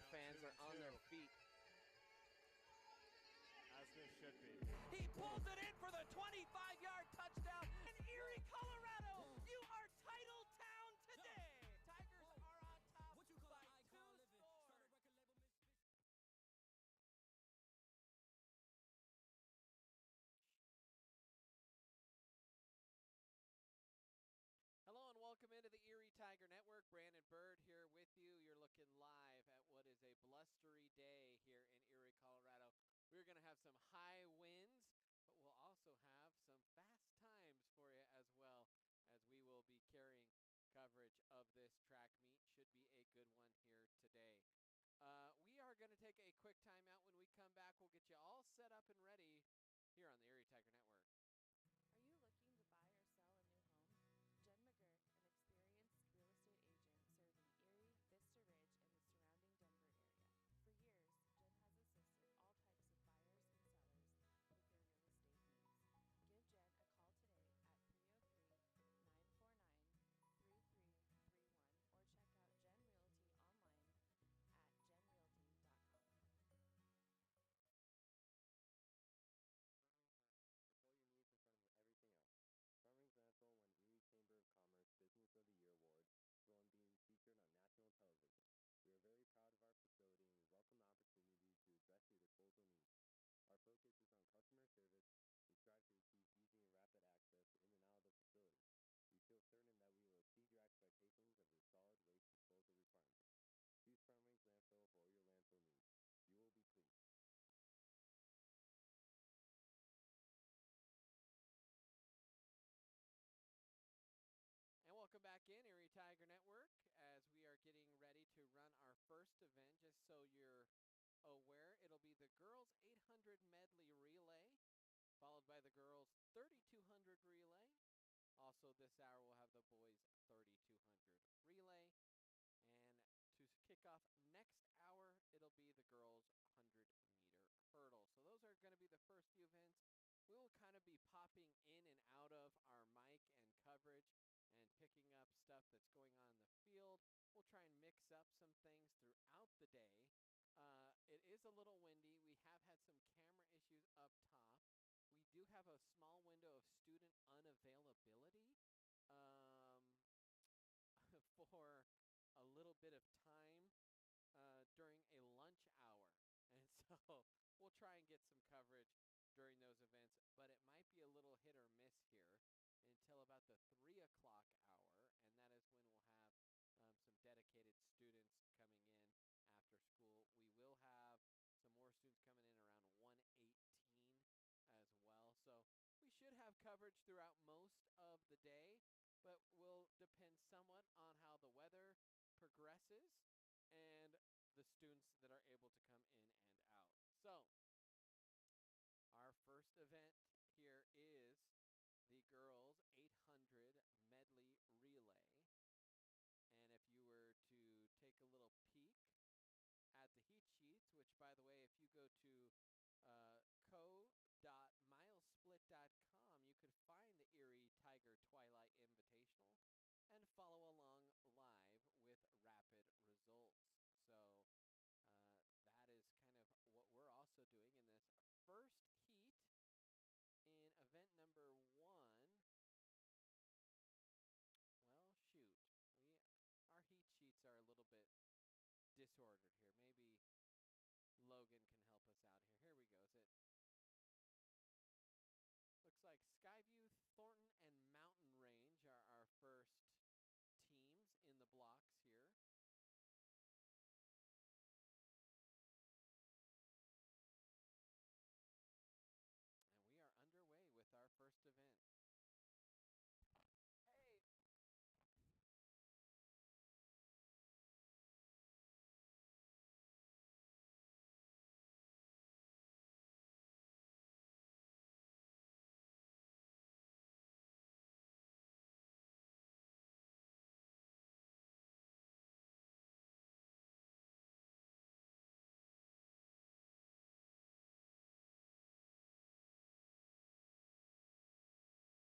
fans are on their feet. As they should be. He pulls it in for the 25-yard touchdown. In Erie, Colorado, you are title town today. Tigers are on top by 2 scores. Hello and welcome into the Erie Tiger Network. Brandon Bird here with you. You're looking live at what is a blustery day here in Erie, Colorado. We're going to have some high winds, but we'll also have some fast times for you as well, as we will be carrying coverage of this track meet. Should be a good one here today. We are going to take a quick timeout. When we come back, we'll get you all set up and ready here on the Erie Tiger Network. Are you looking to buy or sell a new home? Jen McGurk, an experienced real estate agent serving Erie, Vista Ridge, and the surrounding Denver area. For years, Jen has assisted all types of buyers and sellers with their real estate needs. Give Jen a call today at 303-949-3331 or check out Jen Realty online at jenrealty.com. Put your needs in front of everything else. Front Range Landfill won Erie Chamber of Commerce Business of the Year Award, as well as being featured on national television. We are very proud of our facility and we welcome the opportunity to address your disposal needs. Our focus is on customer service and strive to achieve easy and rapid access in and out of the facility. We feel certain that we will exceed your expectations of your solid waste disposal requirements. Choose Front Range Landfill for all your landfill needs. You will be pleased. And welcome back in Erie Tiger Network as we are getting ready to run our first event. Just so you're aware, it'll be the girls 800 medley relay, followed by the girls 3200 relay. Also this hour we'll have the boys 3200 relay. And to kick off next hour, it'll be the girls 100-meter hurdle. So those are going to be the first few events. We will kind of be popping in and out of our mic and coverage and picking up stuff that's going on in the field. We'll try and mix up some things throughout the day. It is a little windy. We have had some camera issues up top. We do have a small window of student unavailability for a little bit of time during a lunch hour. And so we'll try and get some coverage during those events, but it might be a little hit or miss here until about the 3 o'clock hour, and that is when we'll have some dedicated students coming in after school. We will have some more students coming in around 1:18 as well. So we should have coverage throughout most of the day, but will depend somewhat on how the weather progresses and the students that are able to come in and out. So our first event here is the girls 800 medley relay. And if you were to take a little peek at the heat sheets, which by the way, if you go to co.milesplit.com, you could find the Erie Tiger Twilight Invitational and follow along live with rapid results. So that is kind of what we're also doing in this first heat. In event number 1, well, shoot, our heat sheets are a little bit disordered here. Maybe Logan can help us out here. Here we go. Looks like Skyview, Thornton, and Mountain Range are our first teams in the blocks here. And we are underway with our first event. Hey,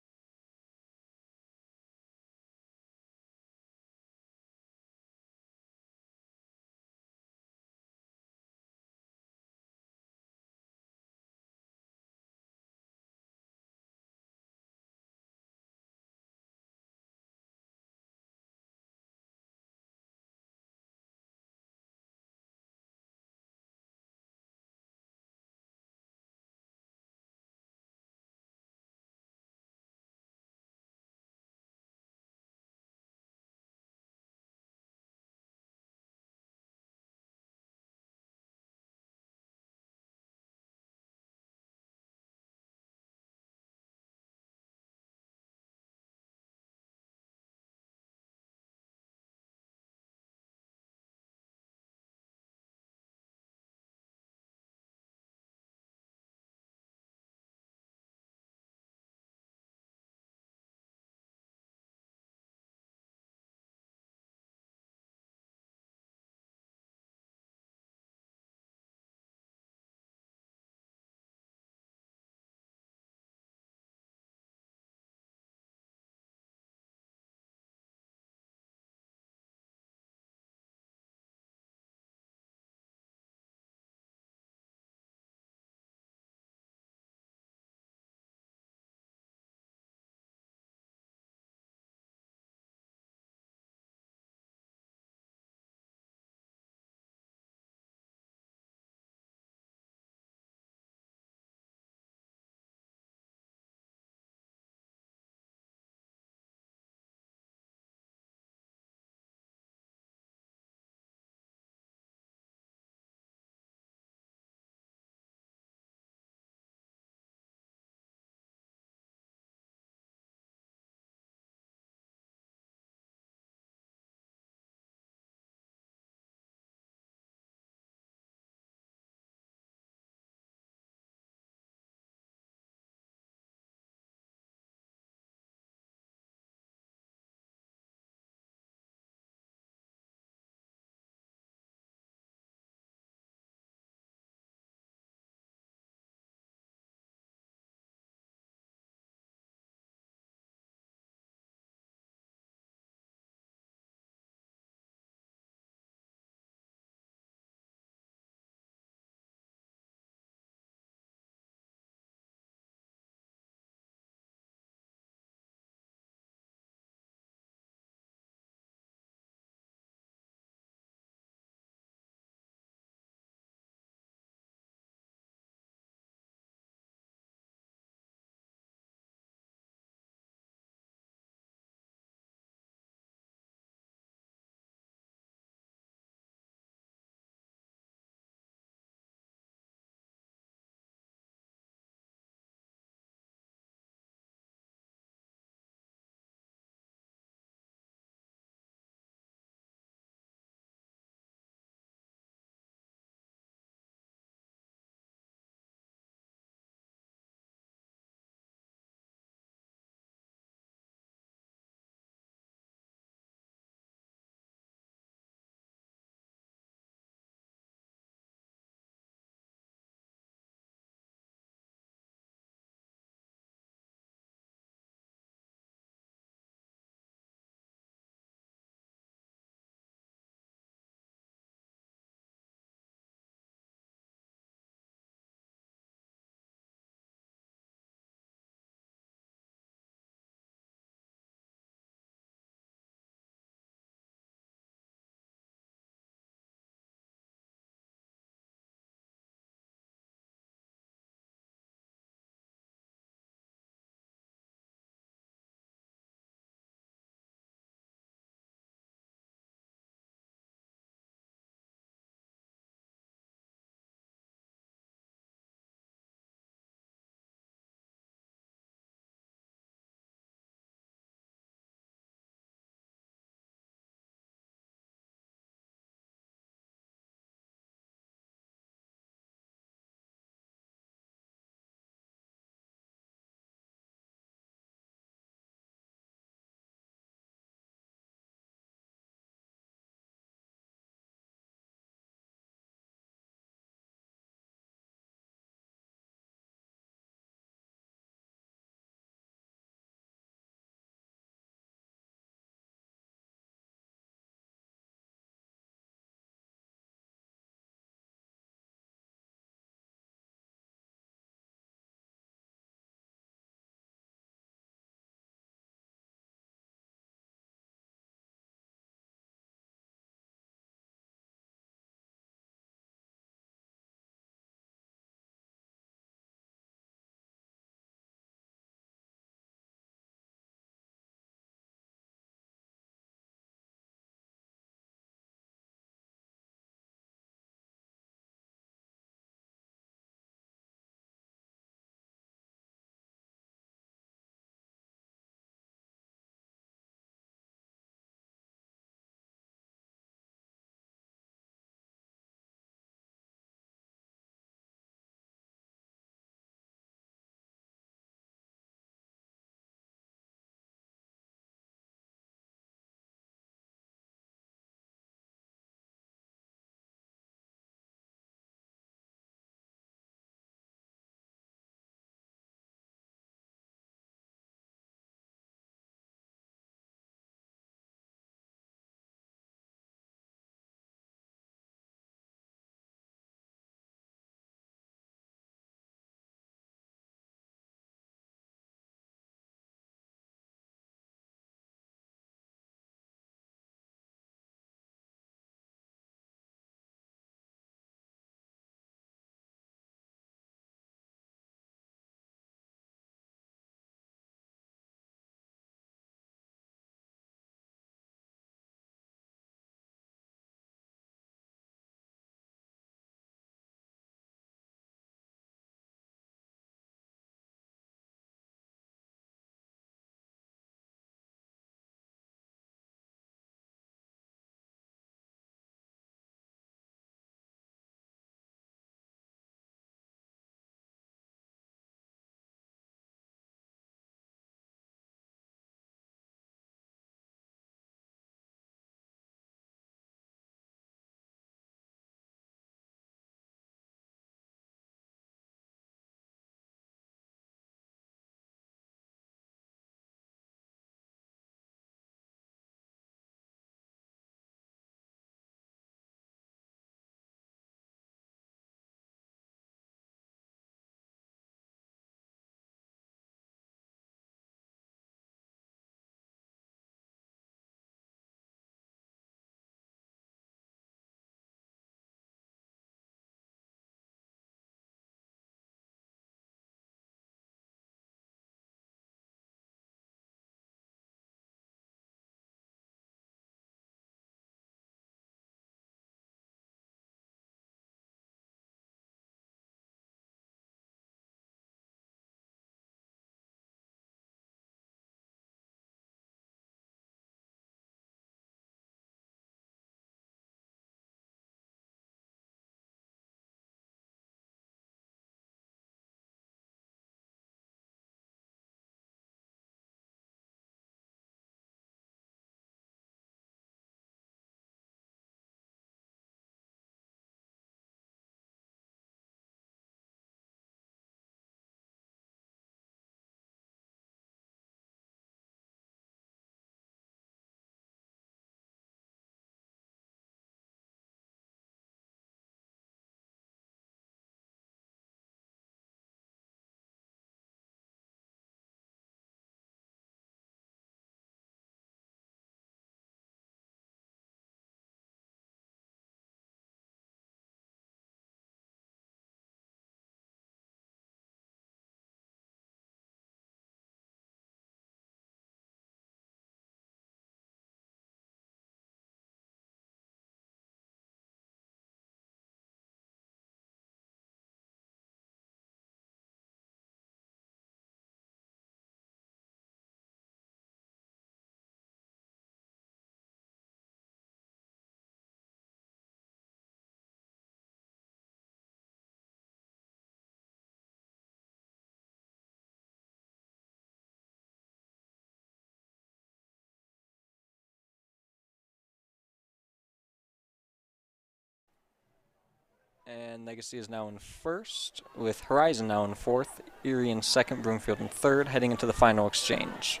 And Legacy is now in first, with Horizon now in fourth, Erie in second, Broomfield in third, heading into the final exchange.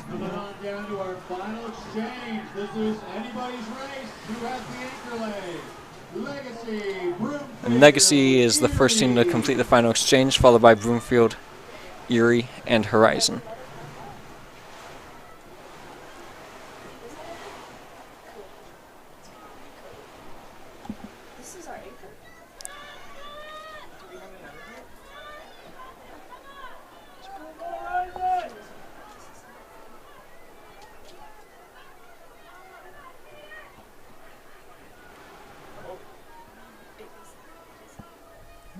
Coming on down to our final exchange. This is anybody's race. Who has the anchor leg? Legacy, Broomfield. And Legacy is the first team to complete the final exchange, followed by Broomfield, Erie, and Horizon. This is our anchor. Do we have another one?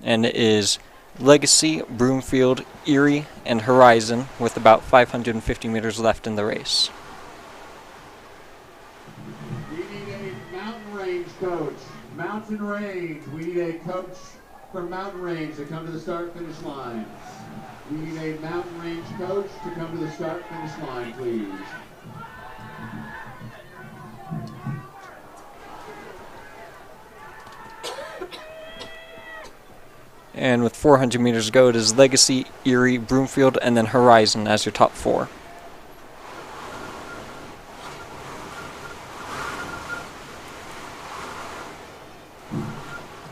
And it is Legacy, Broomfield, Erie, and Horizon with about 550 meters left in the race. We need a mountain range coach. Mountain range. We need a coach from mountain range to come to the start finish line. We need a mountain range coach to come to the start finish line, please. And with 400 meters to go, it is Legacy, Erie, Broomfield, and then Horizon as your top four.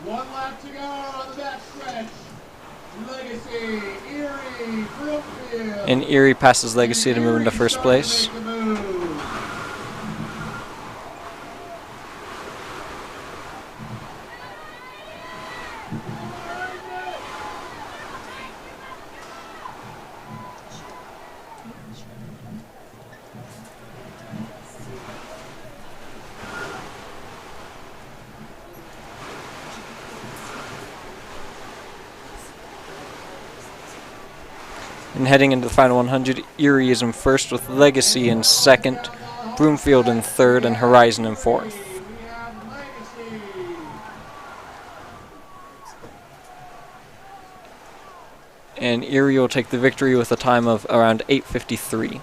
One lap to go on the back stretch. Legacy, Erie, Broomfield. And Erie passes Legacy to move into first place. And heading into the final 100, Erie is in first with Legacy in second, Broomfield in third, and Horizon in fourth. And Erie will take the victory with a time of around 8:53.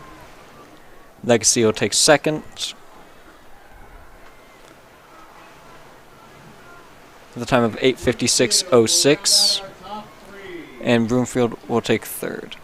Legacy will take second with a time of 8:56.06, and Broomfield will take third.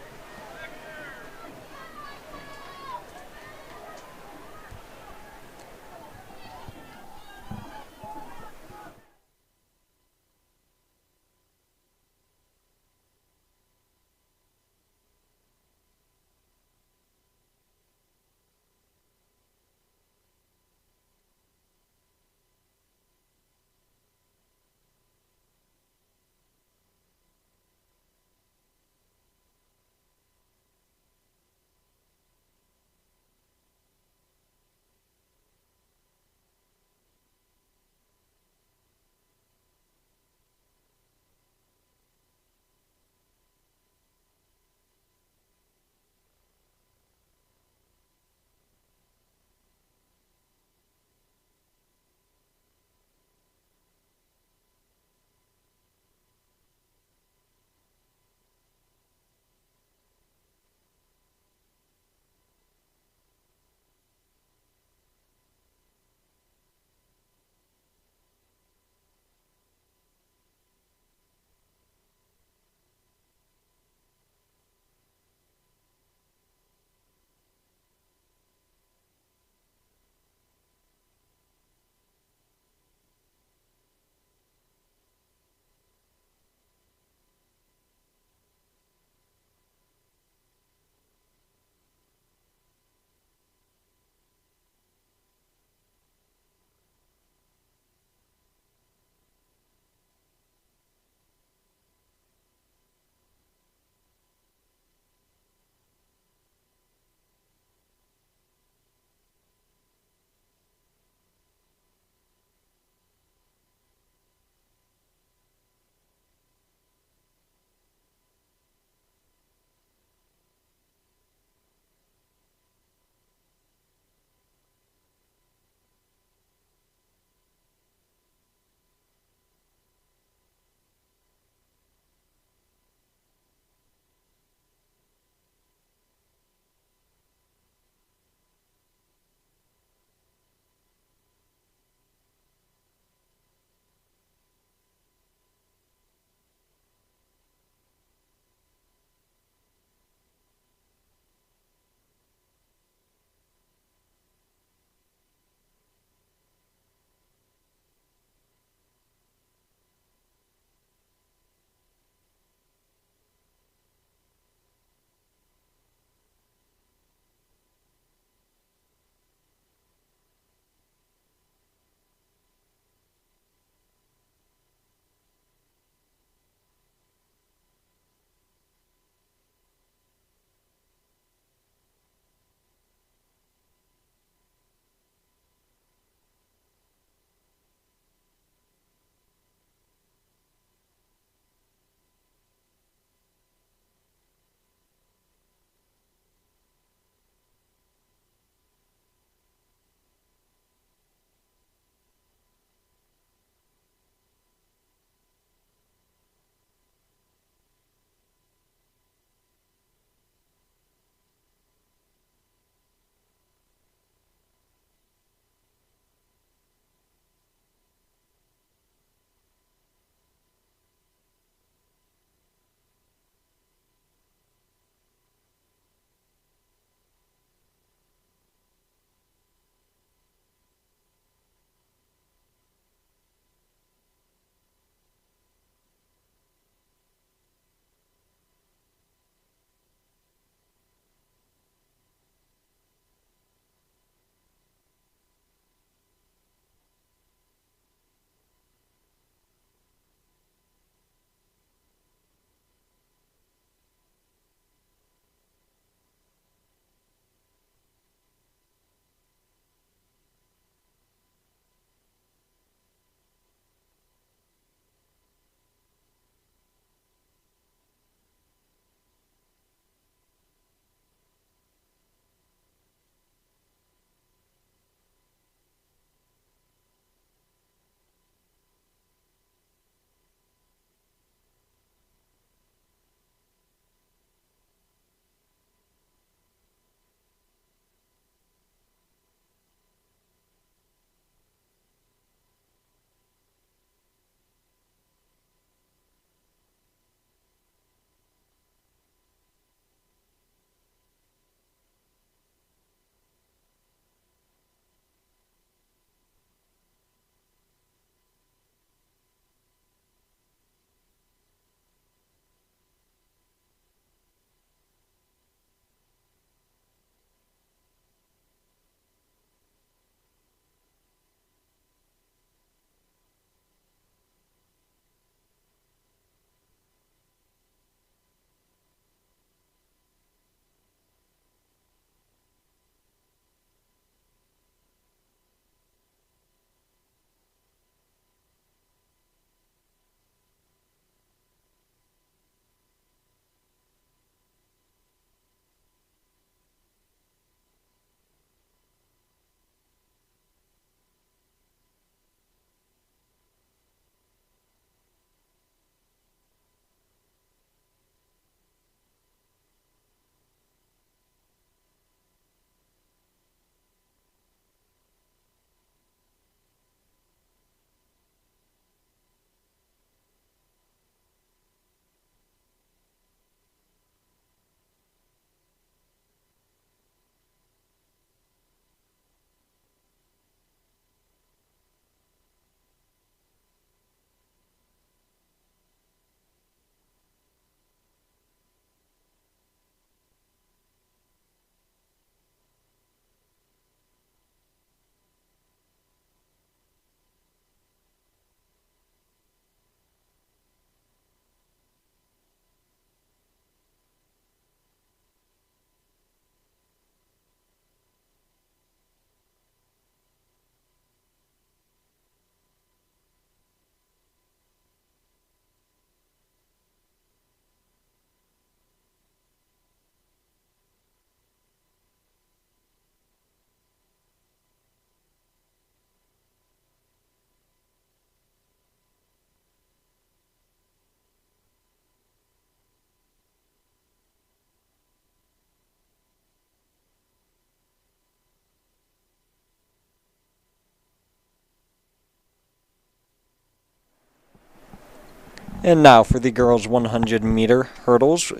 And now for the girls 100-meter hurdles,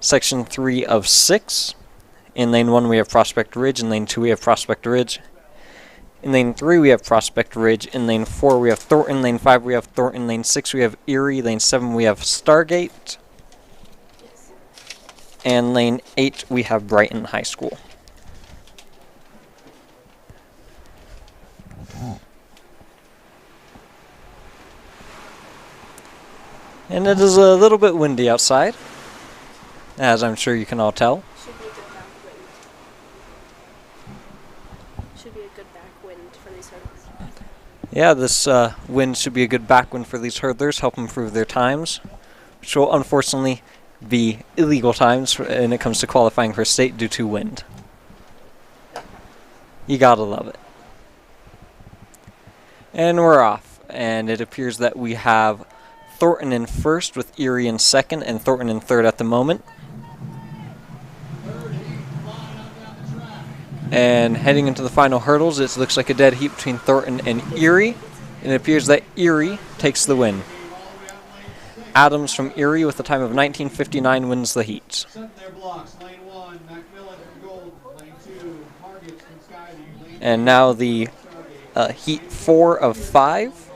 section 3 of 6. In lane 1 we have Prospect Ridge, in lane 2 we have Prospect Ridge. In lane 3 we have Prospect Ridge, in lane 4 we have Thornton, lane 5 we have Thornton, lane 6 we have Erie, lane 7 we have Stargate, and lane 8 we have Brighton High School. And it is a little bit windy outside, as I'm sure you can all tell. Should be a good backwind for these hurdles. Yeah, this wind should be a good backwind for these hurdlers, help improve their times, which will unfortunately be illegal times when it comes to qualifying for state due to wind. You gotta love it. And we're off, and it appears that we have Thornton in first with Erie in second and Thornton in third at the moment. And heading into the final hurdles, it looks like a dead heat between Thornton and Erie. And it appears that Erie takes the win. Adams from Erie with a time of 19:59 wins the heat. And now the heat 4 of 5.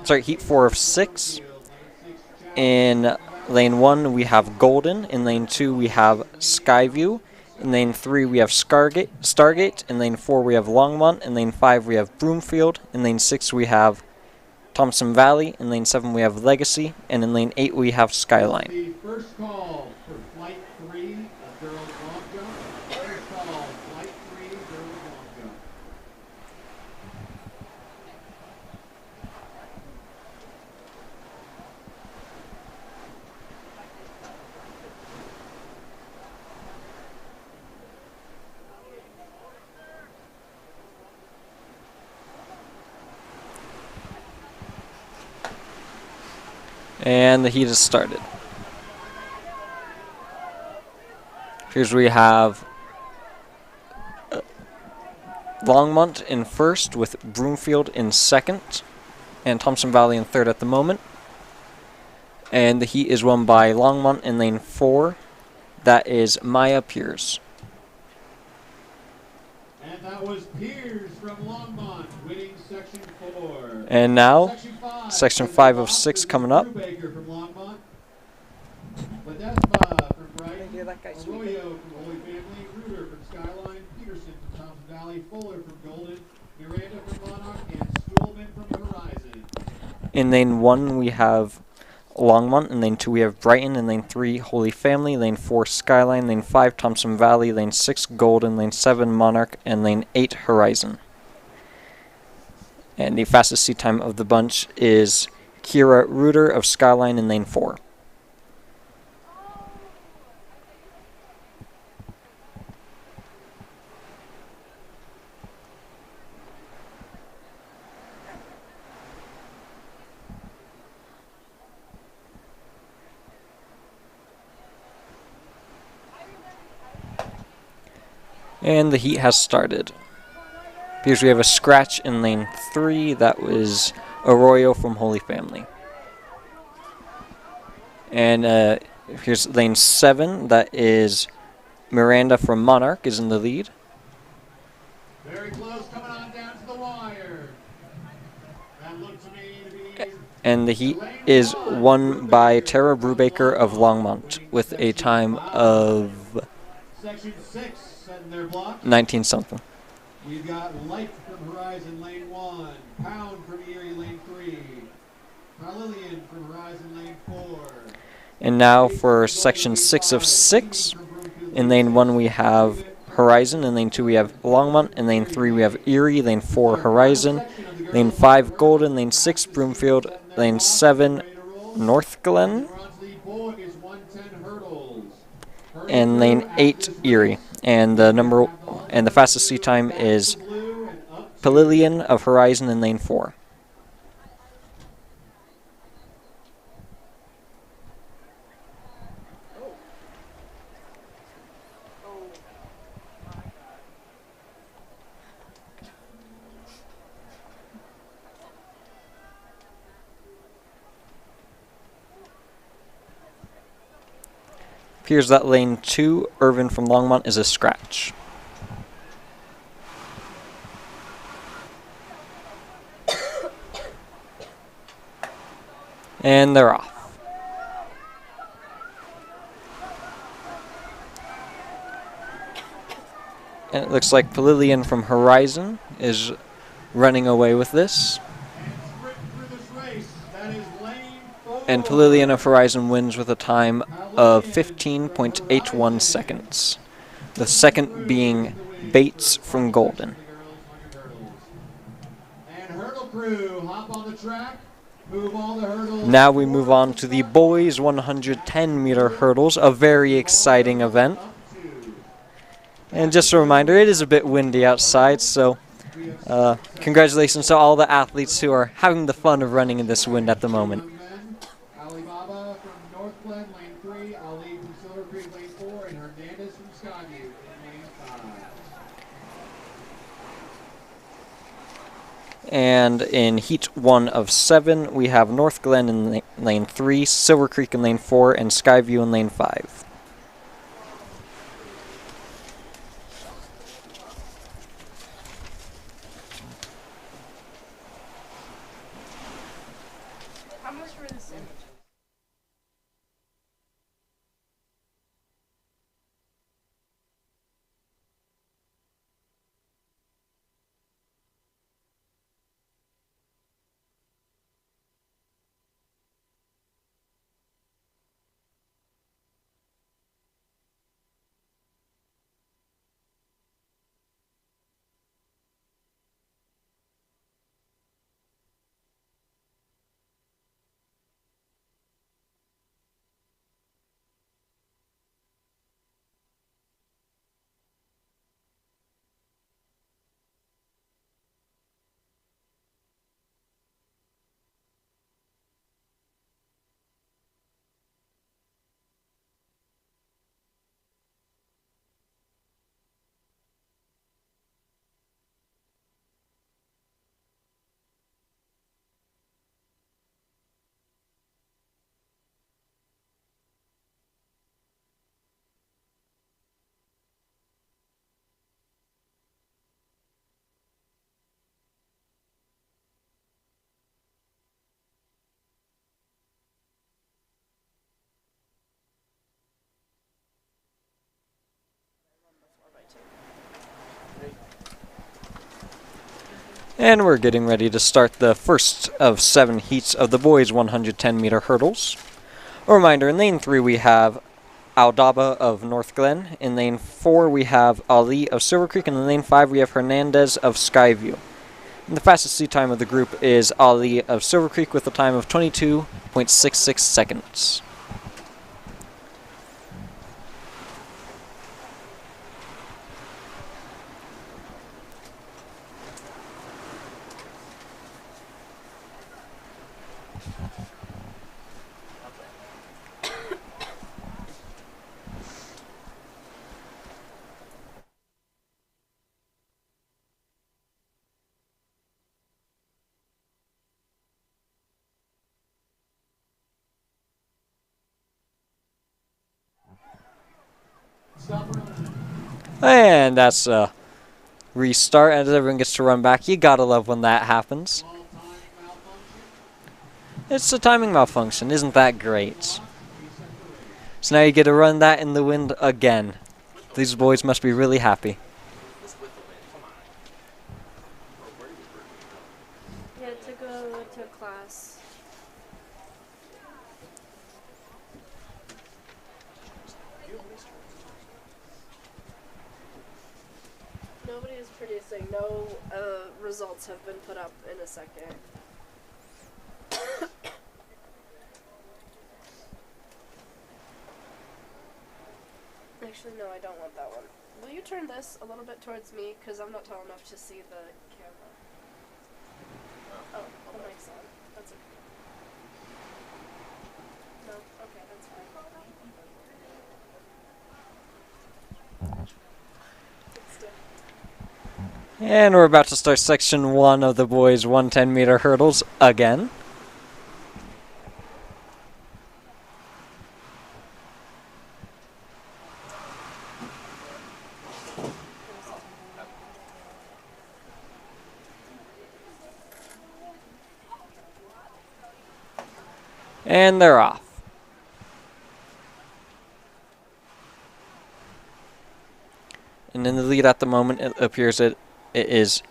Sorry, heat 4 of 6. In lane 1 we have Golden. In lane 2 we have Skyview. In lane 3 we have Stargate. In lane 4 we have Longmont. In lane 5 we have Broomfield. In lane 6 we have Thompson Valley. In lane 7 we have Legacy. And in lane 8 we have Skyline. The first call for flight 3 of girls long jump. First call, flight 3 girls long jump. And the heat has started. Here's we have Longmont in first with Broomfield in second and Thompson Valley in third at the moment. And the heat is won by Longmont in lane 4. That is Maya Pierce. And that was Piers from Longmont winning section 4. And now, section 5 of 6 coming up. Brubaker from Longmont. Ledesma from Brighton. Arroyo from Holy Family. Reuter from Skyline. Peterson from Thompson Valley. Fuller from Golden. Miranda from Monarch. And Stuhlman from Horizon. In lane 1 we have Longmont. In lane 2 we have Brighton. In lane 3 Holy Family. Lane 4 Skyline. Lane 5 Thompson Valley. Lane 6 Golden. Lane 7 Monarch. And lane 8 Horizon. And the fastest seat time of the bunch is Kira Reuter of Skyline in lane 4. And the heat has started. Because we have a scratch in lane 3. That was Arroyo from Holy Family. And here's lane 7. That is Miranda from Monarch is in the lead. Very close, coming on down to the wire. That looked to me to be And the heat is won by Tara Brubaker of Longmont with a time of section 6 setting their block. 19-something. We've got Light from Horizon lane 1, Pound from Erie lane 3, Carlilian from Horizon lane 4. And now for section 6 of 6. In lane 1 we have Horizon. In lane 2 we have Longmont. In lane 3 we have Erie. Lane 4 Horizon. Lane 5 Golden. Lane 6 Broomfield. Lane 7 North Glen. And lane 8 Erie. And the fastest seat time is Palillion of Horizon in lane 4. Appears that lane 2, Irvin from Longmont, is a scratch. And they're off. And it looks like Palillion from Horizon is running away with this. And Palillion of Horizon wins with a time of 15.81 seconds. The second being Bates from Golden. And hurdle crew, hop on the track, move all the hurdles. Now we move on to the boys 110-meter hurdles, a very exciting event. And just a reminder, it is a bit windy outside, so congratulations to all the athletes who are having the fun of running in this wind at the moment. Alibaba from North Glen, lane 3, Ali from Silver Creek, lane 4, and Hernandez from Skyview in lane 5. And in heat 1 of 7, we have North Glen in lane 3, Silver Creek in lane 4, and Skyview in lane 5. How much were the sandwiches? And we're getting ready to start the first of 7 heats of the boys 110-meter hurdles. A reminder, in lane 3 we have Aldaba of North Glen. In lane 4 we have Ali of Silver Creek. And in lane 5 we have Hernandez of Skyview. And the fastest seat time of the group is Ali of Silver Creek with a time of 22.66 seconds. And that's a restart as everyone gets to run back. You gotta love when that happens. It's a timing malfunction, isn't that great? So now you get to run that in the wind again. These boys must be really happy. Yeah, to go to class. Nobody is producing. No results have been put up in a second. Actually, no, I don't want that one. Will you turn this a little bit towards me? Because I'm not tall enough to see the camera. Oh, the mic's on. That's okay. No? Okay, that's fine. It's still. And we're about to start section 1 of the boys 110-meter hurdles again. And they're off. And in the lead at the moment, it appears it is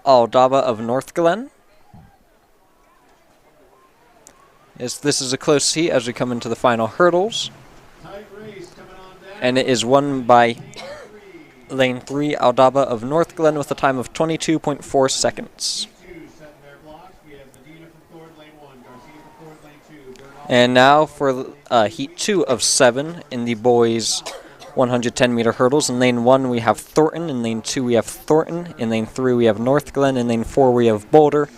Aldaba of North Glen. Yes, this is a close heat as we come into the final hurdles. And it is won by lane 3, Aldaba of North Glen, with a time of 22.4 seconds. And now for heat 2 of 7 in the boys 110-meter hurdles. In lane 1 we have Thornton, in lane 2 we have Thornton, in lane 3 we have North Glen, in lane 4 we have Boulder,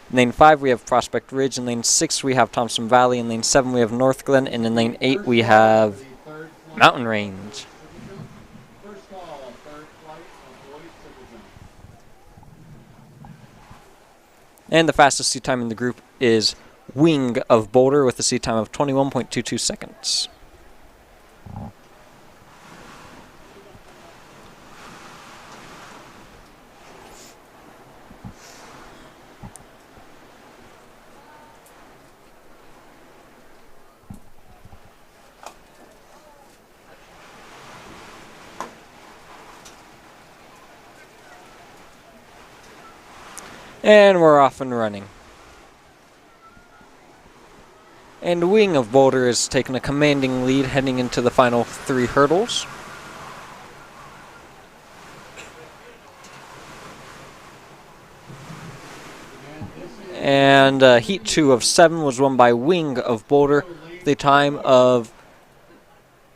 in lane 5 we have Prospect Ridge, in lane 6 we have Thompson Valley, in lane 7 we have North Glen, and in lane 8 we have Mountain Range. And the fastest seat time in the group is Wing of Boulder with a seat time of 21.22 seconds. And we're off and running. And Wing of Boulder is taking a commanding lead heading into the final 3 hurdles. And heat 2 of 7 was won by Wing of Boulder with a time of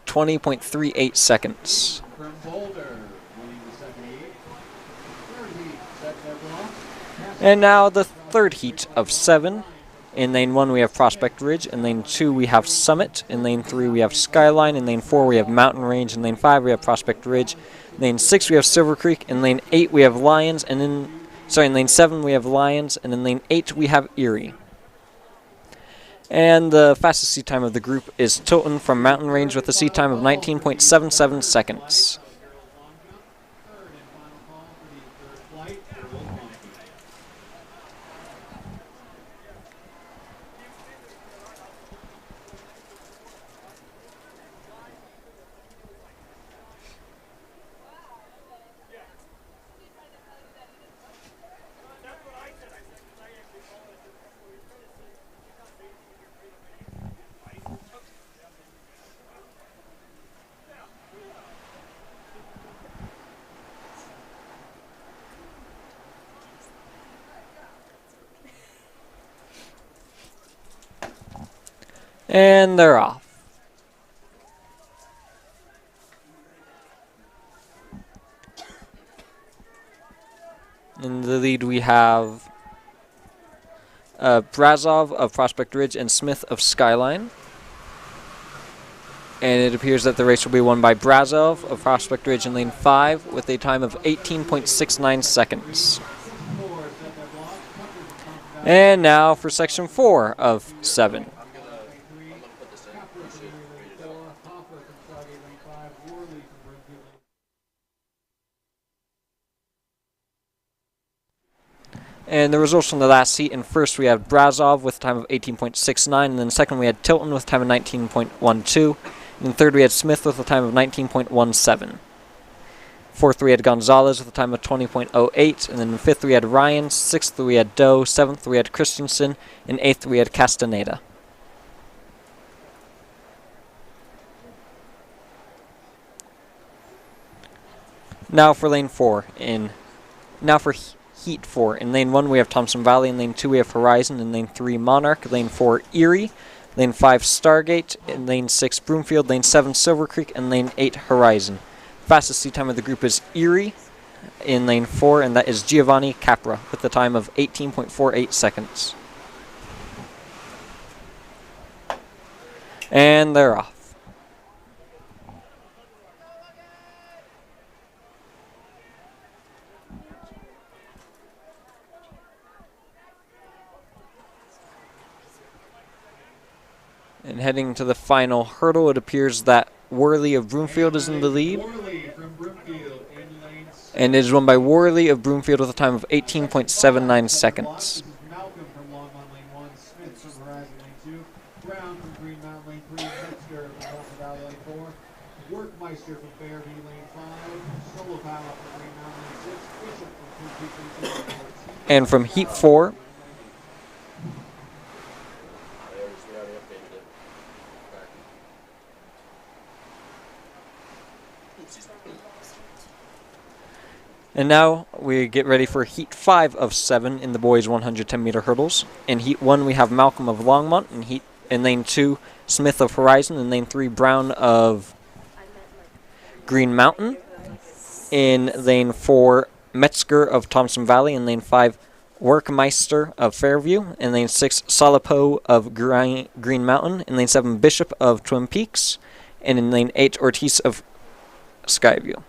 20.38 seconds. And now the third heat of 7. In lane 1 we have Prospect Ridge, in lane 2 we have Summit, in lane 3 we have Skyline, in lane 4 we have Mountain Range, in lane 5 we have Prospect Ridge, in lane 6 we have Silver Creek, in lane 8 we have Lions, and in lane 7 we have Lions, and in lane 8 we have Erie. And the fastest seat time of the group is Tilton from Mountain Range with a seat time of 19.77 seconds. And they're off. In the lead we have Brazov of Prospect Ridge and Smith of Skyline. And it appears that the race will be won by Brazov of Prospect Ridge in lane 5 with a time of 18.69 seconds. And now for section 4 of 7. And the results from the last heat: in first we have Brazov with a time of 18.69, and then second we had Tilton with a time of 19.12, and in third we had Smith with a time of 19.17. Fourth we had Gonzalez with a time of 20.08, and then in fifth we had Ryan, sixth we had Doe, seventh we had Christensen, and eighth we had Castaneda. Now for lane 4. Heat 4. In lane 1 we have Thompson Valley, in lane 2 we have Horizon, in lane 3 Monarch, lane 4 Erie, lane 5 Stargate, in lane 6 Broomfield, lane 7 Silver Creek, and lane 8 Horizon. Fastest seat time of the group is Erie in lane 4, and that is Giovanni Capra with the time of 18.48 seconds. And they're off. And heading to the final hurdle, it appears that Worley of Broomfield is in the lead. And it is won by Worley of Broomfield with a time of 18.79 seconds. And from Heat 4, We already updated it. Back. and now we get ready for Heat 5 of 7 in the boys 110-meter hurdles. In Heat 1, we have Malcolm of Longmont. In lane 2, Smith of Horizon. In lane 3, Brown of Green Mountain. In lane 4, Metzger of Thompson Valley. In lane 5, Workmeister of Fairview. In lane 6, Salapo of Green Mountain. In lane 7, Bishop of Twin Peaks. And in lane 8, Ortiz of Skyview.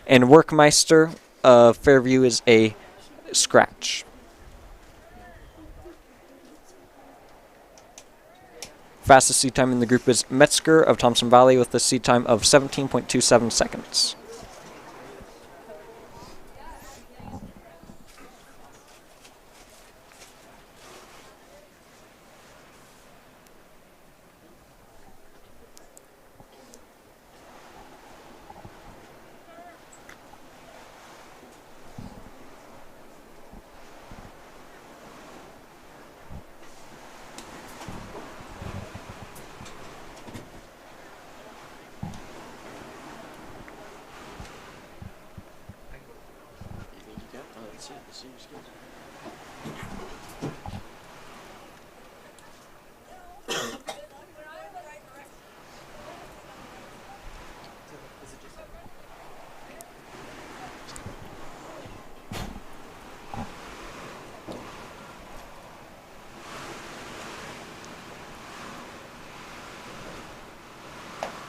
And Workmeister of Fairview is a scratch. Fastest seed time in the group is Metzger of Thompson Valley with a seed time of 17.27 seconds.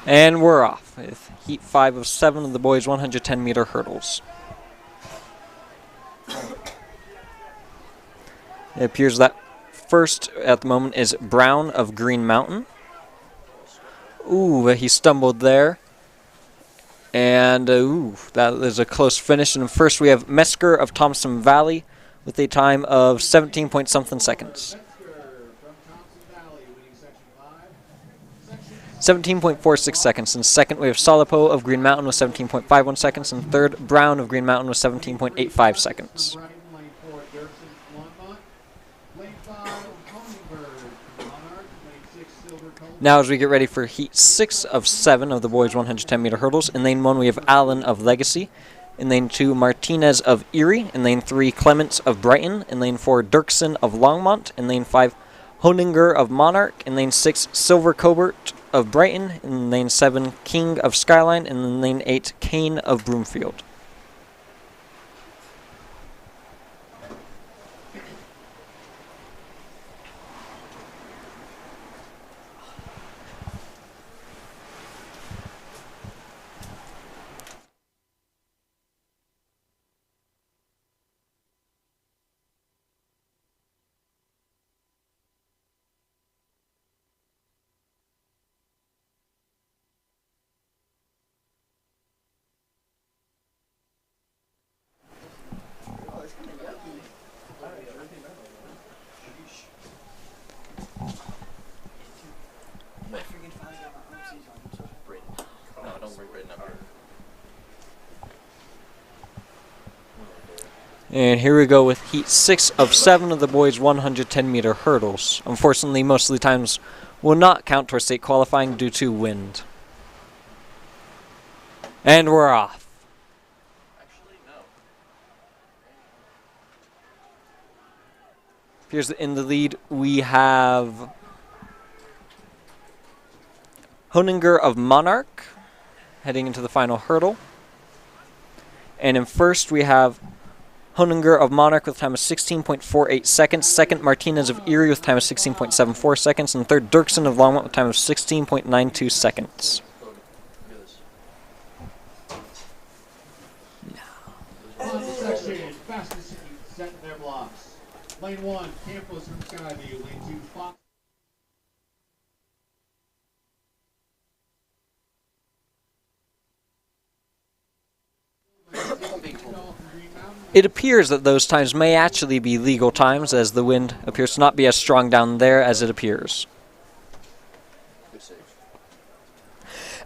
And we're off with Heat 5 of 7 of the boys 110-meter hurdles. It appears that first at the moment is Brown of Green Mountain. Ooh, he stumbled there. And, that is a close finish. And first we have Metzger of Thompson Valley with a time of 17-point-something seconds. 17.46 seconds. And second, we have Salapo of Green Mountain with 17.51 seconds. And third, Brown of Green Mountain with 17.85 seconds. Now as we get ready for Heat 6 of 7 of the boys 110-meter hurdles. In lane 1, we have Allen of Legacy. In lane 2, Martinez of Erie. In lane 3, Clements of Brighton. In lane 4, Dirksen of Longmont. In lane 5, Honinger of Monarch. In lane 6, Silver Cobert of Brighton. In lane 7, King of Skyline. And in lane 8, Kane of Broomfield. And here we go with Heat 6 of 7 of the boys 110-meter hurdles. Unfortunately, most of the times will not count towards state qualifying due to wind. And we're off. Actually, no. Here's in the lead, we have Honinger of Monarch heading into the final hurdle. And in first, we have Honinger of Monarch with a time of 16.48 seconds. Second, Martinez of Erie with a time of 16.74 seconds. And third, Dirksen of Longmont with a time of 16.92 seconds. Section, fastest set in their blocks. Lane 1, Campos from Skyview. Lane 2, Fox. It appears that those times may actually be legal times, as the wind appears to not be as strong down there as it appears.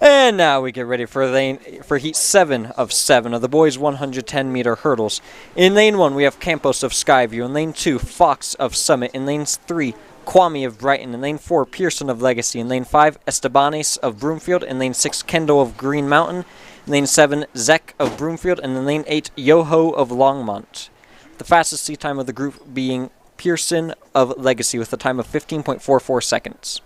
And now we get ready for heat 7 of the boys 110-meter hurdles. In lane 1, we have Campos of Skyview. In lane 2, Fox of Summit. In lane 3, Kwame of Brighton. In lane 4, Pearson of Legacy. In lane 5, Estebanes of Broomfield. In lane 6, Kendall of Green Mountain. In lane 7, Zek of Broomfield. And in lane 8, Yoho of Longmont. The fastest seat time of the group being Pearson of Legacy with a time of 15.44 seconds.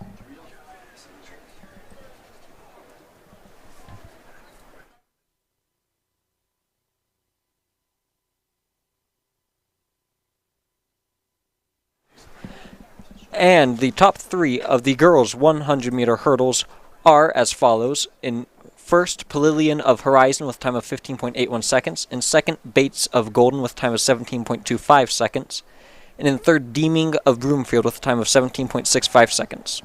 And the top 3 of the girls' 100-meter hurdles are as follows. In first, Palillion of Horizon with a time of 15.81 seconds. In second, Bates of Golden with a time of 17.25 seconds. And in third, Deeming of Broomfield with a time of 17.65 seconds.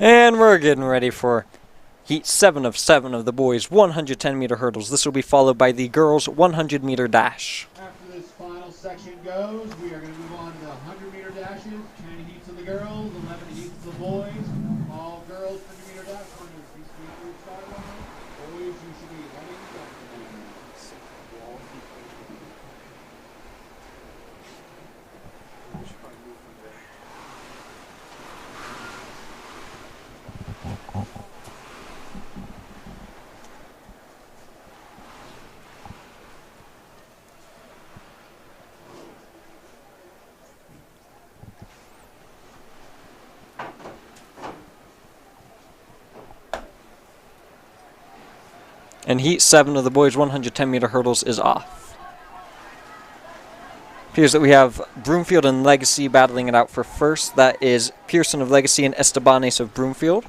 And we're getting ready for heat 7 of the boys 110-meter hurdles. This will be followed by the girls' 100-meter dash. After this final section goes, we are going to move on to the 100-meter dashes. 10 heats of the girls, 11 heats of the boys. All girls 100-meter dash. Please speak to the sideline. Boys, you should be heading up to them. And heat 7 of the boys 110-meter hurdles is off. Appears that we have Broomfield and Legacy battling it out for first. That is Pearson of Legacy and Estebanes of Broomfield.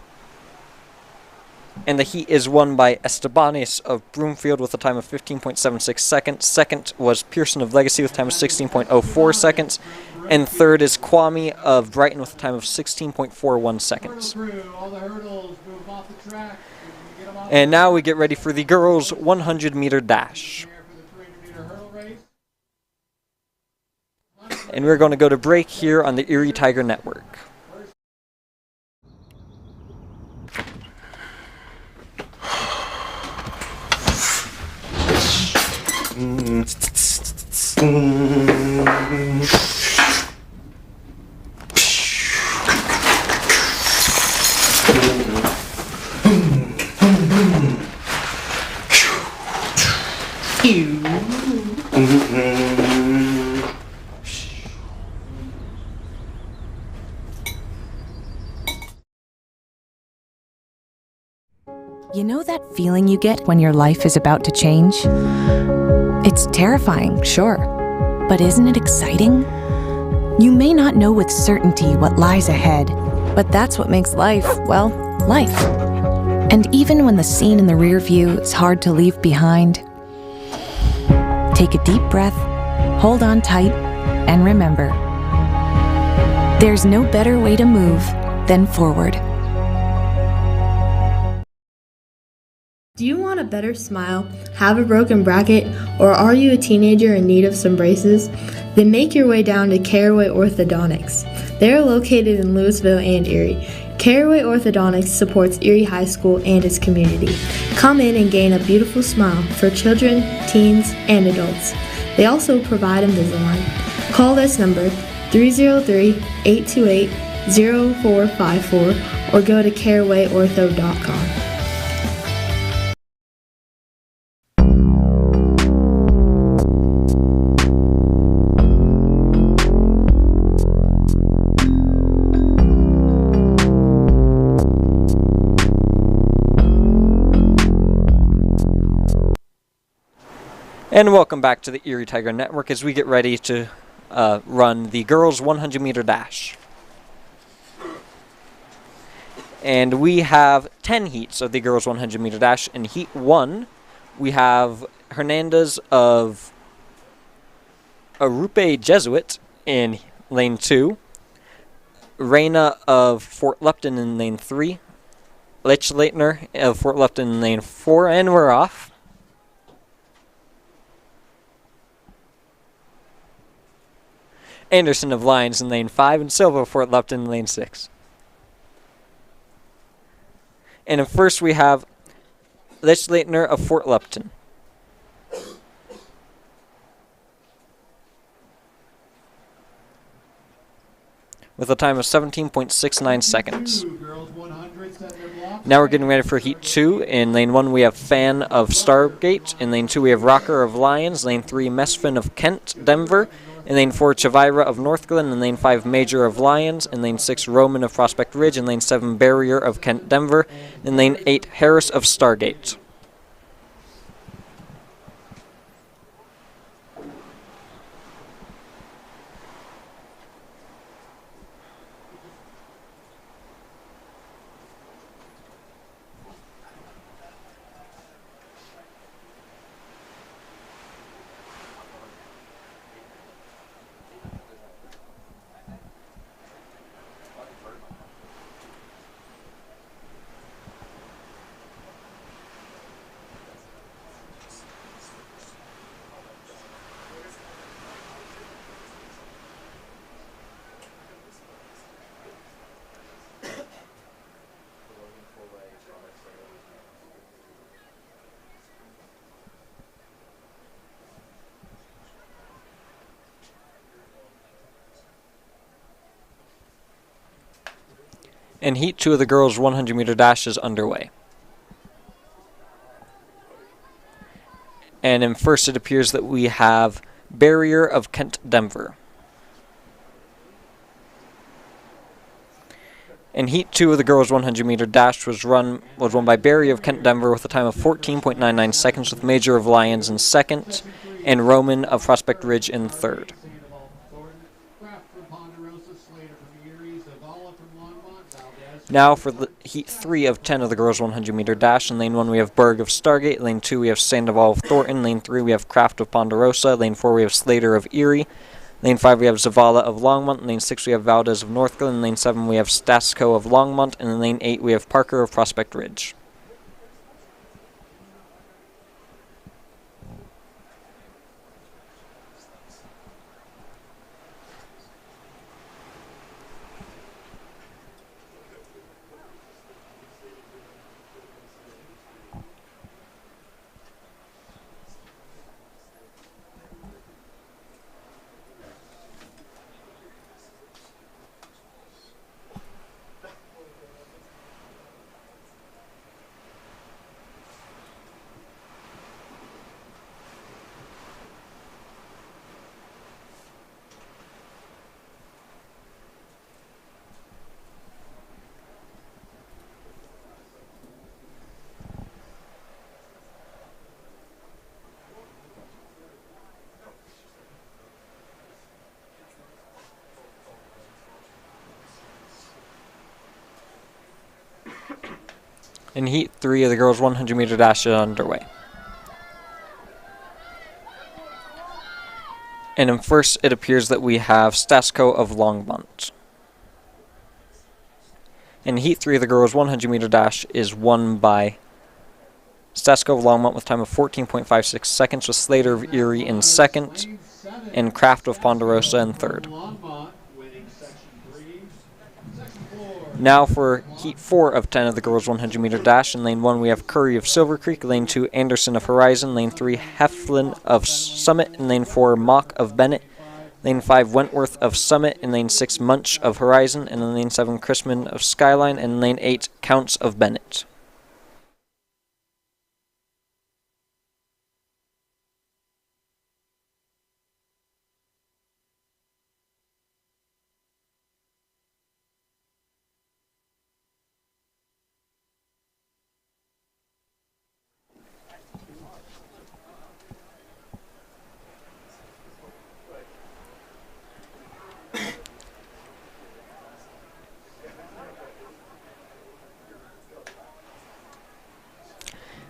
And the heat is won by Estebanes of Broomfield with a time of 15.76 seconds. Second was Pearson of Legacy with a time of 16.04 seconds. And third is Kwame of Brighton with a time of 16.41 seconds. All the hurdles move off the track. And now we get ready for the girls' 100-meter dash. And we're going to go to break here on the Erie Tiger Network. You know that feeling you get when your life is about to change? It's terrifying, sure, but isn't it exciting? You may not know with certainty what lies ahead, but that's what makes life, well, life. And even when the scene in the rear view is hard to leave behind, take a deep breath, hold on tight, and remember, there's no better way to move than forward. Do you want a better smile, have a broken bracket, or are you a teenager in need of some braces? Then make your way down to Caraway Orthodontics. They are located in Louisville and Erie. Caraway Orthodontics supports Erie High School and its community. Come in and gain a beautiful smile for children, teens, and adults. They also provide Invisalign. Call this number 303-828-0454 or go to carawayortho.com. And welcome back to the Erie Tiger Network as we get ready to run the girls' 100-meter dash. And we have 10 heats of the girls' 100-meter dash. In heat 1, we have Hernandez of Arupe Jesuit in lane 2, Reina of Fort Lupton in lane 3, Leitner of Fort Lupton in lane 4, and we're off. Anderson of Lions in lane 5, and Silva of Fort Lupton in lane 6. And in first we have Leitner of Fort Lupton. With a time of 17.69 seconds. Now we're getting ready for Heat 2. In Lane 1 we have Fan of Stargate. In Lane 2 we have Rocker of Lions. Lane 3 Mesfin of Kent, Denver. In Lane 4 Chavira of Northglen. In Lane 5 Major of Lions. In Lane 6 Roman of Prospect Ridge. In Lane 7 Barrier of Kent, Denver. In Lane 8 Harris of Stargate. And Heat 2 of the girls' 100-meter dash is underway. And in first it appears that we have Barrier of Kent, Denver. In Heat 2 of the girls' 100-meter dash was won by Barrier of Kent, Denver with a time of 14.99 seconds, with Major of Lions in second and Roman of Prospect Ridge in third. Now for the Heat 3 of 10 of the girls' 100-meter dash. In Lane 1 we have Berg of Stargate. Lane 2 we have Sandoval of Thornton. Lane 3 we have Kraft of Ponderosa. Lane 4 we have Slater of Erie. Lane 5 we have Zavala of Longmont. In Lane 6 we have Valdez of Northglen. In Lane 7 we have Stasco of Longmont. And in Lane 8 we have Parker of Prospect Ridge. In Heat 3 of the girls' 100-meter dash is underway. And in first, it appears that we have Stasco of Longmont. In Heat 3 of the girls' 100-meter dash is won by Stasco of Longmont with a time of 14.56 seconds, with Slater of Erie in second and Kraft of Ponderosa in third. Now for Heat 4 of 10 of the girls' 100-meter dash. In Lane 1 we have Curry of Silver Creek. Lane 2 Anderson of Horizon. Lane 3 Heflin of Summit. In Lane 4 Mock of Bennett. Lane 5 Wentworth of Summit. In Lane 6 Munch of Horizon. And in Lane 7 Chrisman of Skyline. And in Lane 8 Counts of Bennett.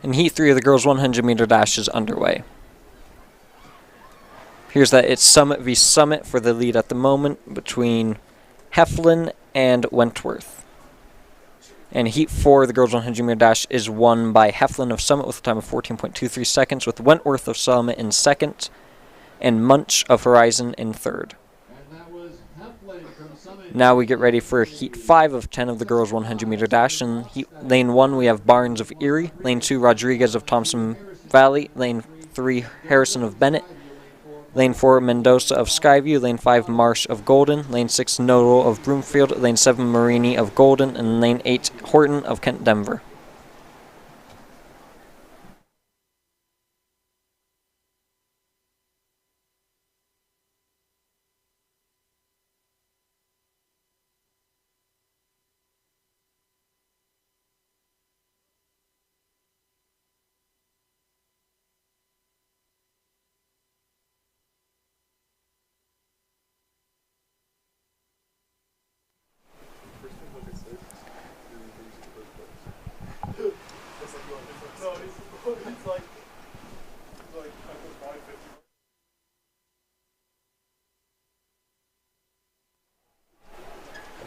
And Heat 3 of the girls' 100-meter dash is underway. Here's that it's Summit v. Summit for the lead at the moment between Heflin and Wentworth. And Heat 4, the girls 100-meter dash, is won by Heflin of Summit with a time of 14.23 seconds, with Wentworth of Summit in second, and Munch of Horizon in third. Now we get ready for Heat 5 of 10 of the girls 100-meter dash. In Lane 1, we have Barnes of Erie. Lane 2, Rodriguez of Thompson Valley. Lane 3, Harrison of Bennett. Lane 4, Mendoza of Skyview. Lane 5, Marsh of Golden. Lane 6, Nodal of Broomfield. Lane 7, Marini of Golden. And Lane 8, Horton of Kent Denver.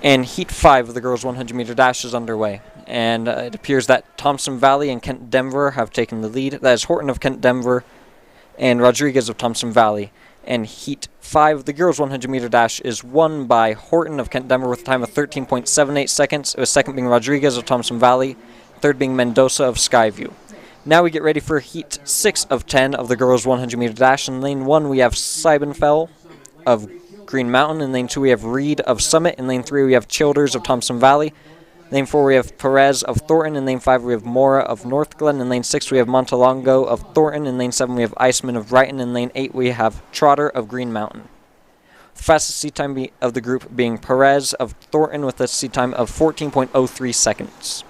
And Heat 5 of the girls 100-meter dash is underway. And it appears that Thompson Valley and Kent Denver have taken the lead. That is Horton of Kent Denver and Rodriguez of Thompson Valley. And Heat 5 of the girls 100-meter dash is won by Horton of Kent Denver with a time of 13.78 seconds, with second being Rodriguez of Thompson Valley, third being Mendoza of Skyview. Now we get ready for Heat 6 of 10 of the girls 100-meter dash. In Lane 1, we have Seibenfeld of Green Mountain. In Lane 2, we have Reed of Summit. In Lane 3, we have Childers of Thompson Valley. Lane 4, we have Perez of Thornton. In Lane 5, we have Mora of North Glen. In Lane 6, we have Montalongo of Thornton. In Lane 7, we have Iceman of Brighton. In Lane 8, we have Trotter of Green Mountain. The fastest seat time of the group being Perez of Thornton with a seat time of 14.03 seconds.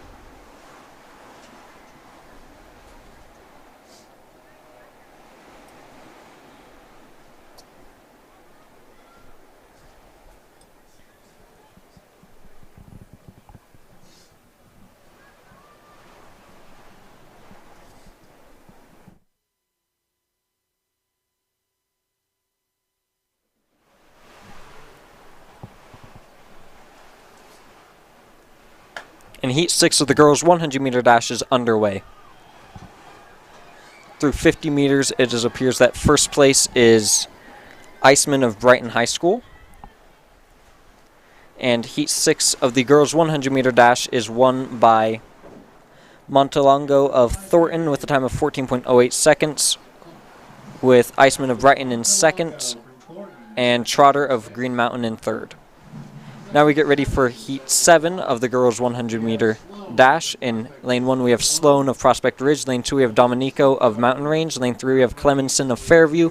And Heat 6 of the girls 100-meter dash is underway. Through 50 meters, it appears that first place is Iceman of Brighton High School. And Heat 6 of the girls 100-meter dash is won by Montalongo of Thornton with a time of 14.08 seconds, with Iceman of Brighton in second, and Trotter of Green Mountain in third. Now we get ready for Heat 7 of the girls 100-meter dash. In Lane 1, we have Sloan of Prospect Ridge. Lane 2, we have Dominico of Mountain Range. Lane 3, we have Clemenson of Fairview.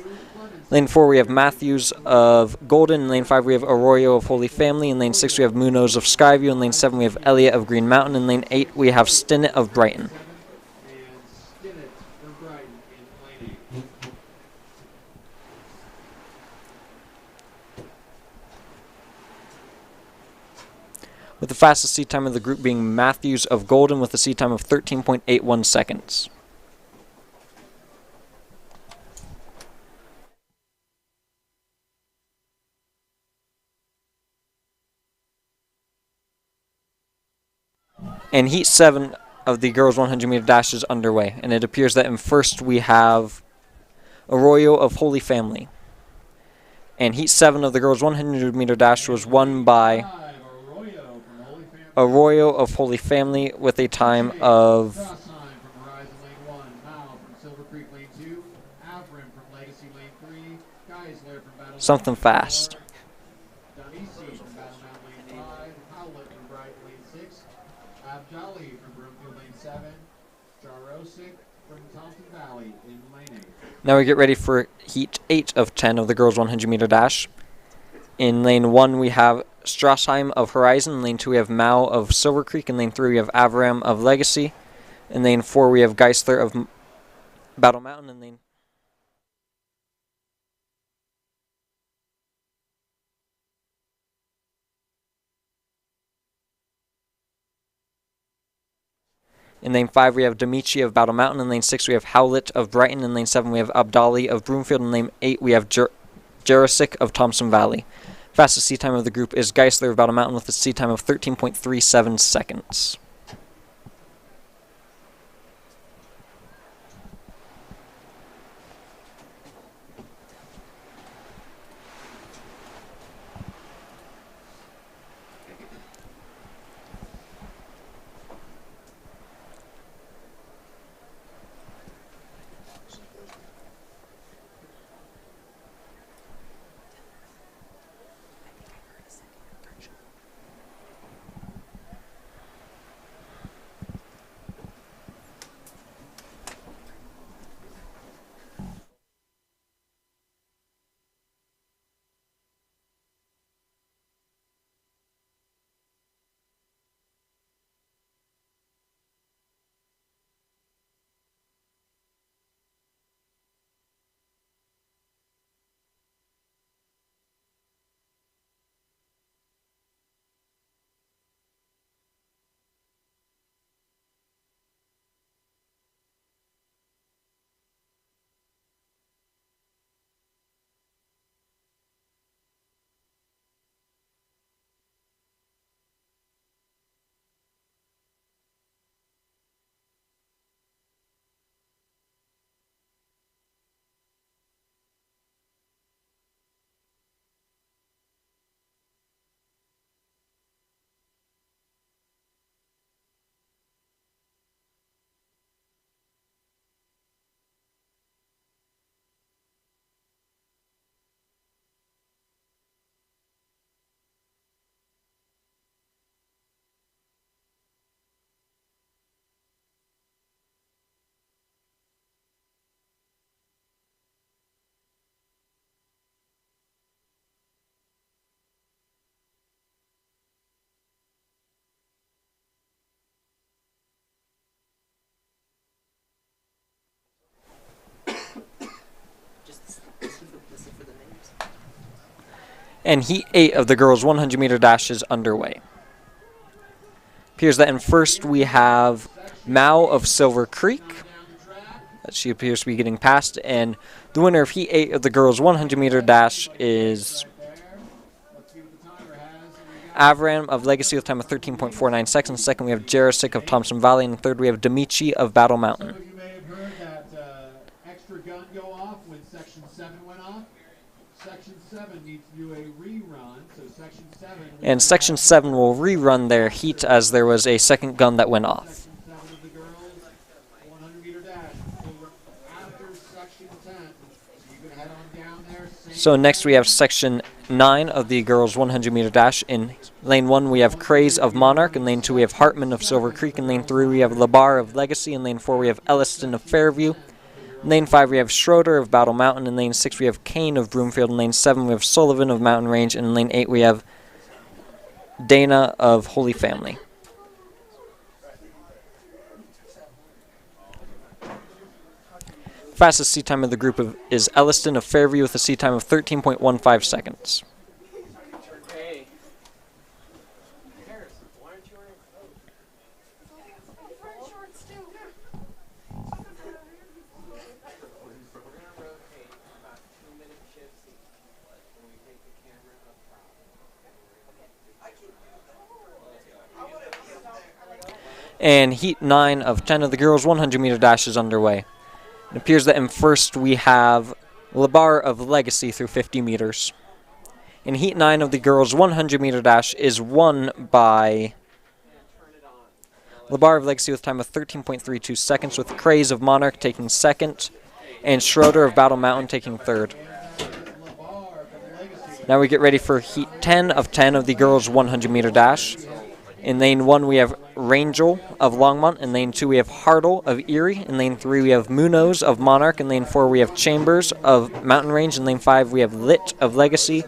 Lane 4, we have Matthews of Golden. In Lane 5, we have Arroyo of Holy Family. In Lane 6, we have Munoz of Skyview. In Lane 7, we have Elliott of Green Mountain. In Lane 8, we have Stinnett of Brighton. With the fastest seat time of the group being Matthews of Golden with a seat time of 13.81 seconds. And Heat 7 of the girls 100-meter dash is underway, and it appears that in first we have Arroyo of Holy Family. And Heat 7 of the girls 100-meter dash was won by Arroyo of Holy Family with a time of something fast. Now we get ready for Heat 8 of 10 of the girls 100-meter dash. In Lane 1, we have Strassheim of Horizon. In Lane 2, we have Mao of Silver Creek. In Lane 3, we have Avram of Legacy. In Lane 4, we have Geisler of Battle Mountain. In Lane 5, we have Demichi of Battle Mountain. In Lane 6, we have Howlett of Brighton. In Lane 7, we have Abdali of Broomfield. In Lane 8, we have Jarosik of Thompson Valley. Fastest seat time of the group is Geisler of Battle Mountain with a seat time of 13.37 seconds. And Heat 8 of the girls' 100-meter dash is underway. Appears that in first we have Mao of Silver Creek. She appears to be getting past, and the winner of Heat 8 of the girls' 100-meter dash is Avram of Legacy with a time of 13.49 seconds. Second, we have Jarosik of Thompson Valley, and third, we have Demichi of Battle Mountain. You may have heard that extra gun go off when Section 7 went off. Section 7 needs to do a rerun, so Section 7... And Section 7 will rerun their heat as there was a second gun that went off. Section 7 of the girls, 100-meter dash, after Section 10. So you can head on down there. So next we have Section 9 of the girls' 100-meter dash. In Lane 1 we have Craze of Monarch. In Lane 2 we have Hartman of Silver Creek. In Lane 3 we have Labar of Legacy. In Lane 4 we have Elliston of Fairview. In Lane 5 we have Schroeder of Battle Mountain. In Lane 6 we have Kane of Broomfield. In Lane 7 we have Sullivan of Mountain Range. And in Lane 8 we have Dana of Holy Family. Fastest seat time of the group is Elliston of Fairview with a seat time of 13.15 seconds. Hey. Harrison, why aren't you wearing Shorts too. We're going to rotate about 2-minute shifts when we take the camera up top. And Heat 9 of 10 of the girls' 100-meter dash is underway. It appears that in first we have Labar of Legacy through 50 meters. In Heat 9 of the girls' 100-meter dash is won by Labar of Legacy with a time of 13.32 seconds, with Craze of Monarch taking second, and Schroeder of Battle Mountain taking third. Now we get ready for Heat 10 of 10 of the girls' 100-meter dash. In Lane 1 we have Rangel of Longmont. In Lane 2 we have Hartle of Erie. In Lane 3 we have Munoz of Monarch. In Lane 4 we have Chambers of Mountain Range. In Lane 5 we have Lit of Legacy.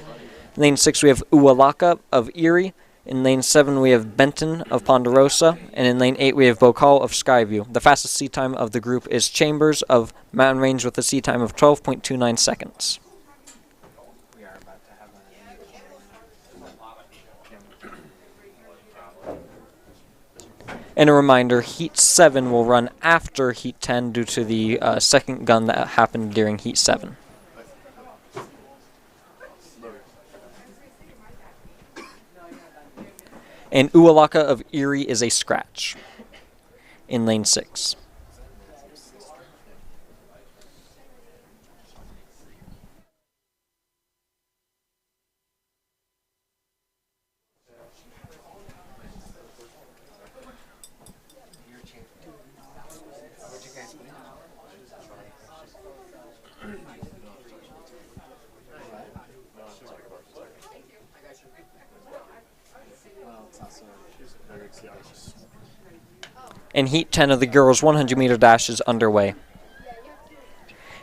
In Lane 6 we have Uwalaka of Erie. In Lane 7 we have Benton of Ponderosa. And in Lane 8 we have Bocall of Skyview. The fastest seat time of the group is Chambers of Mountain Range with a seat time of 12.29 seconds. And a reminder, Heat 7 will run after Heat 10 due to the second gun that happened during Heat 7. And Uwalaka of Erie is a scratch in Lane 6. And Heat 10 of the girls' 100-meter dash is underway.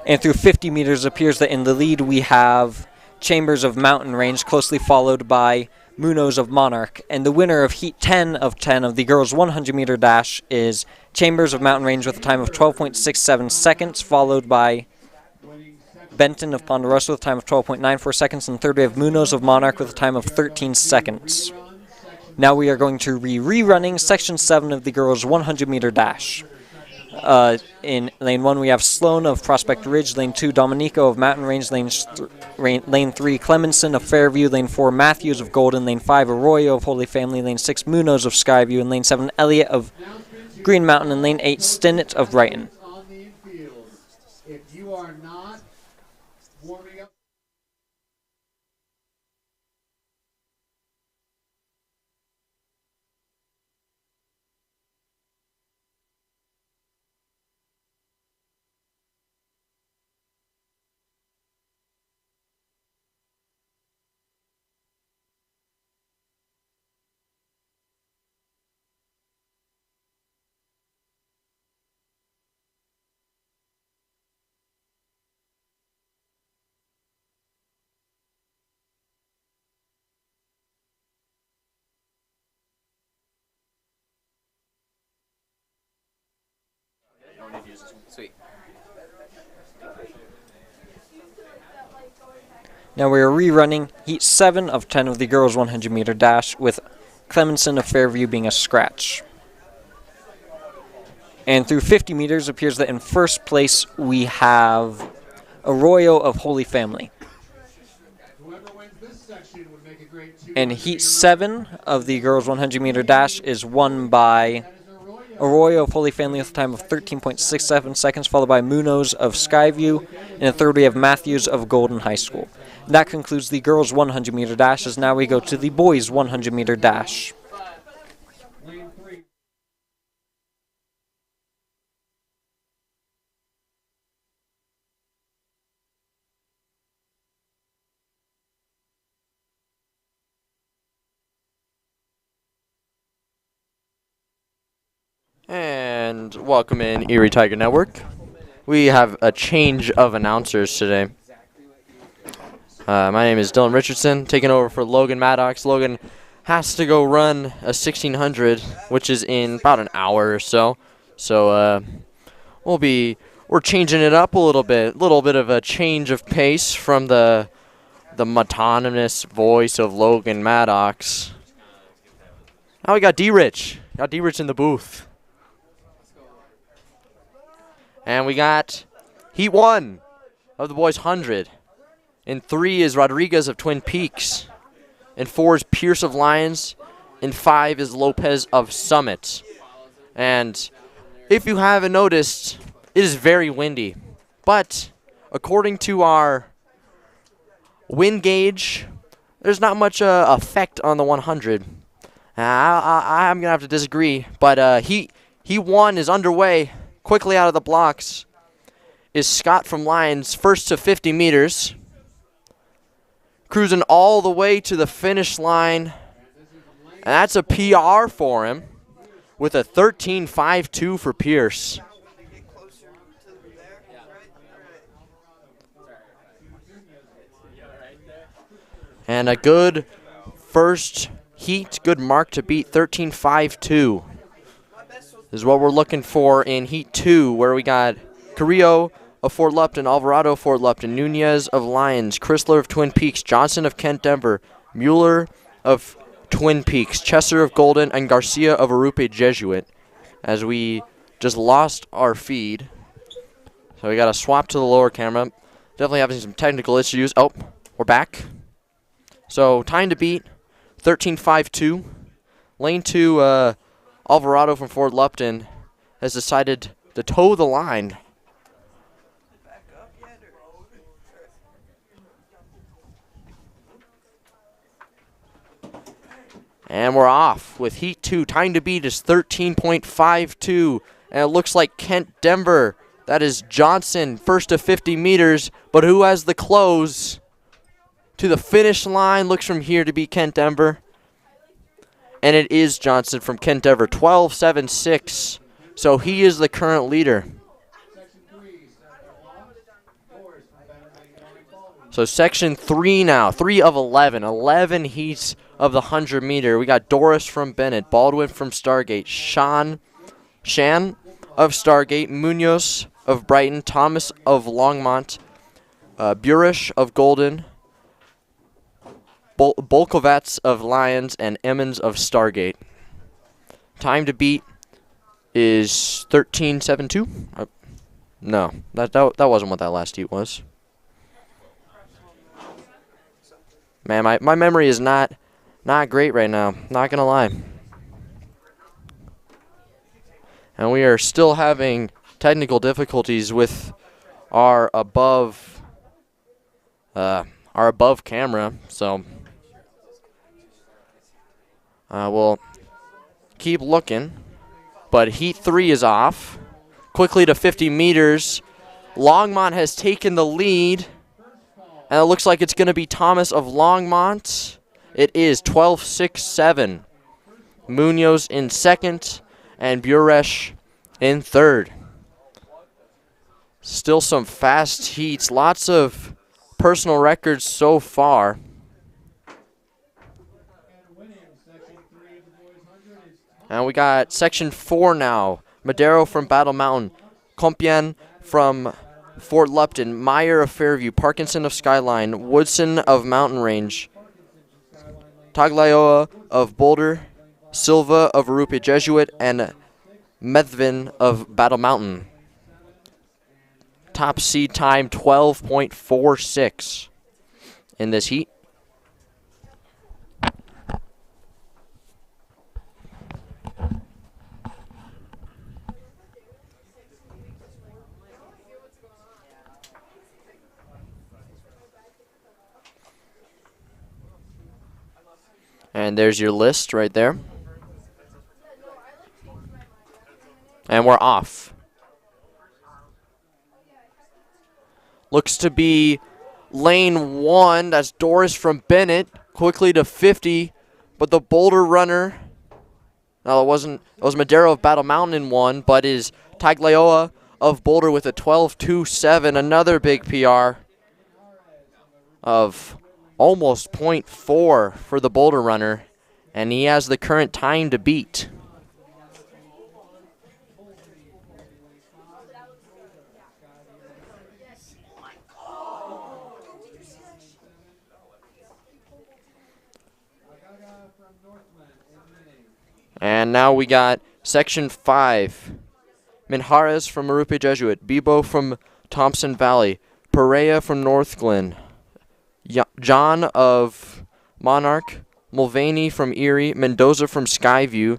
And through 50 meters, it appears that in the lead we have Chambers of Mountain Range, closely followed by Munoz of Monarch. And the winner of Heat 10 of 10 of the girls' 100-meter dash is Chambers of Mountain Range with a time of 12.67 seconds, followed by Benton of Ponderosa with a time of 12.94 seconds. And third, we have Munoz of Monarch with a time of 13 seconds. Now we are going to be rerunning Section 7 of the girls' 100-meter dash. In Lane 1, we have Sloan of Prospect Ridge. Lane 2, Dominico of Mountain Range. Lane 3, Clemenson of Fairview. Lane 4, Matthews of Golden. Lane 5, Arroyo of Holy Family. Lane 6, Munoz of Skyview. And Lane 7, Elliott of Green Mountain. And Lane 8, Stinnett of Brighton. If you are not warming up... Sweet. Now we are rerunning Heat 7 of 10 of the girls 100 meter dash, with Clemenson of Fairview being a scratch. And through 50 meters, it appears that in first place we have Arroyo of Holy Family. And Heat 7 of the girls 100 meter dash is won by Arroyo of Holy Family with a time of 13.67 seconds, followed by Munoz of Skyview. And in third, we have Matthews of Golden High School. And that concludes the girls 100 meter dash, as now we go to the boys 100 meter dash. And welcome in Erie Tiger Network. We have a change of announcers today. My name is Dylan Richardson, taking over for Logan Maddox. Logan has to go run a 1600, which is in about an hour or so. So we're changing it up a little bit of a change of pace from the monotonous voice of Logan Maddox. Now we got D-Rich. Got D-Rich in the booth. And we got Heat 1 of the boys 100. In 3 is Rodriguez of Twin Peaks. In 4 is Pierce of Lions. In 5 is Lopez of Summit. And if you haven't noticed, it is very windy. But according to our wind gauge, there's not much effect on the 100. I'm going to have to disagree. But Heat 1 is underway. Quickly out of the blocks is Scott from Lions, first to 50 meters. Cruising all the way to the finish line. And that's a PR for him with a 13.52 for Pierce. And a good first heat, good mark to beat, 13.52. This is what we're looking for in Heat 2, where we got Carrillo of Fort Lupton, Alvarado of Fort Lupton, Nunez of Lions, Chrysler of Twin Peaks, Johnson of Kent Denver, Mueller of Twin Peaks, Chesser of Golden, and Garcia of Arupe Jesuit. As we just lost our feed. So we got to swap to the lower camera. Definitely having some technical issues. Oh, we're back. So time to beat, 13.52. Lane 2, Alvarado from Fort Lupton has decided to toe the line. And we're off with Heat 2. Time to beat is 13.52. And it looks like Kent Denver. That is Johnson, first to 50 meters. But who has the close to the finish line? Looks from here to be Kent Denver. And it is Johnson from Kent Denver, 12.76. So he is the current leader. So Section 3 now, 3 of 11. 11 heats of the 100 meter. We got Doris from Bennett, Baldwin from Stargate, Shan of Stargate, Munoz of Brighton, Thomas of Longmont, Burish of Golden, Bolkovats of Lions, and Emmons of Stargate. Time to beat is 13.72. No, that wasn't what that last heat was. Man, my memory is not great right now. Not gonna lie. And we are still having technical difficulties with our above camera. So we'll keep looking. But Heat 3 is off. Quickly to 50 meters. Longmont has taken the lead. And it looks like it's going to be Thomas of Longmont. It is 12.67. Munoz in second. And Buresh in third. Still some fast heats. Lots of personal records so far. And we got Section 4 now. Madero from Battle Mountain. Compiègne from Fort Lupton, Meyer of Fairview, Parkinson of Skyline, Woodson of Mountain Range, Taglioa of Boulder, Silva of Arupe Jesuit, and Methvin of Battle Mountain. Top seed time 12.46 in this heat. And there's your list right there. And we're off. Looks to be lane 1. That's Doris from Bennett. Quickly to 50. But the Boulder runner, no, it wasn't. It was Madero of Battle Mountain in 1, but is Taglioa of Boulder with a 12.27. Another big PR of almost .4 for the Boulder runner. And he has the current time to beat. And now we got Section 5. Minjares from Arupe Jesuit. Bebo from Thompson Valley. Perea from Northglen. John of Monarch. Mulvaney from Erie. Mendoza from Skyview.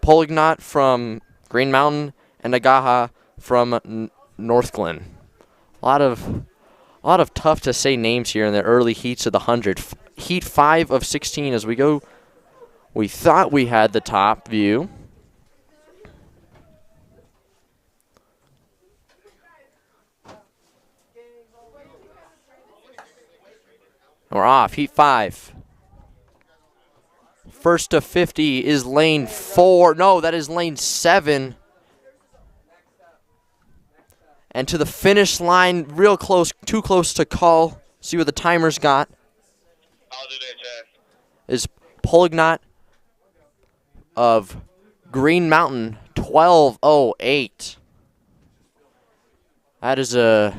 Polignot from Green Mountain. And Nagaha from Northglen. A lot of tough to say names here in the early heats of the 100. Heat 5 of 16 as we go. We thought we had the top view. We're off. Heat 5. First to 50 is lane 4. No, that is lane 7. And to the finish line, real close, too close to call. See what the timer's got. I'll do that, Jeff. Is Polignot of Green Mountain, 12:08. That is a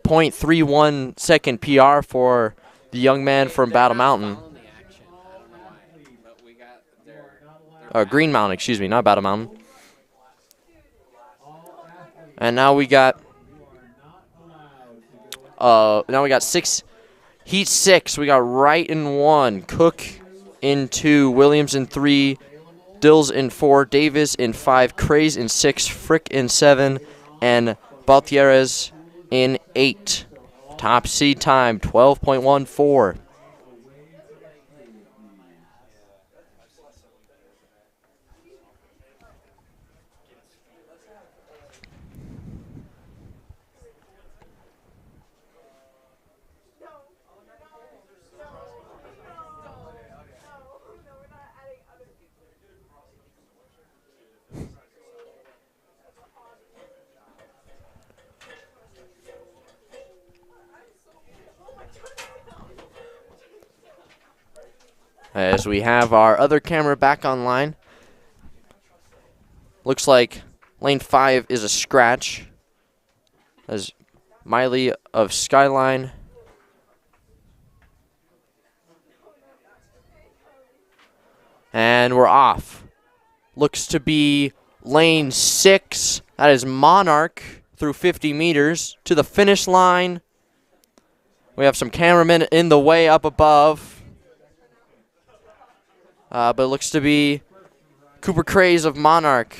.31 second PR for the young man from Battle Mountain. Green Mountain, excuse me, not Battle Mountain. And now we got Heat 6. We got Wright in 1, Cook in 2, Williams in 3, Dills in 4, Davis in 5, Craze in 6, Frick in 7, and Baltieres in 8. Top seed time, 12.14. As we have our other camera back online. Looks like lane 5 is a scratch. As Miley of Skyline. And we're off. Looks to be lane 6. That is Monarch through 50 meters to the finish line. We have some cameramen in the way up above. But it looks to be Cooper Craze of Monarch.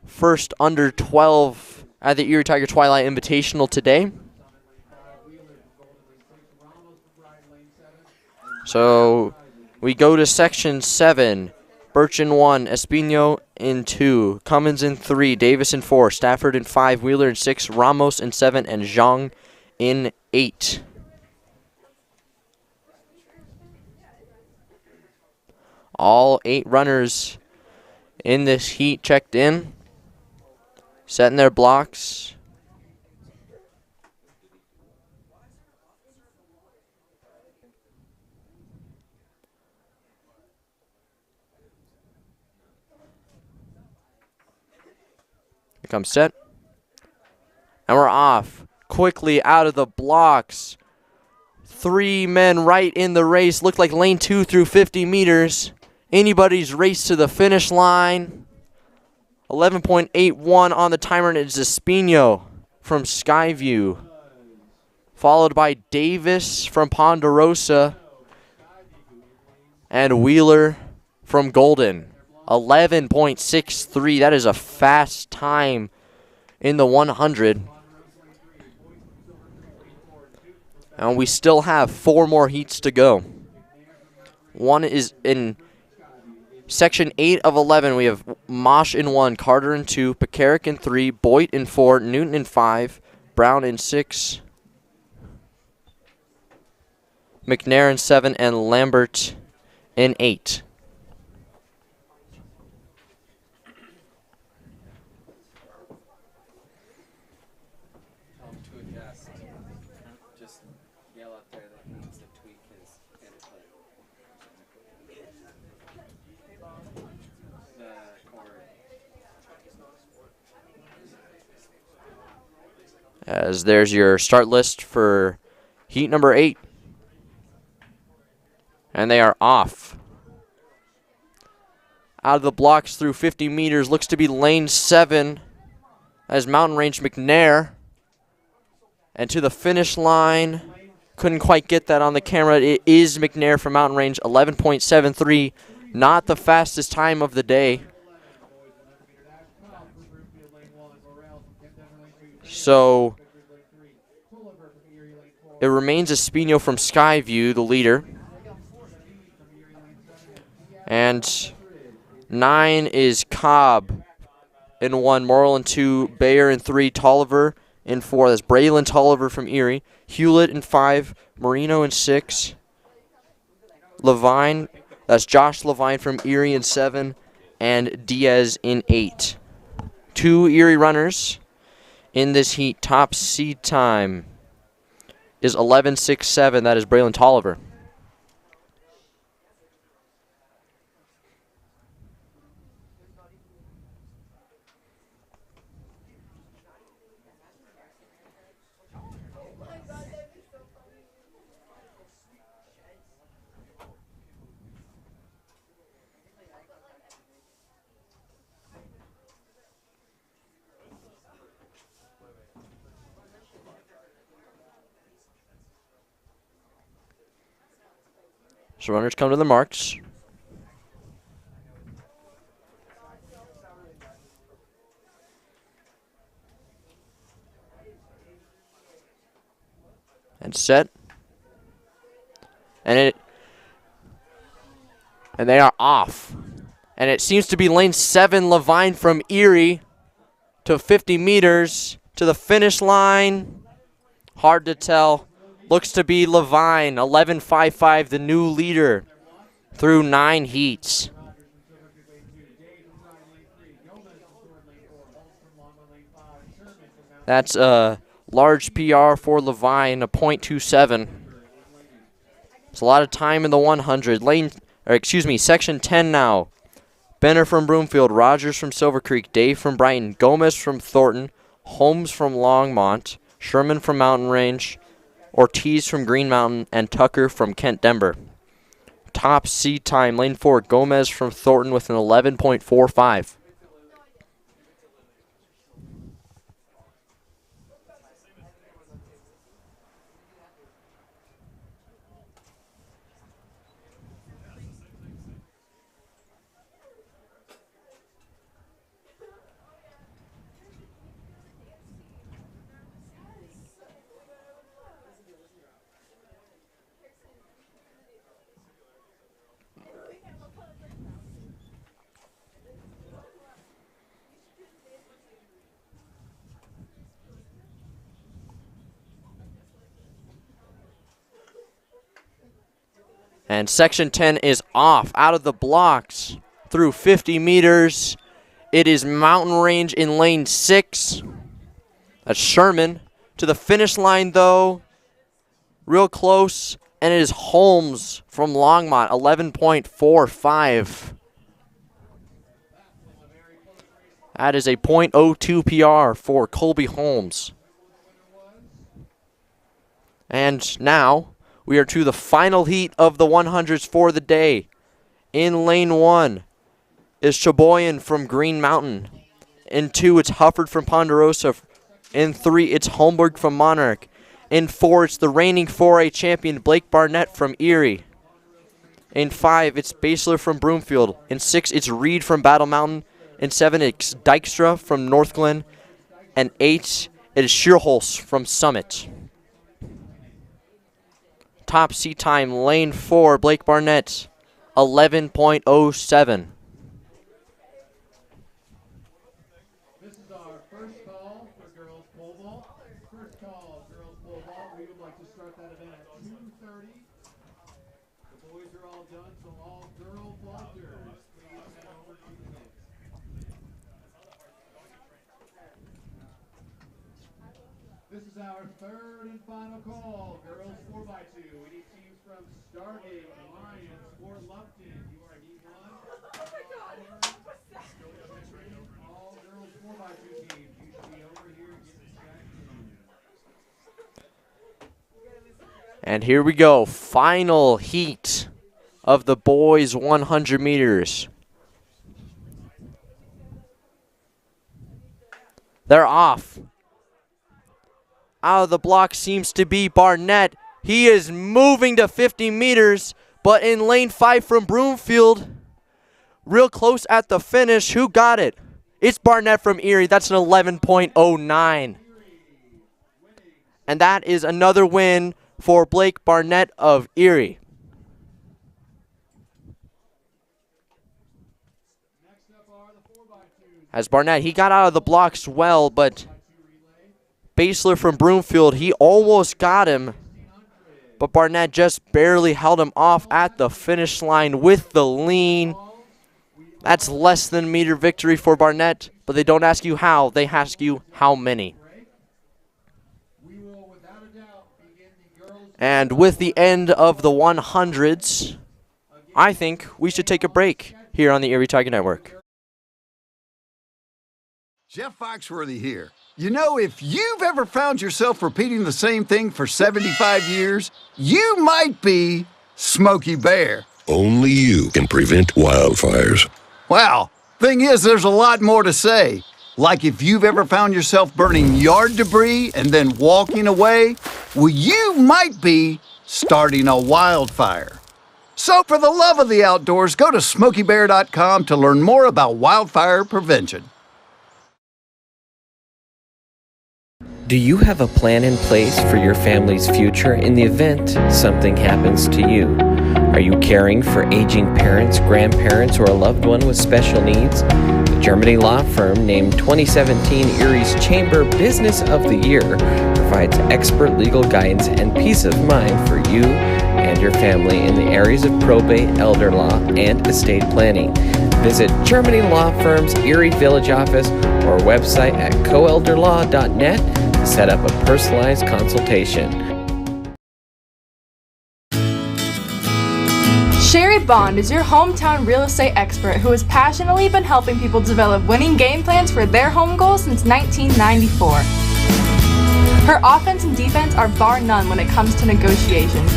First under 12 at the Erie Tiger Twilight Invitational today. So we go to Section 7. Birch in 1, Espino in 2, Cummins in 3, Davis in 4, Stafford in 5, Wheeler in 6, Ramos in 7, and Zhang in 8. All 8 runners in this heat checked in, setting their blocks. Here comes set. And we're off. Quickly out of the blocks. 3 men right in the race. Looked like lane 2 through 50 meters. Anybody's race to the finish line. 11.81 on the timer, and it's Espino from Skyview. Followed by Davis from Ponderosa. And Wheeler from Golden. 11.63. That is a fast time in the 100. And we still have 4 more heats to go. One is in Section 8 of 11. We have Mosh in 1, Carter in 2, Pekarik in 3, Boyd in 4, Newton in 5, Brown in 6, McNair in 7, and Lambert in 8. Tell him to adjust. Just yell up there that he needs to tweak his input. The chord. As there's your start list for heat number 8. And they are off. Out of the blocks through 50 meters. Looks to be lane 7 as Mountain Range McNair. And to the finish line. Couldn't quite get that on the camera. It is McNair from Mountain Range. 11.73. Not the fastest time of the day. So it remains Espino from Skyview, the leader. And 9 is Cobb in 1, Morrill in 2, Bayer in 3, Tolliver in 4. That's Braylon Tolliver from Erie. Hewlett in 5, Marino in 6. Levine, that's Josh Levine from Erie in 7, and Diaz in 8. 2 Erie runners in this heat. Top seed time is 11.67. That is Braylon Tolliver. So runners come to the marks. And set. And they are off. And it seems to be lane 7, Levine from Erie to 50 meters to the finish line. Hard to tell. Looks to be Levine, 11.55, the new leader through 9 heats. That's a large PR for Levine, a .27. It's a lot of time in the 100. Section 10 now. Benner from Broomfield, Rogers from Silver Creek, Dave from Brighton, Gomez from Thornton, Holmes from Longmont, Sherman from Mountain Range, Ortiz from Green Mountain, and Tucker from Kent Denver. Top seed time, lane 4, Gomez from Thornton with an 11.45. And Section 10 is off, out of the blocks, through 50 meters. It is Mountain Range in lane 6. That's Sherman. To the finish line, though, real close, and it is Holmes from Longmont, 11.45. That is a .02 PR for Colby Holmes. And now we are to the final heat of the 100s for the day. In lane 1 is Sheboygan from Green Mountain. In 2, it's Hufford from Ponderosa. In 3, it's Holmberg from Monarch. In 4, it's the reigning 4A champion Blake Barnett from Erie. In 5, it's Basler from Broomfield. In 6, it's Reed from Battle Mountain. In 7, it's Dykstra from Northglen. And 8, it is Sheerholz from Summit. Top seat time, lane 4, Blake Barnett, 11.07. This is our first call for girls pole vault. First call, girls pole vault. We would like to start that event at 2:30. The boys are all done, so all girl vaulters, please head over to the pits. This is our third and final call, girls 4x2. We need teams from Stargate, Alliance, or Lupton. You are heat 1. Oh my God! What's that? All girls 4x2 teams. You should be over here getting checked in. And here we go, final heat of the boys 100 meters. They're off. Out of the block seems to be Barnett. He is moving to 50 meters, but in lane 5 from Broomfield, real close at the finish. Who got it? It's Barnett from Erie. That's an 11.09. And that is another win for Blake Barnett of Erie. As Barnett, he got out of the blocks well, but Basler from Broomfield, he almost got him, but Barnett just barely held him off at the finish line with the lean. That's less than a meter victory for Barnett, but they don't ask you how, they ask you how many. And with the end of the 100s, I think we should take a break here on the Erie Tiger Network. Jeff Foxworthy here. You know, if you've ever found yourself repeating the same thing for 75 years, you might be Smokey Bear. Only you can prevent wildfires. Well, thing is, there's a lot more to say. Like if you've ever found yourself burning yard debris and then walking away, well, you might be starting a wildfire. So for the love of the outdoors, go to SmokeyBear.com to learn more about wildfire prevention. Do you have a plan in place for your family's future in the event something happens to you? Are you caring for aging parents, grandparents, or a loved one with special needs? The Germany law firm named 2017 Erie's Chamber Business of the Year provides expert legal guidance and peace of mind for you and your family in the areas of probate, elder law, and estate planning. Visit Germany Law Firm's Erie Village office or website at coelderlaw.net to set up a personalized consultation. Sherry Bond is your hometown real estate expert who has passionately been helping people develop winning game plans for their home goals since 1994. Her offense and defense are bar none when it comes to negotiations.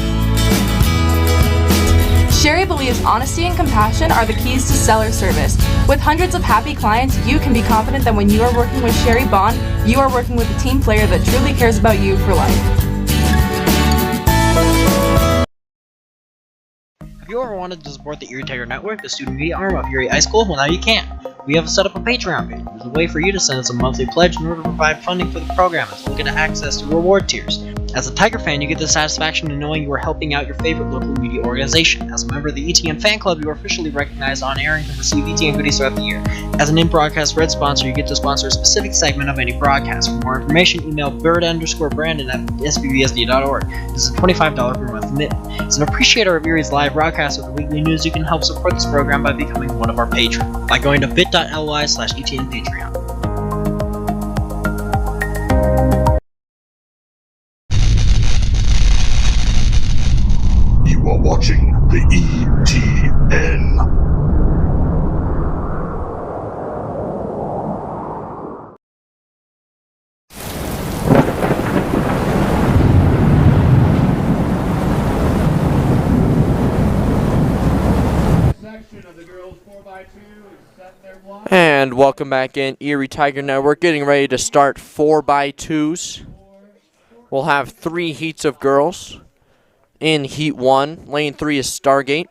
Sherry believes honesty and compassion are the keys to seller service. With hundreds of happy clients, you can be confident that when you are working with Sherry Bond, you are working with a team player that truly cares about you for life. Have you ever wanted to support the Erie Tiger Network, the student media arm of Erie High School? Well, now you can. We have set up a Patreon page. There's a way for you to send us a monthly pledge in order to provide funding for the program, as well as get access to reward tiers. As a Tiger fan, you get the satisfaction of knowing you are helping out your favorite local media organization. As a member of the ETN fan club, you are officially recognized on air and can receive ETN goodies throughout the year. As an in-broadcast red sponsor, you get to sponsor a specific segment of any broadcast. For more information, email bird_brandon at sbbsd.org. This is a $25 per month commitment. As an appreciator of Erie's live broadcast with the weekly news, you can help support this program by becoming one of our patrons by going to bit.ly/ETN Patreon. You are watching the ETN. welcome back in Erie Tiger Network. Getting ready to start 4x2s. We'll have 3 heats of girls. In Heat 1, Lane 3 is Stargate.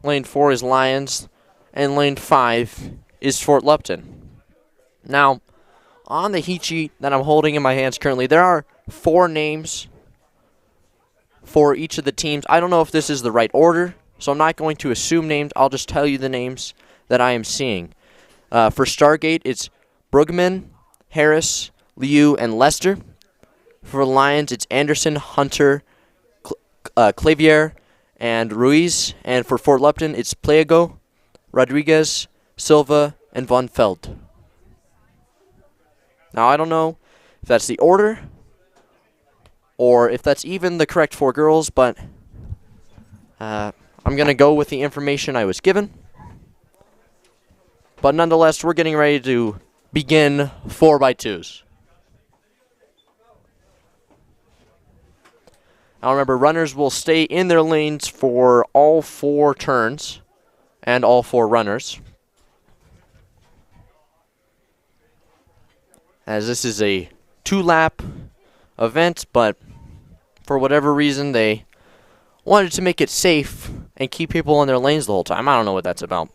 Lane 4 is Lions. And Lane 5 is Fort Lupton. Now, on the heat sheet that I'm holding in my hands currently, there are 4 names for each of the teams. I don't know if this is the right order, so I'm not going to assume names. I'll just tell you the names that I am seeing. For Stargate, it's Brugman, Harris, Liu, and Lester. For Lions, it's Anderson, Hunter, Clavier, and Ruiz. And for Fort Lupton, it's Pliego, Rodriguez, Silva, and Von Feld. Now, I don't know if that's the order or if that's even the correct 4 girls, but I'm going to go with the information I was given. But nonetheless, we're getting ready to begin 4x2s. Now remember, runners will stay in their lanes for all 4 turns and all 4 runners, as this is a 2-lap event, but for whatever reason they wanted to make it safe and keep people in their lanes the whole time. I don't know what that's about.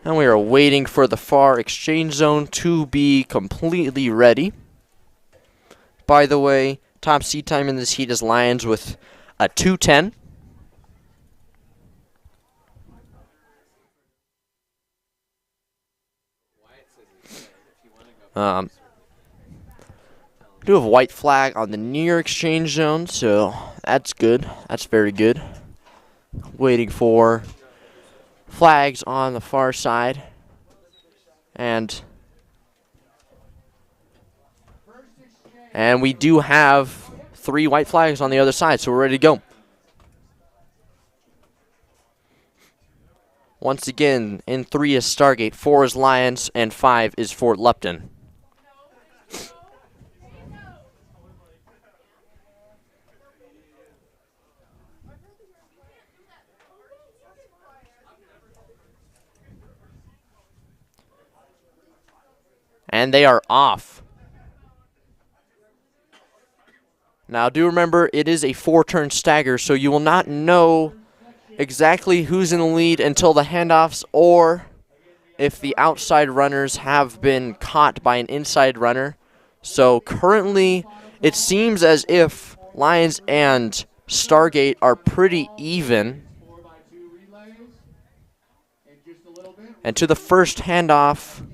And we are waiting for the far exchange zone to be completely ready. By the way, top seed time in this heat is Lions with a 2:10. Do have a white flag on the near exchange zone, so that's good. That's very good. Waiting for flags on the far side. And we do have 3 white flags on the other side, so we're ready to go. Once again, in 3 is Stargate, 4 is Lions, and 5 is Fort Lupton. And they are off. Now, do remember, it is a 4-turn stagger, so you will not know exactly who's in the lead until the handoffs, or if the outside runners have been caught by an inside runner. So currently, it seems as if Lions and Stargate are pretty even. And to the first handoff,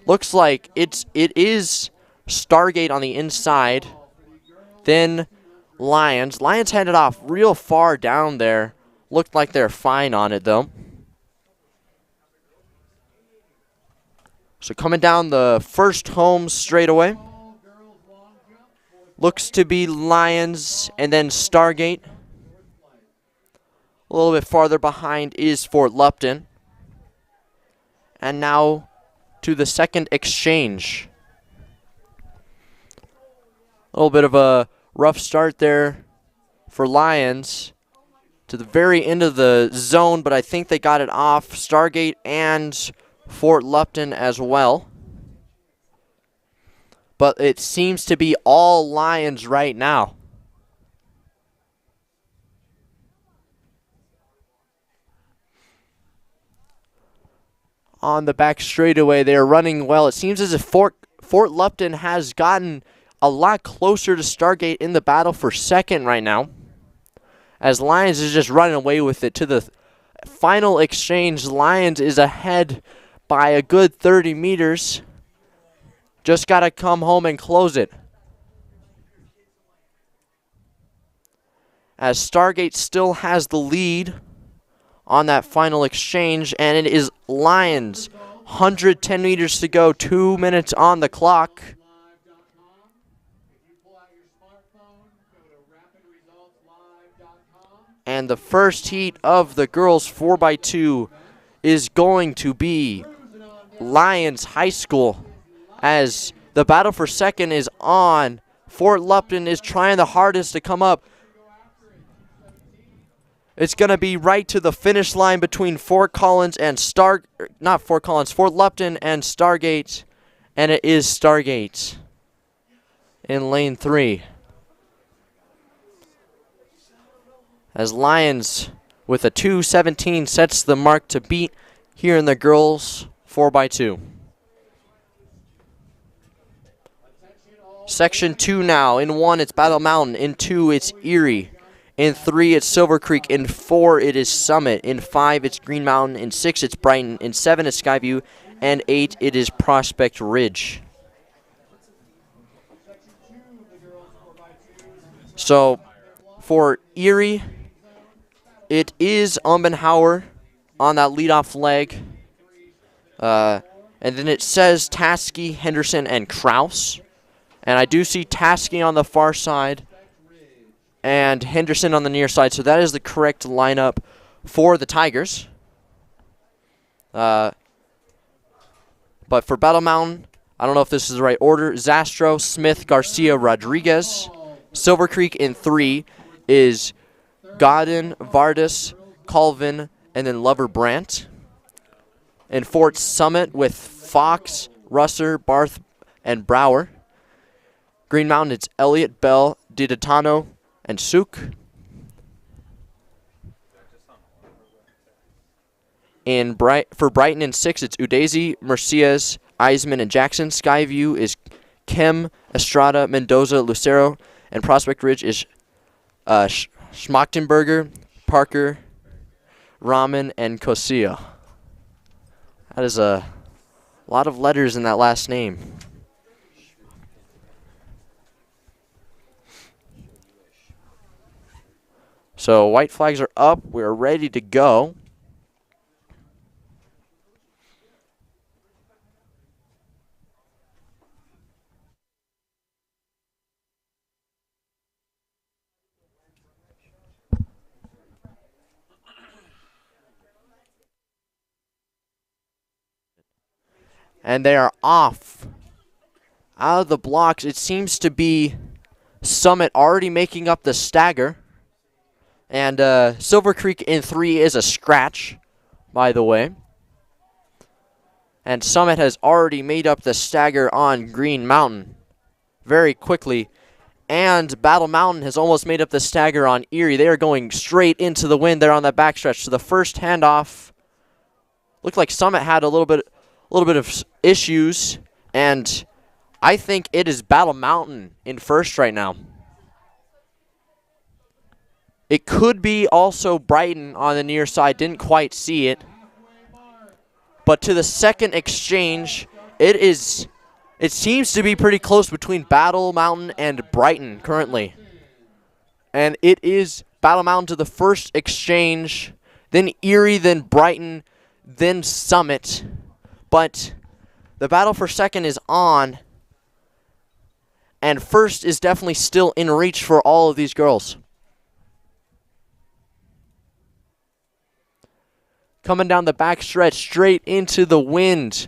looks like it is Stargate on the inside. Then Lions. Lions handed off real far down there. Looked like they're fine on it, though. So coming down the first home straightaway. Looks to be Lions and then Stargate. A little bit farther behind is Fort Lupton. And now to the second exchange. A little bit of a rough start there for Lions to the very end of the zone, but I think they got it off. Stargate and Fort Lupton as well. But it seems to be all Lions right now. On the back straightaway, they are running well. It seems as if Fort Lupton has gotten a lot closer to Stargate in the battle for second right now, as Lions is just running away with it. To the final exchange, Lions is ahead by a good 30 meters. Just got to come home and close it. As Stargate still has the lead on that final exchange, and it is Lions. 110 meters to go, 2 minutes on the clock. And the first heat of the girls 4x2 is going to be Lions High School, as the battle for second is on. Fort Lupton is trying the hardest to come up. It's going to be right to the finish line between Fort Lupton and Stargate, and it is Stargate in lane 3. As Lions with a 2:17 sets the mark to beat here in the girls 4x2. Section 2 now. In 1, it's Battle Mountain. In 2, it's Erie. In 3, it's Silver Creek. In 4, it is Summit. In 5, it's Green Mountain. In 6, it's Brighton. In 7, it's Skyview. And 8, it is Prospect Ridge. So, for Erie, it is Umbenhauer on that leadoff leg. And then it says Taskey, Henderson, and Kraus. And I do see Taskey on the far side and Henderson on the near side. So that is the correct lineup for the Tigers. But for Battle Mountain, I don't know if this is the right order. Zastro, Smith, Garcia, Rodriguez. Silver Creek in 3 is Godin, Vardis, Colvin, and then Lover Brandt. In Fort Summit with Fox, Russer, Barth, and Brower. Green Mountain, it's Elliott, Bell, Diditano, and Suk. For Brighton in 6, it's Udezi, Mercias, Eisman, and Jackson. Skyview is Kim, Estrada, Mendoza, Lucero, and Prospect Ridge is Schmachtenberger, Parker, Raman, and Kosia. That is a lot of letters in that last name. So white flags are up. We're ready to go. And they are off. Out of the blocks, it seems to be Summit already making up the stagger. And Silver Creek in 3 is a scratch, by the way. And Summit has already made up the stagger on Green Mountain very quickly. And Battle Mountain has almost made up the stagger on Erie. They are going straight into the wind there on that backstretch. So the first handoff looked like Summit had a little bit of issues. And I think it is Battle Mountain in first right now. It could be also Brighton on the near side. Didn't quite see it. But to the second exchange, it seems to be pretty close between Battle Mountain and Brighton currently. And it is Battle Mountain to the first exchange, then Erie, then Brighton, then Summit. But the battle for second is on. And first is definitely still in reach for all of these girls. Coming down the backstretch straight into the wind.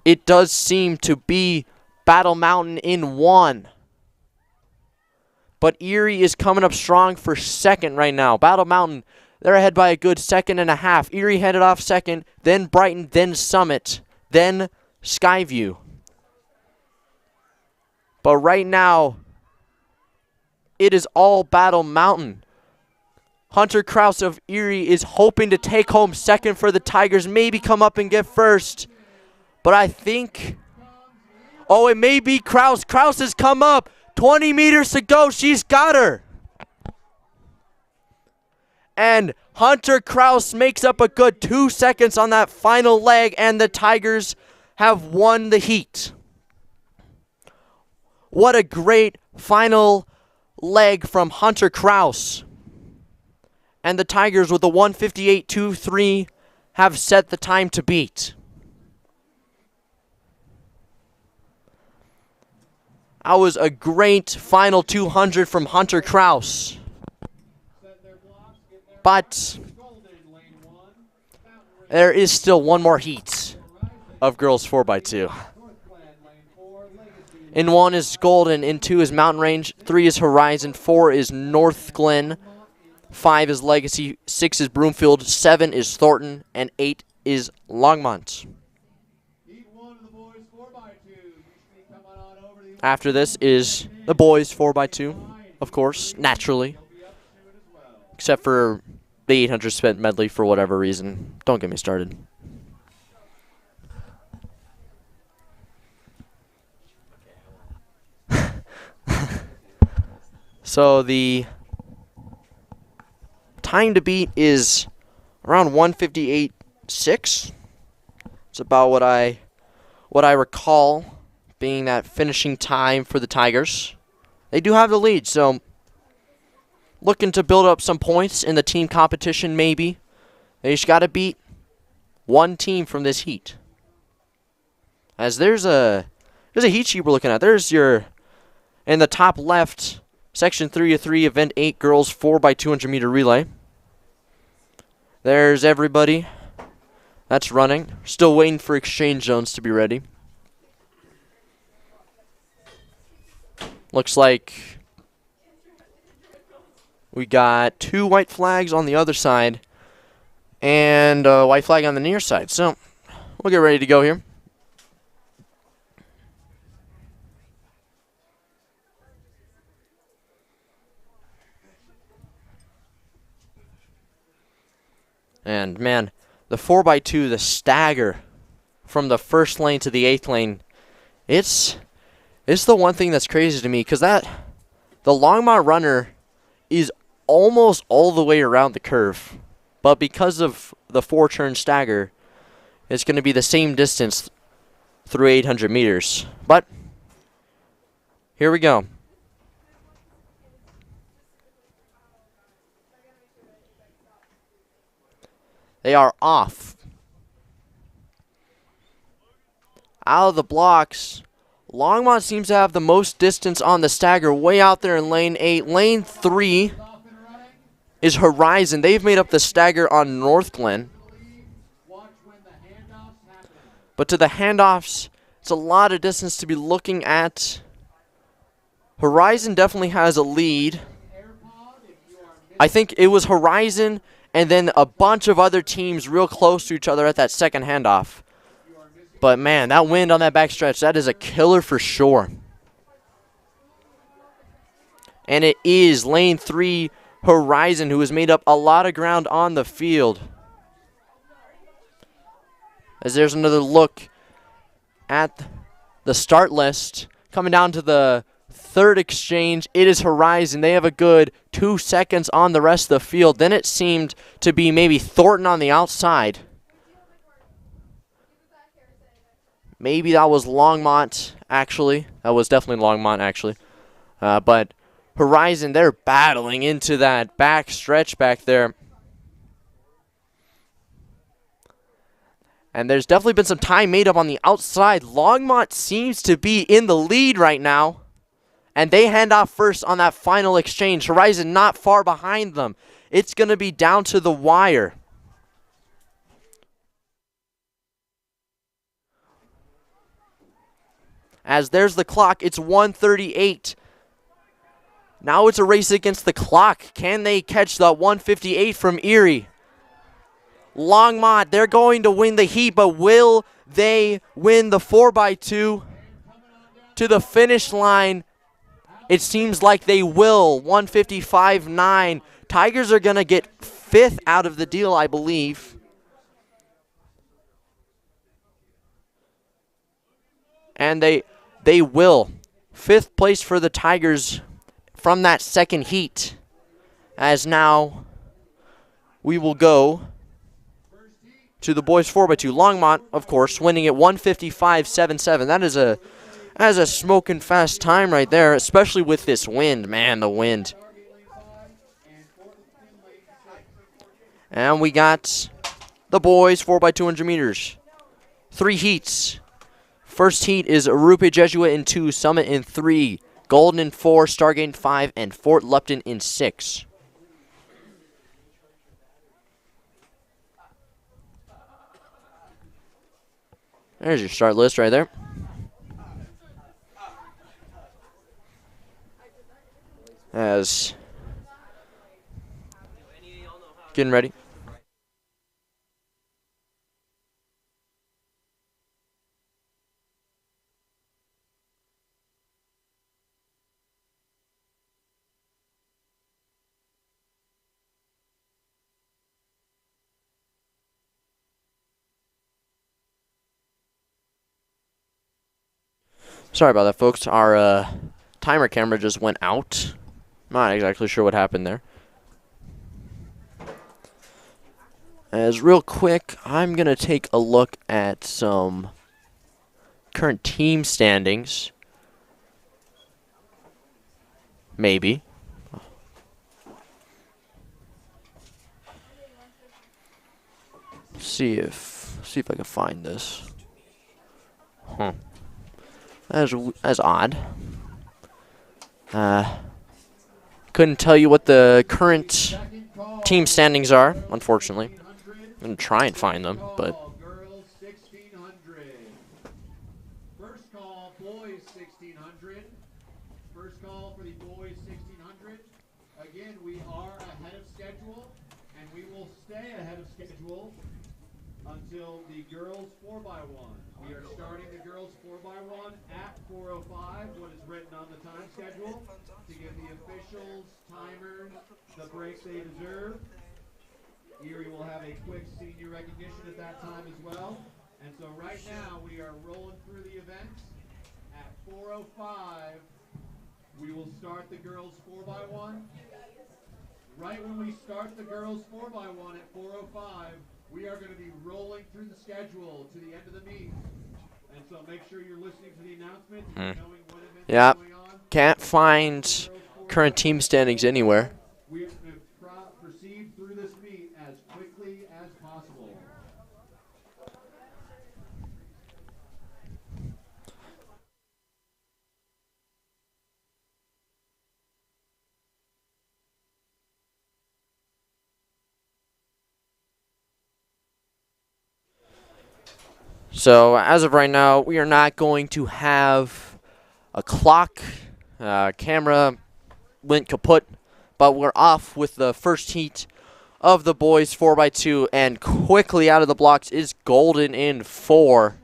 It does seem to be Battle Mountain in 1. But Erie is coming up strong for second right now. Battle Mountain, they're ahead by a good 1.5 seconds. Erie headed off second, then Brighton, then Summit, then Skyview. But right now, it is all Battle Mountain. Hunter Kraus of Erie is hoping to take home second for the Tigers, maybe come up and get first. But I think, it may be Kraus. Kraus has come up. 20 meters to go. She's got her. And Hunter Kraus makes up a good 2 seconds on that final leg, and the Tigers have won the heat. What a great final leg from Hunter Kraus. And the Tigers with a 1:58.23 have set the time to beat. That was a great final 200 from Hunter Kraus. But there is still one more heat of girls 4x2. In 1 is Golden, in 2 is Mountain Range, 3 is Horizon, 4 is North Glen, 5 is Legacy, 6 is Broomfield, 7 is Thornton, and 8 is Longmont. After this is the boys 4x2, of course, naturally. Except for the 800 spent medley for whatever reason. Don't get me started. So the time to beat is around 1:58.6. It's about what I recall being that finishing time for the Tigers. They do have the lead, so looking to build up some points in the team competition maybe. They just got to beat one team from this heat. As there's a heat sheet we're looking at. There's your, in the top left, Section 3-3, Event 8 Girls 4x200 meter relay. There's everybody that's running. Still waiting for exchange zones to be ready. Looks like we got 2 white flags on the other side and a white flag on the near side. So we'll get ready to go here. And man, the 4x2, the stagger from the first lane to the 8th lane, it's the one thing that's crazy to me, because the Longmont runner is almost all the way around the curve. But because of the 4-turn stagger, it's going to be the same distance through 800 meters. But here we go. They are off. Out of the blocks. Longmont seems to have the most distance on the stagger way out there in lane 8. Lane 3 is Horizon. They've made up the stagger on North Glen. But to the handoffs, it's a lot of distance to be looking at. Horizon definitely has a lead. I think it was Horizon and then a bunch of other teams real close to each other at that second handoff. But man, that wind on that backstretch, that is a killer for sure. And it is lane 3 Horizon who has made up a lot of ground on the field. As there's another look at the start list. Coming down to the third exchange, it is Horizon. They have a good 2 seconds on the rest of the field. Then it seemed to be maybe Thornton on the outside. Maybe that was Longmont, actually. That was definitely Longmont, actually. But Horizon, they're battling into that back stretch back there. And there's definitely been some time made up on the outside. Longmont seems to be in the lead right now. And they hand off first on that final exchange. Horizon not far behind them. It's going to be down to the wire. As there's the clock, it's 1:38. Now it's a race against the clock. Can they catch the 1:58 from Erie? Longmont, they're going to win the heat, but will they win the 4x2 to the finish line? It seems like they will. 1:55.9. Tigers are going to get 5th out of the deal, I believe. And they will. 5th place for the Tigers from that second heat. As now we will go to the boys 4x2. Longmont, of course, winning at 1:55.77. That is a smoking fast time right there, especially with this wind. Man, the wind. And we got the boys 4x200 meters. 3 heats. First heat is Arupe Jesuit in 2, Summit in 3, Golden in 4, Stargate in 5, and Fort Lupton in 6. There's your start list right there. As getting ready. Sorry about that, folks. Our timer camera just went out. Not exactly sure what happened there. As real quick, I'm going to take a look at some current team standings. Maybe. See if I can find this. Huh. That's odd. Couldn't tell you what the current team standings are, unfortunately. I'm going to try and find them, but... First call, boys 1600. First call for the boys 1600. Again, we are ahead of schedule, and we will stay ahead of schedule until the girls 4x1. We are starting the girls 4x1 at 4:05, what is written on the time schedule, to give the officials, timers, the break they deserve. Erie will have a quick senior recognition at that time as well. And so right now we are rolling through the events. At 4:05, we will start the girls 4x1. Right when we start the girls 4x1 at 4:05, we are going to be rolling through the schedule to the end of the meet. And so make sure you're listening to the announcement and knowing what events are going on. Can't find current team standings anywhere. We have to proceed through this meet as quickly as possible. So, as of right now, we are not going to have a clock. Camera went kaput, but we're off with the first heat of the boys 4x2, and quickly out of the blocks is Golden in 4.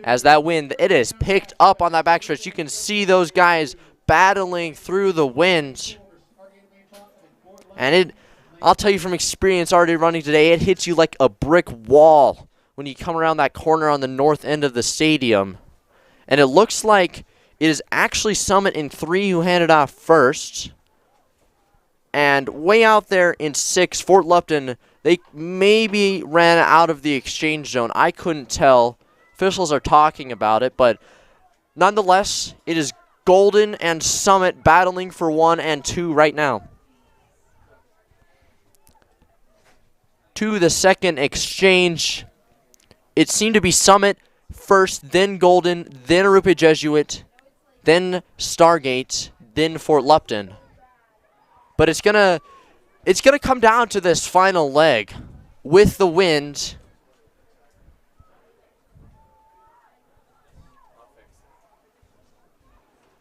As that wind, it is picked up on that backstretch. You can see those guys battling through the wind. And I'll tell you from experience already running today, it hits you like a brick wall when you come around that corner on the north end of the stadium. And it looks like it is actually Summit in 3 who handed off first. And way out there in 6, Fort Lupton, they maybe ran out of the exchange zone. I couldn't tell. Officials are talking about it, but nonetheless, it is Golden and Summit battling for 1 and 2 right now. To the second exchange, it seemed to be Summit first, then Golden, then Arupe Jesuit, then Stargate, then Fort Lupton. But it's gonna come down to this final leg with the wind.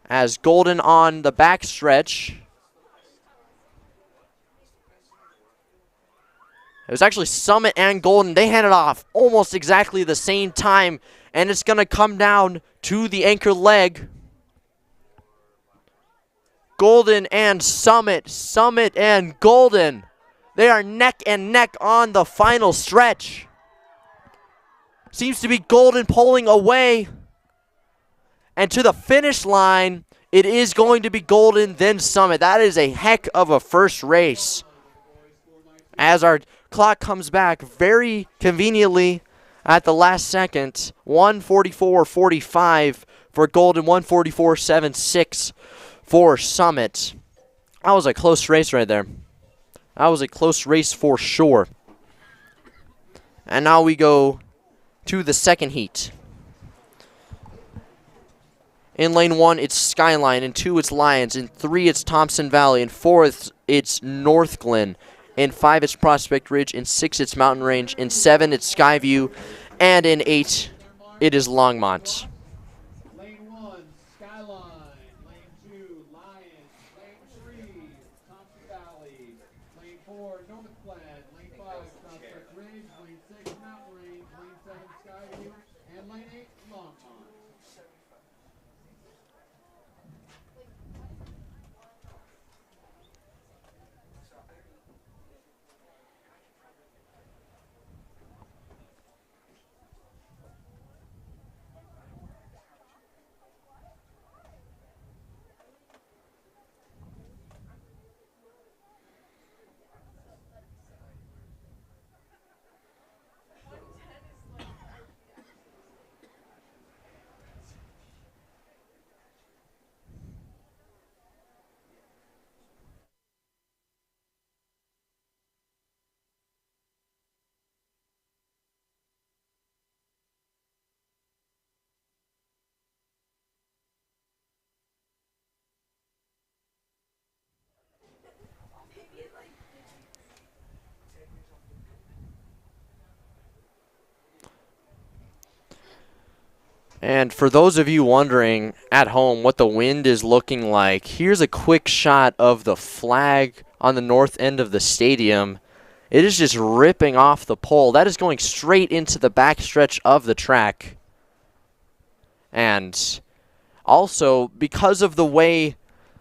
As Golden on the backstretch. It was actually Summit and Golden. They handed off almost exactly the same time. And it's going to come down to the anchor leg. Golden and Summit. Summit and Golden. They are neck and neck on the final stretch. Seems to be Golden pulling away. And to the finish line, it is going to be Golden, then Summit. That is a heck of a first race. As our clock comes back very conveniently at the last second. 1:44.45 for Golden, 1:44.76 for Summit. That was a close race right there. That was a close race for sure. And now we go to the second heat. In lane 1, it's Skyline. In 2, it's Lions. In 3, it's Thompson Valley. In 4, it's North Glen. In 5, it's Prospect Ridge. In 6, it's Mountain Range. In 7, it's Skyview. And in 8, it is Longmont. Lane 1, Skyline. Lane 2, Lions. Lane 3, Thompson Valley. Lane 4, North Platte. Lane 5, Prospect Ridge. Lane 6, Mountain Range. Lane 7, Skyview. And Lane 8, Longmont. And for those of you wondering at home what the wind is looking like, here's a quick shot of the flag on the north end of the stadium. It is just ripping off the pole. That is going straight into the backstretch of the track. And also, because of the way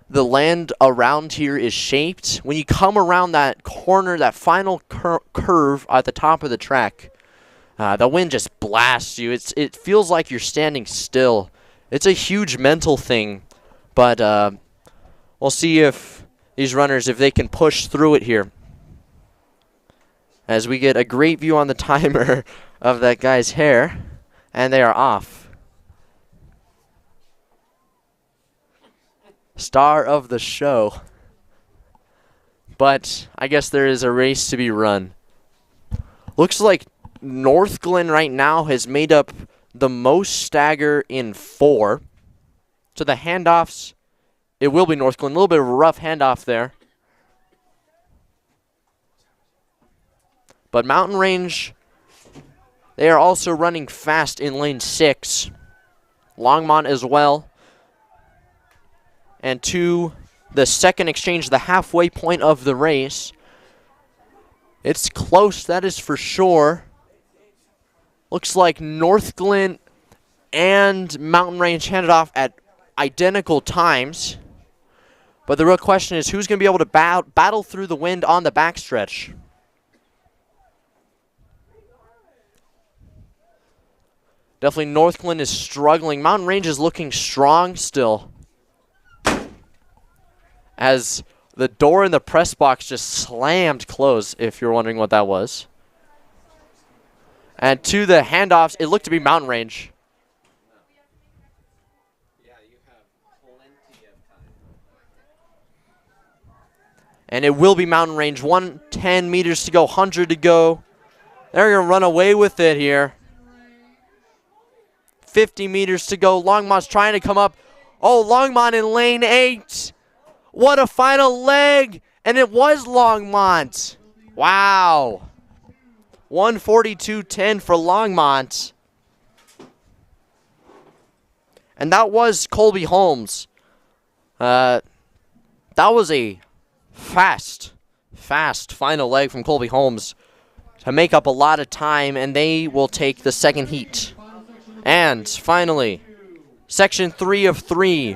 the land around here is shaped, when you come around that corner, that final curve at the top of the track, the wind just blasts you. It feels like you're standing still. It's a huge mental thing, but we'll see if these runners, if they can push through it here. As we get a great view on the timer of that guy's hair, and they are off. Star of the show. But I guess there is a race to be run. Looks like North Glen right now has made up the most stagger in 4. So the handoffs, it will be North Glen. A little bit of a rough handoff there. But Mountain Range, they are also running fast in lane 6. Longmont as well. And to the second exchange, the halfway point of the race. It's close, that is for sure. Looks like North Glen and Mountain Range handed off at identical times. But the real question is who's going to be able to battle through the wind on the backstretch. Definitely North Glen is struggling. Mountain Range is looking strong still. As the door in the press box just slammed closed, if you're wondering what that was. And to the handoffs, it looked to be Mountain Range. Yeah, you have plenty of time. And it will be Mountain Range. 110 meters to go, 100 to go. They're going to run away with it here. 50 meters to go. Longmont's trying to come up. Oh, Longmont in lane 8. What a final leg. And it was Longmont. Wow. 142.10 for Longmont. And that was Colby Holmes. That was a fast final leg from Colby Holmes to make up a lot of time, and they will take the second heat. And finally, section 3 of 3.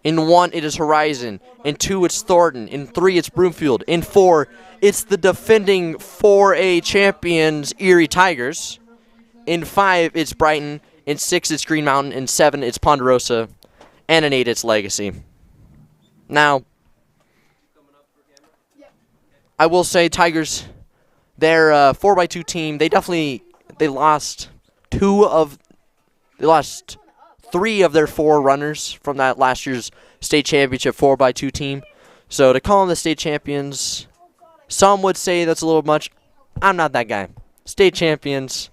In 1, it is Horizon. In 2, it's Thornton. In 3, it's Broomfield. In 4, it's the defending 4A champions, Erie Tigers. In 5, it's Brighton. In 6, it's Green Mountain. In 7, it's Ponderosa. And in 8, it's Legacy. Now, I will say Tigers, their 4x2 team, they lost 3 of their 4 runners from that last year's state championship 4x2 team. So to call them the state champions, some would say that's a little much. I'm not that guy. State champions,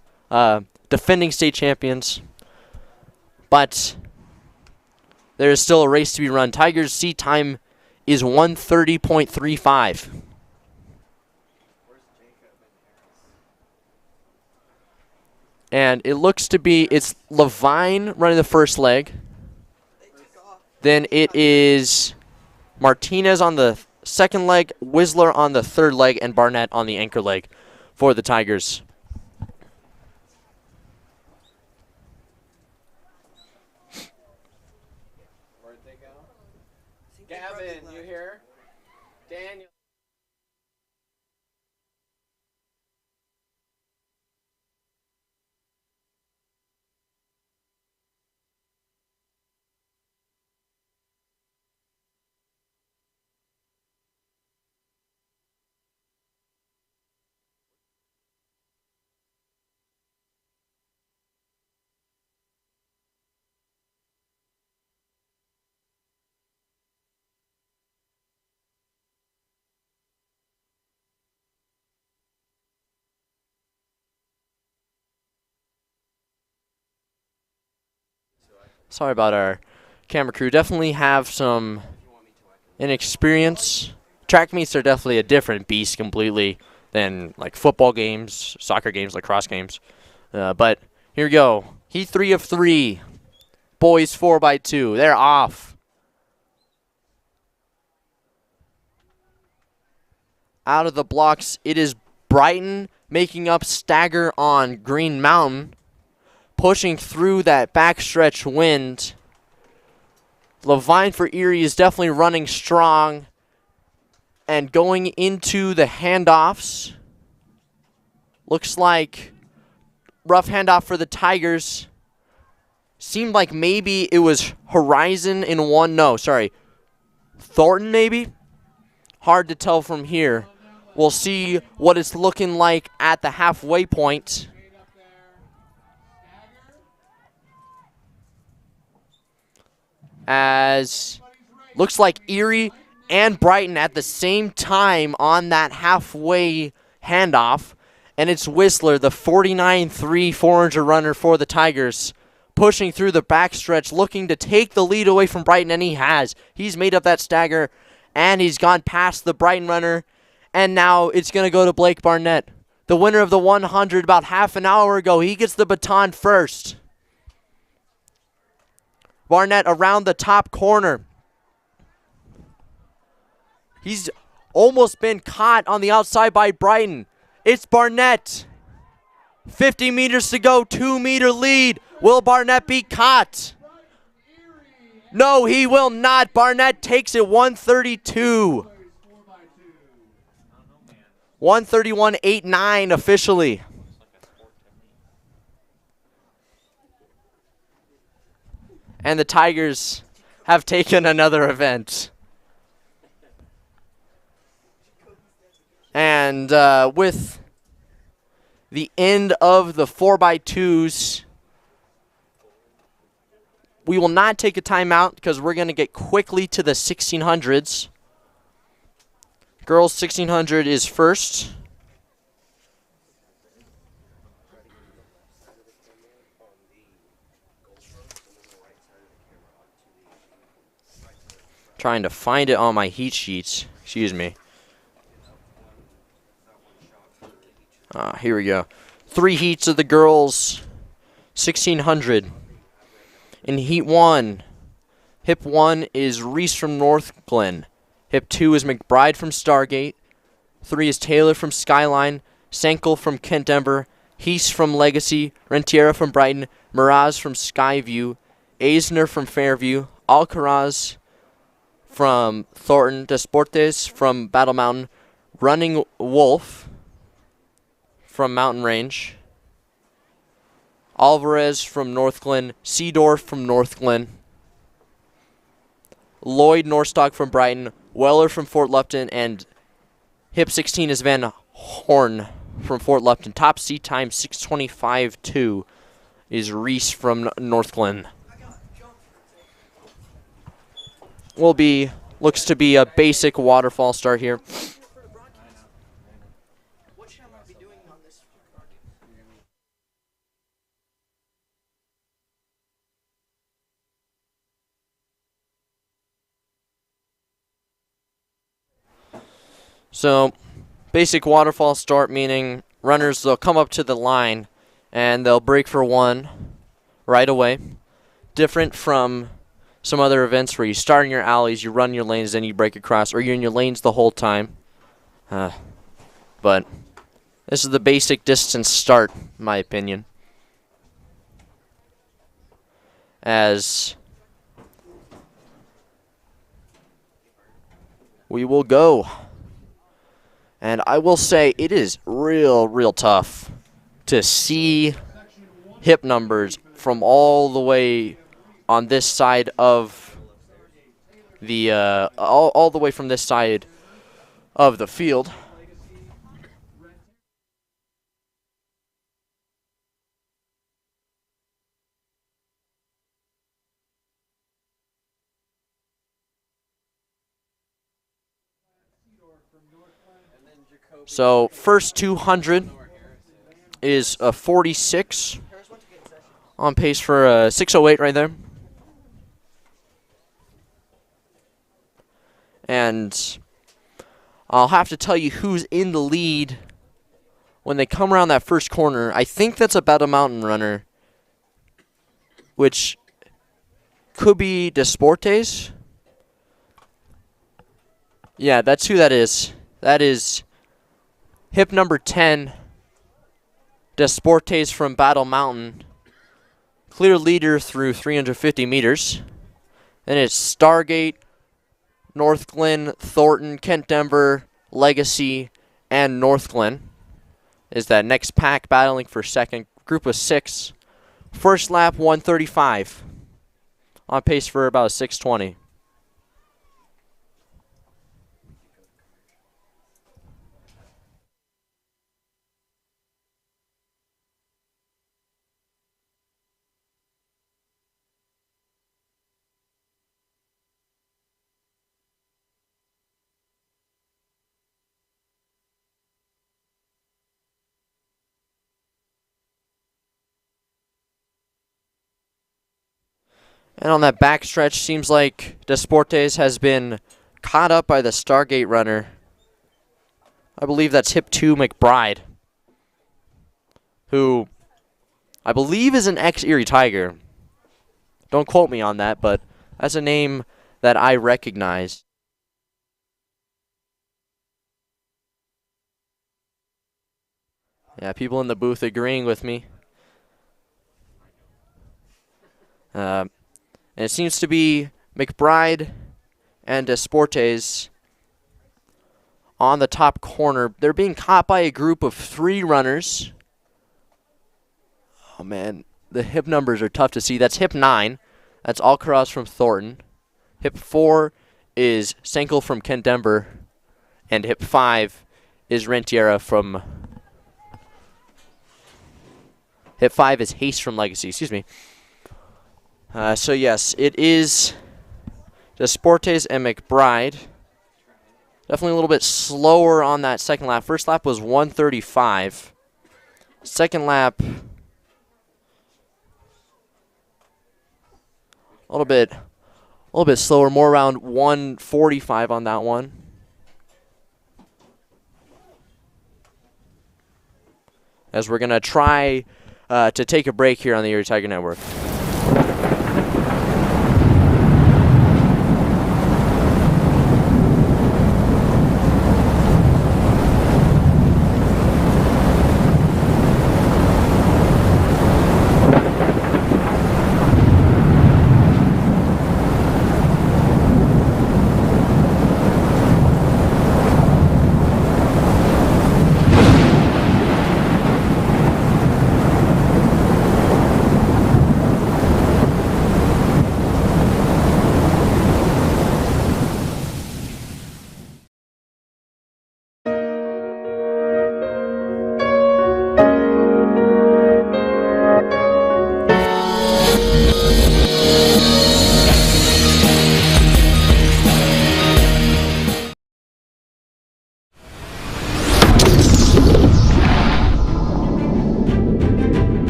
defending state champions. But there is still a race to be run. Tigers' seat time is 1:30.35. And it looks to be, it's Levine running the first leg. Then it is Martinez on the second leg, Whistler on the third leg, and Barnett on the anchor leg for the Tigers. Where'd they go? Gavin, you here? Daniel. Sorry about our camera crew. Definitely have some inexperience. Track meets are definitely a different beast completely than like football games, soccer games, lacrosse games. But here we go. Heat 3 of 3. Boys 4x2. They're off. Out of the blocks, it is Brighton making up stagger on Green Mountain, pushing through that backstretch wind. Levine for Erie is definitely running strong and going into the handoffs. Looks like rough handoff for the Tigers. Seemed like maybe it was Horizon in one. No, sorry. Thornton maybe? Hard to tell from here. We'll see what it's looking like at the halfway point. As looks like Erie and Brighton at the same time on that halfway handoff. And it's Whistler, the 49-3 400 runner for the Tigers, pushing through the backstretch, looking to take the lead away from Brighton, and he has. He's made up that stagger, and he's gone past the Brighton runner, and now it's going to go to Blake Barnett, the winner of the 100 about half an hour ago. He gets the baton first. Barnett around the top corner. He's almost been caught on the outside by Brighton. It's Barnett. 50 meters to go, 2-meter lead. Will Barnett be caught? No, he will not. Barnett takes it 132. 131.89 officially. And the Tigers have taken another event. And with the end of the 4x2s, we will not take a timeout because we're going to get quickly to the 1600s. Girls 1600 is first. Trying to find it on my heat sheets. Excuse me. Here we go. 3 heats of the girls 1600. In Heat 1, Hip 1 is Reese from North Glen. Hip 2 is McBride from Stargate. 3 is Taylor from Skyline. Sankel from Kent Denver. Heese from Legacy. Rentiera from Brighton. Miraz from Skyview. Eisner from Fairview. Alcaraz from Thornton. Desportes from Battle Mountain. Running Wolf from Mountain Range. Alvarez from North Glen. Seedorf from North Glen. Lloyd Norstock from Brighton. Weller from Fort Lupton. And Hip 16 is Van Horn from Fort Lupton. Top seat time 6:25.2 is Reese from North Glen. Looks to be a basic waterfall start here. So, basic waterfall start meaning runners, they'll come up to the line and they'll break for one right away. Different from some other events where you start in your alleys, you run your lanes, then you break across, or you're in your lanes the whole time. But this is the basic distance start, in my opinion. As we will go. And I will say it is real tough to see hip numbers from all the way on this side of the all the way from this side of the field. So first 200 is a 46, on pace for a 608 right there. And I'll have to tell you who's in the lead when they come around that first corner. I think that's a Battle Mountain runner, which could be Desportes. Yeah, that's who that is. That is hip number 10, Desportes from Battle Mountain. Clear leader through 350 meters. Then it's Stargate, North Glen, Thornton, Kent Denver, Legacy, and North Glen is that next pack battling for second. Group of 6. First lap, 135. On pace for about a 620. And on that backstretch, seems like Desportes has been caught up by the Stargate runner. I believe that's hip 2 McBride, who I believe is an ex-Erie Tiger. Don't quote me on that, but that's a name that I recognize. Yeah, people in the booth agreeing with me. And it seems to be McBride and Desportes on the top corner. They're being caught by a group of 3 runners. Oh, man. The hip numbers are tough to see. That's hip 9. That's Alcaraz from Thornton. Hip 4 is Senkel from Kent Denver. And hip 5 is Rentiera from... Hip 5 is Hayes from Legacy. Excuse me. So, yes, it is Desportes and McBride. Definitely a little bit slower on that second lap. First lap was 135. Second lap, a little bit slower, more around 145 on that one. As we're going to try to take a break here on the Erie Tiger Network.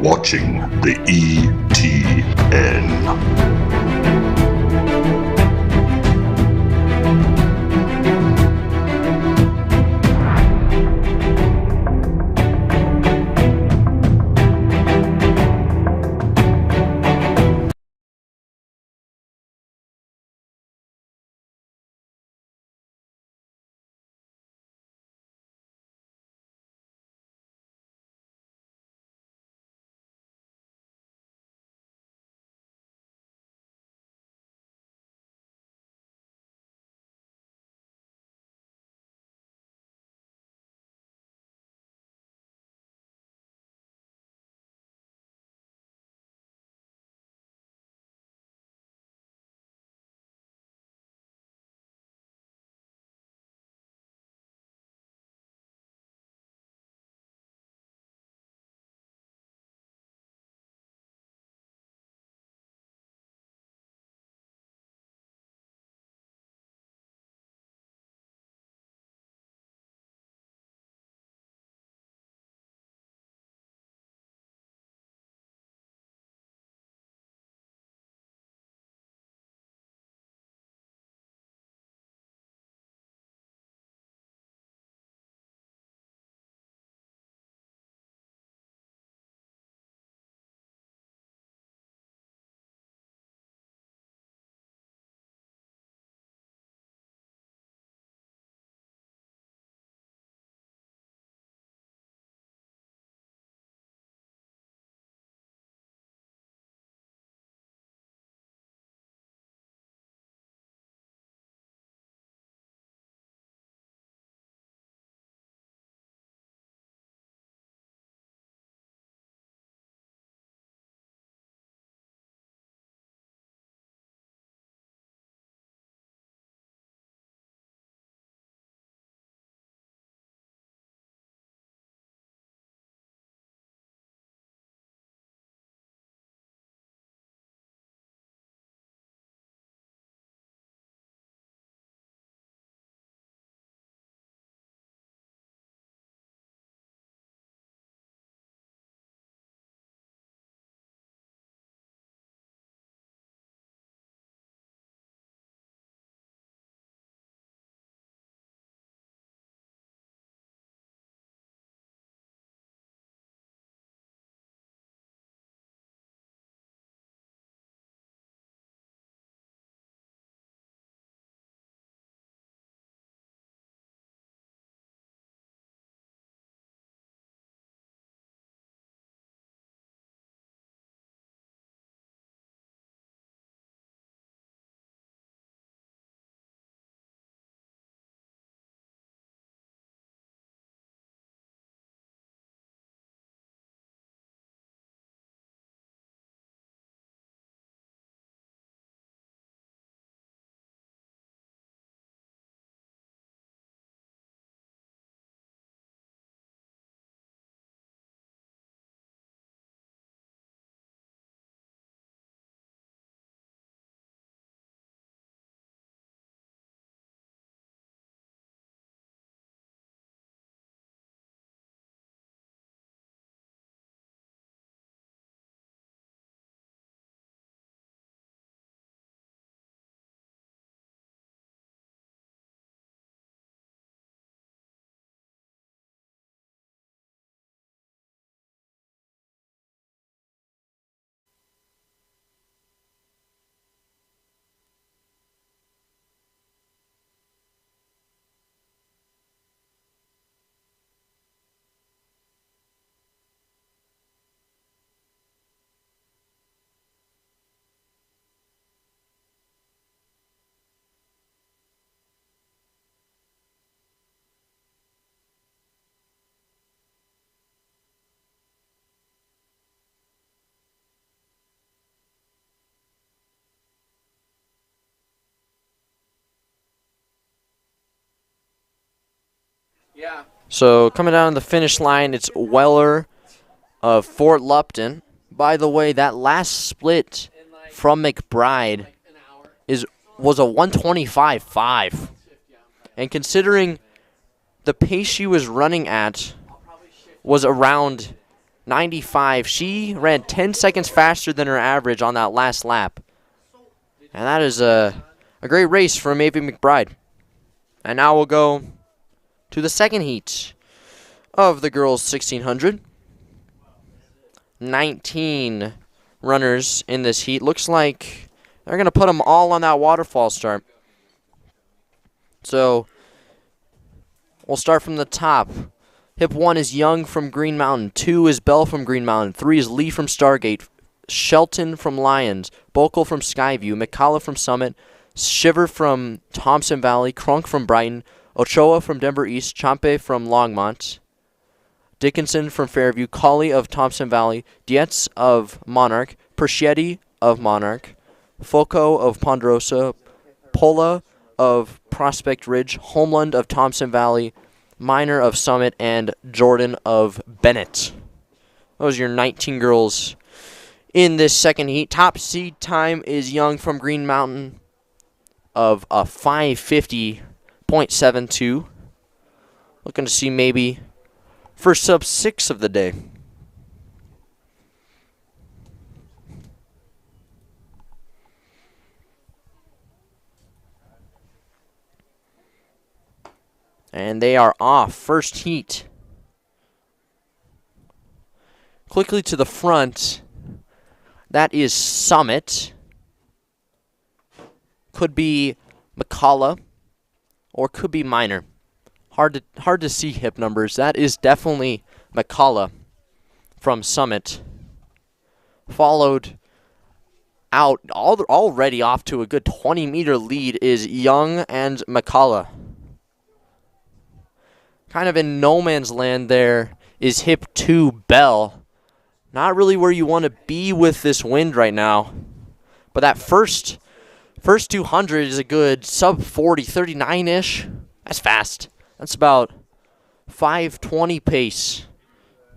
Watching the ETN. Yeah. So coming down the finish line, it's Weller of Fort Lupton. By the way, that last split from McBride was a 125.5. And considering the pace she was running at was around 95, she ran 10 seconds faster than her average on that last lap. And that is a great race for Maeve McBride. And now we'll go to the second heat of the girls 1600. 19 runners in this heat. Looks like they're going to put them all on that waterfall start. So we'll start from the top. Hip 1 is Young from Green Mountain. 2 is Bell from Green Mountain. 3 is Lee from Stargate. Shelton from Lyons. Bokel from Skyview. McCullough from Summit. Shiver from Thompson Valley. Crunk from Brighton. Ochoa from Denver East. Champe from Longmont. Dickinson from Fairview. Colley of Thompson Valley. Dietz of Monarch. Perschetti of Monarch. Foco of Ponderosa. Pola of Prospect Ridge. Homeland of Thompson Valley. Minor of Summit. And Jordan of Bennett. Those are your 19 girls in this second heat. Top seed time is Young from Green Mountain of a 5:50.72. Looking to see maybe for sub 6 of the day. And they are off. First heat. Quickly to the front. That is Summit. Could be McCullough or could be Minor. Hard to see hip numbers. That is definitely McCullough from Summit. Followed out already off to a good 20-meter lead is Young and McCullough. Kind of in no man's land there is hip 2 Bell. Not really where you want to be with this wind right now. But that first 200 is a good sub 40, 39-ish. That's fast. That's about 5:20 pace.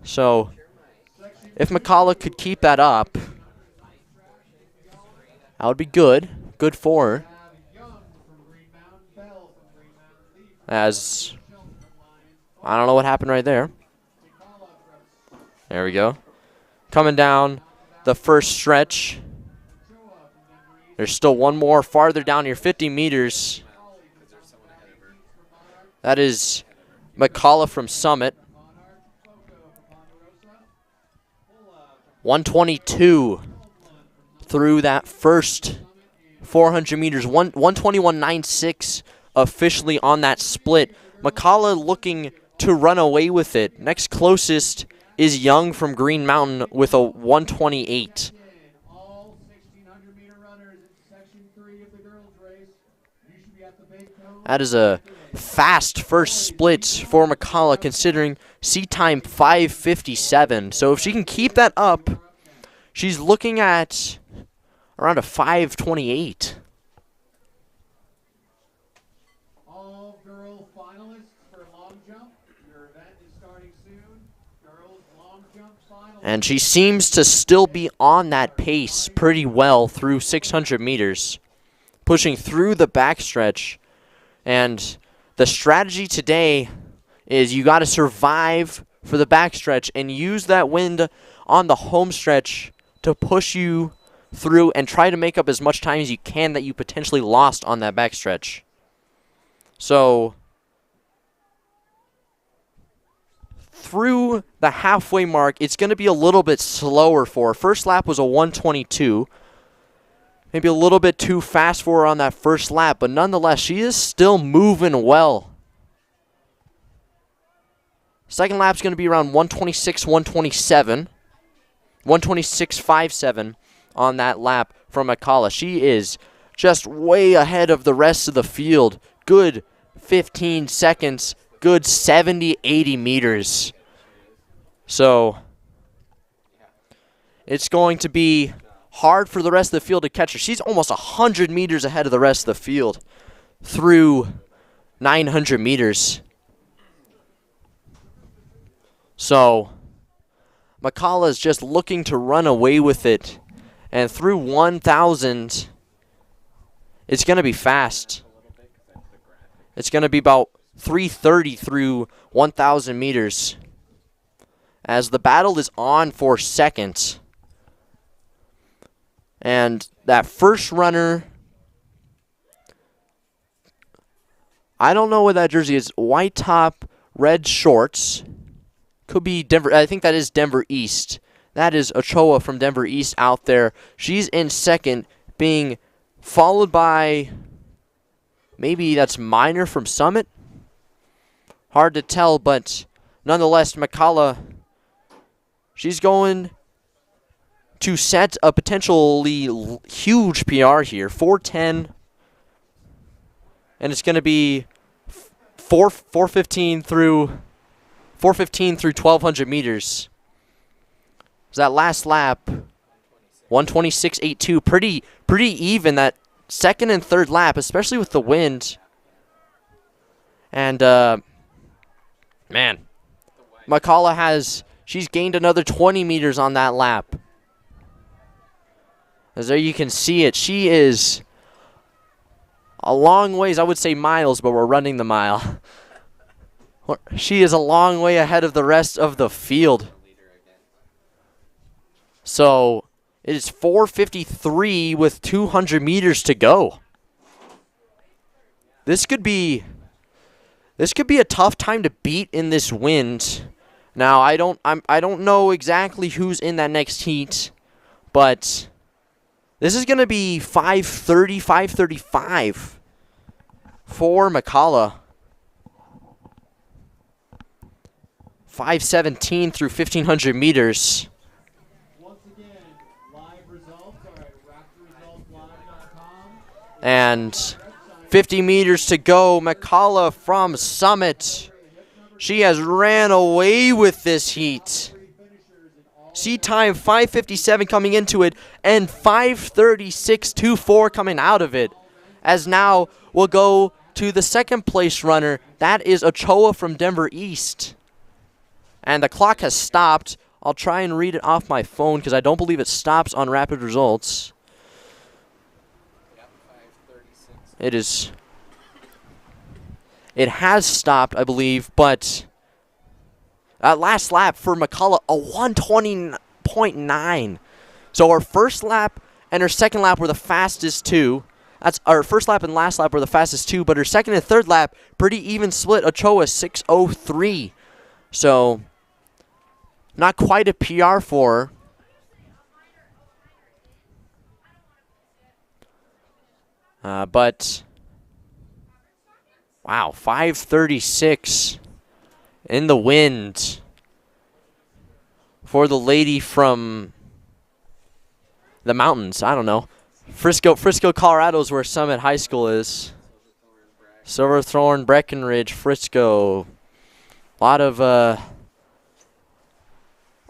So if McCullough could keep that up, that would be good. Good for her. As I don't know what happened right there. There we go. Coming down the first stretch. There's still one more farther down here, 50 meters. That is McCullough from Summit. 122 through that first 400 meters. 121.96 officially on that split. McCullough looking to run away with it. Next closest is Young from Green Mountain with a 128. That is a fast first split for McCullough considering seat time 5:57. So if she can keep that up, she's looking at around a 5:28. All girl finalists for long jump. Your event is starting soon. Girls long jump finalists. And she seems to still be on that pace pretty well through 600 meters, pushing through the backstretch. And the strategy today is you got to survive for the backstretch and use that wind on the home stretch to push you through and try to make up as much time as you can that you potentially lost on that backstretch. So through the halfway mark, it's going to be a little bit slower for her. First lap was a 122. Maybe a little bit too fast for her on that first lap, but nonetheless, she is still moving well. Second lap's going to be around 126, 127. 126.57 on that lap from McCullough. She is just way ahead of the rest of the field. Good 15 seconds, good 70, 80 meters. So it's going to be hard for the rest of the field to catch her. She's almost 100 meters ahead of the rest of the field through 900 meters. So McCullough is just looking to run away with it. And through 1,000, it's going to be fast. It's going to be about 3:30 through 1,000 meters. As the battle is on for second. And that first runner, I don't know what that jersey is. White top, red shorts. Could be Denver. I think that is Denver East. That is Ochoa from Denver East out there. She's in second, being followed by, maybe that's Minor from Summit. Hard to tell, but nonetheless, McCullough, she's going to set a potentially huge PR here, 4:10, and it's going to be 4:15 through 1,200 meters. So that last lap, 1:26.82, pretty even. That second and third lap, especially with the wind, and man, McCullough she's gained another 20 meters on that lap. As there you can see it, she is a long ways, I would say miles, but we're running the mile. She is a long way ahead of the rest of the field. So it is 4:53 with 200 meters to go. This could be a tough time to beat in this wind. Now I don't know exactly who's in that next heat, but this is going to be 5:30, 5:35 for McCullough. 5:17 through 1,500 meters. Once again, live results are at raptorresultslive.com. And 50 meters to go. McCullough from Summit. She has ran away with this heat. Seat time 5:57 coming into it and 5:36.24 coming out of it. As now we'll go to the second place runner. That is Ochoa from Denver East. And the clock has stopped. I'll try and read it off my phone because I don't believe it stops on rapid results. It has stopped, I believe, but last lap for McCullough, a 1:20.9. So her first lap and her second lap were the fastest two. That's our first lap and last lap were the fastest two, but her second and third lap, pretty even split. Ochoa 6:03. So not quite a PR for her. But wow, 5:36 in the wind for the lady from the mountains. I don't know. Frisco, Colorado is where Summit High School is. Silverthorne, Breckenridge, Frisco. A lot of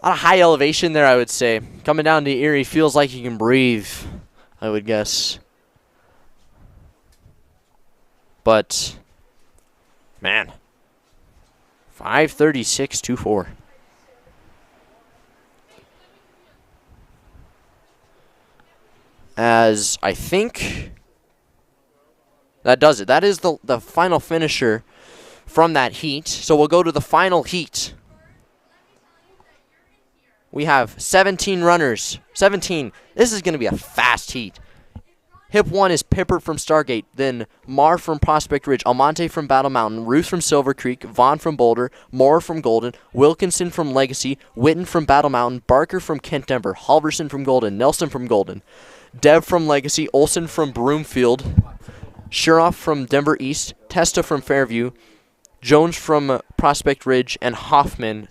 high elevation there, I would say. Coming down to Erie feels like you can breathe, I would guess. But man, 5:36.24. As I think that does it. That is the final finisher from that heat. So we'll go to the final heat. We have 17 runners. 17. This is going to be a fast heat. Hip 1 is Pippert from Stargate, then Marr from Prospect Ridge, Almonte from Battle Mountain, Ruth from Silver Creek, Vaughn from Boulder, Moore from Golden, Wilkinson from Legacy, Witten from Battle Mountain, Barker from Kent Denver, Halverson from Golden, Nelson from Golden, Dev from Legacy, Olson from Broomfield, Shuroff from Denver East, Testa from Fairview, Jones from Prospect Ridge, and Hoffman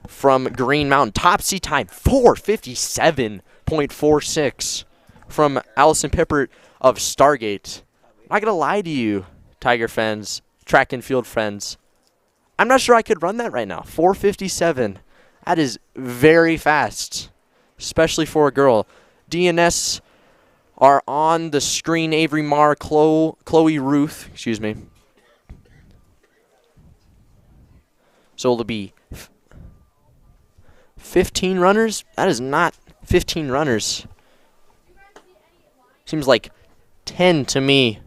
from Green Mountain. Top seat time, 4:57.46 from Allison Pippert of Stargate. I'm not going to lie to you, Tiger fans, track and field friends. I'm not sure I could run that right now. 4:57. That is very fast, especially for a girl. DNS are on the screen. Avery Marr, Chloe Ruth, excuse me. So it'll be 15 runners? That is not 15 runners. Seems like 10 to me.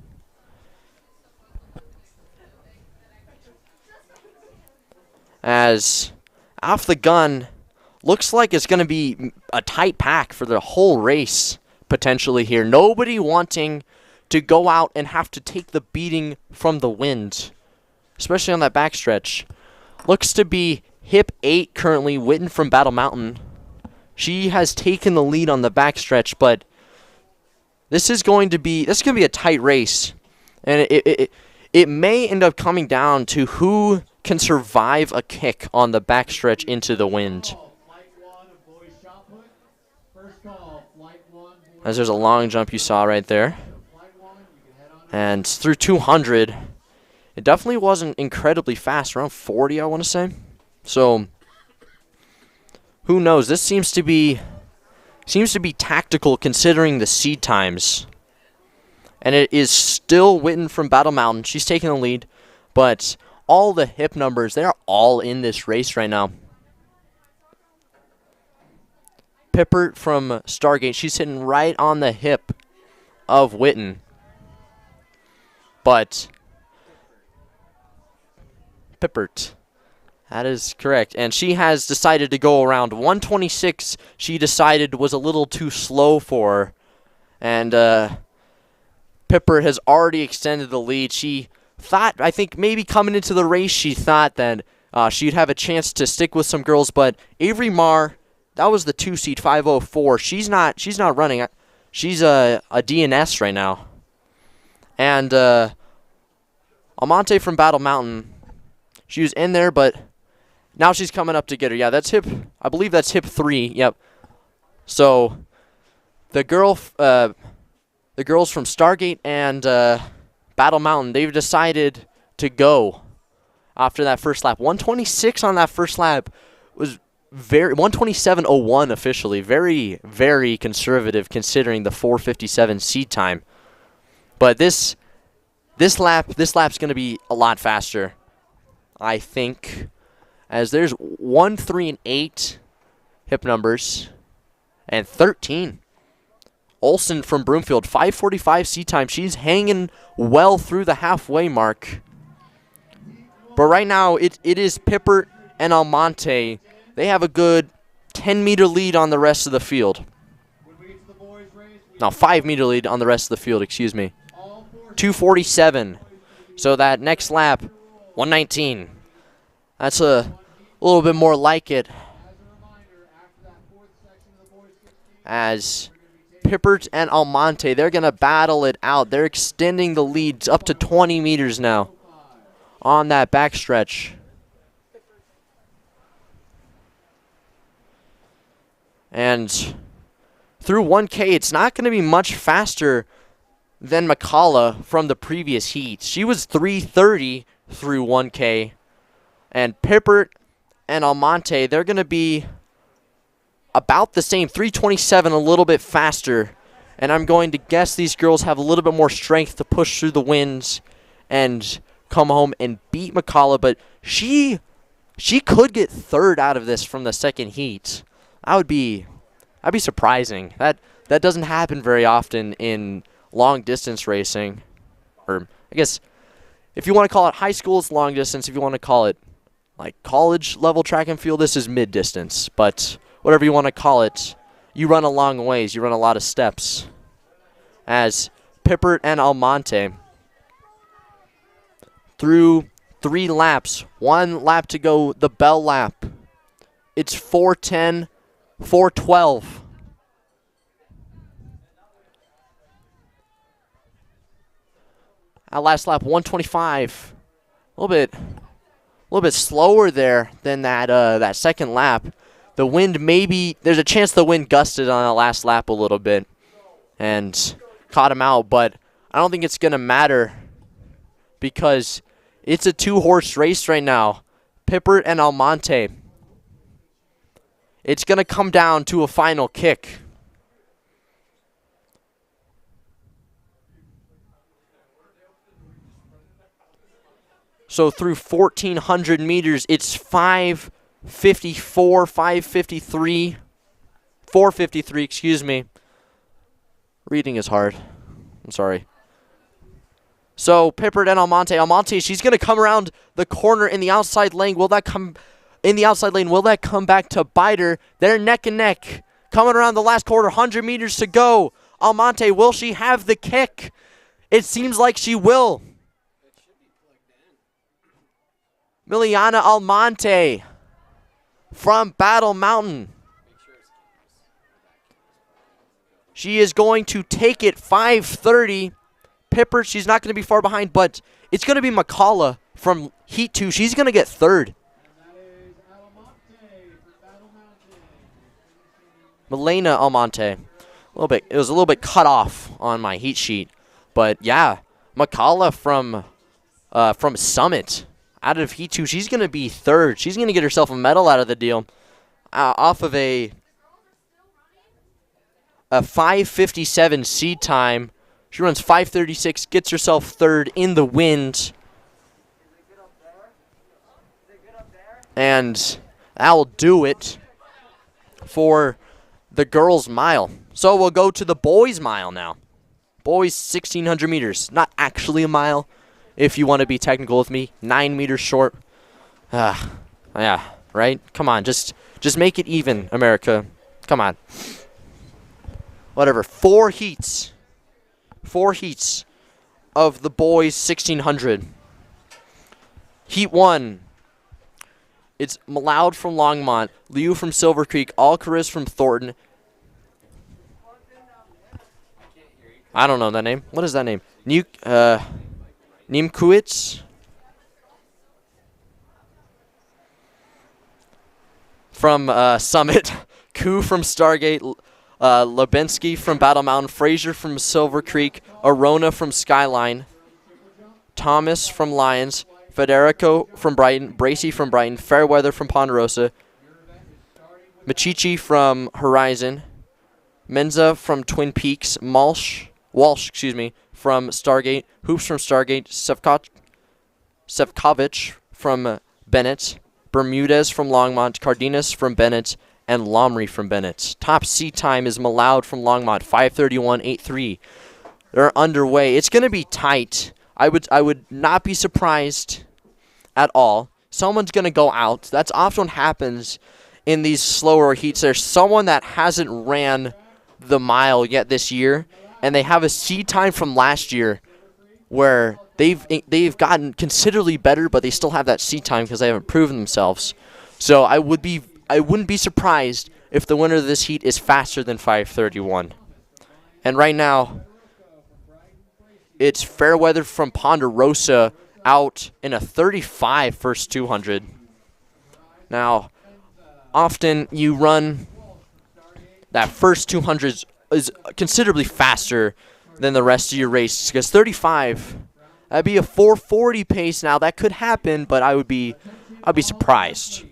As off the gun, looks like it's going to be a tight pack for the whole race potentially here. Nobody wanting to go out and have to take the beating from the wind, especially on that backstretch. Looks to be hip 8 currently, Witten from Battle Mountain. She has taken the lead on the backstretch, but this is going to be a tight race, and it may end up coming down to who can survive a kick on the backstretch into the wind. As there's a long jump you saw right there. And through 200, it definitely wasn't incredibly fast, around 40 I want to say. So who knows? This seems to be tactical considering the seed times. And it is still Witten from Battle Mountain. She's taking the lead, but all the hip numbers, they're all in this race right now. Pippert from Stargate, she's hitting right on the hip of Witten. But Pippert, that is correct. And she has decided to go around 126. She decided was a little too slow for her. And Pippert has already extended the lead. She thought, I think maybe coming into the race, she thought that she'd have a chance to stick with some girls. But Avery Marr, that was the 2 seed, 504. She's not running. She's a DNS right now. And Almonte from Battle Mountain, she was in there, but now she's coming up to get her. Yeah, I believe that's hip 3. Yep. So the girls from Stargate and Battle Mountain, they've decided to go after that first lap. 126 on that first lap was 127.01 officially. Very, very conservative considering the 4:57 seed time. But this lap's going to be a lot faster, I think, as there's 1, 3, and 8 hip numbers, and 13. Olsen from Broomfield, 5:45 seed time. She's hanging well through the halfway mark. But right now, it is Pippert and Almonte. They have a good 10-meter lead on the rest of the field. No, 5-meter lead on the rest of the field, excuse me. 2:47. So that next lap, 1:19. That's a little bit more like it. As Pippert and Almonte, they're going to battle it out. They're extending the leads up to 20 meters now on that backstretch. And through 1K, it's not going to be much faster than McCullough from the previous heat. She was 3:30 through 1K. And Pippert and Almonte, they're going to be about the same, 3:27, a little bit faster. And I'm going to guess these girls have a little bit more strength to push through the winds and come home and beat McCullough. But she could get third out of this from the second heat. That'd be surprising. That doesn't happen very often in long distance racing. Or I guess if you want to call it high school, it's long distance. If you want to call it like college level track and field, this is mid distance. But whatever you want to call it, you run a long ways. You run a lot of steps. As Pippert and Almonte through 3 laps, 1 lap to go, the bell lap. It's 4:10, 4:12. At last lap, 1:25. A little bit slower there than that second lap. The wind there's a chance the wind gusted on the last lap a little bit and caught him out, but I don't think it's going to matter because it's a 2-horse race right now. Pippert and Almonte. It's going to come down to a final kick. So through 1,400 meters, it's 5 554, 553, 453, excuse me. Reading is hard. I'm sorry. So Pippert and Almonte. Almonte, she's going to come around the corner in the outside lane. Will that come in the outside lane? Will that come back to bite her? They're neck and neck. Coming around the last quarter, 100 meters to go. Almonte, will she have the kick? It seems like she will. Miliana Almonte from Battle Mountain. She is going to take it 5:30. Pippert, she's not going to be far behind, but it's going to be McCullough from Heat 2. She's going to get third. Milena Almonte. It was a little bit cut off on my heat sheet. But yeah, McCullough from Summit out of Heat 2. She's going to be third. She's going to get herself a medal out of the deal. Off of a 5:57 seed time. She runs 5:36, gets herself third in the wind. And that'll do it for the girls' mile. So we'll go to the boys' mile now. Boys, 1,600 meters. Not actually a mile, if you want to be technical with me. 9 meters short. Yeah, right? Come on, just make it even, America. Come on. Whatever, 4 heats. 4 heats of the boys 1,600. Heat 1. It's Maloud from Longmont, Liu from Silver Creek, Alcaraz from Thornton. I don't know that name. What is that name? Niemkowitz from Summit, Koo from Stargate, Lubensky from Battle Mountain, Frazier from Silver Creek, Arona from Skyline, Thomas from Lions, Federico from Brighton, Bracey from Brighton, Fairweather from Ponderosa, Machichi from Horizon, Menza from Twin Peaks, Walsh, from Stargate, Hoops from Stargate, Sefcovic from Bennett, Bermudez from Longmont, Cardenas from Bennett, and Lomry from Bennett. Top seed time is Maloud from Longmont, 5:31.83. They're underway. It's going to be tight. I would not be surprised at all. Someone's going to go out. That's often what happens in these slower heats. There's someone that hasn't ran the mile yet this year, and they have a seed time from last year where they've gotten considerably better, but they still have that seed time because they haven't proven themselves. So I wouldn't be surprised if the winner of this heat is faster than 5:31. And right now, it's Fairweather from Ponderosa out in a 35 first 200. Now, often you run that first 200 is considerably faster than the rest of your race because 35, that'd be a 4:40 pace. Now that could happen, but I'd be surprised.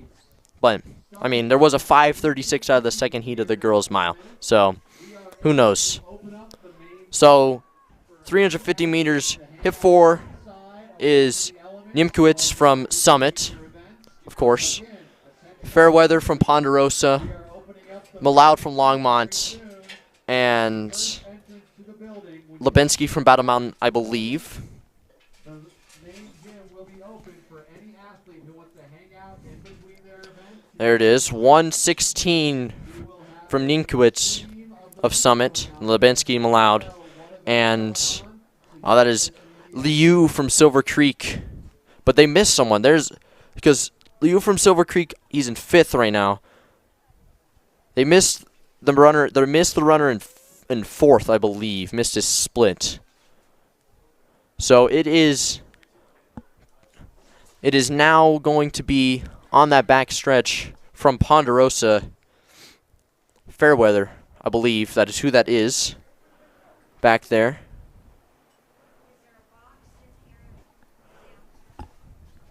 But I mean, there was a 5:36 out of the second heat of the girls' mile, so who knows? So 350 meters, hit 4 is Niemkowitz from Summit, of course. Fairweather from Ponderosa, Maloud from Longmont, and Lubensky from Battle Mountain, I believe. There it is, 1:16 from Niemkowitz of Summit, Lubensky, Maloud, and that is Liu from Silver Creek. But they missed someone. Because Liu from Silver Creek, he's in 5th right now. They missed the runner. They missed the runner in 4th, I believe. Missed his split. So it is now going to be on that back stretch from Ponderosa. Fairweather, I believe that is who that is. Back there.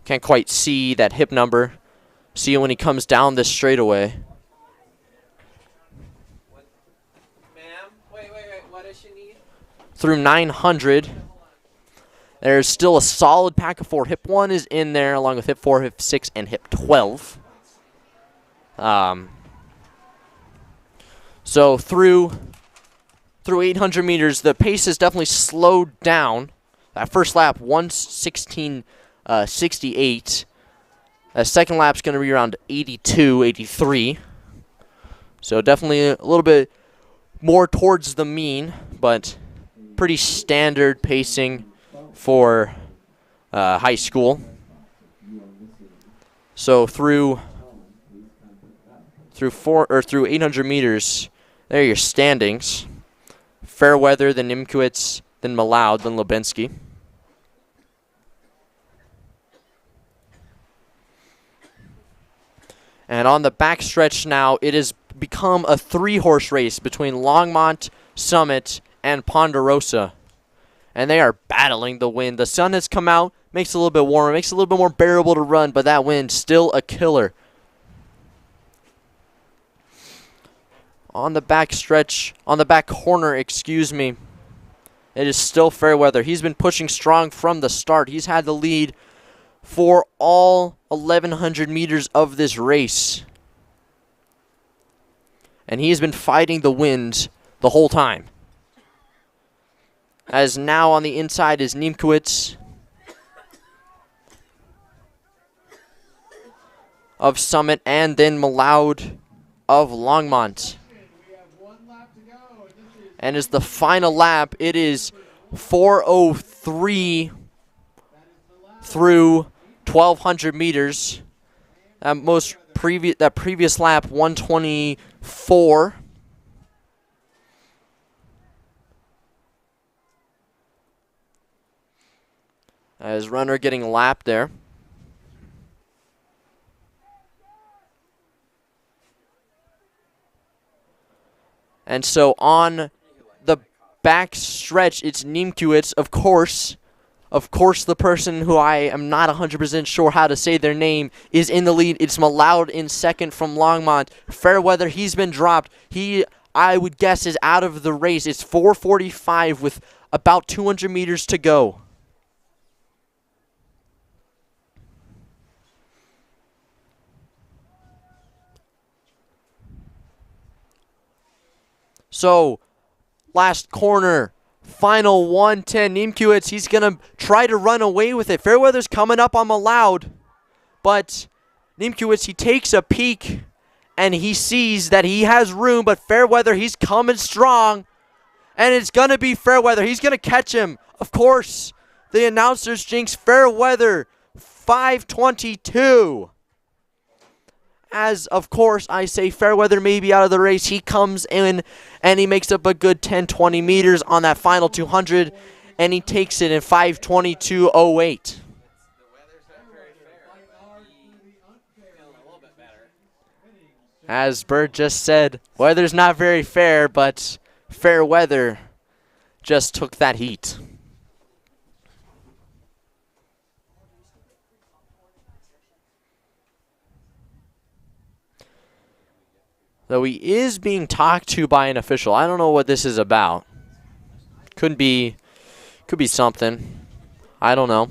Can't quite see that hip number. See it when he comes down this straightaway. Ma'am, wait. What does she need? Through 900. There's still a solid pack of 4. Hip 1 is in there along with hip 4, hip 6, and hip 12. So through 800 meters, the pace has definitely slowed down. That first lap, 1:16:68. That second lap's going to be around 82, 83. So definitely a little bit more towards the mean, but pretty standard pacing for high school. So through 800 meters, there are your standings. Fairweather, then Nimkowitz, then Malaud, then Lubinsky. And on the backstretch now, it has become a 3-horse race between Longmont, Summit, and Ponderosa. And they are battling the wind. The sun has come out, makes it a little bit warmer, makes it a little bit more bearable to run, but that wind still a killer. On the back corner, excuse me, it is still Fairweather. He's been pushing strong from the start. He's had the lead for all 1,100 meters of this race. And he has been fighting the wind the whole time. As now on the inside is Niemkowitz of Summit, and then Malaud of Longmont. And as the final lap, it is 4:03 through 1,200 meters. That previous lap, 1:24. As runner getting lapped there. And so on the back stretch, it's Niemkowitz, of course. Of course, the person who I am not 100% sure how to say their name is in the lead. It's Malaud in second from Longmont. Fairweather, he's been dropped. He, I would guess, is out of the race. It's 4:45 with about 200 meters to go. So, last corner, final 110. Niemkowitz, he's going to try to run away with it. Fairweather's coming up on Malaud, but Niemkowitz, he takes a peek, and he sees that he has room, but Fairweather, he's coming strong, and it's going to be Fairweather. He's going to catch him. Of course, the announcers jinx Fairweather, 5:22. As, of course, I say Fairweather may be out of the race. He comes in, and he makes up a good 10-20 meters on that final 200, and he takes it in 5:22.08. As Bird just said, weather's not very fair, but Fairweather just took that heat. Though he is being talked to by an official. I don't know what this is about. Could be something. I don't know.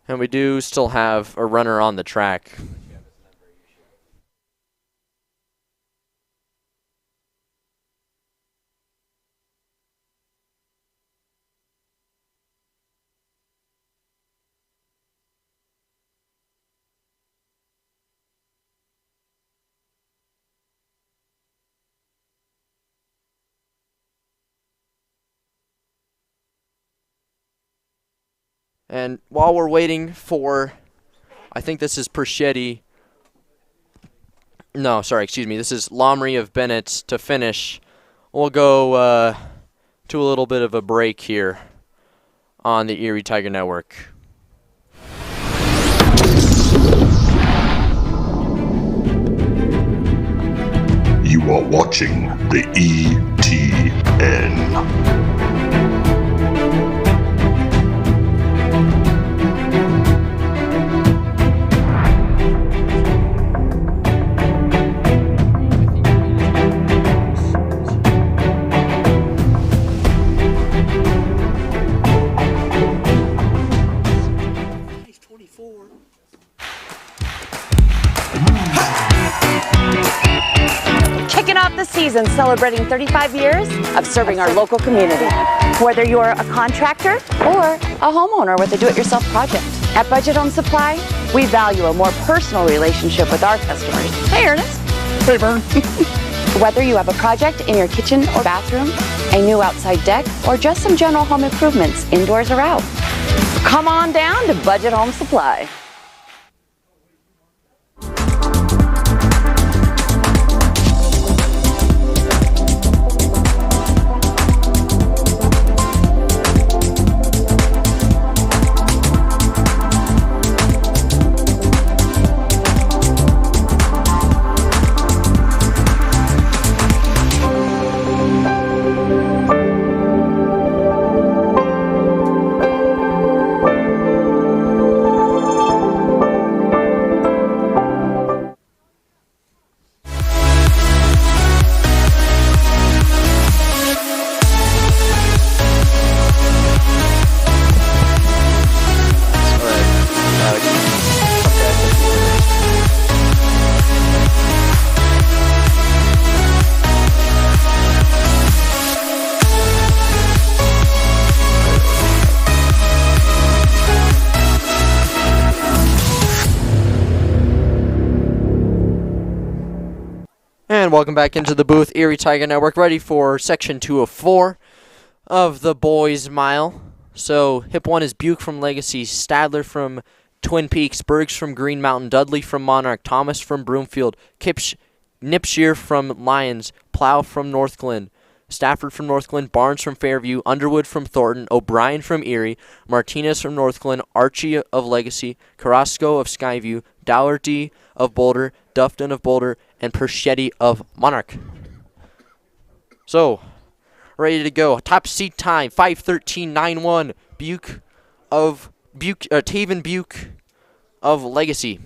And we do still have a runner on the track. And while we're waiting for, I think this is Perschetti. No, sorry, excuse me. This is Lomry of Bennett to finish. We'll go to a little bit of a break here on the Erie Tiger Network. You are watching the ETN. Kicking off the season celebrating 35 years of serving our local community. Whether you're a contractor or a homeowner with a do-it-yourself project. At Budget Home Supply, we value a more personal relationship with our customers. Hey, Ernest. Hey, Vern. Whether you have a project in your kitchen or bathroom, a new outside deck, or just some general home improvements, indoors or out, come on down to Budget Home Supply. And welcome back into the booth, Erie Tiger Network, ready for Section 2 of 4 of the Boys Mile. So, Hip 1 is Buke from Legacy, Stadler from Twin Peaks, Bergs from Green Mountain, Dudley from Monarch, Thomas from Broomfield, Nipshire from Lyons, Plow from Northglenn, Stafford from Northglenn, Barnes from Fairview, Underwood from Thornton, O'Brien from Erie, Martinez from Northglenn, Archie of Legacy, Carrasco of Skyview, Dougherty of Boulder, Dufton of Boulder, and Perschetti of Monarch. So, ready to go. Top seed time, 5:13.91. Taven Buke of Legacy.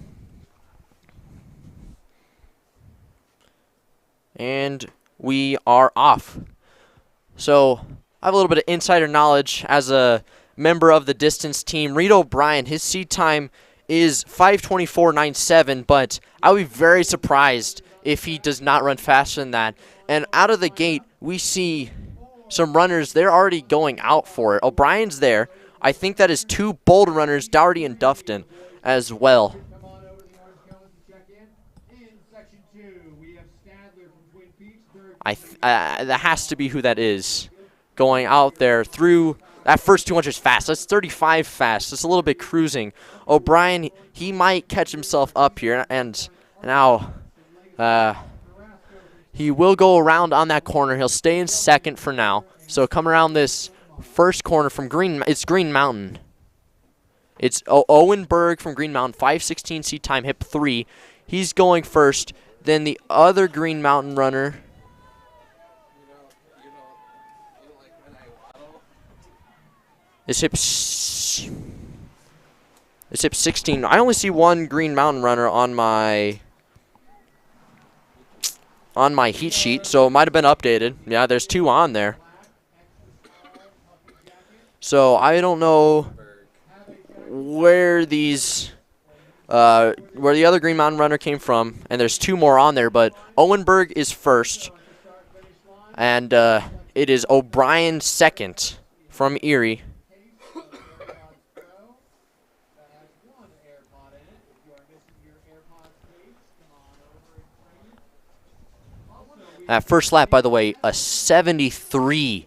And we are off. So, I have a little bit of insider knowledge as a member of the distance team. Reed O'Brien, his seed time is 5:24.97, but I would be very surprised if he does not run faster than that. And out of the gate, we see some runners, they're already going out for it. O'Brien's there. I think that is two bold runners, Dougherty and Dufton, as well. That has to be who that is going out there through that first 200 is fast. That's 35 fast. That's a little bit cruising. O'Brien, he might catch himself up here, and now he will go around on that corner. He'll stay in second for now. So come around this first corner from Green Mountain. It's Owen Berg from Green Mountain, 5:16 seat time, hip 3. He's going first. Then the other Green Mountain runner. It's hip 16. I only see one Green Mountain runner on my heat sheet, so it might have been updated. Yeah, there's two on there. So I don't know where these where the other Green Mountain runner came from, and there's two more on there, but Owenberg is first, and it is O'Brien second from Erie. That first lap, by the way, a 73.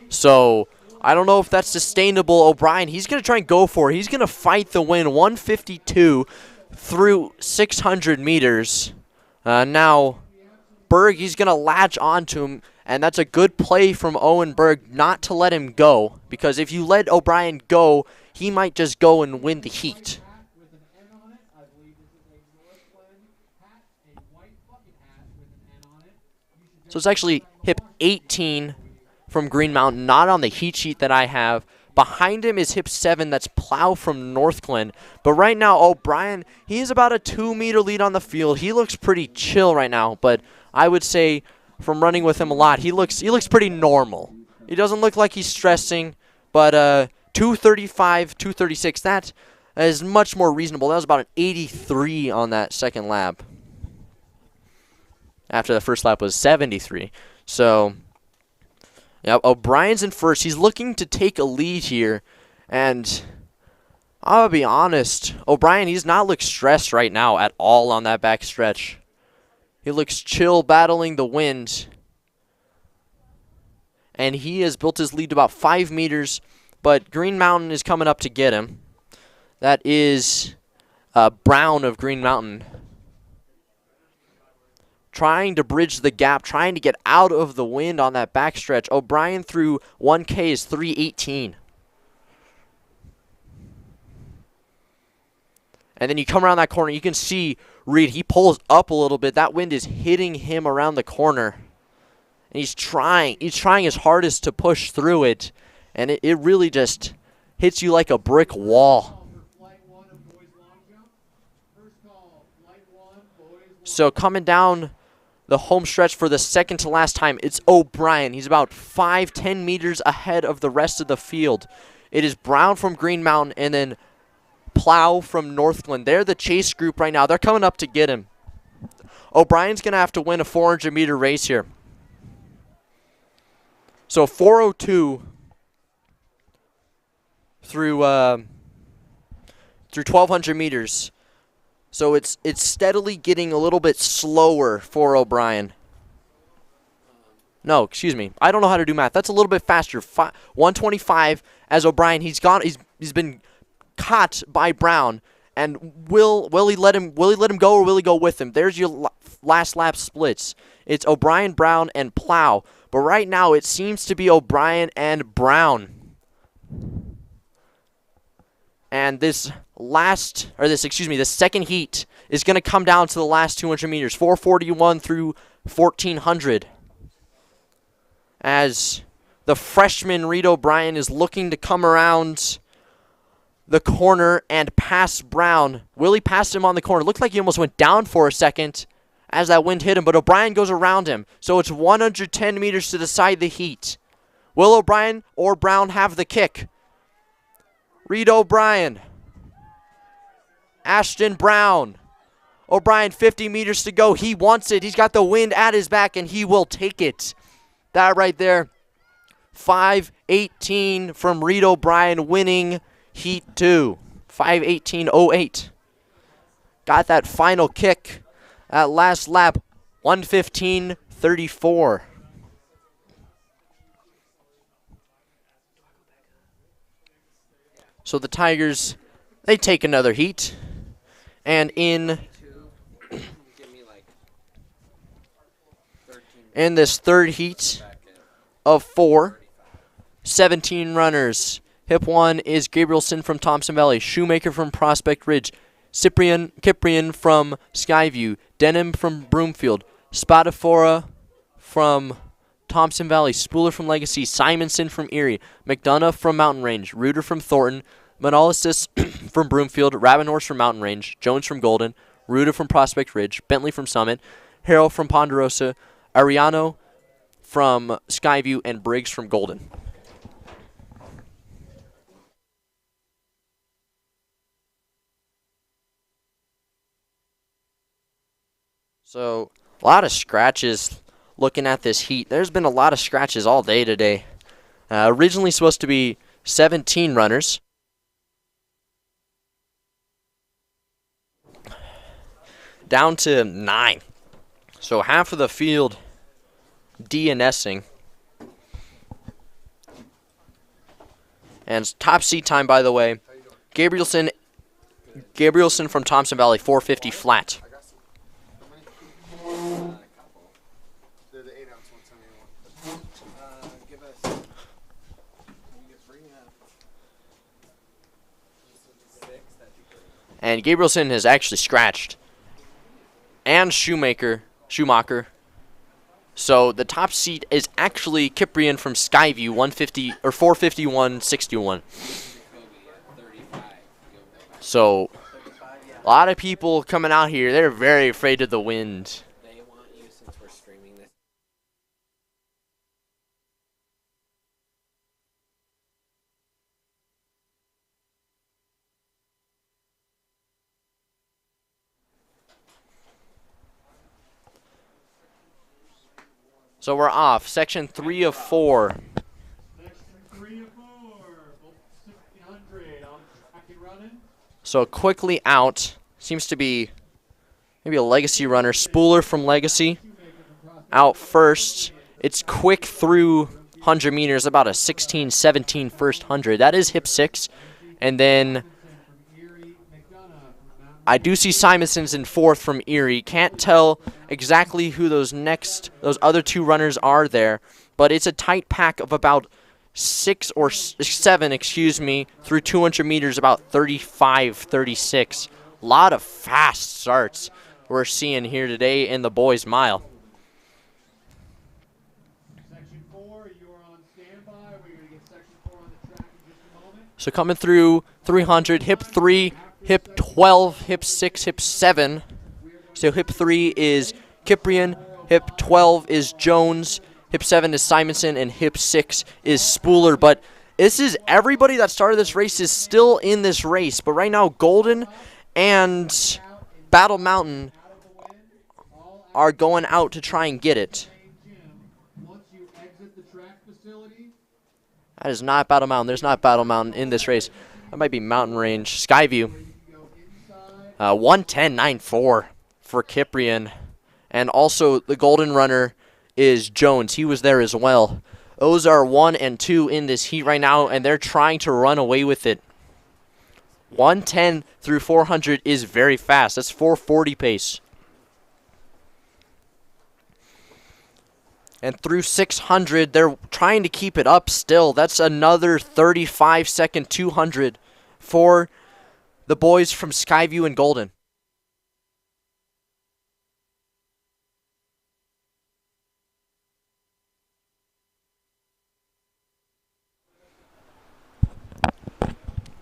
So I don't know if that's sustainable. O'Brien, he's going to try and go for it. He's going to fight the win, 152 through 600 meters. Now, Berg, he's going to latch onto him, and that's a good play from Owen Berg not to let him go, because if you let O'Brien go, he might just go and win the heat. So it's actually hip 18 from Green Mountain, not on the heat sheet that I have. Behind him is hip 7, that's Plow from Northglenn. But right now, O'Brien, he's about a 2-meter lead on the field. He looks pretty chill right now, but I would say from running with him a lot, he looks pretty normal. He doesn't look like he's stressing, but 235, 236, that is much more reasonable. That was about an 83 on that second lap. After the first lap was 73. So, yeah, O'Brien's in first. He's looking to take a lead here. And I'll be honest, O'Brien, he's not look stressed right now at all on that back stretch. He looks chill battling the wind. And he has built his lead to about 5 meters. But Green Mountain is coming up to get him. That is Brown of Green Mountain. Trying to bridge the gap, trying to get out of the wind on that backstretch. O'Brien through 1K is 3:18. And then you come around that corner, you can see Reed, he pulls up a little bit. That wind is hitting him around the corner. And he's trying his hardest to push through it. And it really just hits you like a brick wall. So coming down the home stretch for the second to last time, it's O'Brien. He's about 5-10 meters ahead of the rest of the field. It is Brown from Green Mountain and then Plow from Northglenn. They're the chase group right now. They're coming up to get him. O'Brien's going to have to win a 400-meter race here. So 4:02 through 1,200 meters. So it's steadily getting a little bit slower for O'Brien. No, excuse me. I don't know how to do math. That's a little bit faster. 125 as O'Brien. He's been caught by Brown. And will he let him go or will he go with him? There's your last lap splits. It's O'Brien, Brown, and Plow. But right now it seems to be O'Brien and Brown. And the second heat is going to come down to the last 200 meters, 441 through 1,400. As the freshman Reed O'Brien is looking to come around the corner and pass Brown. Will he pass him on the corner? Looked like he almost went down for a second as that wind hit him, but O'Brien goes around him. So it's 110 meters to decide the heat. Will O'Brien or Brown have the kick? Reed O'Brien. Ashton Brown. O'Brien, 50 meters to go. He wants it. He's got the wind at his back, and he will take it. That right there. 5:18 from Reed O'Brien winning Heat 2. 5:18.08. Got that final kick at last lap. 1:15.34. So the Tigers, they take another heat. And in this third heat of 4, 17 runners. Hip 1 is Gabrielson from Thompson Valley, Shoemaker from Prospect Ridge, Kiprian from Skyview, Denham from Broomfield, Spadafora from Thompson Valley, Spooler from Legacy, Simonson from Erie, McDonough from Mountain Range, Reuter from Thornton, Monolysis from Broomfield, Ravenhorse from Mountain Range, Jones from Golden, Reuter from Prospect Ridge, Bentley from Summit, Harrell from Ponderosa, Ariano from Skyview, and Briggs from Golden. So, a lot of scratches looking at this heat. There's been a lot of scratches all day today. Originally supposed to be 17 runners. Down to 9. So half of the field DNSing. And top seat time, by the way, Gabrielson from Thompson Valley, 450 flat. And Gabrielson has actually scratched. And Schumacher. So the top seat is actually Kiprian from Skyview, 150 or 451.61. So a lot of people coming out here, they're very afraid of the wind. They want you, since we're streaming this. So we're off. Section 3 of 4. Section 3 of 4, 1600 on track and running. So quickly out. Seems to be maybe a Legacy runner. Spooler from Legacy out first. It's quick through 100 meters, about a 16-17 first 100. That is hip 6. And then I do see Simonson's in fourth from Erie. Can't tell exactly who those other two runners are there, but it's a tight pack of about 6 or 7, through 200 meters, about 35, 36. A lot of fast starts we're seeing here today in the boys' mile. Section 4, you are on standby. We're going to get section 4 on the track in just a moment. So coming through 300, hip 3, hip 12, hip 6, hip 7. So hip 3 is Kiprian, hip 12 is Jones, hip 7 is Simonson, and hip 6 is Spooler. But this is everybody that started this race is still in this race. But right now, Golden and Battle Mountain are going out to try and get it. That is not Battle Mountain. There's not Battle Mountain in this race. That might be Mountain Range. Skyview. 110.94 for Kiprian. And also the Golden runner is Jones. He was there as well. Those are 1 and 2 in this heat right now, and they're trying to run away with it. 110 through 400 is very fast. That's 440 pace. And through 600, they're trying to keep it up still. That's another 35-second 200 for the boys from Skyview and Golden.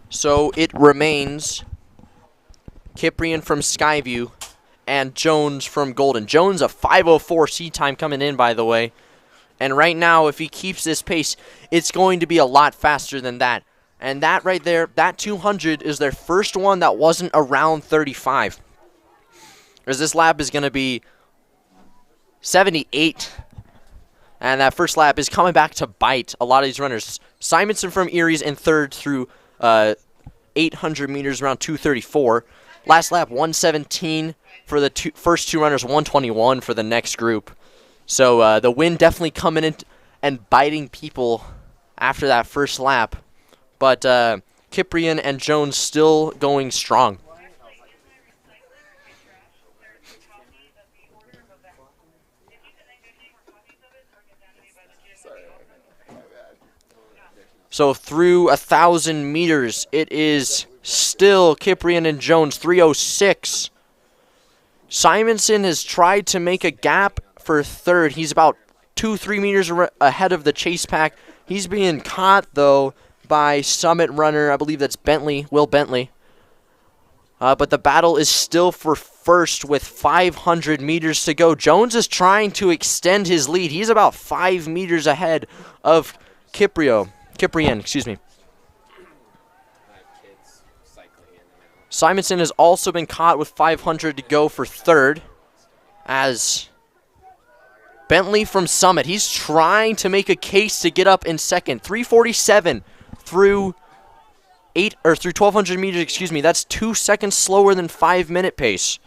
So it remains Kiprian from Skyview and Jones from Golden. Jones a 5:04 seat time coming in, by the way. And right now, if he keeps this pace, it's going to be a lot faster than that. And that right there, that 200 is their first one that wasn't around 35. Because this lap is going to be 78. And that first lap is coming back to bite a lot of these runners. Simonson from Erie's in third through 800 meters, around 234. Last lap, 117 for the first two runners, 121 for the next group. So the wind definitely coming in and biting people after that first lap. But Kiprian and Jones still going strong. So through 1,000 meters, it is still Kiprian and Jones, 3:06. Simonson has tried to make a gap for third. He's about 2-3 meters ahead of the chase pack. He's being caught, though, by Summit runner. I believe that's Will Bentley. But the battle is still for first with 500 meters to go. Jones is trying to extend his lead. He's about 5 meters ahead of Kiprian, Simonson has also been caught with 500 to go for third. As Bentley from Summit, he's trying to make a case to get up in second. 3:47 through 1,200 meters. That's 2 seconds slower than 5-minute pace.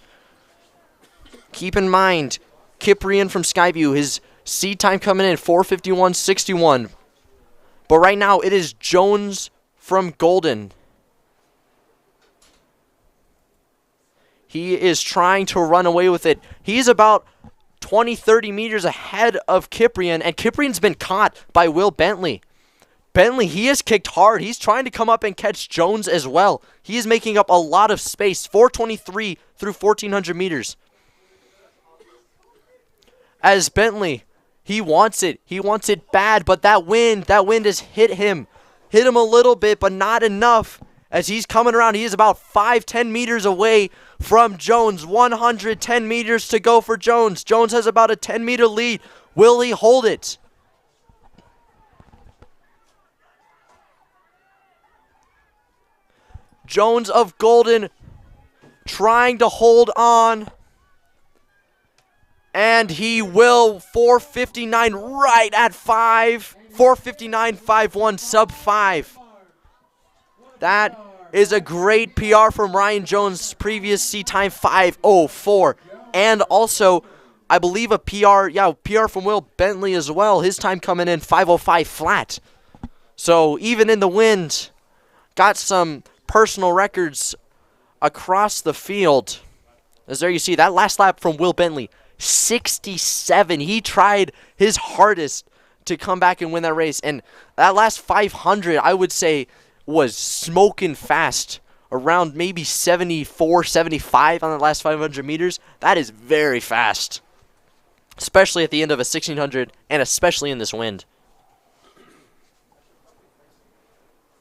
Keep in mind, Kiprian from Skyview, his seed time coming in 4:51.61. But right now, it is Jones from Golden. He is trying to run away with it. He's about 20, 30 meters ahead of Kiprian, and Kiprian's been caught by Will Bentley. Bentley, he has kicked hard. He's trying to come up and catch Jones as well. He is making up a lot of space. 423 through 1,400 meters. As Bentley, he wants it. He wants it bad, but that wind has hit him. Hit him a little bit, but not enough. As he's coming around, he is about 5-10 meters away from Jones. 110 meters to go for Jones. Jones has about a 10-meter lead. Will he hold it? Jones of Golden trying to hold on. And he will. 4:59 right at 5. 4:59.51, sub 5. That is a great PR from Ryan Jones. Previous C time 5:04. And also, I believe a PR from Will Bentley as well. His time coming in 5:05 flat. So even in the wind, got some personal records across the field. As there you see, that last lap from Will Bentley, 67. He tried his hardest to come back and win that race. And that last 500, I would say, was smoking fast. Around maybe 74, 75 on the last 500 meters. That is very fast. Especially at the end of a 1,600, and especially in this wind.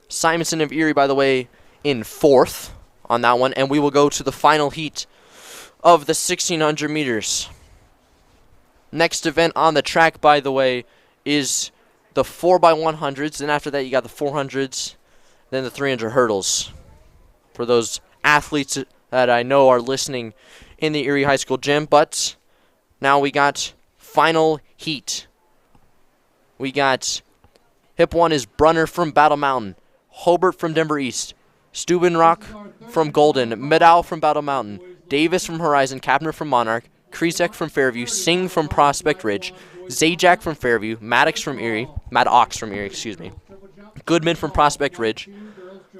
Simonson of Erie, by the way, in 4th on that one. And we will go to the final heat of the 1,600 meters. Next event on the track, by the way, is the 4x100s. And after that, you got the 400s, then the 300 hurdles. For those athletes that I know are listening in the Erie High School gym. But now we got final heat. We got hip 1 is Brunner from Battle Mountain, Hobart from Denver East, Steubenrock from Golden, Medal from Battle Mountain, Davis from Horizon, Kapner from Monarch, Krizek from Fairview, Singh from Prospect Ridge, Zajac from Fairview, Maddox from Erie, Goodman from Prospect Ridge,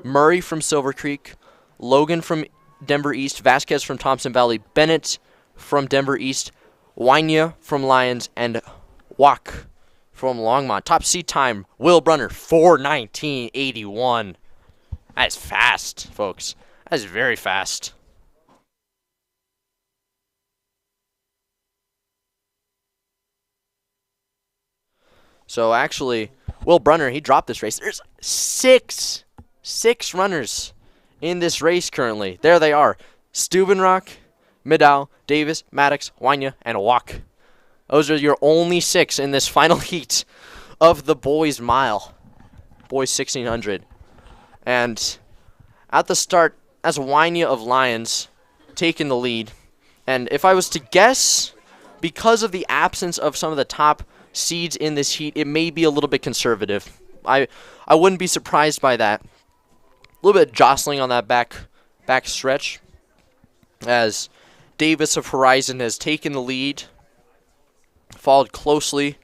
Murray from Silver Creek, Logan from Denver East, Vasquez from Thompson Valley, Bennett from Denver East, Wynia from Lyons, and Wack from Longmont. Top seed time, Will Brunner, 4:19.81. That's fast, folks. That is very fast. So actually, Will Brunner, he dropped this race. There's six runners in this race currently. There they are. Steubenrock, Middow, Davis, Maddox, Wynia, and Wack. Those are your only 6 in this final heat of the boys' mile. Boys 1,600. And at the start, that's Wynia of Lions taking the lead. And if I was to guess, because of the absence of some of the top seeds in this heat, it may be a little bit conservative. I wouldn't be surprised by that. A little bit of jostling on that back stretch, as Davis of Horizon has taken the lead, followed closely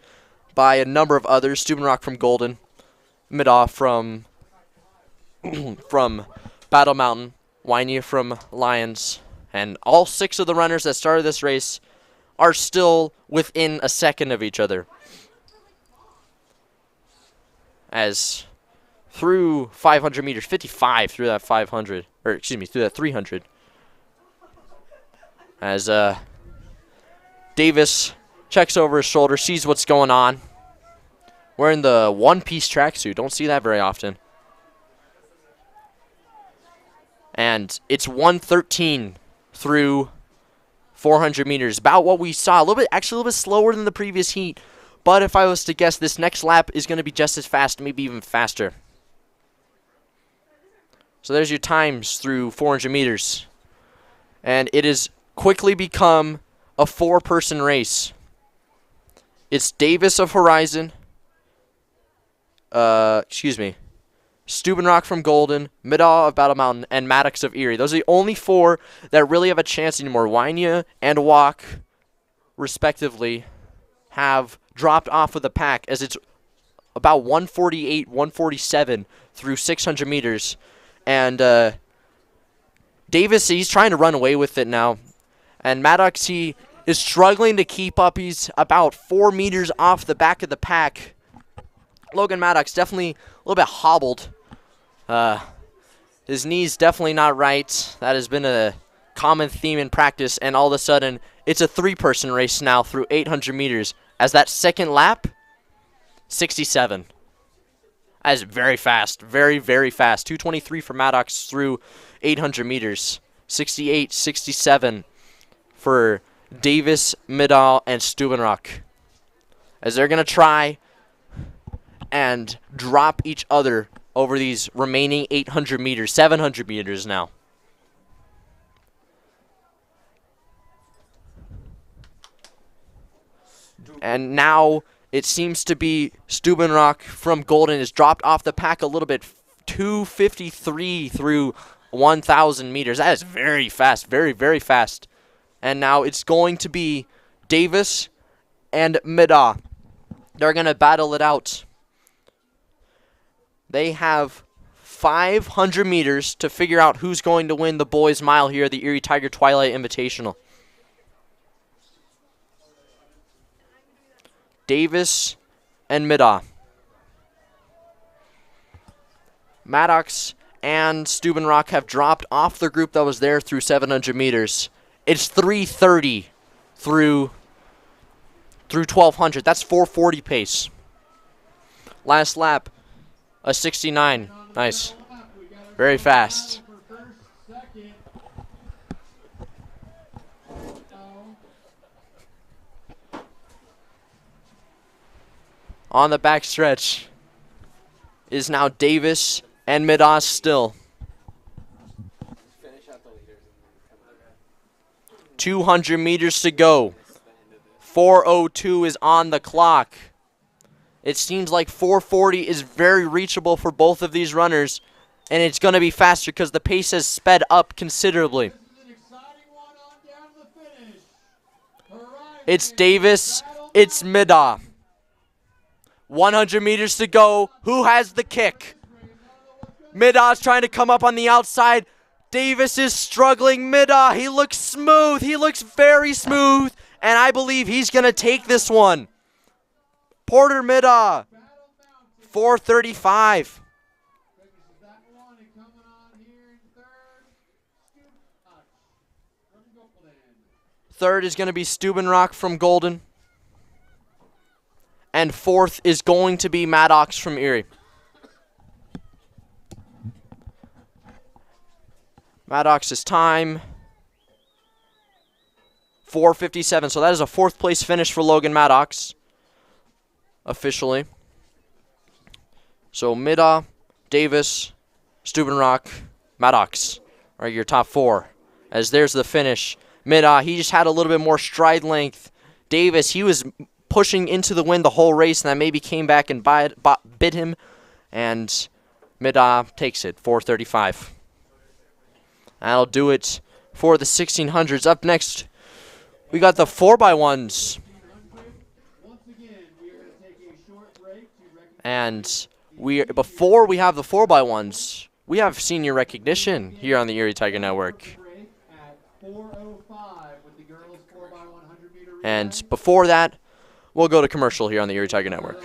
by a number of others. Steubenrock from Golden, Midoff from Battle Mountain, Wynia from Lions, and all 6 of the runners that started this race are still within a second of each other. As through 500 meters, 55 through that 500, or excuse me, through that 300. As Davis checks over his shoulder, sees what's going on. Wearing the one-piece tracksuit. Don't see that very often. And it's 1:13 through 400 meters. About what we saw. Actually a little bit slower than the previous heat. But if I was to guess, this next lap is going to be just as fast, maybe even faster. So there's your times through 400 meters. And it has quickly become a 4-person race. It's Davis of Horizon. Steubenrock from Golden, Middaw of Battle Mountain, and Maddox of Erie. Those are the only 4 that really have a chance anymore. Wynia and Wack, respectively, have dropped off of the pack, as it's about 148, 147 through 600 meters. And Davis, he's trying to run away with it now. And Maddox, he is struggling to keep up. He's about 4 meters off the back of the pack. Logan Maddox definitely a little bit hobbled. His knee's definitely not right. That has been a common theme in practice, and all of a sudden, it's a 3-person race now through 800 meters. As that second lap, 67. That is very fast, very, very fast. 2:23 for Maddox through 800 meters. 68, 67 for Davis, Middahl, and Stubenrock. As they're going to try and drop each other over these remaining 800 meters, 700 meters now. And now it seems to be Stubenrock from Golden has dropped off the pack a little bit. 2:53 through 1,000 meters. That is very fast, very, very fast. And now it's going to be Davis and Middahl. They're going to battle it out. They have 500 meters to figure out who's going to win the boys' mile here at the Erie Tiger Twilight Invitational. Davis and Middahl. Maddox and Stubenrock have dropped off the group that was there through 700 meters. It's 3:30 through 1,200. That's 4:40 pace. Last lap, a 69. Nice. Very fast. On the back stretch is now Davis and Middahl still. 200 meters to go. 4:02 is on the clock. It seems like 4:40 is very reachable for both of these runners, and it's going to be faster because the pace has sped up considerably. It's Davis, it's Middahl. 100 meters to go. Who has the kick? Middahl's trying to come up on the outside. Davis is struggling. Middahl, he looks smooth. He looks very smooth. And I believe he's going to take this one. Porter Middahl, 4:35. Third is going to be Stubenrock from Golden. And fourth is going to be Maddox from Erie. Maddox's time, 4:57. So that is a fourth place finish for Logan Maddox, officially. So Middahl, Davis, Stubenrock, Maddox are your top four. As there's the finish. Middahl, he just had a little bit more stride length. Davis, he was pushing into the wind the whole race, and that maybe came back and bit him. And Middahl takes it, 4:35. That'll do it for the 1600s. Up next, we got the 4x1s. And before we have the 4x1s, we have senior recognition here on the Erie Tiger Network. And before that, we'll go to commercial here on the Erie Tiger Network.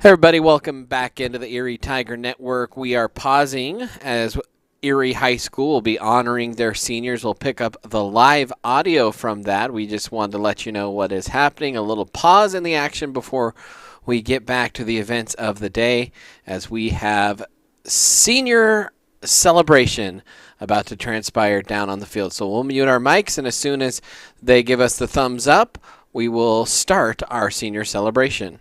Everybody, welcome back into the Erie Tiger Network. We are pausing as Erie High School will be honoring their seniors. We'll pick up the live audio from that. We just wanted to let you know what is happening. A little pause in the action before we get back to the events of the day as we have senior celebration about to transpire down on the field. So we'll mute our mics, and as soon as they give us the thumbs up, we will start our senior celebration.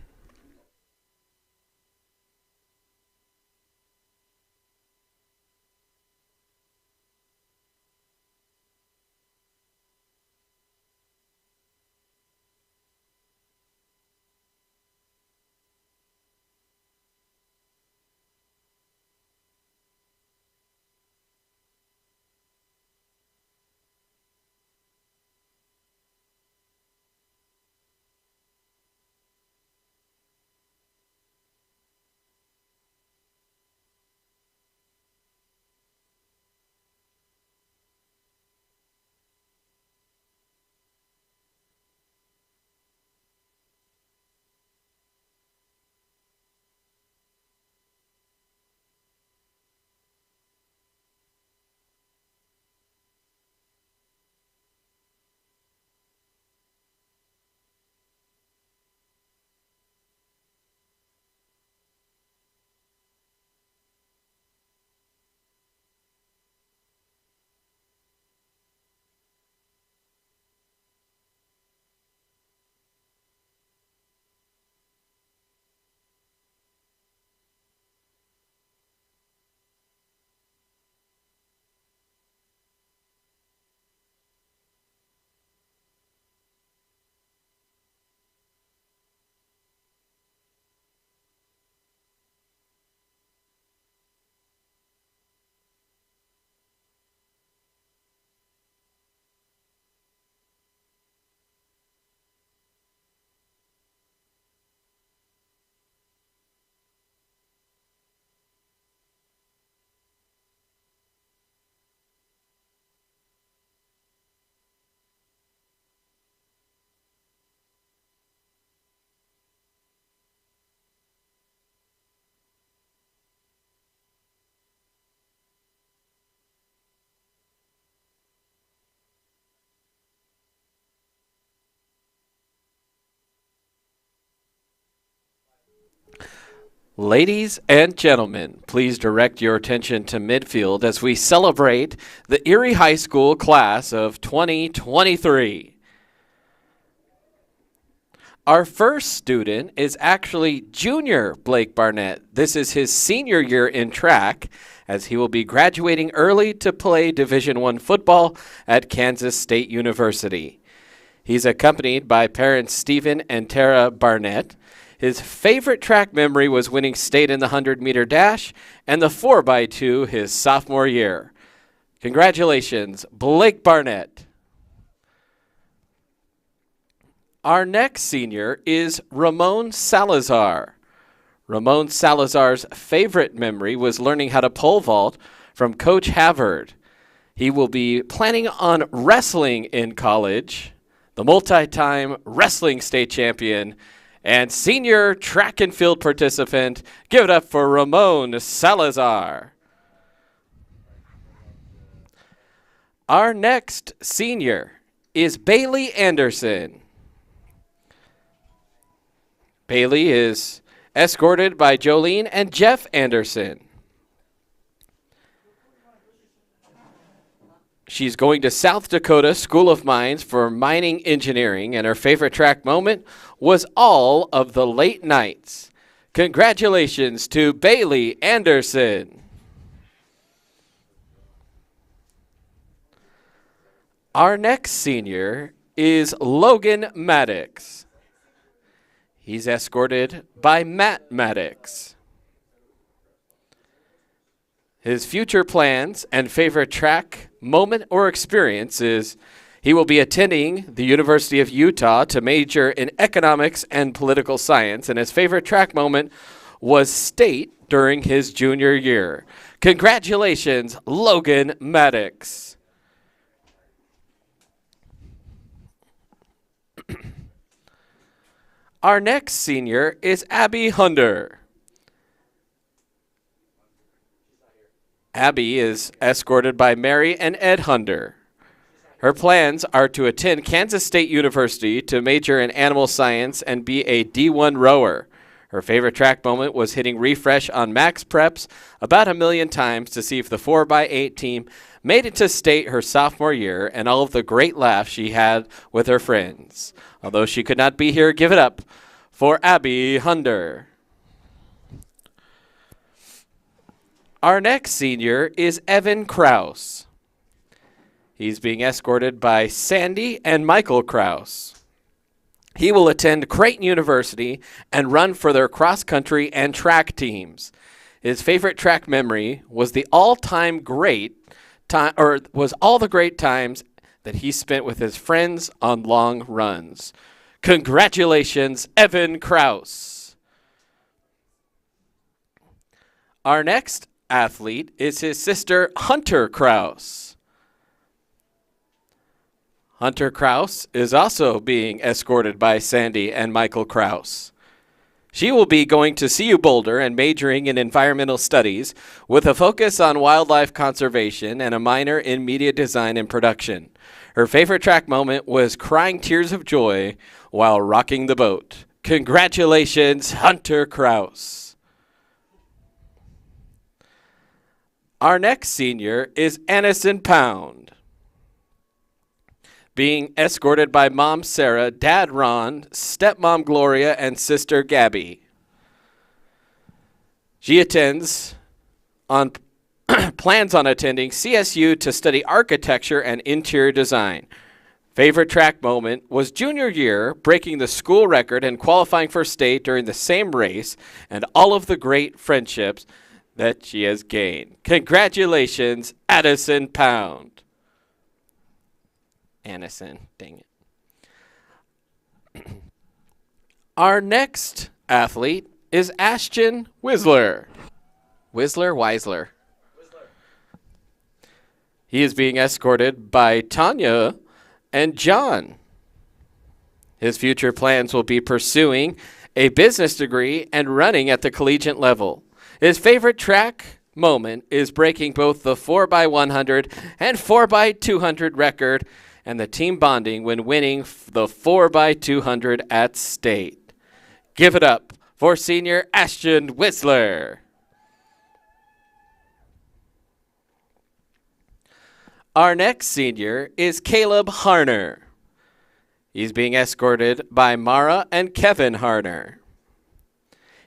Ladies and gentlemen, please direct your attention to midfield as we celebrate the Erie High School class of 2023. Our first student is actually junior Blake Barnett. This is his senior year in track, as he will be graduating early to play Division I football at Kansas State University. He's accompanied by parents Stephen and Tara Barnett. His favorite track memory was winning state in the 100-meter dash and the 4x2 his sophomore year. Congratulations, Blake Barnett. Our next senior is Ramon Salazar. Ramon Salazar's favorite memory was learning how to pole vault from Coach Havard. He will be planning on wrestling in college, the multi-time wrestling state champion, and senior track and field participant. Give it up for Ramon Salazar. Our next senior is Bailey Anderson. Bailey is escorted by Jolene and Jeff Anderson. She's going to South Dakota School of Mines for mining engineering, and her favorite track moment was all of the late nights. Congratulations to Bailey Anderson. Our next senior is Logan Maddox. He's escorted by Matt Maddox. His future plans and favorite track moment or experience is he will be attending the University of Utah to major in economics and political science, and his favorite track moment was state during his junior year. Congratulations, Logan Maddox. Our next senior is Abby Hunder. Abby is escorted by Mary and Ed Hunder. Her plans are to attend Kansas State University to major in animal science and be a D1 rower. Her favorite track moment was hitting refresh on max preps about 1 million times to see if the 4x8 team made it to state her sophomore year and all of the great laughs she had with her friends. Although she could not be here, give it up for Abby Hunder. Our next senior is Evan Kraus. He's being escorted by Sandy and Michael Kraus. He will attend Creighton University and run for their cross-country and track teams. His favorite track memory was all the great times that he spent with his friends on long runs. Congratulations, Evan Kraus. Our next athlete is his sister, Hunter Kraus. Hunter Kraus is also being escorted by Sandy and Michael Kraus. She will be going to CU Boulder and majoring in environmental studies with a focus on wildlife conservation and a minor in media design and production. Her favorite track moment was crying tears of joy while rocking the boat. Congratulations, Hunter Kraus. Our next senior is Annison Pound. Being escorted by Mom Sarah, Dad Ron, Stepmom Gloria, and Sister Gabby. She plans on attending CSU to study architecture and interior design. Favorite track moment was junior year, breaking the school record and qualifying for state during the same race, and all of the great friendships that she has gained. Congratulations, Addison Pound. Annison, dang it. Our next athlete is Ashton Whistler. Weisler. He is being escorted by Tanya and John. His future plans will be pursuing a business degree and running at the collegiate level. His favorite track moment is breaking both the 4x100 and 4x200 record and the team bonding when winning the 4x200 at state. Give it up for senior Ashton Whistler. Our next senior is Caleb Harner. He's being escorted by Mara and Kevin Harner.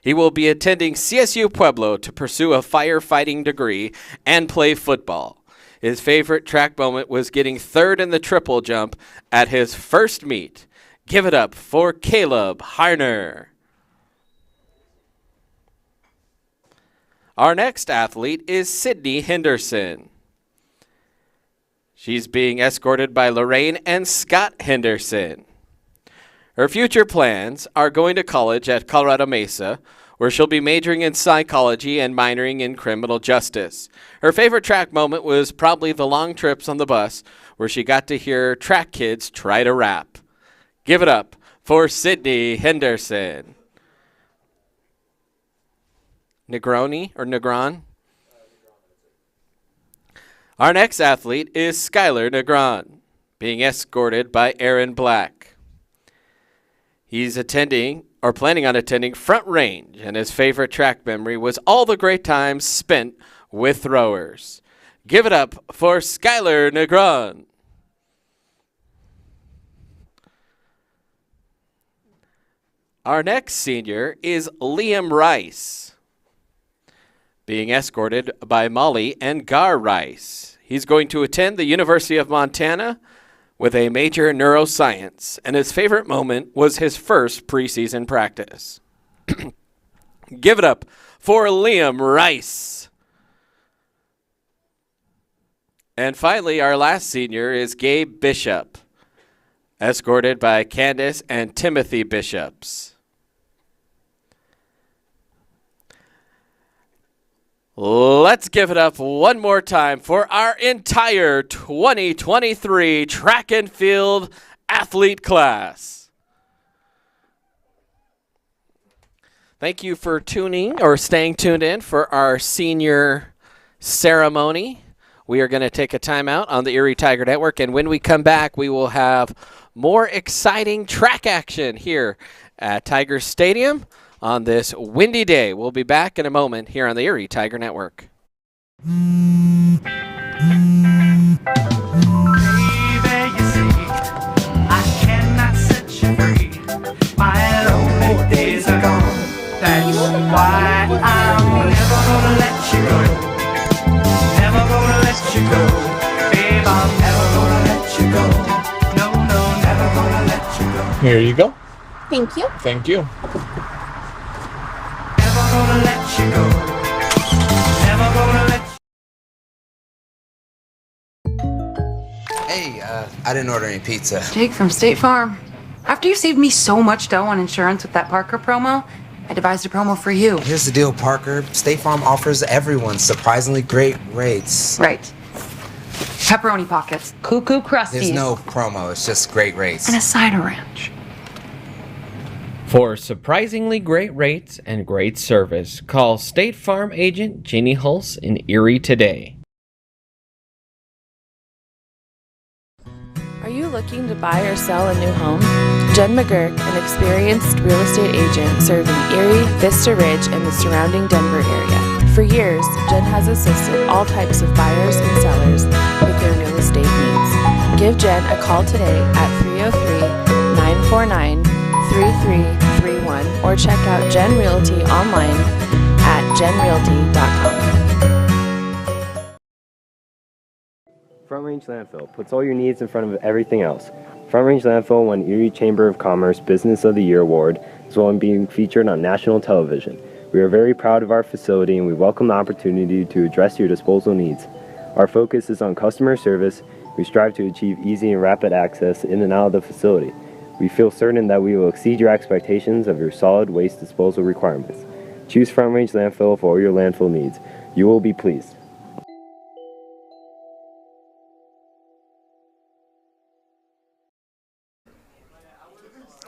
He will be attending CSU Pueblo to pursue a firefighting degree and play football. His favorite track moment was getting third in the triple jump at his first meet. Give it up for Caleb Harner. Our next athlete is Sydney Henderson. She's being escorted by Lorraine and Scott Henderson. Her future plans are going to college at Colorado Mesa, where she'll be majoring in psychology and minoring in criminal justice. Her favorite track moment was probably the long trips on the bus, where she got to hear track kids try to rap. Give it up for Sydney Henderson. Negron? Our next athlete is Skylar Negron, being escorted by Aaron Black. He's planning on attending Front Range, and his favorite track memory was all the great times spent with throwers. Give it up for Skylar Negron. Our next senior is Liam Rice, being escorted by Molly and Gar Rice. He's going to attend the University of Montana with a major in neuroscience, and his favorite moment was his first preseason practice. Give it up for Liam Rice. And finally, our last senior is Gabe Bishop, escorted by Candace and Timothy Bishops. Let's give it up one more time for our entire 2023 track and field athlete class. Thank you for tuning or staying tuned in for our senior ceremony. We are going to take a timeout on the Erie Tiger Network, and when we come back, we will have more exciting track action here at Tiger Stadium on this windy day. We'll be back in a moment here on the Erie Tiger Network. Days are gone. That's why I'm never gonna let you go. Never gonna let you go. Babe, I'm never gonna let you go. No, no, never gonna let you go. Here you go. Thank you. Thank you. Never gonna let you go. Never gonna let you Hey, I didn't order any pizza. Jake from State Farm. After you saved me so much dough on insurance with that Parker promo, I devised a promo for you. Here's the deal, Parker. State Farm offers everyone surprisingly great rates. Right. Pepperoni pockets, cuckoo crusties, There's no promo, it's just great rates. and a cider ranch. For surprisingly great rates and great service, call State Farm agent Jeannie Hulse in Erie today. Are you looking to buy or sell a new home? Jen McGurk, an experienced real estate agent serving Erie, Vista Ridge, and the surrounding Denver area. For years, Jen has assisted all types of buyers and sellers with their real estate needs. Give Jen a call today at 303-949-3331 or check out Jen Realty online at jenrealty.com. Front Range Landfill puts all your needs in front of everything else. Front Range Landfill won Erie Chamber of Commerce Business of the Year Award, as well as being featured on national television. We are very proud of our facility and we welcome the opportunity to address your disposal needs. Our focus is on customer service. We strive to achieve easy and rapid access in and out of the facility. We feel certain that we will exceed your expectations of your solid waste disposal requirements. Choose Front Range Landfill for all your landfill needs. You will be pleased.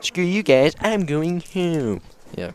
Screw you guys, I'm going home. Yeah.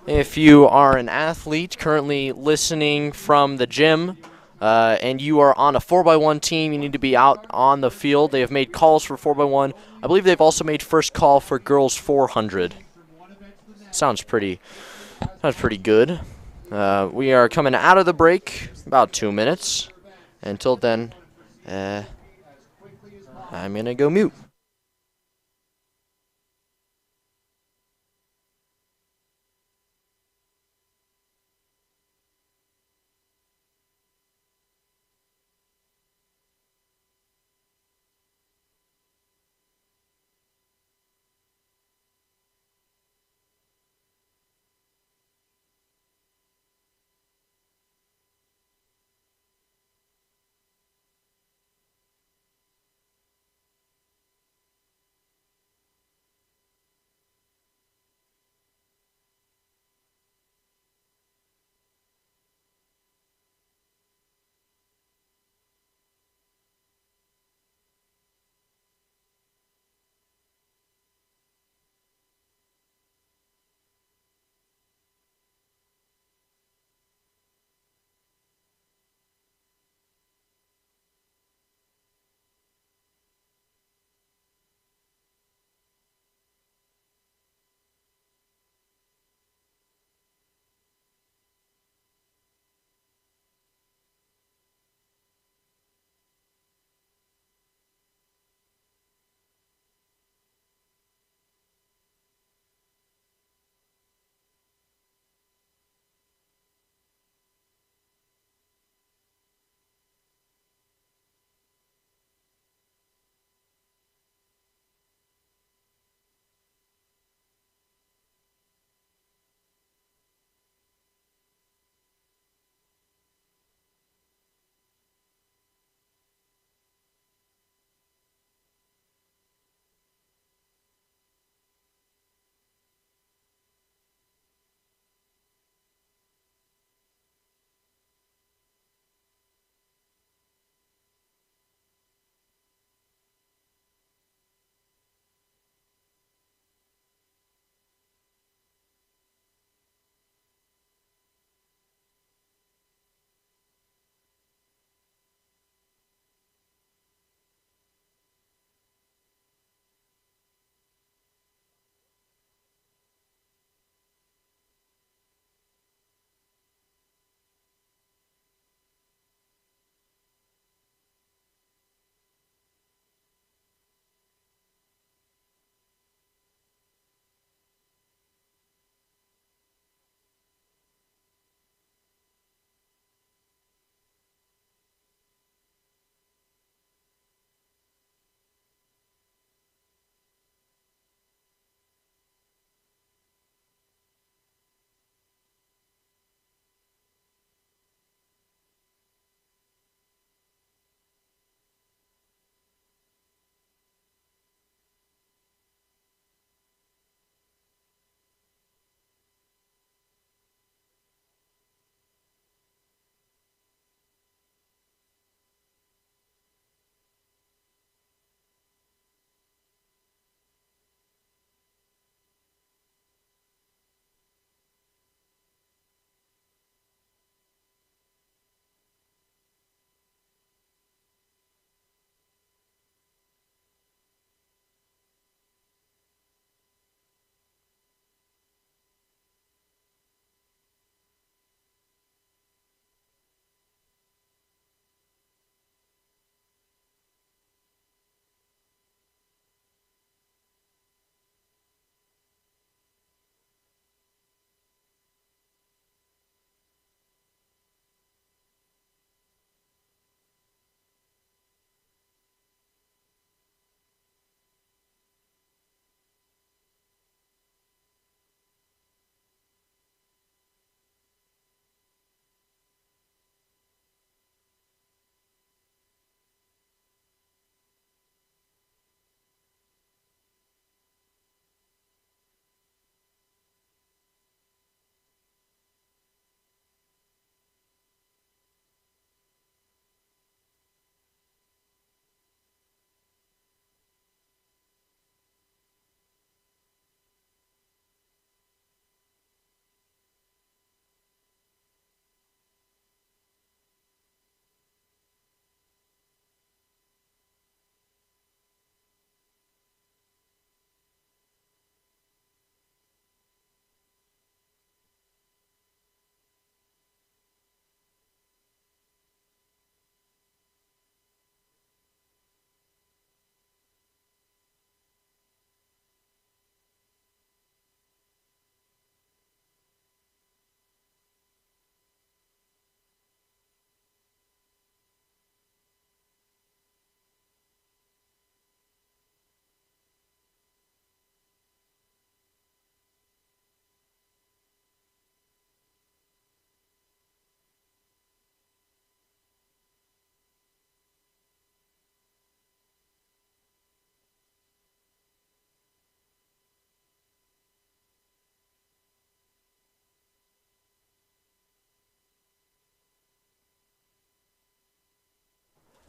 If you are an athlete currently listening from the gym and you are on a 4x1 team, you need to be out on the field. They have made calls for 4x1. I believe they've also made first call for girls 400. Sounds pretty good. We are coming out of the break, about 2 minutes. Until then, I'm going to go mute.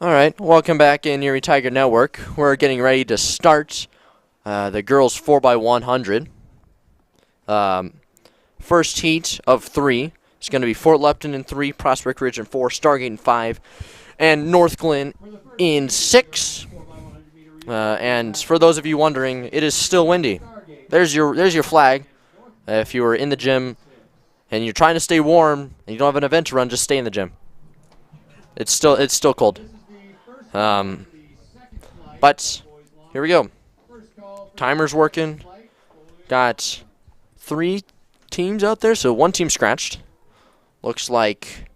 All right, welcome back in Erie Tiger Network. We're getting ready to start the girls 4x100. First heat of 3 is going to be Fort Lupton in 3, Prospect Ridge in 4, Stargate in 5, and North Glen in 6. And for those of you wondering, it is still windy. There's your flag. If you were in the gym and you're trying to stay warm and you don't have an event to run, just stay in the gym. It's still cold. But here we go. Timer's working. Got 3 teams out there, so 1 team scratched. Looks like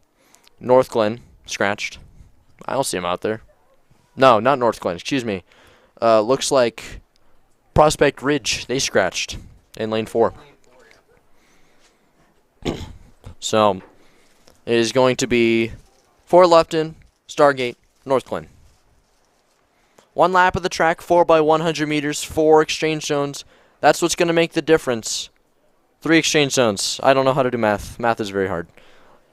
North Glen scratched. I don't see him out there. No, not North Glen, excuse me. Looks like Prospect Ridge, they scratched in lane 4. So, it is going to be Fort Lupton, Stargate, North Glen. 1 lap of the track, 4x100 meters, 4 exchange zones. That's what's going to make the difference. 3 exchange zones. I don't know how to do math. Math is very hard.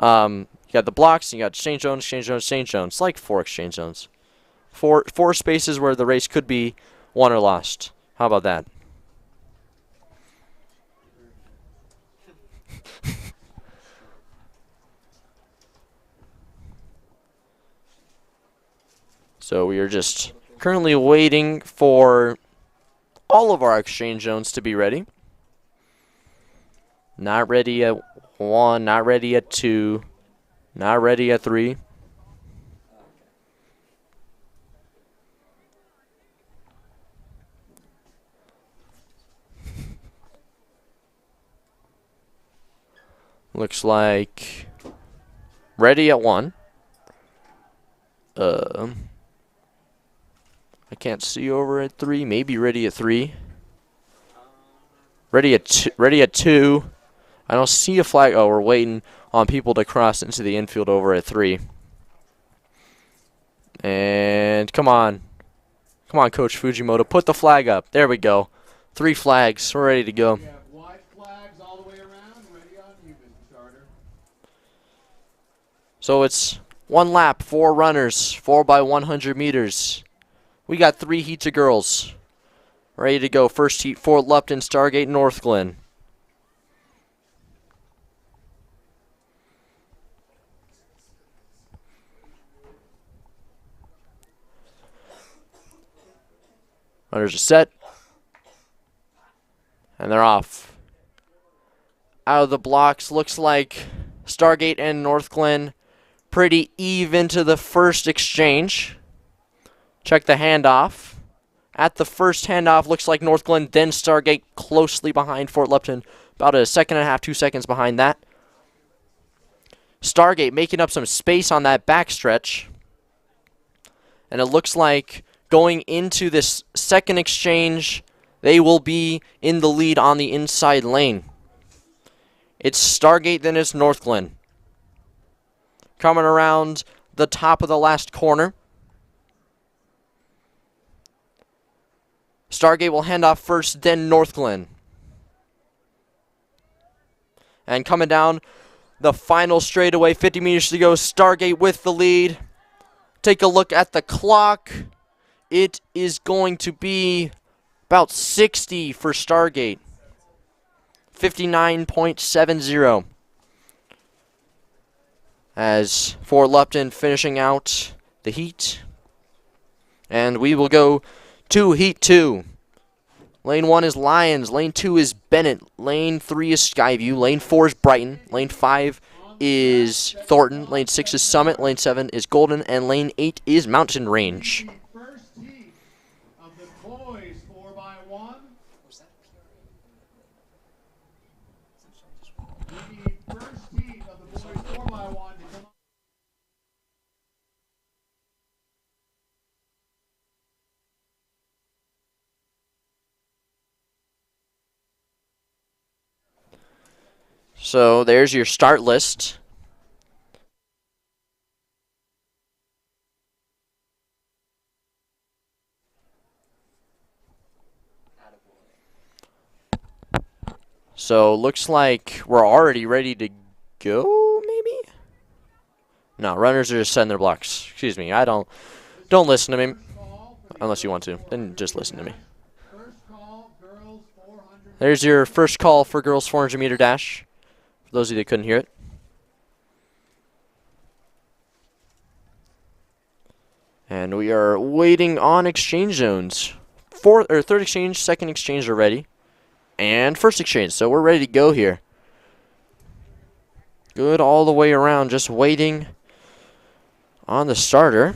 You got the blocks, you got exchange zone, exchange zone, exchange zone. It's like 4 exchange zones. Four spaces where the race could be won or lost. How about that? So we are just currently waiting for all of our exchange zones to be ready. Not ready at 1, not ready at 2, not ready at 3. Looks like ready at 1. I can't see over at 3. Maybe ready at 3. Ready at 2. I don't see a flag. Oh, we're waiting on people to cross into the infield over at 3. And come on. Come on, Coach Fujimoto. Put the flag up. There we go. 3 flags. We're ready to go. So it's 1 lap, 4 runners, 4x100 meters. We got 3 heats of girls. Ready to go. First heat, Fort Lupton, Stargate, North Glen. Runners are set. And they're off. Out of the blocks, looks like Stargate and North Glen pretty even to the first exchange. Check the handoff. At the first handoff, looks like North Glen, then Stargate closely behind Fort Lupton. About a second and a half, 2 seconds behind that. Stargate making up some space on that backstretch. And it looks like going into this second exchange, they will be in the lead on the inside lane. It's Stargate, then it's North Glen. Coming around the top of the last corner. Stargate will hand off first, then North Glen. And coming down the final straightaway, 50 meters to go, Stargate with the lead. Take a look at the clock. It is going to be about 60 for Stargate. 59.70. As Fort Lupton finishing out the heat. And we will go to Heat 2. Lane 1 is Lions. Lane 2 is Bennett. Lane 3 is Skyview. Lane 4 is Brighton. Lane 5 is Thornton. Lane 6 is Summit. Lane 7 is Golden. And Lane 8 is Mountain Range. First heat of the boys 4x1. The first heat of the boys 4x1 to come up. So there's your start list. So looks like we're already ready to go, maybe? No, runners are just setting their blocks. Excuse me, I don't Don't listen to me. Unless you want to. Then just listen to me. There's your first call for girls 400 meter dash. For those of you that couldn't hear it. And we are waiting on exchange zones. Third exchange, second exchange are ready. And first exchange. So we're ready to go here. Good all the way around. Just waiting on the starter.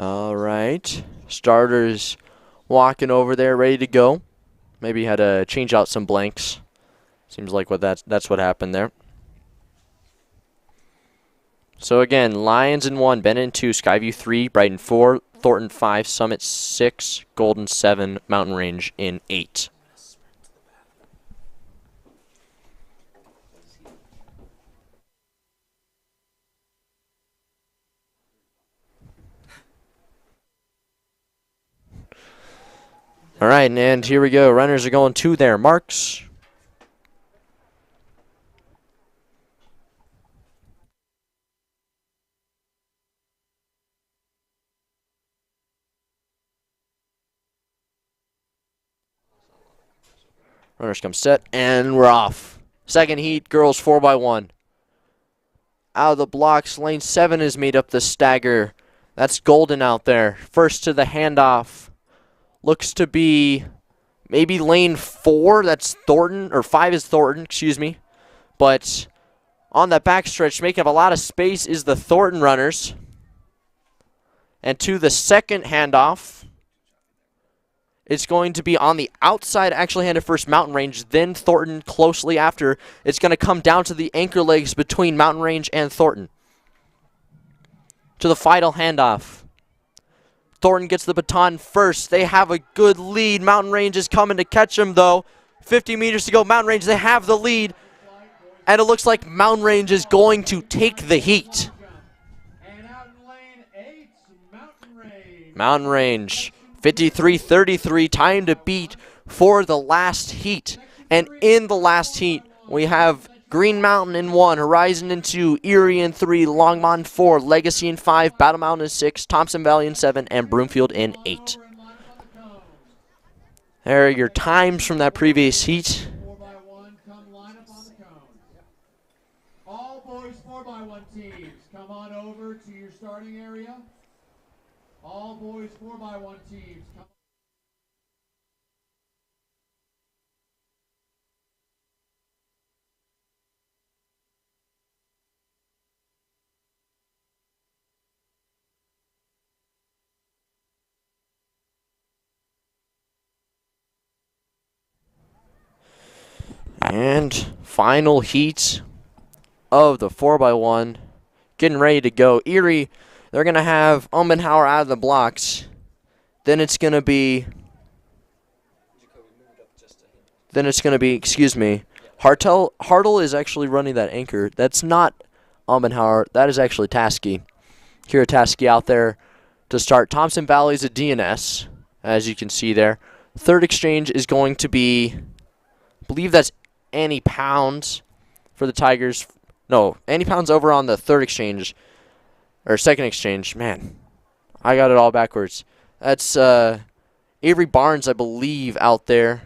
All right. Starters walking over there, ready to go. Maybe had to change out some blanks. Seems like that's what happened there. So again, Lions in 1, Bennett in 2, Skyview 3, Brighton 4, Thornton 5, Summit 6, Golden 7, Mountain Range in 8. All right, and here we go. Runners are going to their marks. Runners come set, and we're off. Second heat, girls 4x1. Out of the blocks, lane 7 is made up the stagger. That's Golden out there. First to the handoff. Looks to be maybe lane 4, that's Thornton, or 5 is Thornton, excuse me. But on that backstretch, making up a lot of space is the Thornton runners. And to the second handoff, it's going to be on the outside, actually handed first Mountain Range, then Thornton closely after. It's going to come down to the anchor legs between Mountain Range and Thornton. To the final handoff. Thornton gets the baton first. They have a good lead. Mountain Range is coming to catch them, though. 50 meters to go. Mountain Range, they have the lead. And it looks like Mountain Range is going to take the heat. Mountain Range, 53-33, time to beat for the last heat. And in the last heat, we have Green Mountain in 1, Horizon in 2, Erie in 3, Longmont in 4, Legacy in 5, Battle Mountain in 6, Thompson Valley in 7, and Broomfield in 8. There are your times from that previous heat. All boys 4x1 teams, come on over to your starting area. All boys 4x1 teams, come. And final heat of the 4x1. Getting ready to go. Erie, they're going to have Umbenhauer out of the blocks. Then it's going to be, excuse me, Hartle is actually running that anchor. That's not Umbenhauer. That is actually Tasky. Kira Tasky out there to start. Thompson Valley's a DNS, as you can see there. Third exchange is going to be, I believe that's Annie Pounds for the Tigers. No, Annie Pounds over on the third exchange, or second exchange. Man, I got it all backwards. That's Avery Barnes, I believe, out there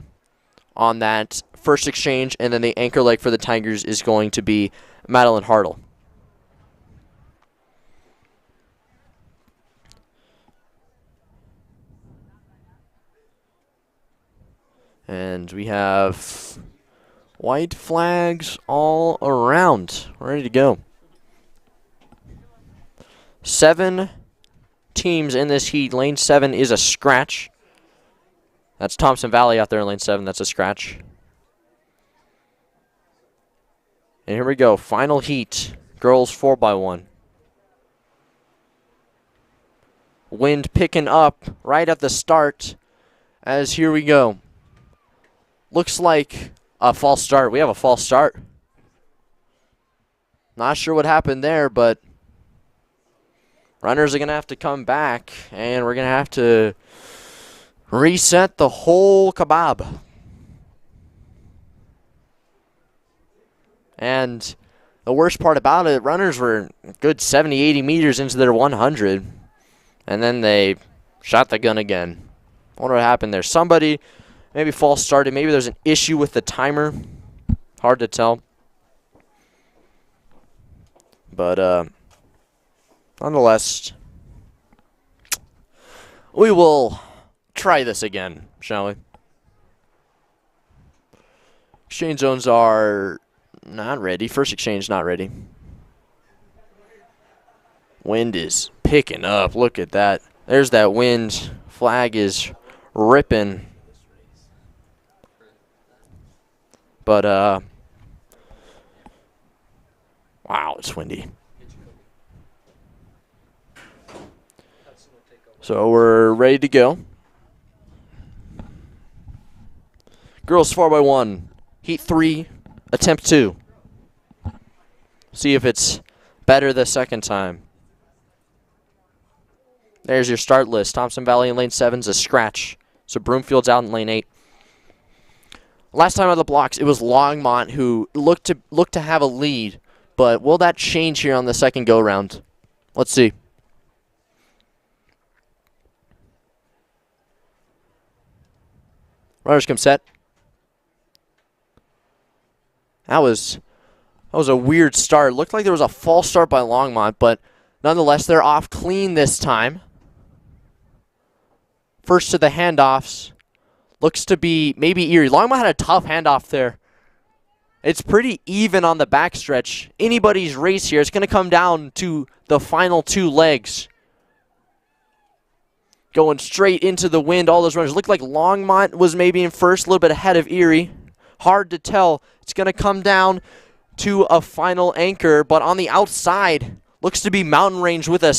on that first exchange, and then the anchor leg for the Tigers is going to be Madeline Hartle. And we have white flags all around. We're ready to go. 7 teams in this heat. Lane 7 is a scratch. That's Thompson Valley out there in lane 7. That's a scratch. And here we go. Final heat. Girls 4x1. Wind picking up right at the start. As here we go. Looks like a false start. We have a false start. Not sure what happened there, but Runners are going to have to come back, and we're going to have to reset the whole kebab. And the worst part about it, runners were a good 70, 80 meters into their 100, and then they shot the gun again. I wonder what happened there. Somebody maybe false started. Maybe there's an issue with the timer. Hard to tell. But nonetheless, we will try this again, shall we? Exchange zones are not ready. First exchange not ready. Wind is picking up. Look at that. There's that wind. Flag is ripping. But, wow, it's windy. So we're ready to go. Girls 4x1. Heat 3. Attempt 2. See if it's better the second time. There's your start list. Thompson Valley in lane 7's a scratch. So Broomfield's out in lane 8. Last time out of the blocks, it was Longmont who looked to have a lead. But will that change here on the second go-round? Let's see. Runners come set. That was a weird start. Looked like there was a false start by Longmont, but nonetheless, they're off clean this time. First to the handoffs. Looks to be maybe Erie. Longmont had a tough handoff there. It's pretty even on the backstretch. Anybody's race here. It's going to come down to the final 2 legs. Going straight into the wind. All those runners. Looked like Longmont was maybe in first, a little bit ahead of Erie. Hard to tell. It's going to come down to a final anchor, but on the outside, looks to be Mountain Range with a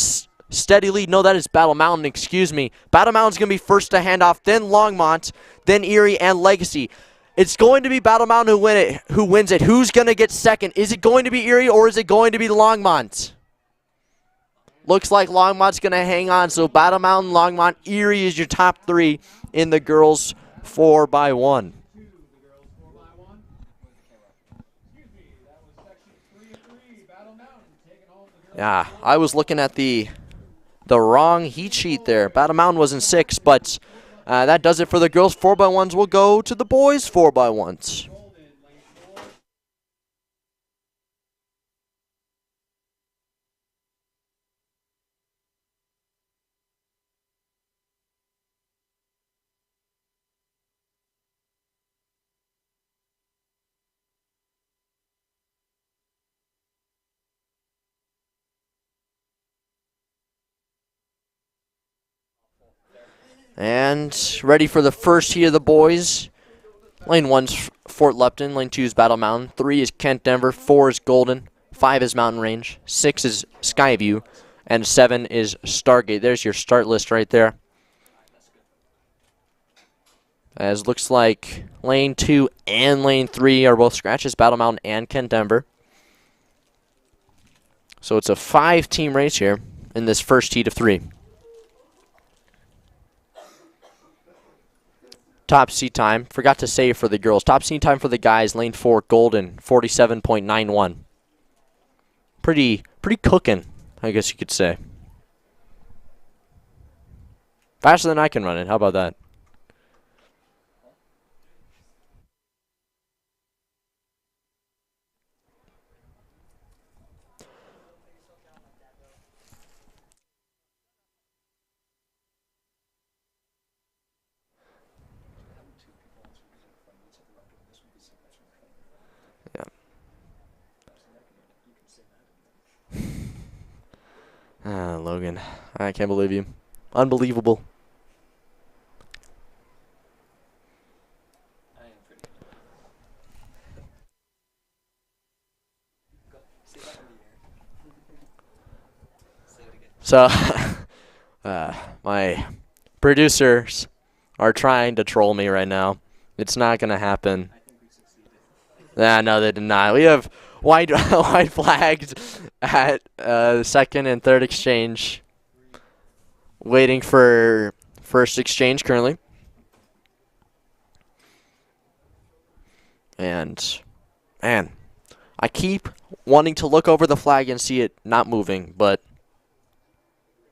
steady lead. No, that is Battle Mountain, excuse me. Battle Mountain's going to be first to hand off, then Longmont, then Erie and Legacy. It's going to be Battle Mountain who wins it. Who's going to get second? Is it going to be Erie or is it going to be Longmont? Looks like Longmont's going to hang on, so Battle Mountain, Longmont, Erie is your top 3 in the girls 4x1. Yeah, I was looking at the wrong heat sheet there. Battle Mountain was in 6, but that does it for the girls 4x1s. We'll go to the boys 4x1s. And ready for the first heat of the boys. Lane 1's Fort Lupton. Lane 2's Battle Mountain. 3 is Kent Denver. 4 is Golden. 5 is Mountain Range. 6 is Skyview. And 7 is Stargate. There's your start list right there. As looks like Lane 2 and Lane 3 are both scratches. Battle Mountain and Kent Denver. So it's a 5-team race here in this first heat of 3. Top seat time. Forgot to say for the girls. Top seat time for the guys. Lane 4, Golden, 47.91. Pretty cooking, I guess you could say. Faster than I can run it. How about that? Logan, I can't believe you. Unbelievable. So, my producers are trying to troll me right now. It's not going to happen. No, they did not. We have white flags at second and third exchange. waiting for first exchange currently. And, man, I keep wanting to look over the flag and see it not moving, but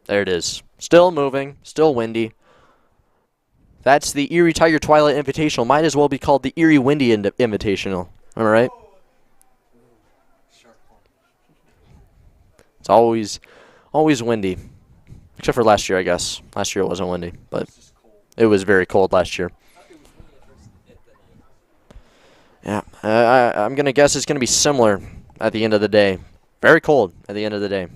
there it is. Still moving, still windy. That's the Erie Tiger Twilight Invitational. Might as well be called the Erie Windy Invitational. Am I right? It's always windy. Except for last year, I guess. Last year it wasn't windy, but it was very cold last year. Yeah, I'm going to guess it's going to be similar at the end of the day. Very cold at the end of the day.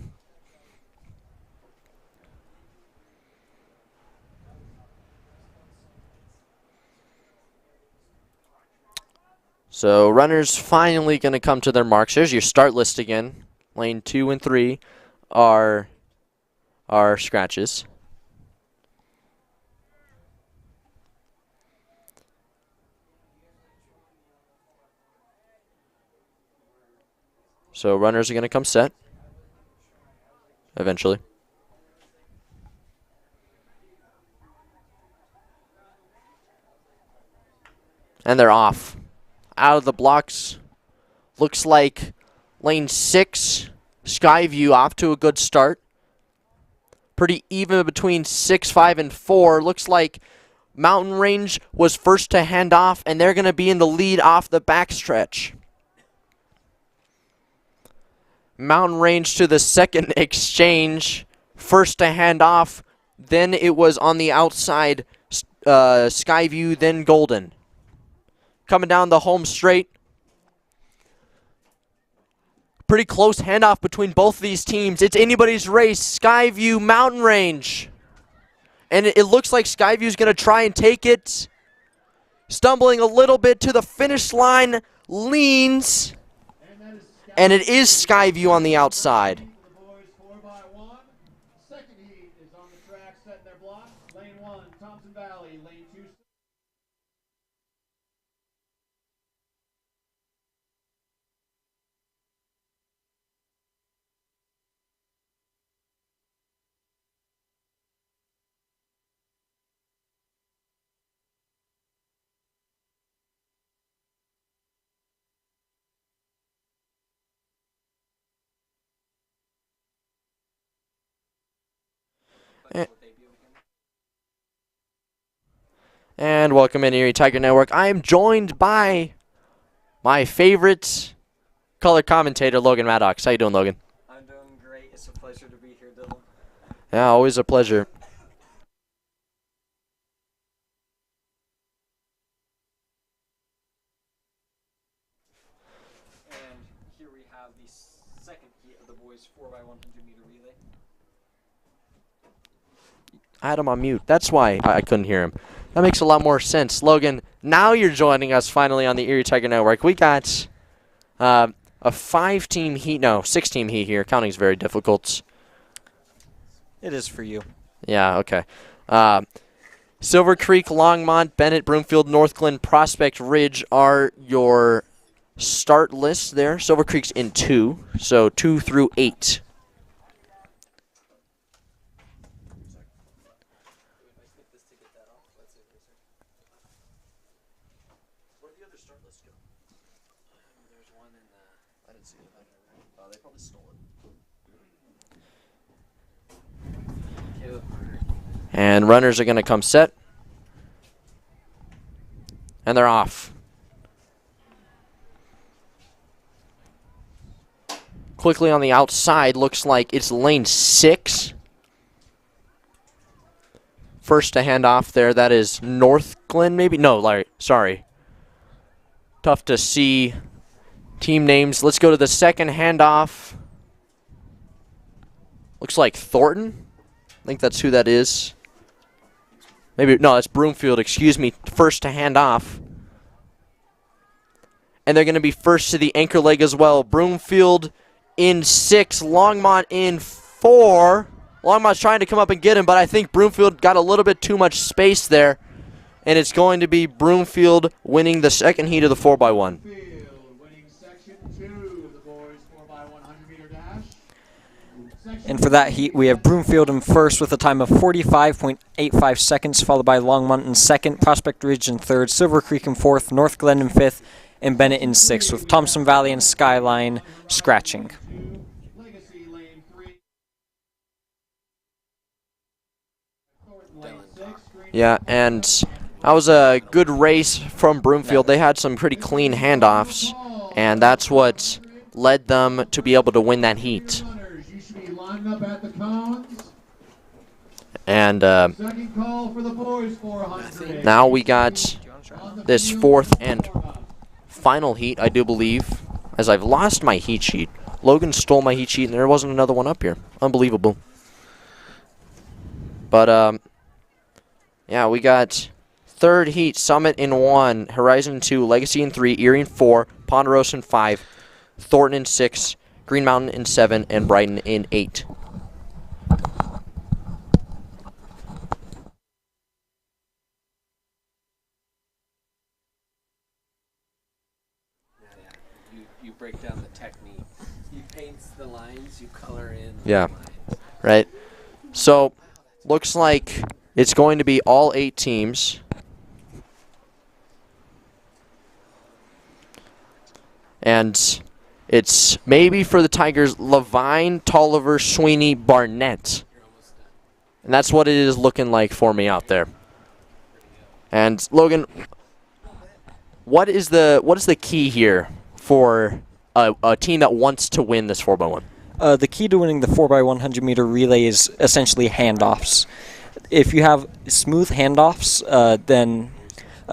So runners finally going to come to their marks. Here's your start list again. Lane 2 and 3 are scratches. So runners are going to come set eventually. And they're off. Out of the blocks. Looks like lane 6, Skyview, off to a good start. Pretty even between 6, 5, and 4. Looks like Mountain Range was first to hand off, and they're going to be in the lead off the backstretch. Mountain Range to the second exchange, first to hand off. Then it was on the outside, Skyview, then Golden. Coming down the home straight. Pretty close handoff between both of these teams. It's anybody's race. Skyview, Mountain Range. And it looks like Skyview's going to try and take it. Stumbling a little bit to the finish line. Leans. And it is Skyview on the outside. Second heat is on the track, setting their block. Lane 1, Thompson Valley. Lane 2. And welcome in Erie Tiger Network. I am joined by my favorite color commentator, Logan Maddox. How you doing, Logan? I'm doing great. It's a pleasure to be here, Dylan. Yeah, always a pleasure. And here we have the second heat of the boys 4x100-meter relay. I had him on mute. That's why I couldn't hear him. That makes a lot more sense. Logan, now you're joining us finally on the Erie Tiger Network. We got a 5-team heat. No, 6-team heat here. Counting's very difficult. It is for you. Yeah, okay. Silver Creek, Longmont, Bennett, Broomfield, Northglen, Prospect Ridge are your start lists there. Silver Creek's in 2, so 2 through 8. And runners are going to come set. And they're off. Quickly on the outside, looks like it's lane 6. First to hand off there, that is Northglen maybe? No, Larry, sorry. Tough to see team names. Let's go to the second handoff. Looks like Thornton. I think that's who that is. Maybe, no, that's Broomfield, excuse me. First to hand off. And they're going to be first to the anchor leg as well. Broomfield in 6, Longmont in 4. Longmont's trying to come up and get him, but I think Broomfield got a little bit too much space there. And it's going to be Broomfield winning the second heat of the 4x1. Winning section 2 of the boys 4x100-meter dash. And for that heat, we have Broomfield in first with a time of 45.85 seconds, followed by Longmont in second, Prospect Ridge in third, Silver Creek in fourth, North Glen in fifth, and Bennett in sixth, with Thompson Valley and Skyline scratching. Yeah, and that was a good race from Broomfield. They had some pretty clean handoffs, and that's what led them to be able to win that heat. And now we got this fourth and final heat, I do believe, as I've lost my heat sheet. Logan stole my heat sheet, and there wasn't another one up here. Unbelievable. But, yeah, we got third heat, Summit in 1, Horizon in 2, Legacy in 3, Erie in 4, Ponderosa in 5, Thornton in 6, Green Mountain in 7, and Brighton in 8. You break down the technique. He paints the lines, you color in. Yeah, right. So, looks like it's going to be all 8 teams. And it's maybe for the Tigers, Levine, Tolliver, Sweeney, Barnett. And that's what it is looking like for me out there. And Logan, what is the key here for a team that wants to win this 4x1? The key to winning the 4x100 meter relay is essentially handoffs. If you have smooth handoffs, then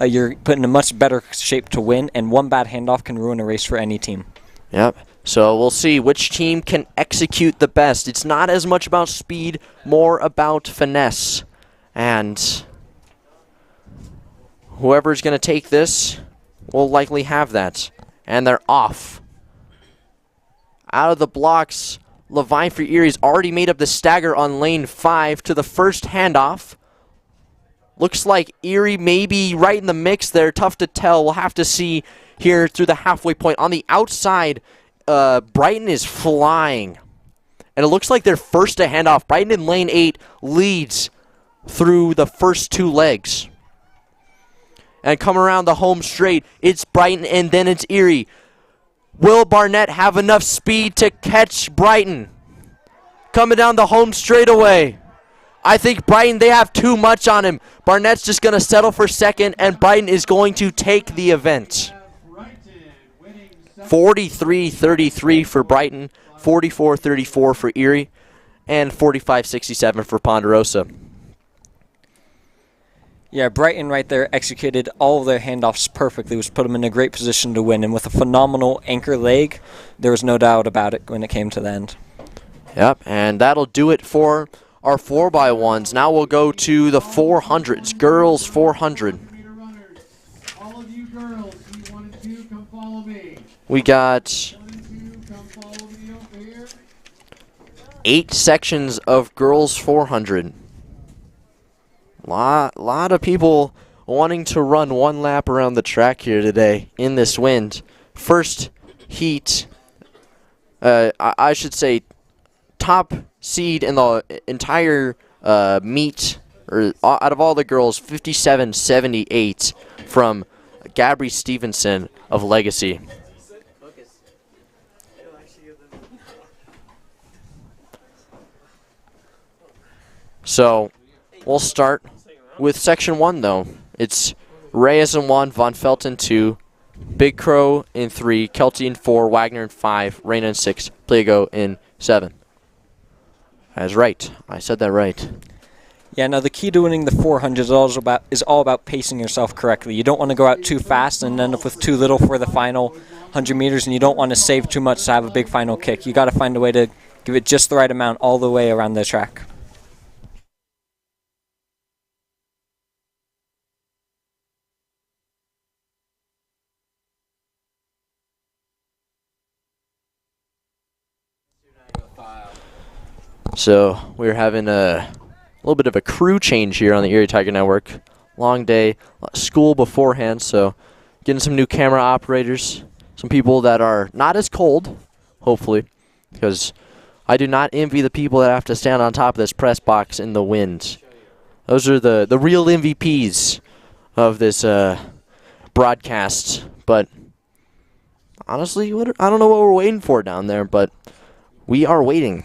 you're put in a much better shape to win, and one bad handoff can ruin a race for any team. Yep. So we'll see which team can execute the best. It's not as much about speed, more about finesse. And whoever's going to take this will likely have that. And they're off. Out of the blocks, Levine for Erie's already made up the stagger on lane 5 to the first handoff. Looks like Erie may be right in the mix there. Tough to tell. We'll have to see here through the halfway point. On the outside, Brighton is flying. And it looks like they're first to handoff. Brighton in lane 8 leads through the first 2 legs. And come around the home straight, it's Brighton and then it's Erie. Will Barnett have enough speed to catch Brighton? Coming down the home straightaway. I think Brighton, they have too much on him. Barnett's just going to settle for second, and Brighton is going to take the event. 43-33 for Brighton, 44-34 for Erie, and 45-67 for Ponderosa. Yeah, Brighton right there executed all of their handoffs perfectly, which put them in a great position to win. And with a phenomenal anchor leg, there was no doubt about it when it came to the end. Yep, and that'll do it for our 4x1s. Now we'll go to the 400s, girls 400. We got 8 sections of girls 400. Lot of people wanting to run one lap around the track here today in this wind. First heat, I should say, top seed in the entire meet, or out of all the girls, 57-78 from Gabby Stevenson of Legacy. So we'll start with Section 1, though. It's Reyes in 1, Von Felt in 2, Big Crow in 3, Kelty in 4, Wagner in 5, Reyna in 6, Pliego in 7. That's right. I said that right. Yeah, now the key to winning the 400 is all about pacing yourself correctly. You don't want to go out too fast and end up with too little for the final 100 meters, and you don't want to save too much to have a big final kick. You got to find a way to give it just the right amount all the way around the track. So we're having a little bit of a crew change here on the Erie Tiger Network. Long day, school beforehand, so getting some new camera operators, some people that are not as cold, hopefully, because I do not envy the people that have to stand on top of this press box in the wind. Those are the real MVPs of this broadcast. But honestly, I don't know what we're waiting for down there, but we are waiting.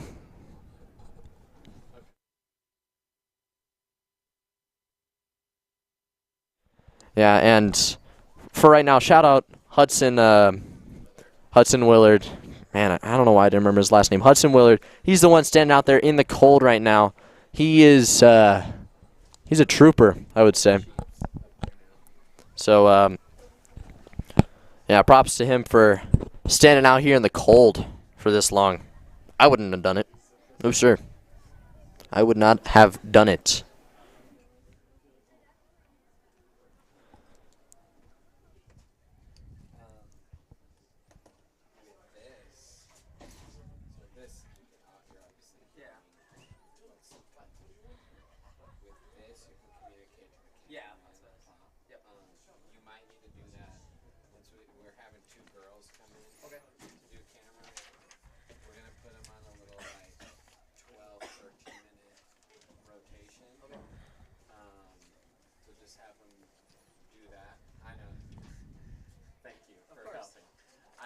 Yeah, and for right now, shout out Hudson Willard. Man, I don't know why I didn't remember his last name. Hudson Willard. He's the one standing out there in the cold right now. He is he's a trooper, I would say. So yeah, props to him for standing out here in the cold for this long. I wouldn't have done it. No, sir. I would not have done it.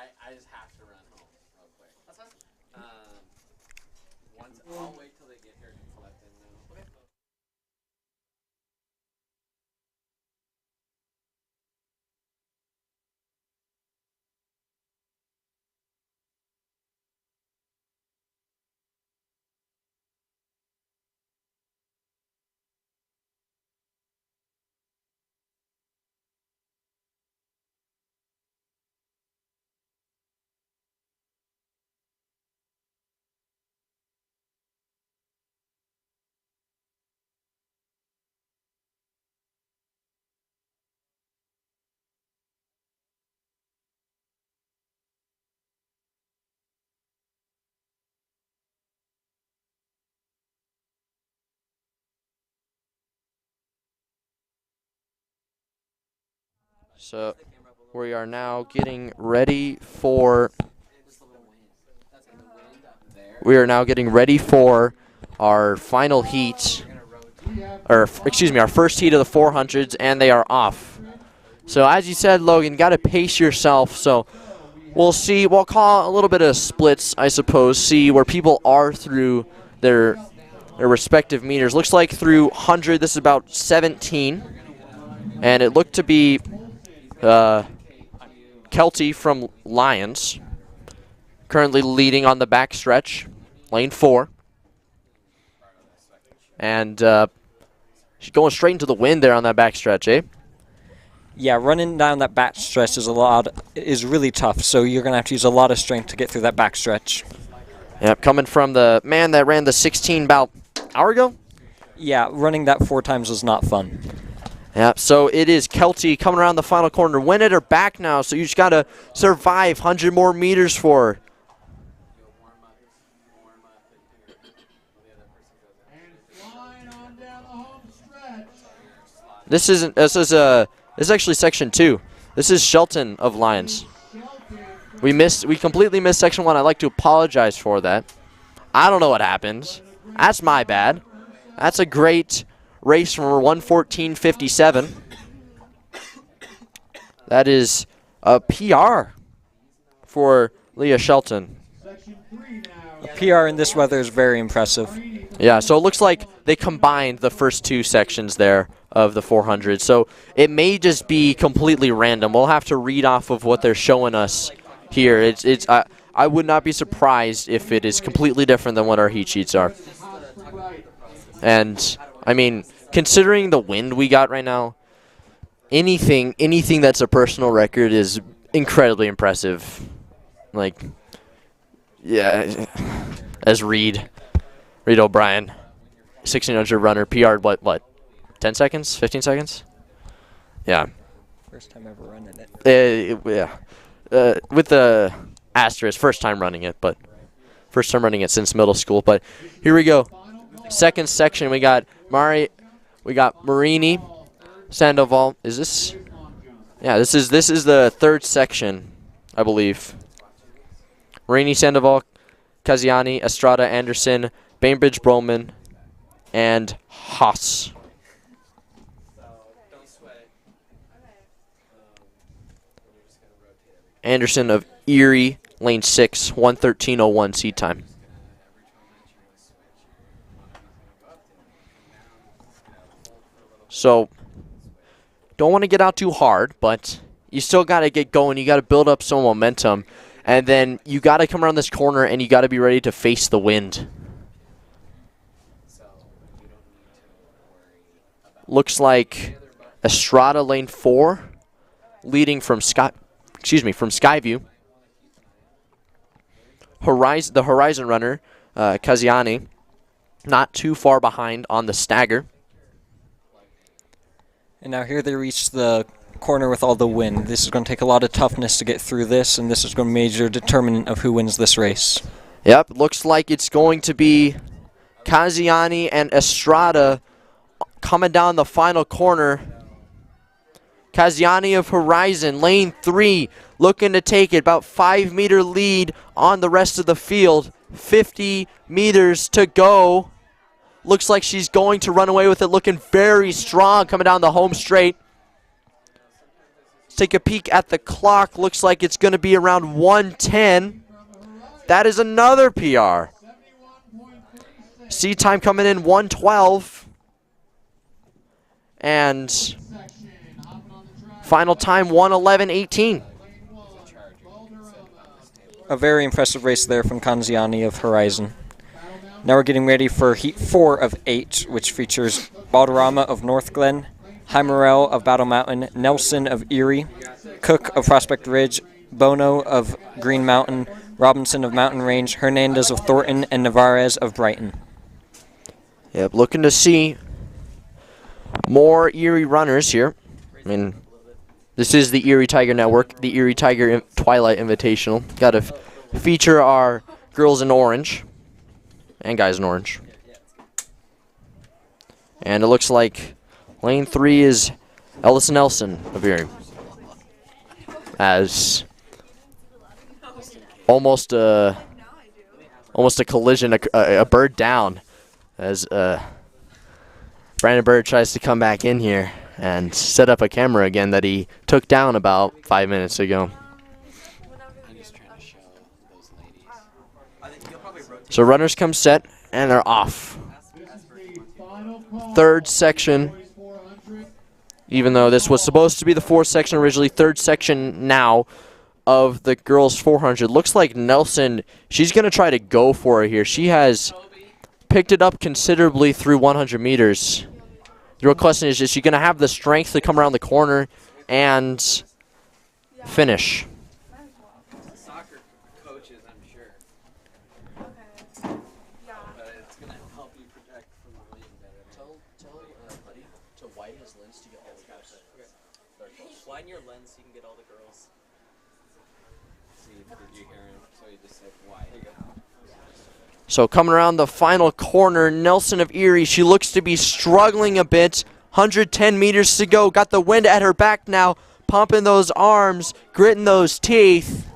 I just have to run home real quick. That's fine. I'll wait till they get here to collect them now. Okay. So we are now getting ready for our final heat, or excuse me, our first heat of the 400s, and they are off. So as you said, Logan, got to pace yourself. So we'll see. We'll call a little bit of splits, I suppose. See where people are through their respective meters. Looks like through 100, this is about 17, and it looked to be Kelty from Lions, currently leading on the back stretch, lane 4. And she's going straight into the wind there on that back stretch, eh? Yeah, running down that back stretch is really tough, so you're going to have to use a lot of strength to get through that back stretch. Yep, coming from the man that ran the 16 about an hour ago? Yeah, running that 4 times was not fun. Yep, so it is Kelty coming around the final corner. Win at her back now, so you just got to survive 100 more meters for her. This is actually section 2. This is Shelton of Lions. We completely missed section 1. I'd like to apologize for that. I don't know what happened. That's my bad. That's a great race from 1:14.57. That is a PR for Leah Shelton. A PR in this weather is very impressive. Yeah, so it looks like they combined the first 2 sections there of the 400. So it may just be completely random. We'll have to read off of what they're showing us here. I would not be surprised if it is completely different than what our heat sheets are. And I mean, considering the wind we got right now, anything that's a personal record is incredibly impressive. Like, yeah, as Reed O'Brien, 1600 runner, PR'd what, 10 seconds, 15 seconds? Yeah. First time ever running it. Yeah. With the asterisk, first time running it, but first time running it since middle school. But here we go. Second section, we got Marini, Sandoval. Is this? Yeah, this is the third section, I believe. Marini, Sandoval, Kaziani, Estrada, Anderson, Bainbridge, Broman, and Haas. Anderson of Erie, lane 6, 1:13:01 seat time. So, don't want to get out too hard, but you still got to get going. You got to build up some momentum, and then you got to come around this corner, and you got to be ready to face the wind. Looks like Estrada, lane 4, leading from Skyview. The Horizon runner, Kaziani, not too far behind on the stagger. And now here they reach the corner with all the wind. This is going to take a lot of toughness to get through this, and this is going to be a major determinant of who wins this race. Yep, looks like it's going to be Kaziani and Estrada coming down the final corner. Kaziani of Horizon, lane 3, looking to take it. About 5-meter lead on the rest of the field. 50 meters to go. Looks like she's going to run away with it, looking very strong coming down the home straight. Let's take a peek at the clock. Looks like it's going to be around 1:10. That is another PR. Seat time coming in 1:12. And final time 1:11:18. A very impressive race there from Kanziani of Horizon. Now we're getting ready for Heat 4 of 8, which features Balderrama of North Glen, Heimerel of Battle Mountain, Nelson of Erie, Cook of Prospect Ridge, Bono of Green Mountain, Robinson of Mountain Range, Hernandez of Thornton, and Navarez of Brighton. Yep, looking to see more Erie runners here. I mean, this is the Erie Tiger Network, the Erie Tiger Twilight Invitational. Got to feature our girls in orange and guys in orange. And it looks like lane 3 is Ellis Nelson of Erie. As almost a collision, a bird down, as Brandon Bird tries to come back in here and set up a camera again that he took down about 5 minutes ago. So runners come set, and they're off. Third section, even though this was supposed to be the fourth section originally, third section now of the girls 400. Looks like Nelson, she's going to try to go for it here. She has picked it up considerably through 100 meters. The real question is she going to have the strength to come around the corner and finish? Soccer coaches, I'm sure. But it's going to help you project from the lane better. Tell buddy to widen his lens to get all the girls. Okay. Widen your lens so you can get all the girls. See, did you hear him? So he just said wide. There you go. So coming around the final corner, Nelson of Erie, she looks to be struggling a bit. 110 meters to go. Got the wind at her back now. Pumping those arms, gritting those teeth.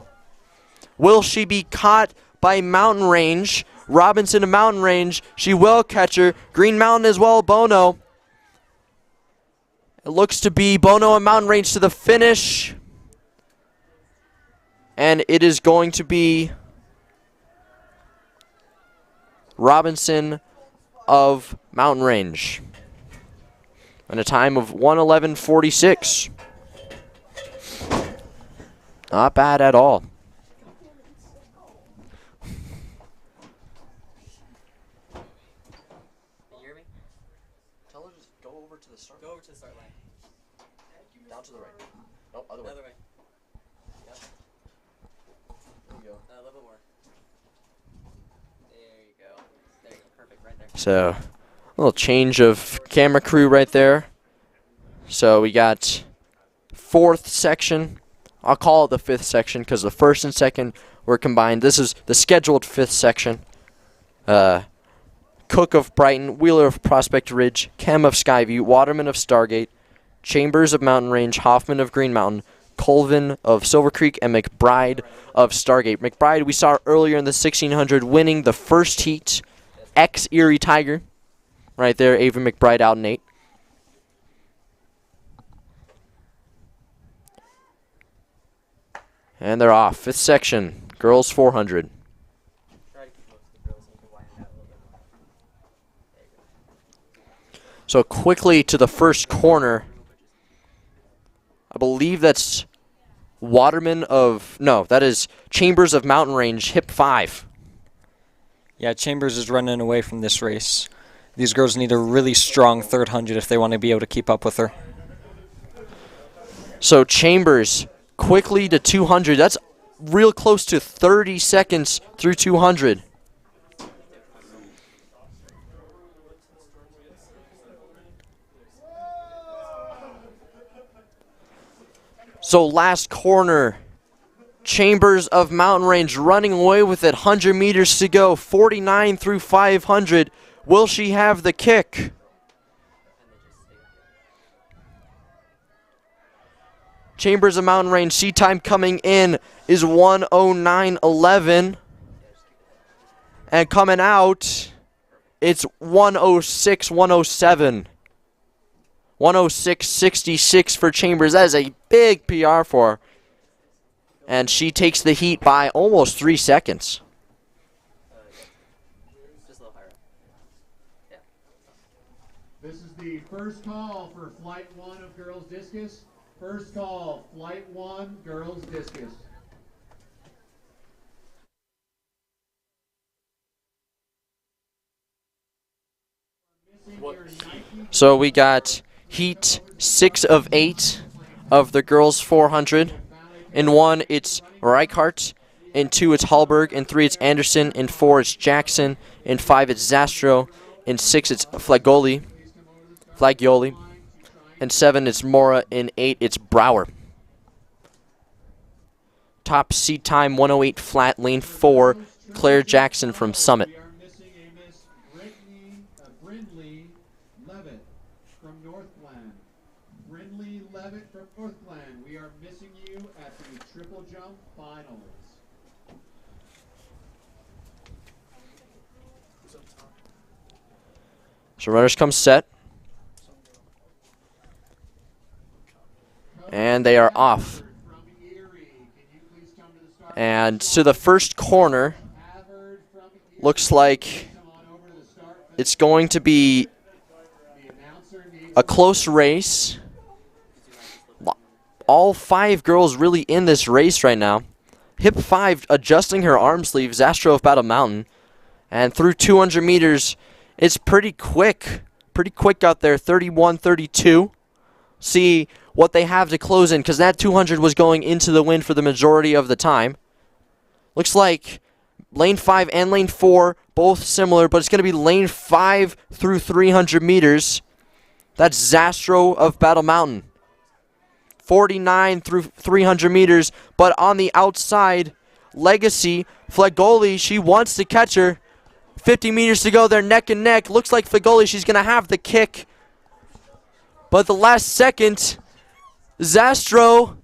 Will she be caught by Mountain Range? Robinson of Mountain Range. She will catch her. Green Mountain as well, Bono. It looks to be Bono and Mountain Range to the finish. And it is going to be Robinson of Mountain Range. And a time of 1:11:46. Not bad at all. Can you hear me? Tell her to just go over to the start. Go over to the start line. Down to the right. No, other way. Other way. Yep. There you go. A little bit more. There you go. There you go. Perfect. Right there. So, a little change of camera crew right there. So we got fourth section. I'll call it the fifth section because the first and second were combined. This is the scheduled fifth section. Cook of Brighton, Wheeler of Prospect Ridge, Kem of Skyview, Waterman of Stargate, Chambers of Mountain Range, Hoffman of Green Mountain, Colvin of Silver Creek, and McBride of Stargate. McBride, we saw earlier in the 1600 winning the first heat, ex-Erie Tiger. Right there, Ava McBride out in 8. And they're off. 5th section, girls 400. So quickly to the first corner. I believe that's Waterman of, no, that is Chambers of Mountain Range, hip 5. Yeah, Chambers is running away from this race. These girls need a really strong 300 if they want to be able to keep up with her. So Chambers quickly to 200. That's real close to 30 seconds through 200. So last corner, Chambers of Mountain Range running away with it. 100 meters to go, 49 through 500. Will she have the kick? Chambers of Mountain Range, seat time coming in is 1:09:11. And coming out, it's 1:06, 1:07. 1:06.66 for Chambers. That is a big PR for her. And she takes the heat by almost 3 seconds. This is the first call for Flight 1 of girls discus. First call, Flight 1, girls discus. So we got heat 6 of 8 of the girls 400. In 1, it's Reichart. In 2, it's Hallberg. In 3, it's Anderson. In 4, it's Jackson. In 5, it's Zastro. In 6, it's Flagioli. In 7, it's Mora. In 8, it's Brower. Top seat time 1:08 flat, lane 4, Claire Jackson from Summit. We are missing you at the triple jump finals. So runners come set. And they are off. And to the first corner, looks like it's going to be a close race. All 5 girls really in this race right now. Hip 5 adjusting her arm sleeve, Zastro of Battle Mountain. And through 200 meters, it's pretty quick. Pretty quick out there, 31:32. See what they have to close in, because that 200 was going into the wind for the majority of the time. Looks like lane 5 and lane 4, both similar, but it's going to be lane 5 through 300 meters. That's Zastro of Battle Mountain. 49 through 300 meters, but on the outside, Legacy, Flagoli, she wants to catch her. 50 meters to go, they're neck and neck. Looks like Flagoli, she's going to have the kick. But the last second, Zastro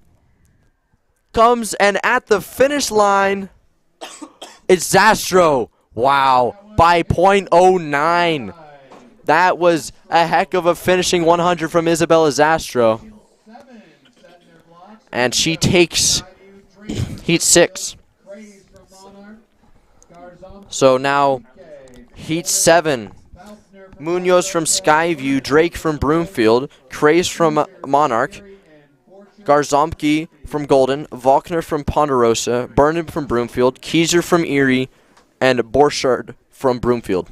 comes, and at the finish line, it's Zastro. Wow, by .09. That was a heck of a finishing 100 from Isabella Zastro. And she takes heat 6. So now heat 7. Munoz from Skyview, Drake from Broomfield, Craze from Monarch, Garzomki from Golden, Volkner from Ponderosa, Burnham from Broomfield, Keyser from Erie, and Borchardt from Broomfield.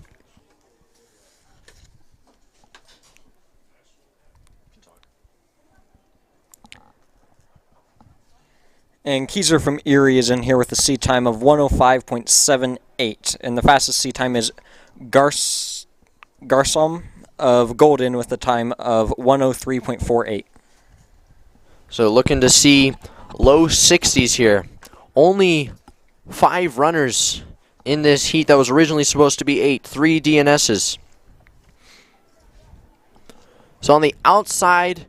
And Keyser from Erie is in here with a seat time of 1:05.78. And the fastest seat time is Garsom of Golden with a time of 1:03.48. So looking to see low 60s here. Only 5 runners in this heat that was originally supposed to be 8. 3 DNSs. So on the outside,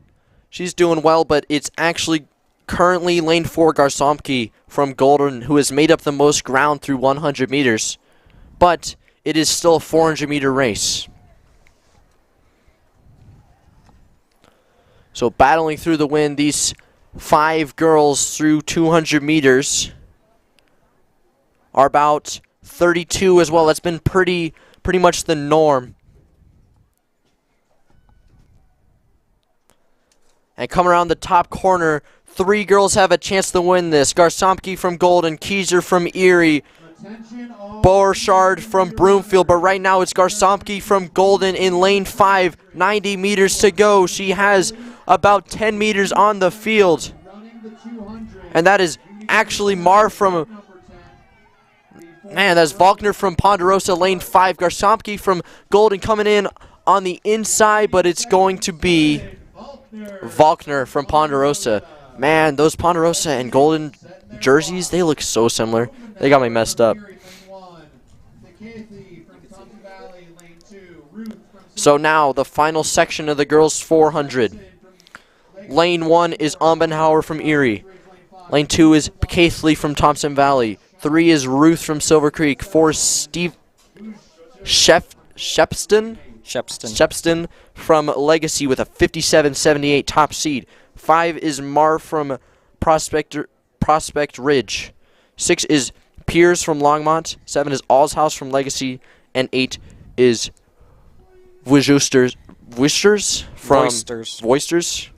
she's doing well, but it's actually currently lane 4 Garsomki from Golden, who has made up the most ground through 100 meters. But it is still a 400-meter race. So battling through the wind, these 5 girls through 200 meters are about 32 as well. That's been pretty much the norm. And coming around the top corner, 3 girls have a chance to win this. Garsomki from Golden, Kieser from Erie, Borchardt from Broomfield. But right now it's Garsomki from Golden in lane 5, 90 meters to go. She has about 10 meters on the field. And that is actually Mar from... Man, that's Volkner from Ponderosa, lane 5. Garsomki from Golden coming in on the inside, but it's going to be Volkner from Ponderosa. Man, those Ponderosa and Golden jerseys, they look so similar. They got me messed up. So now, the final section of the girls' 400. Lane 1 is Umbenhauer from Erie. Lane 2 is Keithley from Thompson Valley. 3 is Ruth from Silver Creek. 4 is Steve Shepston from Legacy with a 57-78 top seed. 5 is Mar from Prospect Ridge. 6 is Piers from Longmont. 7 is Allshouse from Legacy. And 8 is Voisters from... Voisters?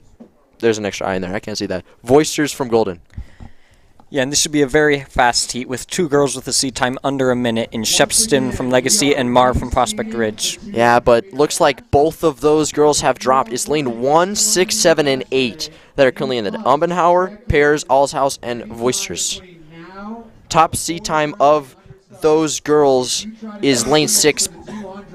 There's an extra I in there. I can't see that. Voisters from Golden. Yeah, and this should be a very fast heat with 2 girls with a seed time under a minute in Shepston from Legacy and Mar from Prospect Ridge. Yeah, but looks like both of those girls have dropped. It's lane 1, 6, 7, and 8 that are currently in the Umbenhauer, Pears, Allshouse, and Voisters. Top seed time of those girls is lane 6,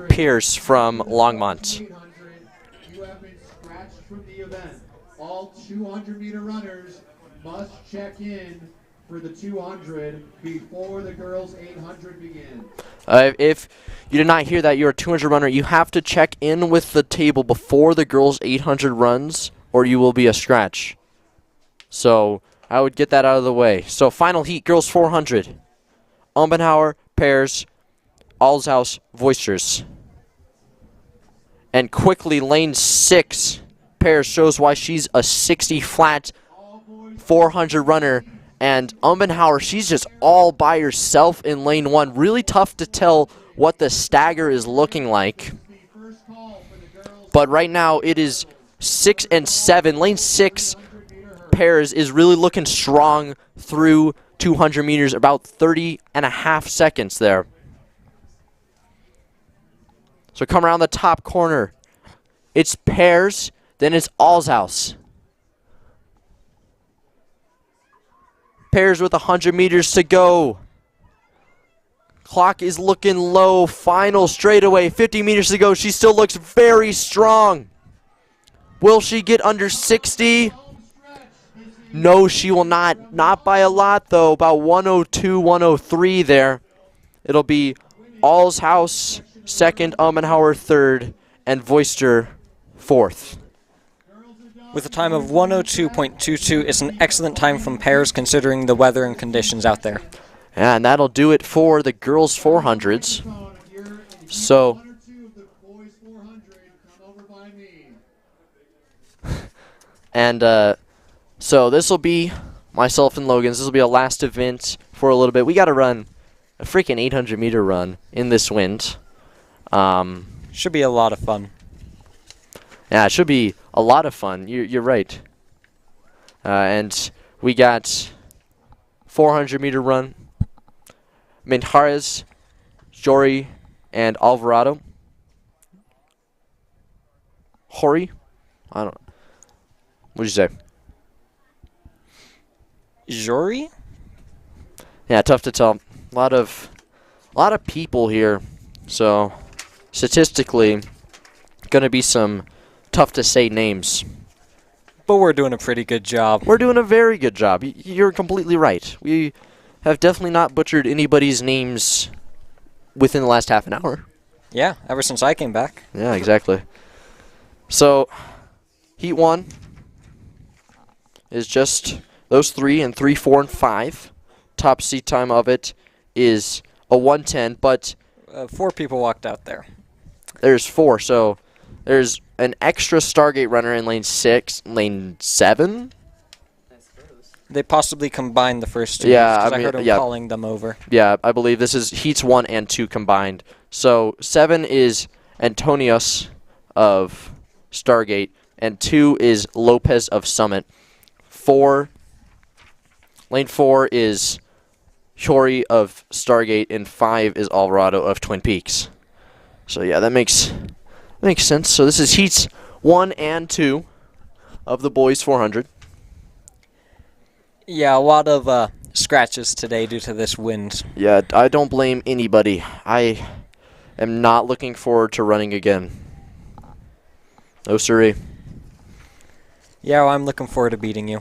Pierce from Longmont. You have been scratched from the event. All 200-meter runners must check in for the 200 before the girls' 800 begins. If you did not hear that, you're a 200 runner, you have to check in with the table before the girls' 800 runs, or you will be a scratch. So I would get that out of the way. So final heat, girls 400. Umbenhauer, Pears, Allshouse, Voisters. And quickly, lane 6, Pears shows why she's a 60 flat 400 runner. And Umbenhauer, she's just all by herself in lane 1. Really tough to tell what the stagger is looking like. But right now it is 6 and 7. Lane 6, Pears, is really looking strong through 200 meters, about 30.5 seconds there. So come around the top corner. It's Pears, then it's Allshouse. Pears with 100 meters to go. Clock is looking low. Final straightaway, 50 meters to go. She still looks very strong. Will she get under 60? No, she will not. Not by a lot, though. About 102, 103 there. It'll be Allshouse second, Umbenhauer third, and Voister fourth. With a time of 102.22, it's an excellent time from Pears considering the weather and conditions out there. Yeah, and that'll do it for the girls' 400s. So, and so this will be myself and Logan's. This will be a last event for a little bit. We got to run a freaking 800-meter run in this wind. Should be a lot of fun. Yeah, it should be a lot of fun. You're right. And we got 400-meter run. Minjares, Jory, and Alvarado. Hori? I don't know. What'd you say? Jory? Yeah, tough to tell. A lot of people here. So, statistically, gonna be some tough to say names. But we're doing a pretty good job. We're doing a very good job. You're completely right. We have definitely not butchered anybody's names within the last half an hour. Yeah, ever since I came back. Yeah, exactly. So, Heat 1 is just Those 3 and 3, 4, and 5. Top seat time of it is a 1:10, but 4 people walked out there. there's 4, so there's an extra Stargate runner in lane 6, lane 7. They possibly combined the first 2. Yeah, because I mean, heard them yeah. calling them over. Yeah, I believe this is heats 1 and 2 combined. So 7 is Antonios of Stargate, and 2 is Lopez of Summit. Lane 4 is Hori of Stargate, and 5 is Alvarado of Twin Peaks. So yeah, that makes sense. So this is heats 1 and 2 of the boys 400. Yeah, a lot of scratches today due to this wind. Yeah, I don't blame anybody. I am not looking forward to running again. No siree. Yeah, well, I'm looking forward to beating you.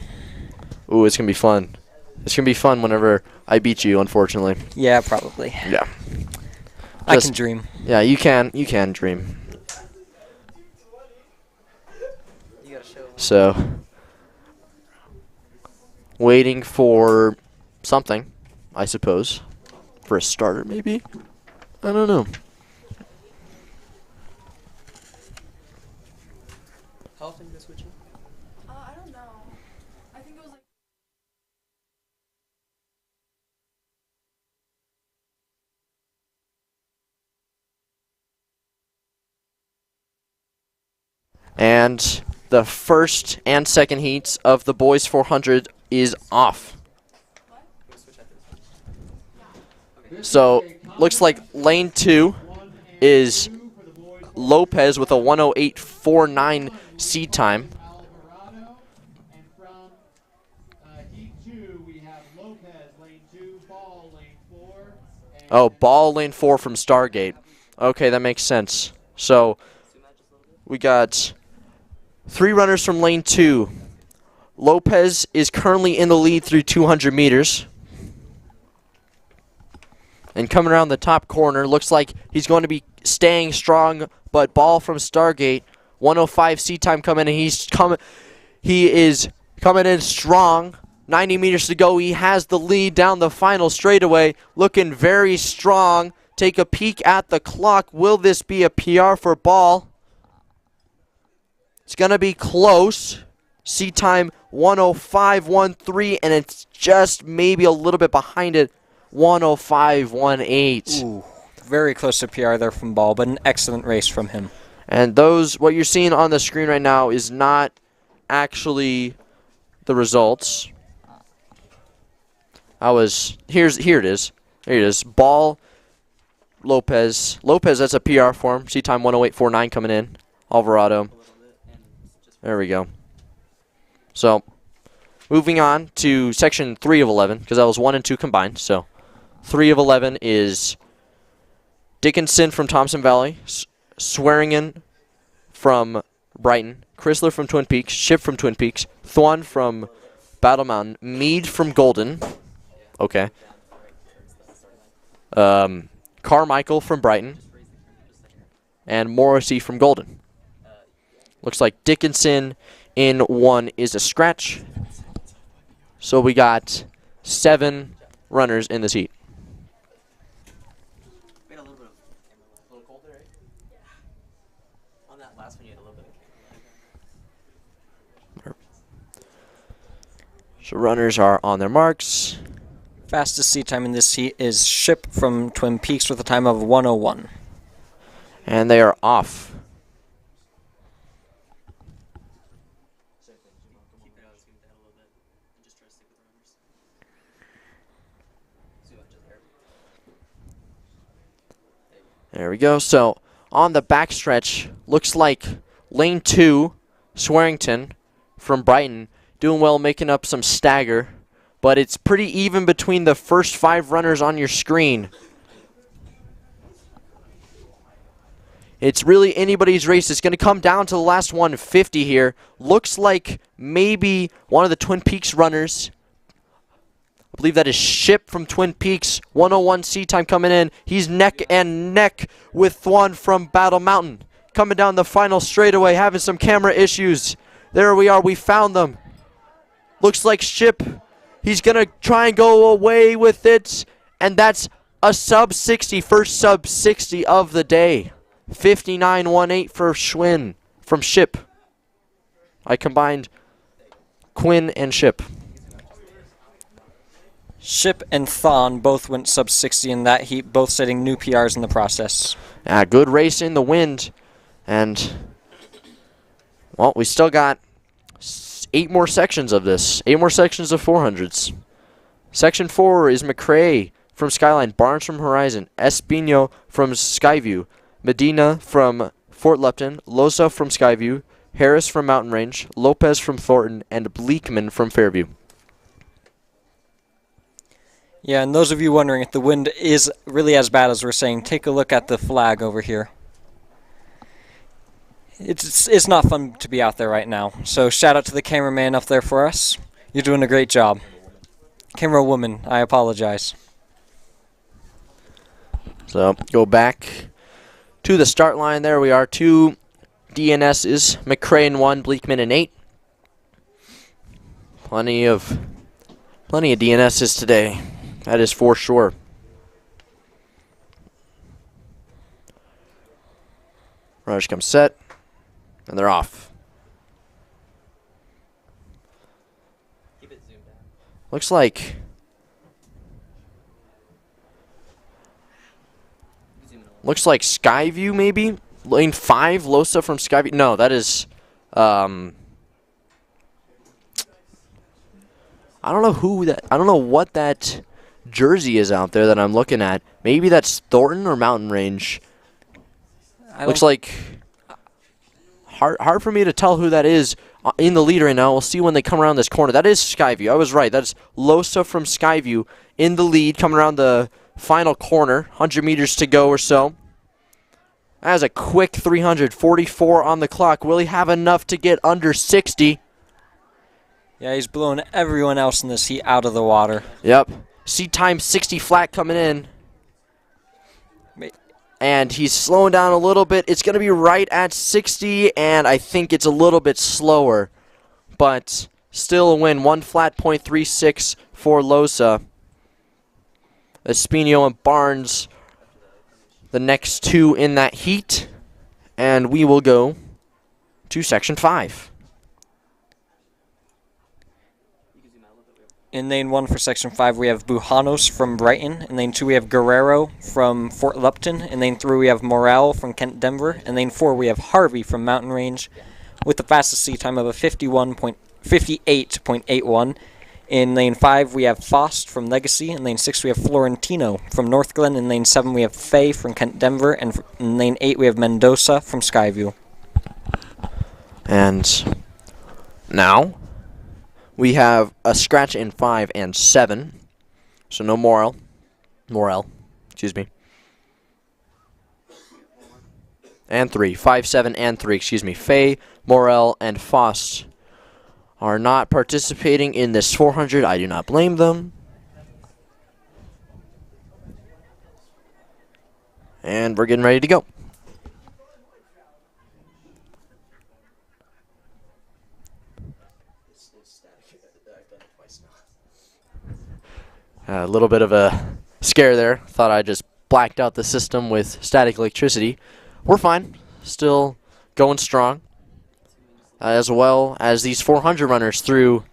Ooh, it's going to be fun. It's going to be fun whenever I beat you, unfortunately. Yeah, probably. Yeah. I can dream. Yeah, you can dream. So, waiting for something, I suppose. For a starter, maybe? I don't know. How often do you go switching? I don't know. I think it was like. And the first and second heats of the boys 400 is off. So, looks like lane 2 is Lopez with a 1:08.49 seed time. Oh, ball lane 4 from Stargate. Okay, that makes sense. So, we got 3 runners from lane 2. Lopez is currently in the lead through 200 meters. And coming around the top corner, looks like he's going to be staying strong, but ball from Stargate, 1:05 seat time coming in, and he is coming in strong. 90 meters to go. He has the lead down the final straightaway, looking very strong. Take a peek at the clock. Will this be a PR for Ball? It's going to be close. Seat time 1:05.13, and it's just maybe a little bit behind it. 1:05.18. Ooh, very close to PR there from Ball, but an excellent race from him. And what you're seeing on the screen right now is not actually the results. Here it is. There it is. Ball, Lopez. Lopez, that's a PR for him. Seat time 1:08.49 coming in. Alvarado. There we go. So, moving on to section 3 of 11, because that was 1 and 2 combined. So, 3 of 11 is Dickinson from Thompson Valley, Swearingen from Brighton, Chrysler from Twin Peaks, Ship from Twin Peaks, Thwan from Battle Mountain, Meade from Golden. Okay. Carmichael from Brighton, and Morrissey from Golden. Looks like Dickinson in 1 is a scratch. So we got 7 runners in this heat. We had a little cold there, right? Yeah. On that last one, you had a little bit of. So runners are on their marks. Fastest seat time in this heat is Ship from Twin Peaks with a time of 1:01. And they are off. There we go. So on the backstretch, looks like lane 2, Swearingen from Brighton, doing well, making up some stagger. But it's pretty even between the first 5 runners on your screen. It's really anybody's race. It's going to come down to the last 150 here. Looks like maybe one of the Twin Peaks runners. I believe that is Ship from Twin Peaks. 1:01 seat time coming in. He's neck and neck with Thwan from Battle Mountain. Coming down the final straightaway, having some camera issues. There we are. We found them. Looks like Ship. He's going to try and go away with it. And that's a sub 60, first sub 60 of the day. 59.18 for Schwinn from Ship. I combined Quinn and Ship. Ship and Thon both went sub 60 in that heat, both setting new PRs in the process. Yeah, good race in the wind. And, well, we still got 8 more sections of this. 8 more sections of 400s. Section 4 is McCrae from Skyline, Barnes from Horizon, Espino from Skyview, Medina from Fort Lupton, Loza from Skyview, Harris from Mountain Range, Lopez from Thornton, and Bleakman from Fairview. Yeah, and those of you wondering if the wind is really as bad as we're saying, take a look at the flag over here. It's not fun to be out there right now. So shout out to the cameraman up there for us. You're doing a great job. Camera woman, I apologize. So go back to the start line. There we are. 2 DNSs, McCrae in 1, Bleakman in 8. Plenty of DNSs today. That is for sure. Runners come set, and they're off. Keep it zoomed out. Looks like Skyview maybe? Lane 5, Losa from Skyview. No, that is I don't know what that jersey is out there that I'm looking at. Maybe that's Thornton or Mountain Range. Looks like hard for me to tell who that is in the lead right now. We'll see when they come around this corner. That is Skyview. I was right. That's Losa from Skyview in the lead coming around the final corner. 100 meters to go or so. That is a quick 344 on the clock. Will he have enough to get under 60? Yeah, he's blowing everyone else in this heat out of the water. Yep. Seat time 60 flat coming in. And he's slowing down a little bit. It's going to be right at 60, and I think it's a little bit slower. But still a win. 1 flat .36 for Losa. Espino and Barnes, the next 2 in that heat. And we will go to Section 5. In lane 1 for Section 5, we have Bujanos from Brighton. In lane 2, we have Guerrero from Fort Lupton. In lane 3, we have Morel from Kent Denver. In lane 4, we have Harvey from Mountain Range with the fastest seat time of a 58.81. In lane 5, we have Fost from Legacy. In lane 6, we have Florentino from North Glen. In lane 7, we have Faye from Kent Denver. And in lane 8, we have Mendoza from Skyview. And now we have a scratch in 5 and 7. So no Morel, excuse me. And 3. 5, 7, and 3, excuse me. Faye, Morel, and Fost are not participating in this 400. I do not blame them. And we're getting ready to go. A little bit of a scare there. Thought I just blacked out the system with static electricity. We're fine. Still going strong. As well as these 400 runners through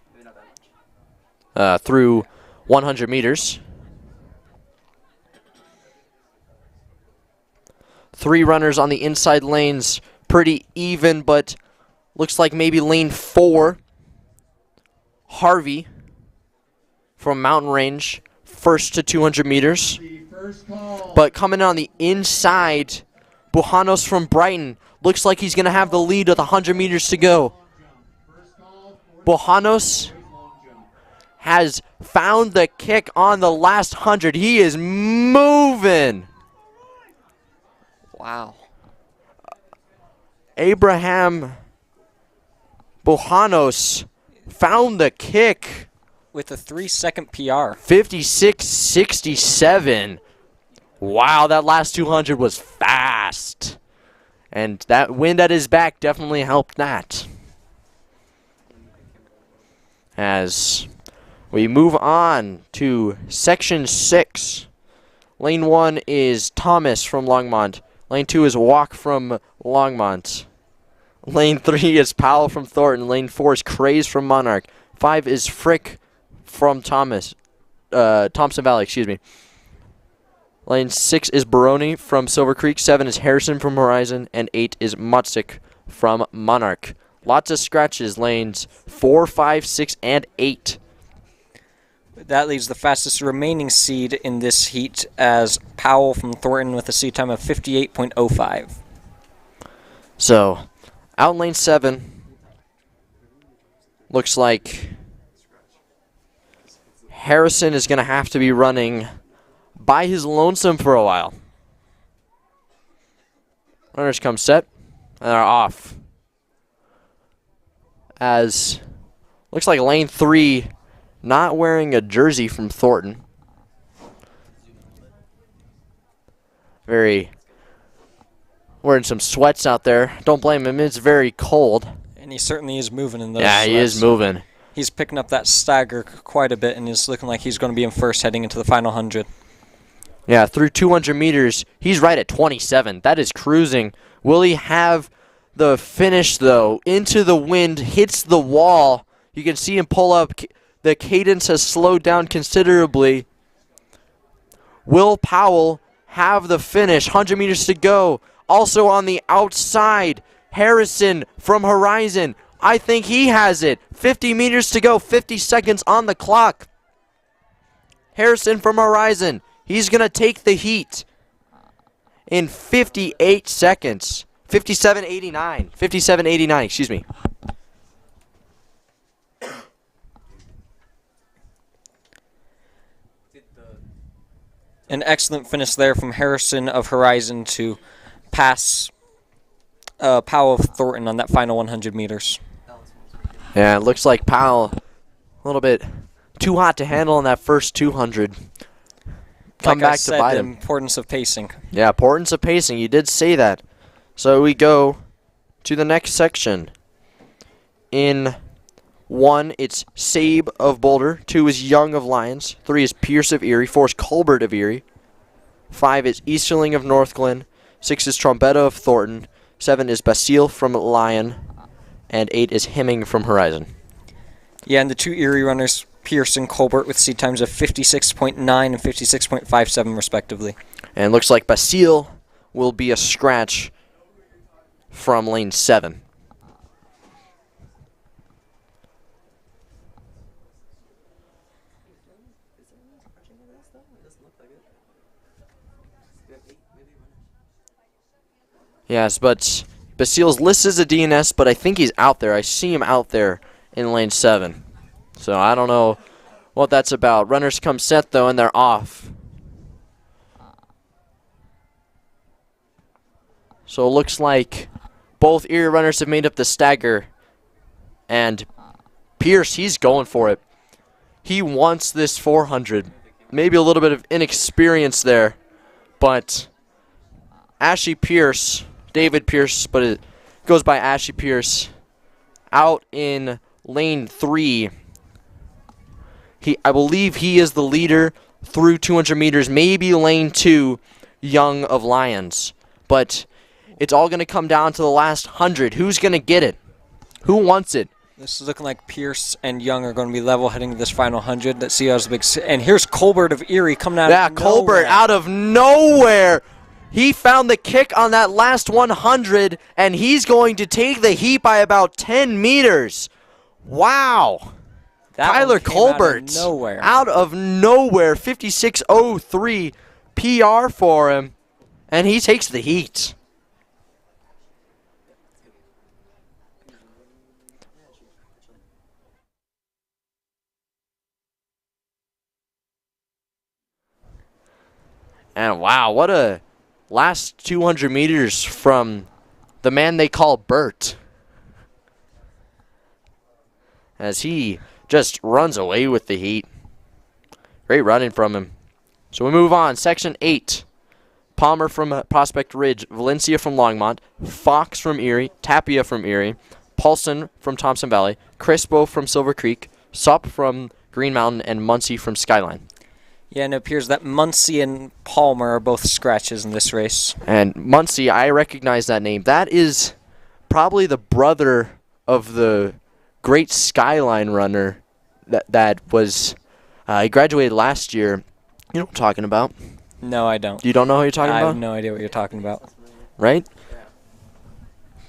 100 meters. 3 runners on the inside lanes. Pretty even, but looks like maybe lane 4. Harvey from Mountain Range, first to 200 meters. But coming on the inside, Bujanos from Brighton. Looks like he's going to have the lead with 100 meters to go. Bujanos has found the kick on the last 100. He is moving. Wow. Abraham Bujanos found the kick. With a 3-second PR. 56.67. Wow, that last 200 was fast. And that wind at his back definitely helped that. As we move on to Section 6. Lane 1 is Thomas from Longmont. Lane 2 is Walk from Longmont. Lane 3 is Powell from Thornton. Lane 4 is Craze from Monarch. 5 is Frick from Thompson Valley, excuse me. Lane 6 is Baroni from Silver Creek. 7 is Harrison from Horizon. And 8 is Mutzik from Monarch. Lots of scratches, lanes 4, 5, 6, and 8. That leaves the fastest remaining seed in this heat as Powell from Thornton with a seed time of 58.05. So, out in lane 7, looks like Harrison is going to have to be running by his lonesome for a while. Runners come set, and they're off. As looks like lane 3 not wearing a jersey from Thornton. Wearing some sweats out there. Don't blame him, it's very cold. And he certainly is moving in those Yeah, he is moving. He's picking up that stagger quite a bit and is looking like he's going to be in first heading into the final 100. Yeah, through 200 meters, he's right at 27. That is cruising. Will he have the finish, though? Into the wind, hits the wall. You can see him pull up. The cadence has slowed down considerably. Will Powell have the finish? 100 meters to go. Also on the outside, Harrison from Horizon. I think he has it. 50 meters to go, 50 seconds on the clock. Harrison from Horizon. He's going to take the heat in 58 seconds. 57.89. 57.89, excuse me. An excellent finish there from Harrison of Horizon to pass Powell of Thornton on that final 100 meters. Yeah, it looks like Powell a little bit too hot to handle in that first 200. Come like back I said, to bite the him. importance of pacing. Yeah, importance of pacing. You did say that. So we go to the next section. In 1, it's Sabe of Boulder. 2 is Young of Lyons. 3 is Pierce of Erie. 4 is Colbert of Erie. 5 is Easterling of Northglen. 6 is Trombetta of Thornton. 7 is Basile from Lyon. And 8 is Hemming from Horizon. Yeah, and the 2 Erie runners, Pierce and Colbert, with seed times of 56.9 and 56.57 respectively. And it looks like Basile will be a scratch from lane 7. Yes, but Basile's listed as a DNS, but I think he's out there. I see him out there in lane 7. So I don't know what that's about. Runners come set, though, and they're off. So it looks like both Erie runners have made up the stagger. And Pierce, he's going for it. He wants this 400. Maybe a little bit of inexperience there. But Ashley Pierce, David Pierce, but it goes by Ashley Pierce, out in lane 3. I believe he is the leader through 200 meters, maybe lane 2, Young of Lyons. But it's all going to come down to the last 100. Who's going to get it? Who wants it? This is looking like Pierce and Young are going to be level heading to this final 100. Let's see how's the big. And here's Colbert of Erie coming out of nowhere. Yeah, Colbert out of nowhere. He found the kick on that last 100, and he's going to take the heat by about 10 meters. Wow. Tyler Colbert out of nowhere, 56.03 PR for him, and he takes the heat. And wow, what a last 200 meters from the man they call Bert, as he just runs away with the heat. Great running from him. So we move on. Section 8. Palmer from Prospect Ridge, Valencia from Longmont, Fox from Erie, Tapia from Erie, Paulson from Thompson Valley, Crispo from Silver Creek, Sup from Green Mountain, and Muncie from Skyline. Yeah, and it appears that Muncie and Palmer are both scratches in this race. And Muncie, I recognize that name. That is probably the brother of the great Skyline runner that was, he graduated last year. You know what I'm talking about? No, I don't. You don't know who you're talking about? I have no idea what you're talking about. Right?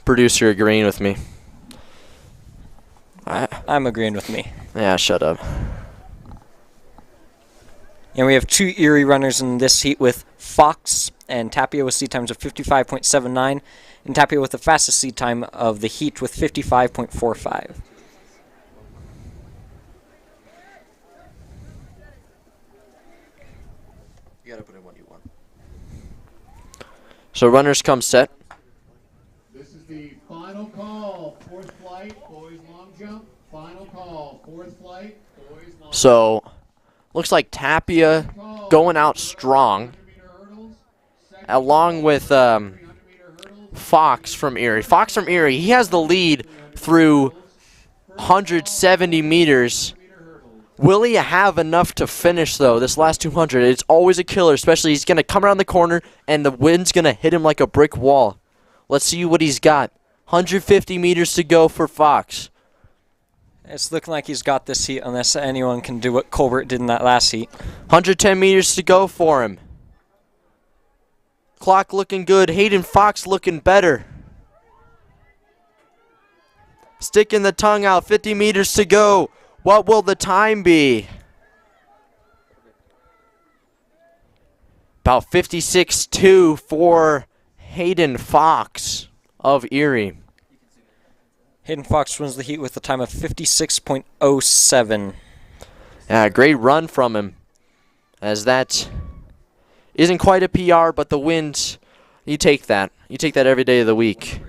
Producer agreeing with me. I'm agreeing with me. Yeah, shut up. And we have 2 Erie runners in this heat with Fox and Tapia with seed times of 55.79, and Tapia with the fastest seed time of the heat with 55.45. You gotta put in what you want. So runners come set. This is the final call. 4th flight, boys long jump. Final call. 4th flight, boys long jump. So looks like Tapia going out strong, along with Fox from Erie. Fox from Erie, he has the lead through 170 meters. Will he have enough to finish, though, this last 200? It's always a killer, especially he's going to come around the corner, and the wind's going to hit him like a brick wall. Let's see what he's got. 150 meters to go for Fox. It's looking like he's got this heat unless anyone can do what Colbert did in that last heat. 110 meters to go for him. Clock looking good. Hayden Fox looking better. Sticking the tongue out. 50 meters to go. What will the time be? About 56.2 for Hayden Fox of Erie. Hayden Fox wins the heat with a time of 56.07. Yeah, great run from him. As that isn't quite a PR, but the wind, you take that. You take that every day of the week.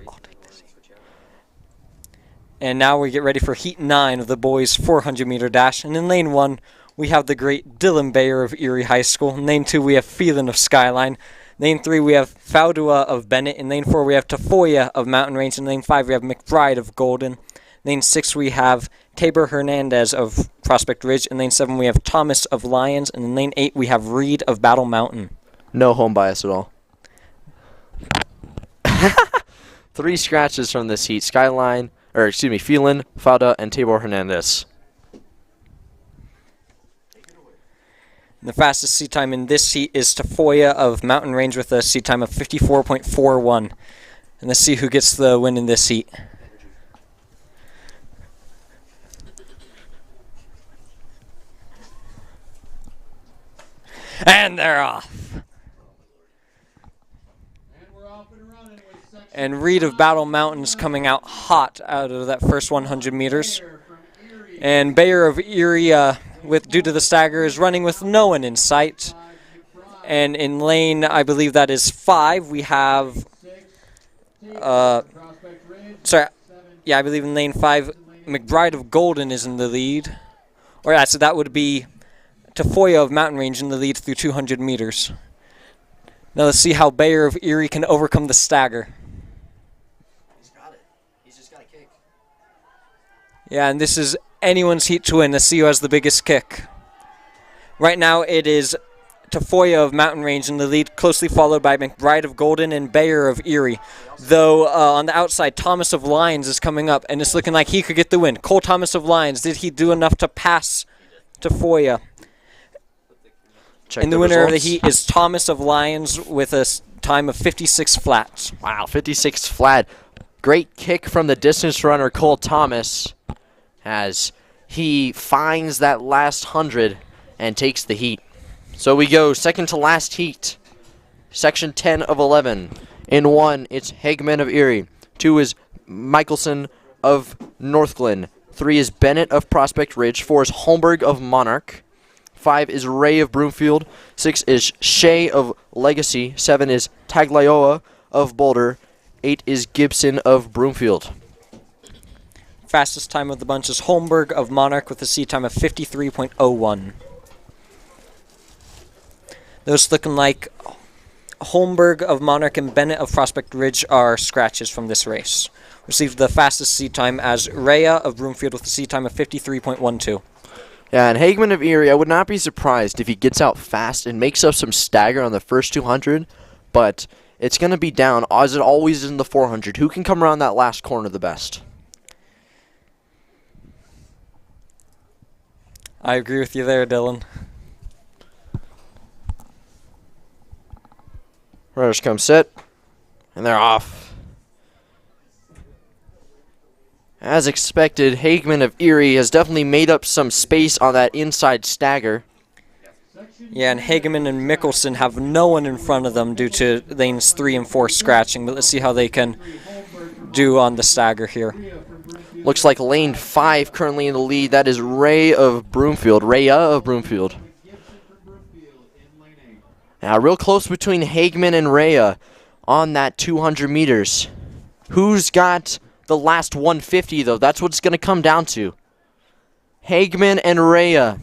And now we get ready for Heat 9 of the boys' 400-meter dash. And in Lane 1, we have the great Dylan Bayer of Erie High School. In Lane 2, we have Phelan of Skyline. Lane 3, we have Faudua of Bennett. In Lane 4, we have Tafoya of Mountain Range. In Lane 5, we have McBride of Golden. Lane 6, we have Tabor Hernandez of Prospect Ridge. In Lane 7, we have Thomas of Lions. And in Lane 8, we have Reed of Battle Mountain. No home bias at all. 3 scratches from this heat. Phelan, Fauda, and Tabor Hernandez. The fastest seat time in this heat is Tafoya of Mountain Range with a seat time of 54.41. And let's see who gets the win in this heat. And they're off. And Reed of Battle Mountain's coming out hot out of that first 100 meters. And Bayer of Erie, due to the stagger, is running with no one in sight. And in lane, I believe that is 5, we have... I believe in lane 5, McBride of Golden is in the lead. So that would be Tafoya of Mountain Range in the lead through 200 meters. Now let's see how Bayer of Erie can overcome the stagger. He's got it. He's just got a kick. Yeah, and this is anyone's heat to win. Let's see who has the biggest kick. Right now it is Tafoya of Mountain Range in the lead, closely followed by McBride of Golden and Bayer of Erie. Though on the outside, Thomas of Lions is coming up, and it's looking like he could get the win. Cole Thomas of Lions, did he do enough to pass Tafoya? And the winner of the heat is Thomas of Lions with a time of 56 flat. Wow, 56 flat. Great kick from the distance runner Cole Thomas as he finds that last 100 and takes the heat. So we go second to last heat. Section 10 of 11. In 1, it's Hagman of Erie. 2 is Michelson of Northglen. 3 is Bennett of Prospect Ridge. 4 is Holmberg of Monarch. 5 is Ray of Broomfield. 6 is Shea of Legacy. 7 is Tagliaoa of Boulder. 8 is Gibson of Broomfield. Fastest time of the bunch is Holmberg of Monarch with a seat time of 53.01. Those looking like Holmberg of Monarch and Bennett of Prospect Ridge are scratches from this race. Received the fastest seed time as Rhea of Broomfield with a seed time of 53.12. Yeah, and Hagman of Erie, I would not be surprised if he gets out fast and makes up some stagger on the first 200, but it's going to be down, as it always is in the 400. Who can come around that last corner the best? I agree with you there, Dylan. Runners come set, and they're off. As expected, Hagman of Erie has definitely made up some space on that inside stagger. Yeah, and Hageman and Mickelson have no one in front of them due to lanes 3 and 4 scratching, but let's see how they can do on the stagger here. Looks like lane 5 currently in the lead. That is Rhea of Broomfield. Now, real close between Hagman and Rhea on that 200 meters. Who's got the last 150, though? That's what it's going to come down to. Hagman and Rhea.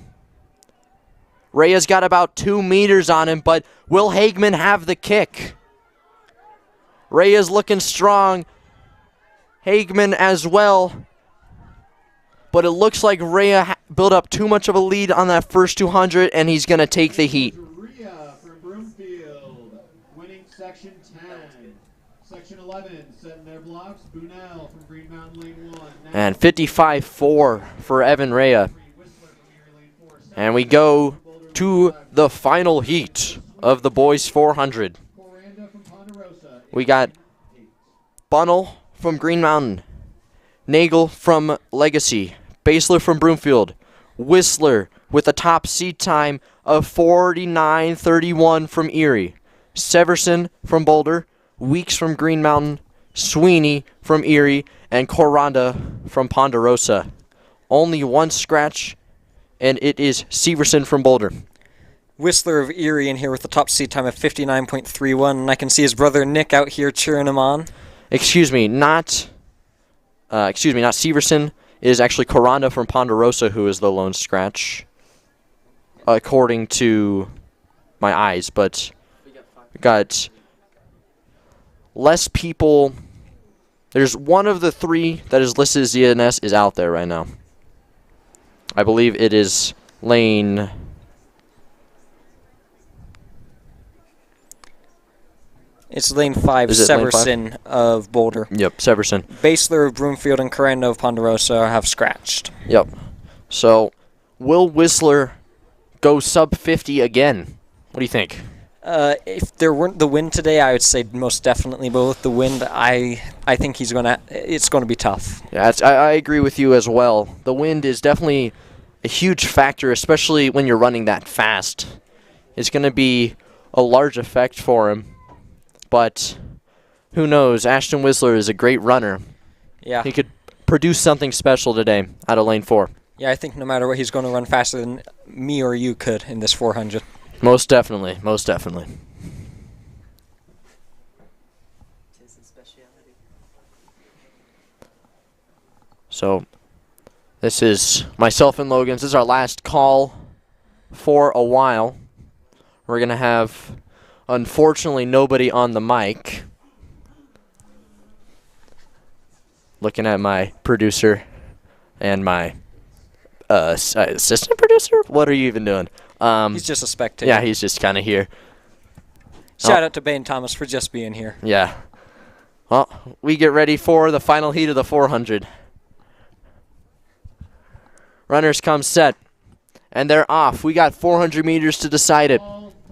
Rhea's got about 2 meters on him, but will Hagman have the kick? Rhea's looking strong. Hagman as well. But it looks like Rhea built up too much of a lead on that first 200, and he's going to take the heat. Section 10. Section 11, setting their blocks. Bunel from Green Mountain Lane 1. And 55-4 for Evan Rhea. And we go to the final heat of the boys 400. We got Bunnell from Green Mountain, Nagel from Legacy, Basler from Broomfield, Whistler with a top seed time of 49:31 from Erie, Severson from Boulder, Weeks from Green Mountain, Sweeney from Erie, and Coranda from Ponderosa. Only one scratch, and it is Severson from Boulder. Whistler of Erie in here with the top seed time of 59.31, and I can see his brother Nick out here cheering him on. Excuse me, not Severson. It is actually Coranda from Ponderosa who is the lone scratch, according to my eyes, but we got less people. There's one of the three that is listed as ZNS is out there right now. I believe it is lane... It's lane 5, Severson of Boulder. Yep, Severson. Basler of Broomfield and Coranda of Ponderosa have scratched. Yep. So, will Whistler go sub 50 again? What do you think? If there weren't the wind today, I would say most definitely. But with the wind, I think it's going to be tough. Yeah, I agree with you as well. The wind is definitely a huge factor, especially when you're running that fast. It's going to be a large effect for him. But who knows? Ashton Whistler is a great runner. Yeah. He could produce something special today out of lane 4. Yeah, I think no matter what, he's going to run faster than me or you could in this 400. Most definitely. Most definitely. So, this is myself and Logan's. This is our last call for a while. We're going to have... unfortunately, nobody on the mic. Looking at my producer and my assistant producer? What are you even doing? He's just a spectator. Yeah, he's just kind of here. Shout out to Bane Thomas for just being here. Yeah. Well, we get ready for the final heat of the 400. Runners come set, and they're off. We got 400 meters to decide it.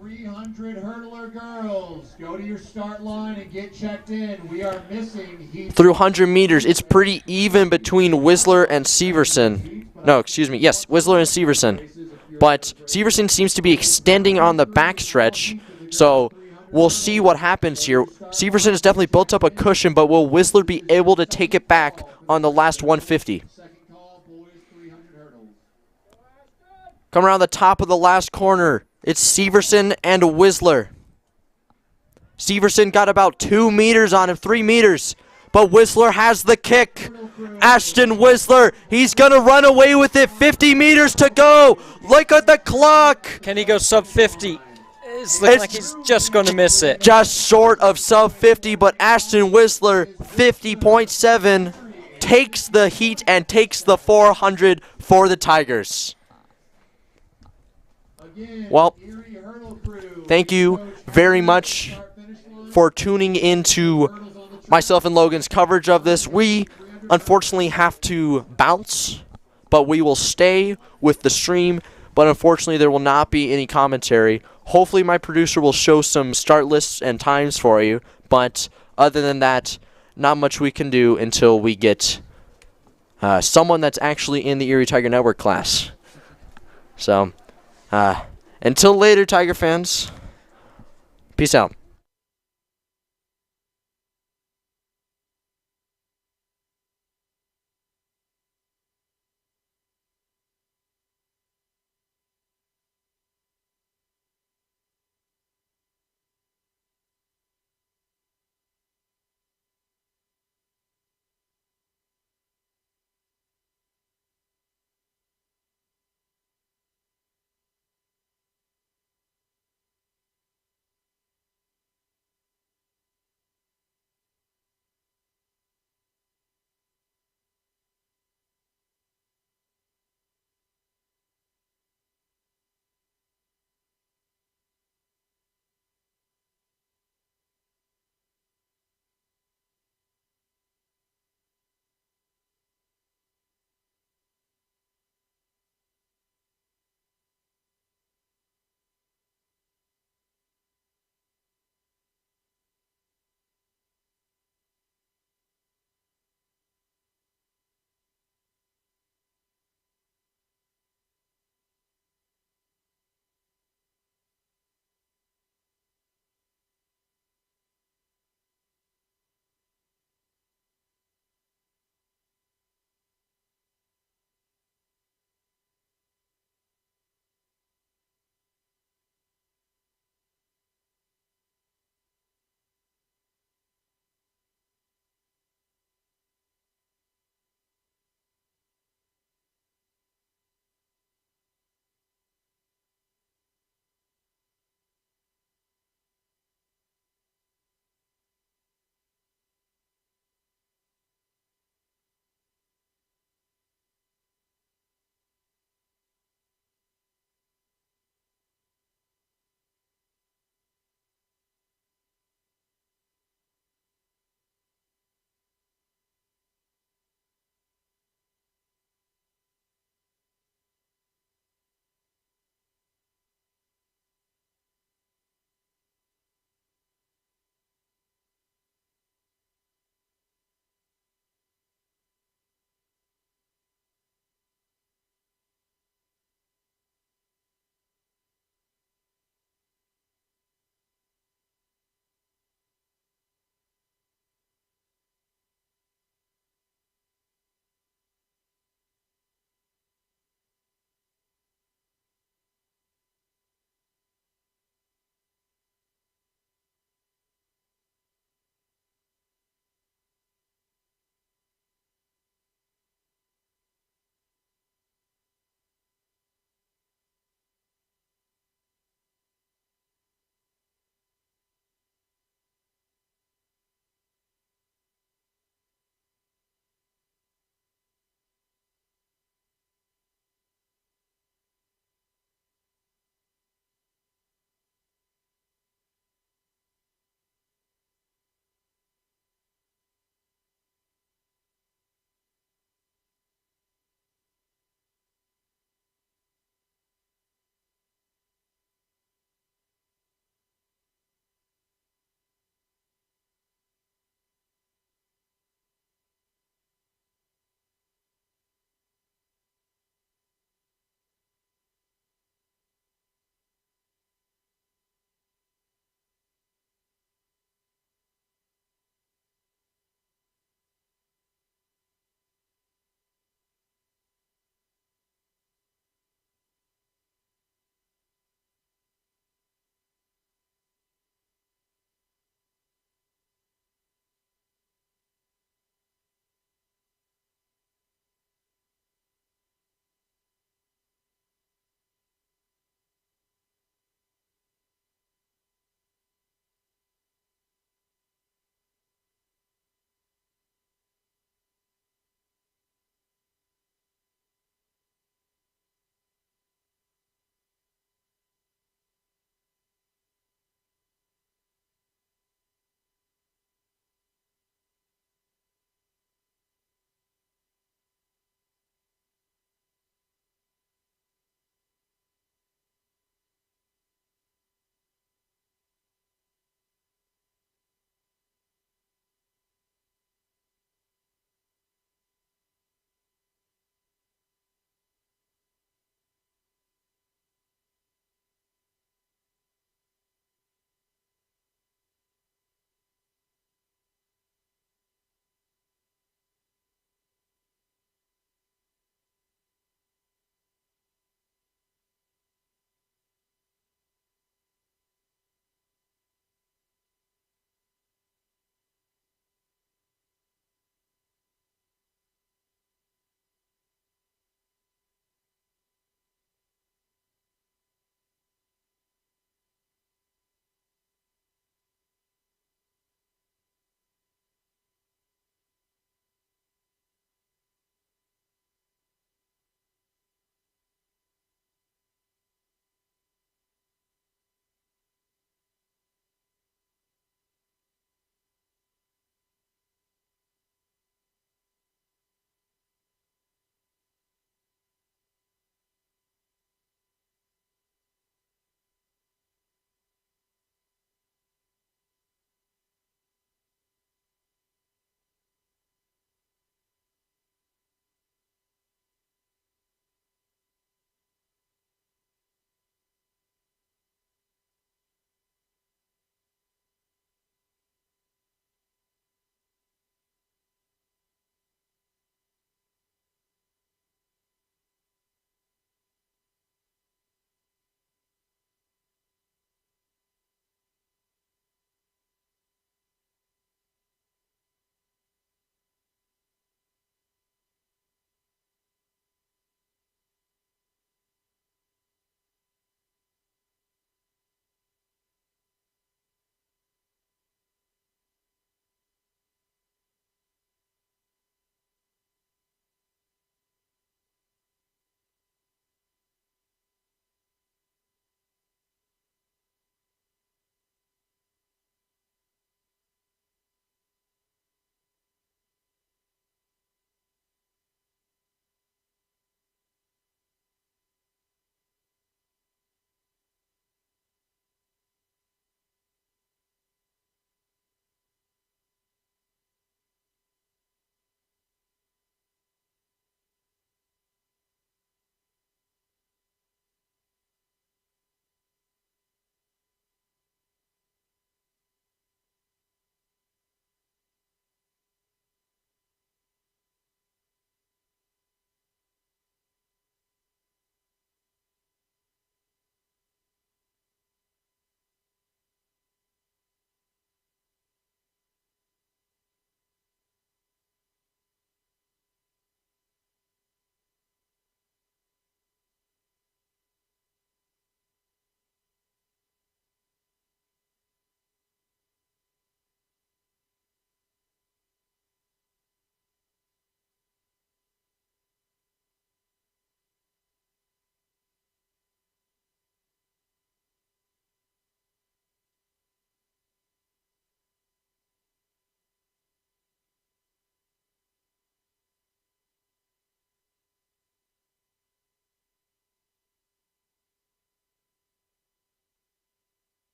300 hurdler girls, go to your start line and get checked in. We are missing heat. Through 100 meters, it's pretty even between Whistler and Severson. No, excuse me. Yes, Whistler and Severson. But Severson seems to be extending on the backstretch, so we'll see what happens here. Severson has definitely built up a cushion, but will Whistler be able to take it back on the last 150? Come around the top of the last corner. It's Severson and Whistler. Severson got about 2 meters on him, 3 meters. But Whistler has the kick. Ashton Whistler, he's going to run away with it. 50 meters to go. Look at the clock. Can he go sub 50? It's looking like he's just going to miss it. Just short of sub 50, but Ashton Whistler, 50.7, takes the heat and takes the 400 for the Tigers. Well, thank you very much for tuning into myself and Logan's coverage of this. We unfortunately have to bounce, but we will stay with the stream. But unfortunately, there will not be any commentary. Hopefully, my producer will show some start lists and times for you. But other than that, not much we can do until we get someone that's actually in the Erie Tiger Network class. So, until later, Tiger fans. Peace out.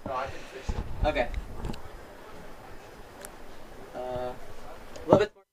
No, I can fix it. Okay. A little bit more.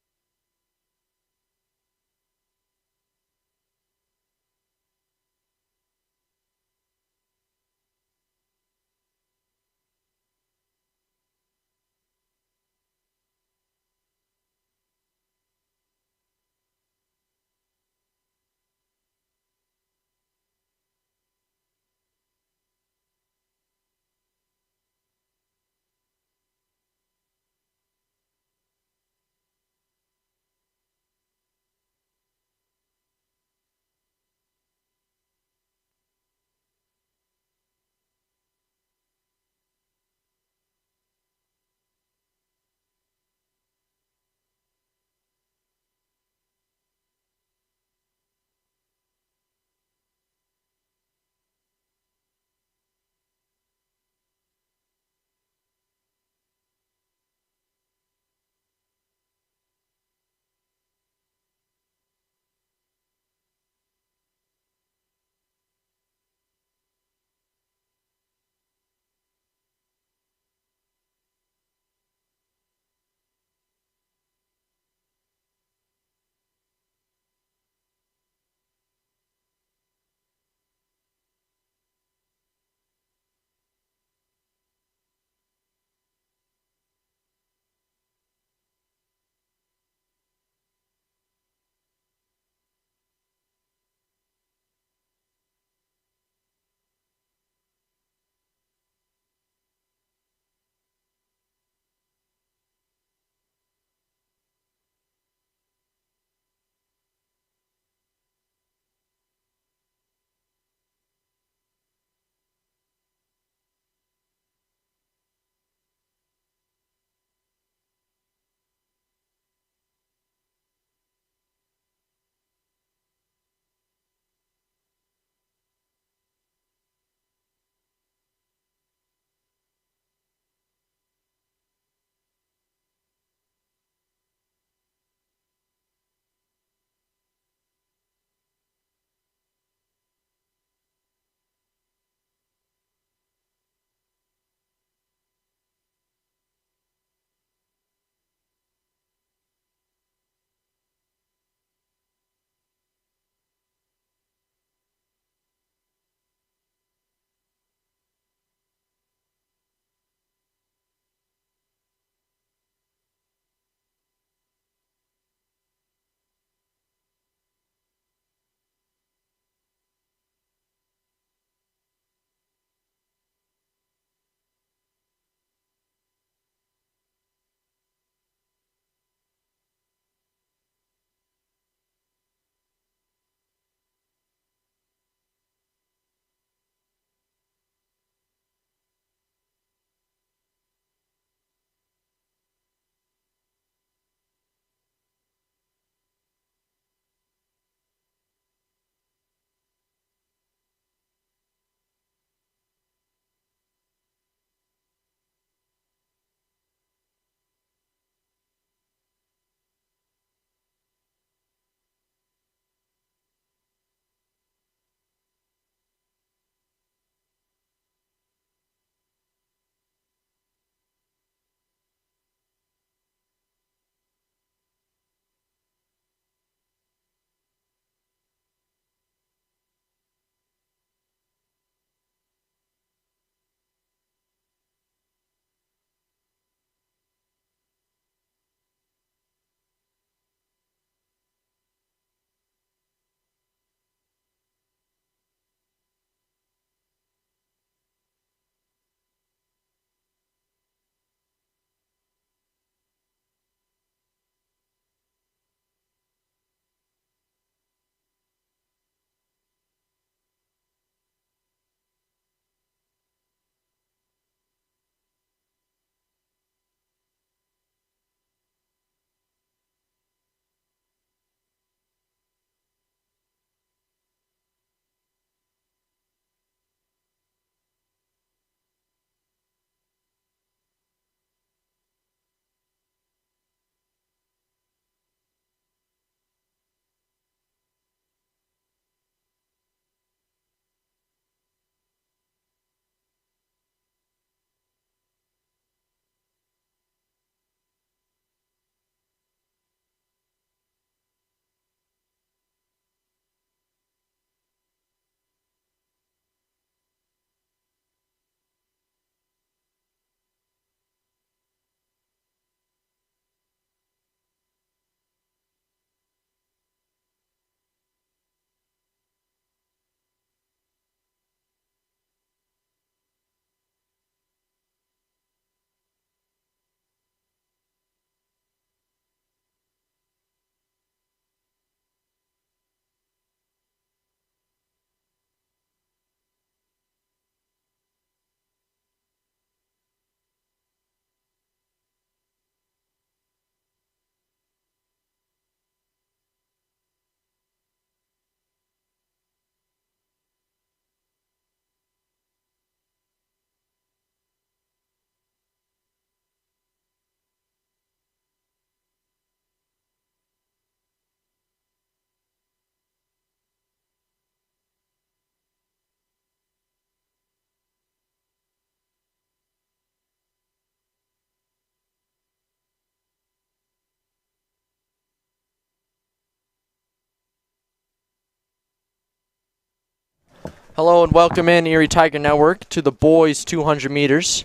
Hello and welcome in Erie Tiger Network to the boys 200 meters.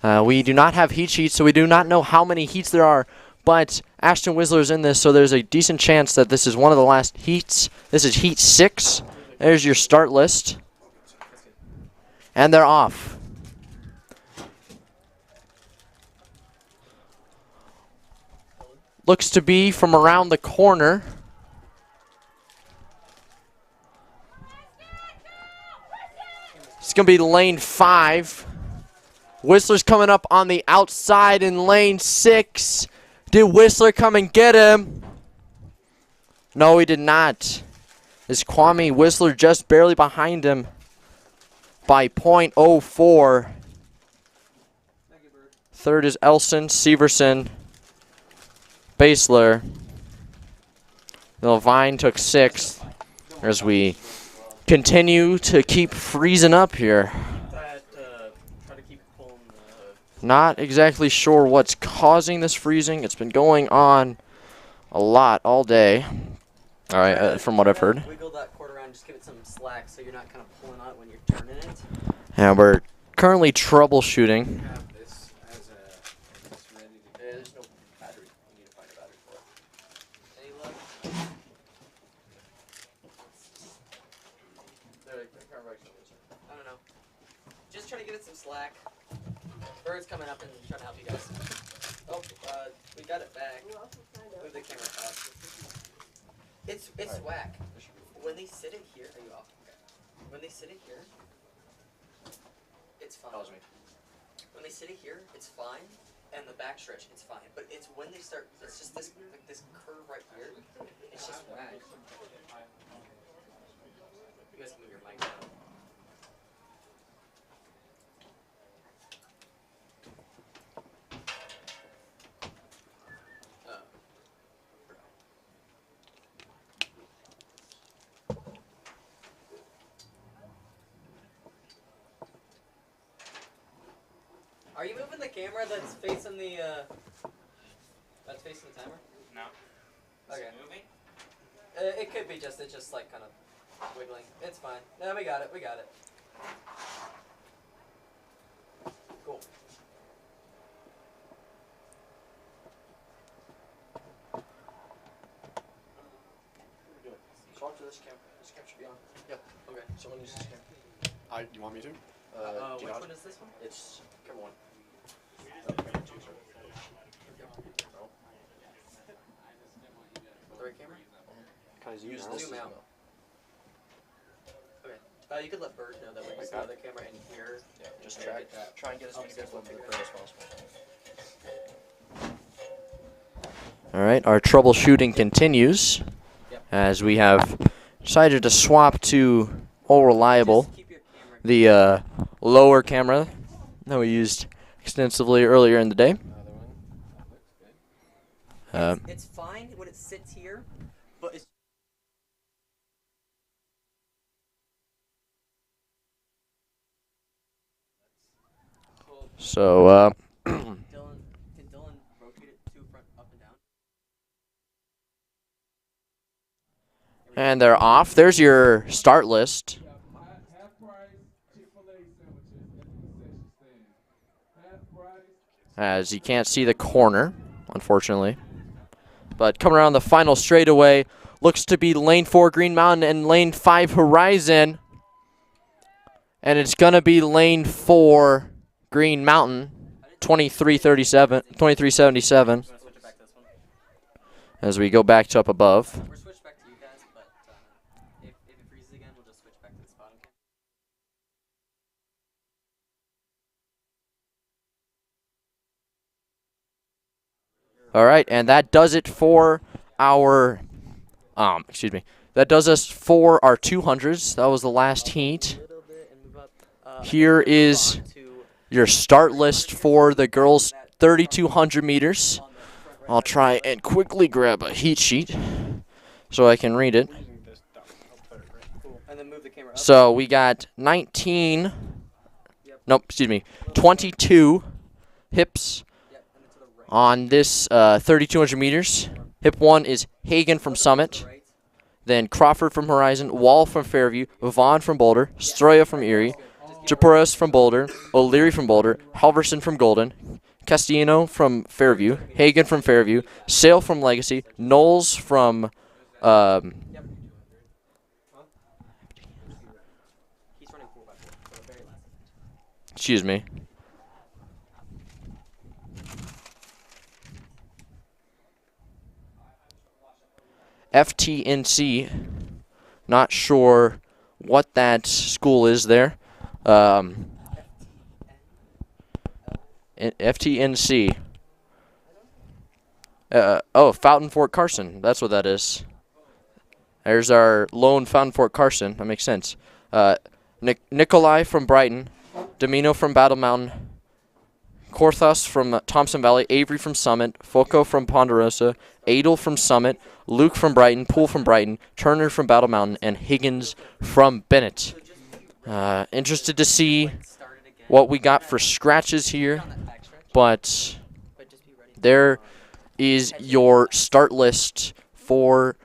We do not have heat sheets, so we do not know how many heats there are, but Ashton Whistler's in this, so there's a decent chance that this is one of the last heats. This is heat 6. There's your start list. And they're off. Looks to be from around the corner. It's going to be lane 5. Whistler's coming up on the outside in lane 6. Did Whistler come and get him? No, he did not. Is Kwame Whistler just barely behind him by .04. Third is Elson, Severson, Basler. Levine took 6th as we continue to keep freezing up here. Not exactly sure what's causing this freezing. It's been going on a lot all day. All right, from what I've heard. Wiggle that cord around, just give it some slack so you're not kind of pulling on it when you're turning it. And we're currently troubleshooting. There's no battery. You need to find a battery for it. Any luck? I don't know. Just try to give it some slack. Bird's coming up and trying to help you guys. Oh, we got it back. Move the camera up. It's whack. When they sit it here, are you off? Okay. When they sit it here, it's fine. When they sit it here, it's fine, and the back stretch, it's fine. But it's when they start, it's just this like this curve right here. It's just whack. You guys can move your mic down. Are you moving the camera that's facing the timer? No. Okay. Is it moving? It could be just, it's just like kind of wiggling. It's fine. No, we got it. Cool. Talk to this camera. This camera should be on. Yep. Okay. Someone uses this camera. You want me to? Which one is this one? It's camera 1. The right camera? Can I Use this? Zoom out. Okay. You could let Bird know that we use the other camera in here. Yeah, just try and get as many people in the as possible. All right, our troubleshooting continues as we have decided to swap to All Reliable, the lower camera that we used extensively earlier in the day. It's fine when it sits here, but it's so Dylan, can Dylan rotate it to front, up and down? and they're off. There's your start list. As you can't see the corner, unfortunately. But coming around the final straightaway, looks to be lane 4 Green Mountain and lane 5 Horizon. And it's going to be lane 4 Green Mountain, 2377. As we go back to up above. We're switched back to you guys, but if it freezes again, we'll just switch back to the spot, okay? All right, and that does it for our, that does us for our 200s. That was the last heat. Here is your start list for the girls' 3,200 meters. I'll try and quickly grab a heat sheet so I can read it. So we got 22 hips on this 3,200 meters. Hip 1 is Hagen from Summit. then Crawford from Horizon, Wall from Fairview, Vaughn from Boulder, Stroya from Erie, Chapuras from Boulder, O'Leary from Boulder, Halverson from Golden, Castellano from Fairview, Hagen from Fairview, Sale from Legacy, Knowles from excuse me. FTNC, not sure what that school is there. FTNC. Fountain Fort Carson. That's what that is. There's our lone Fountain Fort Carson. That makes sense. Nikolai from Brighton. Domino from Battle Mountain. Korthos from Thompson Valley. Avery from Summit. Foco from Ponderosa. Adel from Summit. Luke from Brighton. Poole from Brighton. Turner from Battle Mountain. And Higgins from Bennett. Interested to see what we got for scratches here. But there is your start list for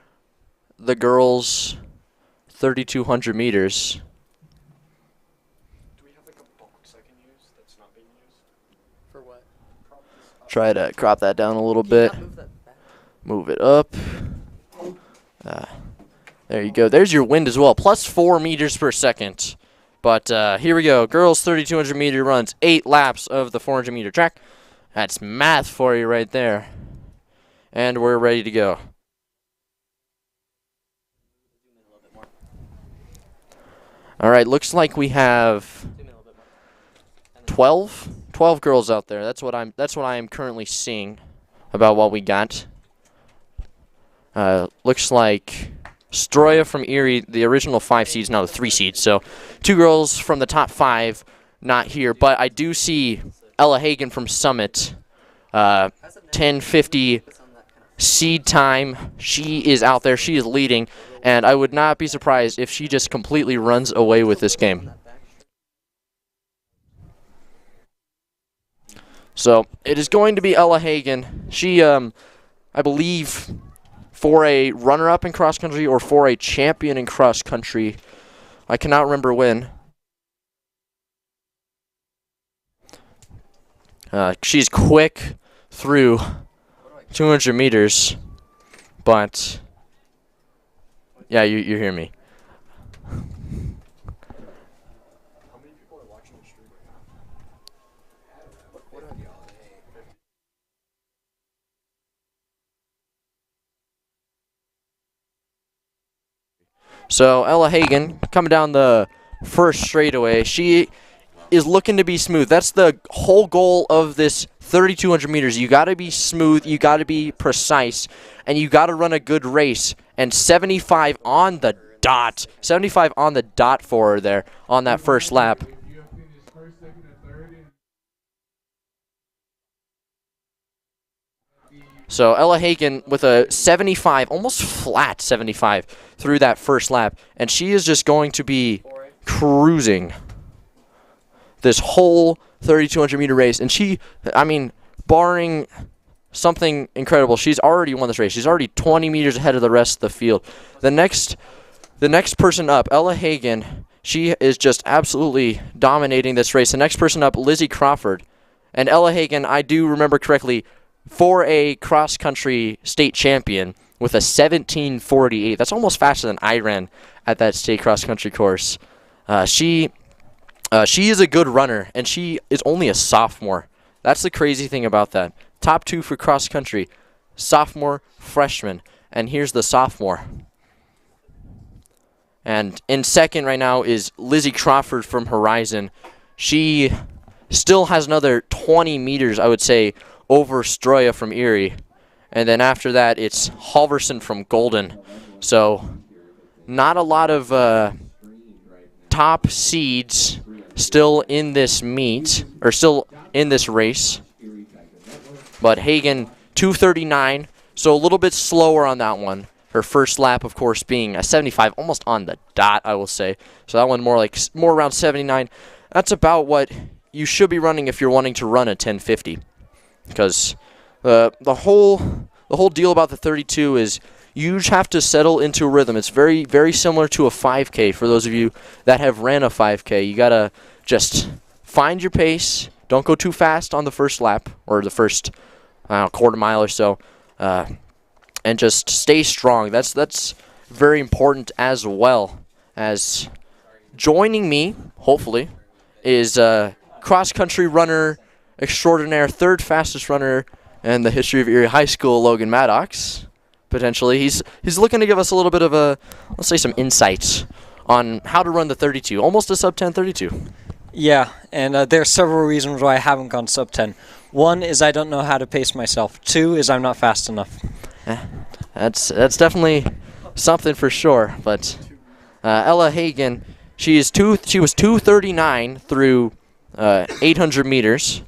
the girls' 3,200 meters. Try to crop that down a little bit. Move it up. There you go. There's your wind as well. Plus 4 meters per second. But here we go. Girls 3,200 meter runs. 8 laps of the 400 meter track. That's math for you right there. And we're ready to go. All right. Looks like we have 12 girls out there. That's what I am currently seeing about what we got. Looks like Stroya from Erie, the original 5 seeds, now the 3 seeds. So 2 girls from the top 5 not here, but I do see Ella Hagen from Summit, 10:50 seed time. She is out there. She is leading, and I would not be surprised if she just completely runs away with this game. So it is going to be Ella Hagen. She, I believe, for a runner-up in cross-country or for a champion in cross-country, I cannot remember when. She's quick through 200 meters, but yeah, you hear me. So Ella Hagen coming down the first straightaway. She is looking to be smooth. That's the whole goal of this 3,200 meters. You got to be smooth, you got to be precise, and you got to run a good race. And 75 on the dot. 75 on the dot for her there on that first lap. So Ella Hagen with a 75, almost flat 75 through that first lap. And she is just going to be cruising this whole 3,200 meter race. And she, I mean, barring something incredible, she's already won this race. She's already 20 meters ahead of the rest of the field. The next person up, Ella Hagen, she is just absolutely dominating this race. The next person up, Lizzie Crawford. And Ella Hagen, I do remember correctly, for a cross-country state champion with a 17:48. That's almost faster than I ran at that state cross-country course. She is a good runner, and she is only a sophomore. That's the crazy thing about that. Top 2 for cross-country, sophomore, freshman, and here's the sophomore. And in second right now is Lizzie Crawford from Horizon. She still has another 20 meters, I would say, over Stroya from Erie. And then after that, it's Halverson from Golden. So not a lot of top seeds still in this meet, or still in this race. But Hagen, 2:39, so a little bit slower on that one. Her first lap, of course, being a 75, almost on the dot, I will say. So that one more around 79. That's about what you should be running if you're wanting to run a 10:50. Because the whole deal about the 32 is you just have to settle into a rhythm. It's very, very similar to a 5K for those of you that have ran a 5K. You got to just find your pace. Don't go too fast on the first lap or the first quarter mile or so, and just stay strong. That's very important as well. As joining me, hopefully, is cross-country runner extraordinaire, third fastest runner in the history of Erie High School, Logan Maddox. Potentially, he's looking to give us a little bit of let's say some insights on how to run the 32, almost a sub 10 32. Yeah, and there are several reasons why I haven't gone sub 10. One is I don't know how to pace myself. Two is I'm not fast enough. That's definitely something for sure. But Ella Hagen, she was 2:39 through 800 meters.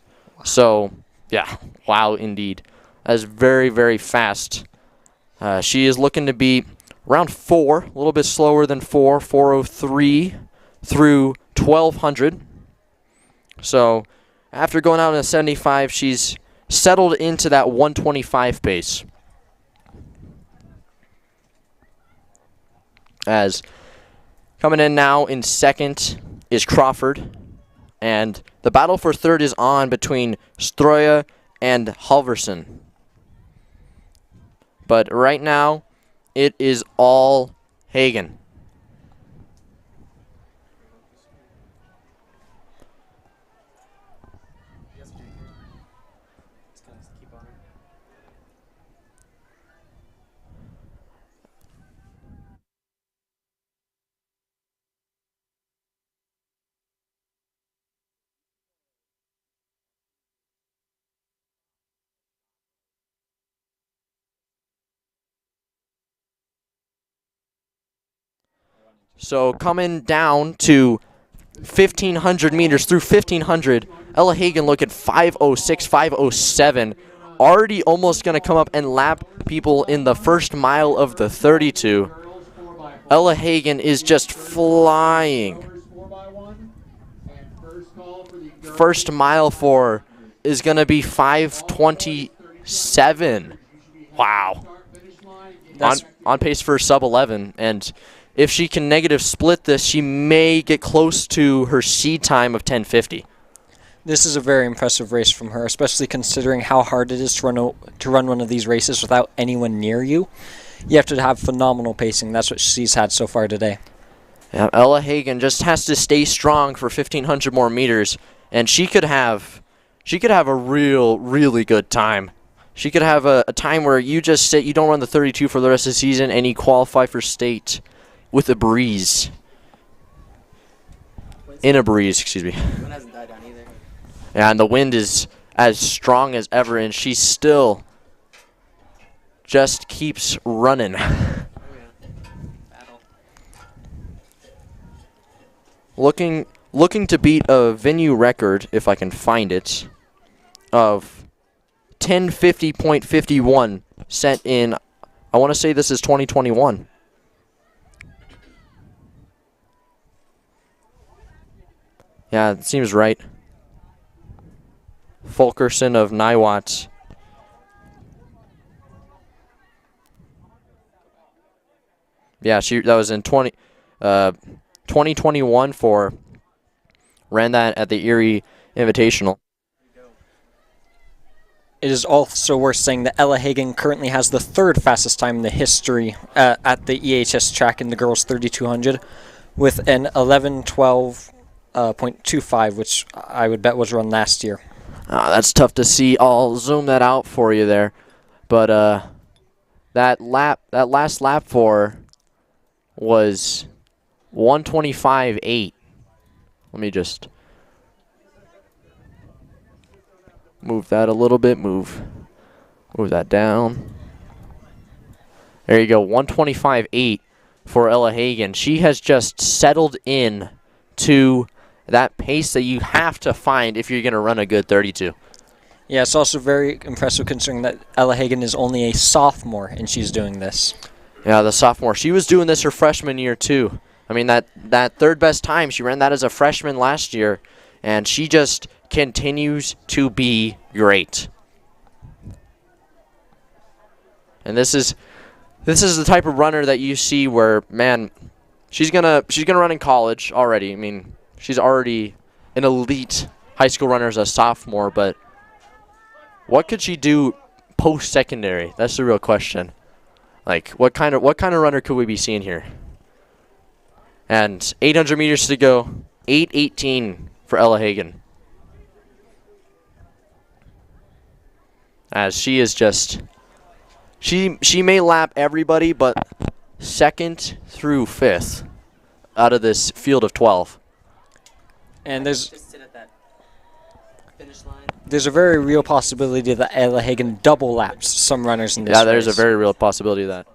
So yeah, wow, indeed, that's very, very fast. She is looking to be around 4, a little bit slower than 4:03 through 1200. So after going out in a 75, she's settled into that 125 pace. As coming in now in second is Crawford, and the battle for third is on between Stroya and Halverson. But right now, it is all Hagen. So coming down to 1,500 meters through 1,500, Ella Hagen look at 5:06, 5:07. Already almost going to come up and lap people in the first mile of the 32. Ella Hagen is just flying. First mile for is going to be 5:27. Wow. On pace for sub 11, and if she can negative split this, she may get close to her seed time of 10:50. This is a very impressive race from her, especially considering how hard it is to run one of these races without anyone near you. You have to have phenomenal pacing. That's what she's had so far today. Yeah, Ella Hagen just has to stay strong for 1,500 more meters, and she could have a really good time. She could have a time where you just sit, you don't run the 32 for the rest of the season, and you qualify for state with a breeze. In a breeze, excuse me. The wind hasn't died down either. Yeah, and the wind is as strong as ever, and she still just keeps running. Looking to beat a venue record, if I can find it, of 10:50.51 set in, I want to say this is 2021. Yeah, it seems right. Fulkerson of Niwot. Yeah, that was in 2021 ran that at the Erie Invitational. It is also worth saying that Ella Hagen currently has the third fastest time in the history at the EHS track in the girls 3200 with an 11:12.25, which I would bet was run last year. That's tough to see. I'll zoom that out for you there. But that last lap for was 125.8. Let me just move that a little bit. Move that down. There you go. 125.8 for Ella Hagen. She has just settled in to that pace that you have to find if you're going to run a good 32. Yeah, it's also very impressive considering that Ella Hagen is only a sophomore and she's doing this. Yeah, the sophomore. She was doing this her freshman year too. I mean, that third best time, she ran that as a freshman last year, and she just continues to be great. And this is This is the type of runner that you see where, man, she's gonna run in college already. I mean, she's already an elite high school runner as a sophomore, but what could she do post-secondary? That's the real question. Like, what kind of runner could we be seeing here? And 800 meters to go, 8:18 for Ella Hagen. As she is just, she may lap everybody, but second through fifth out of this field of 12. And there's Just sit at that finish line. there's a very real possibility that Ella Hagen double laps some runners in this Yeah, there's a race. very real possibility of that.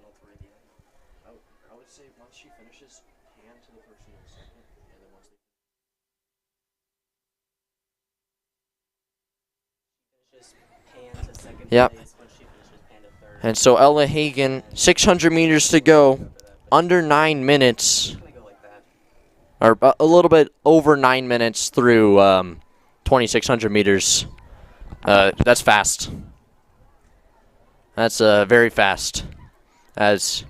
I would say once she finishes, hand to the person in second, and then once they Just pan to second Yep. place. When she finishes, pan to third. And so Ella Hagen, 600 meters to go, under 9 minutes, or a little bit over 9 minutes through 2,600 meters. That's fast. That's very fast. As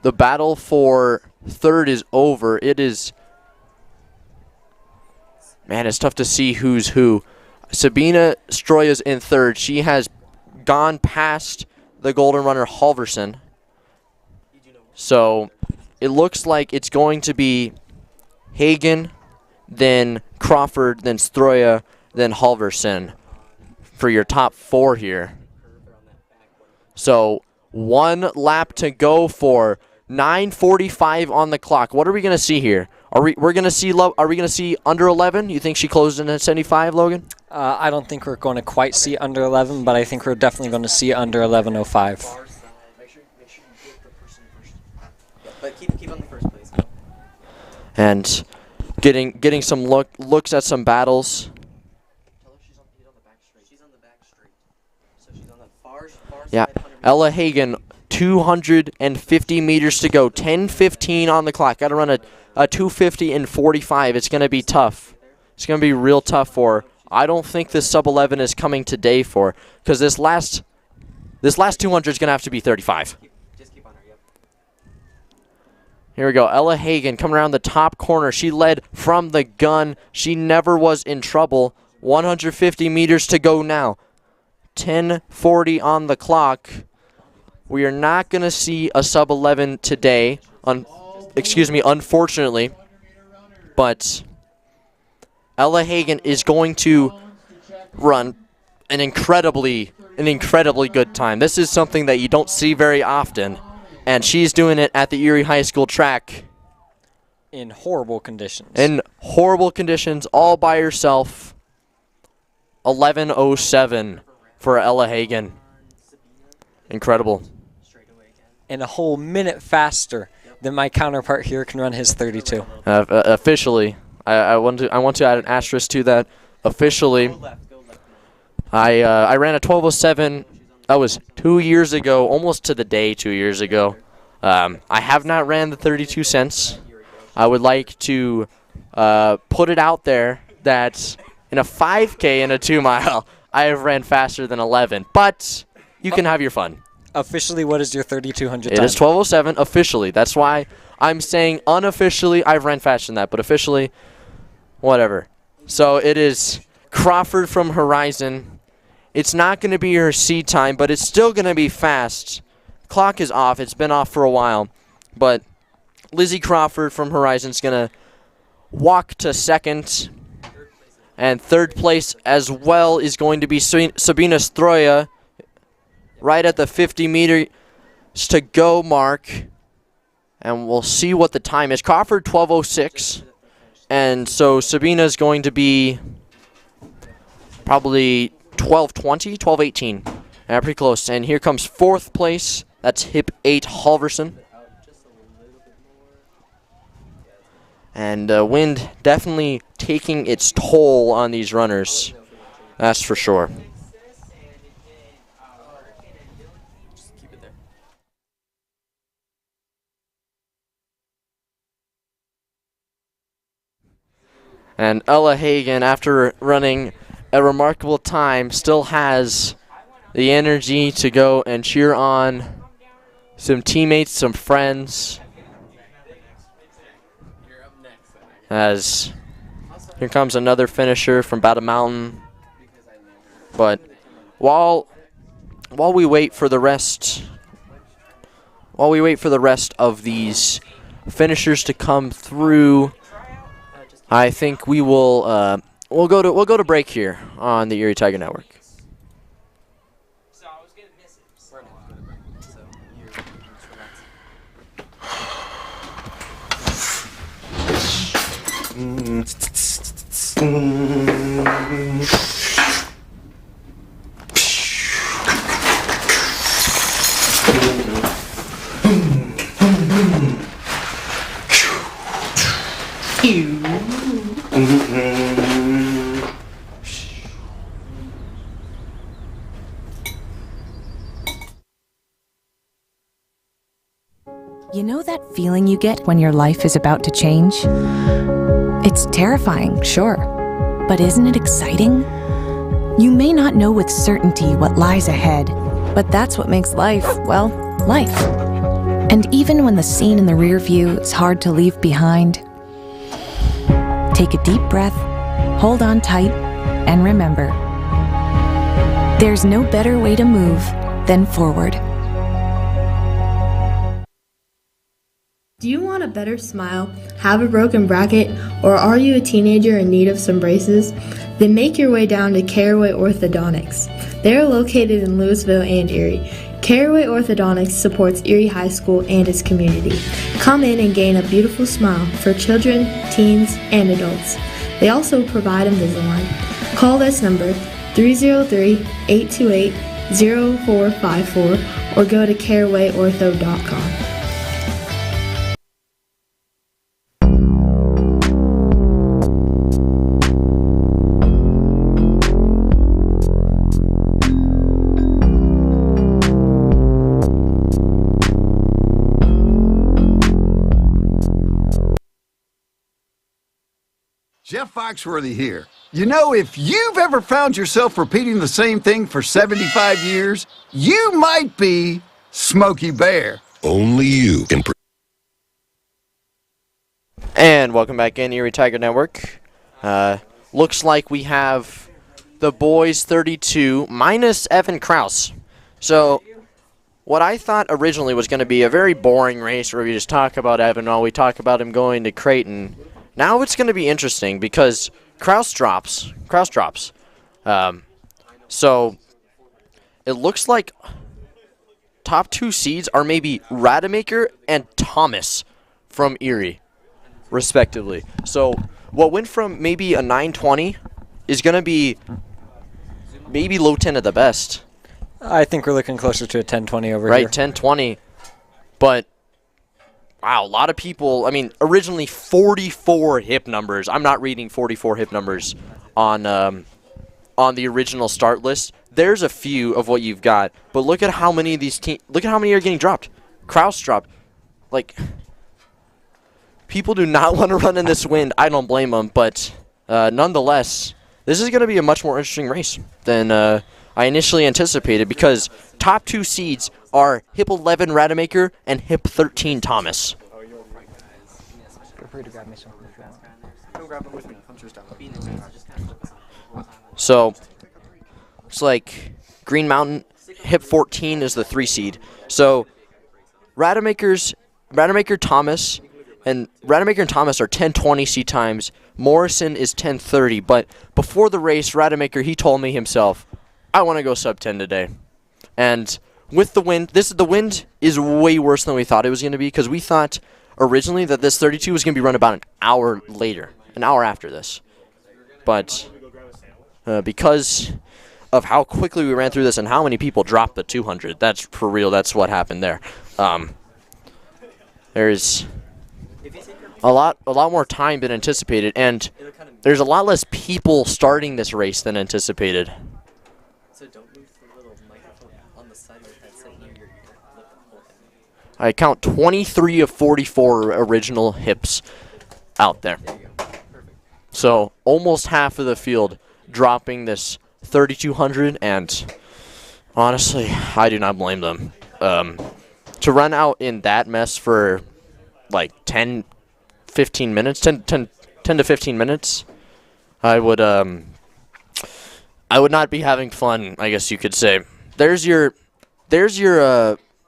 the battle for third is over, it is, man, it's tough to see who's who. Sabina Stroya's in third. She has gone past the golden runner Halverson. So it looks like it's going to be Hagen, then Crawford, then Stroya, then Halverson for your top four here. So 1 lap to go for 9:45 on the clock. What are we going to see here? Are we going to see under 11? You think she closed in at 75, Logan? I don't think we're going to quite see under 11, but I think we're definitely going to see under 11:05. Make sure you get the person first. Yeah, but keep on the first place. And getting some looks at some battles. Tell her she's on the back straight. She's on the back straight. So she's on the far Yeah, side. Ella Hagen, 250 meters to go, 10:15 on the clock. Got to run a 250 and 45. It's going to be tough. It's going to be real tough for her. I don't think this sub 11 is coming today for, because this last 200 is going to have to be 35. Just keep on her. Yep. Here we go. Ella Hagen coming around the top corner. She led from the gun. She never was in trouble. 150 meters to go now. 10:40 on the clock. We are not going to see a sub 11 today. Unfortunately. But Ella Hagen is going to run an incredibly good time. This is something that you don't see very often. And she's doing it at the Erie High School track. In horrible conditions. In horrible conditions, all by herself. 11:07 for Ella Hagen. Incredible. And a whole minute faster than my counterpart here can run his 32. Officially, I want to add an asterisk to that. Officially, I ran a 12:07. That was 2 years ago, almost to the day 2 years ago. I have not ran the 32 since. I would like to put it out there that in a 5K and a 2 mile, I have ran faster than 11. But you can have your fun. Officially, what is your 3,200 It time? is 12:07 officially. That's why I'm saying unofficially I've ran faster than that, but officially, whatever. So it is Crawford from Horizon. It's not going to be her seed time, but it's still going to be fast. Clock is off. It's been off for a while. But Lizzie Crawford from Horizon is going to walk to second. And third place as well is going to be Sabina Stroya, right at the 50 meters to go mark. And we'll see what the time is. Crawford 12:06. And so Sabina is going to be probably 12:20, 12:18. Pretty close. And here comes fourth place. That's hip 8 Halverson. And wind definitely taking its toll on these runners. That's for sure. And Ella Hagen, after running a remarkable time, still has the energy to go and cheer on some teammates, some friends. As here comes another finisher from Battle Mountain. But while we wait for the rest of these finishers to come through, I think we will we'll go to break here on the Erie Tiger Network. You know that feeling you get when your life is about to change? It's terrifying, sure, but isn't it exciting? You may not know with certainty what lies ahead, but that's what makes life, well, life. And even when the scene in the rear view is hard to leave behind, take a deep breath, hold on tight, and remember, there's no better way to move than forward. Do you want a better smile, have a broken bracket, or are you a teenager in need of some braces? Then make your way down to Caraway Orthodontics. They are located in Louisville and Erie. Caraway Orthodontics supports Erie High School and its community. Come in and gain a beautiful smile for children, teens, and adults. They also provide Invisalign. Call this number 303-828-0454 or go to carawayortho.com. Jeff Foxworthy here. You know, if you've ever found yourself repeating the same thing for 75 years, you might be Smokey Bear. Only you can. And welcome back in, Erie Tiger Network. Looks like we have the boys 32 minus Evan Kraus. So what I thought originally was going to be a very boring race where we just talk about Evan while we talk about him going to Creighton. Now it's going to be interesting because Kraus drops. So it looks like top two seeds are maybe Rademacher and Thomas from Erie, respectively. So what went from maybe a 920 is going to be maybe low 10 at the best. I think we're looking closer to a 10-20 over here. Right, 10-20. But wow, a lot of people, I mean, originally 44 hip numbers. I'm not reading 44 hip numbers on the original start list. There's a few of what you've got, but look at how many of these look at how many are getting dropped. Kraus dropped. Like, people do not want to run in this wind. I don't blame them, but nonetheless, this is going to be a much more interesting race than I initially anticipated because top two seeds are hip 11 Rademacher and hip 13 Thomas. Feel free to grab me something if you want. Come grab them with me. I'm just down. So it's like Green Mountain hip 14 is the 3 seed. So Rademacher Thomas and Thomas are 10:20 seed times. Morrison is 10:30. But before the race, Rademacher, he told me himself, I want to go sub 10 today. And with the wind, the wind is way worse than we thought it was going to be because we thought originally that this 32 was going to be run about an hour later, an hour after this. But because of how quickly we ran through this and how many people dropped the 200, that's for real, that's what happened there. There's a lot more time than anticipated, and there's a lot less people starting this race than anticipated. So don't move the little microphone on the side of your headset near your ear. Lift the whole thing. I count 23 of 44 original hips out there. There you go. Perfect. So almost half of the field dropping this 3200, and honestly, I do not blame them. to run out in that mess for like 10, 15 minutes, 10 to 15 minutes, I would not be having fun, I guess you could say. There's your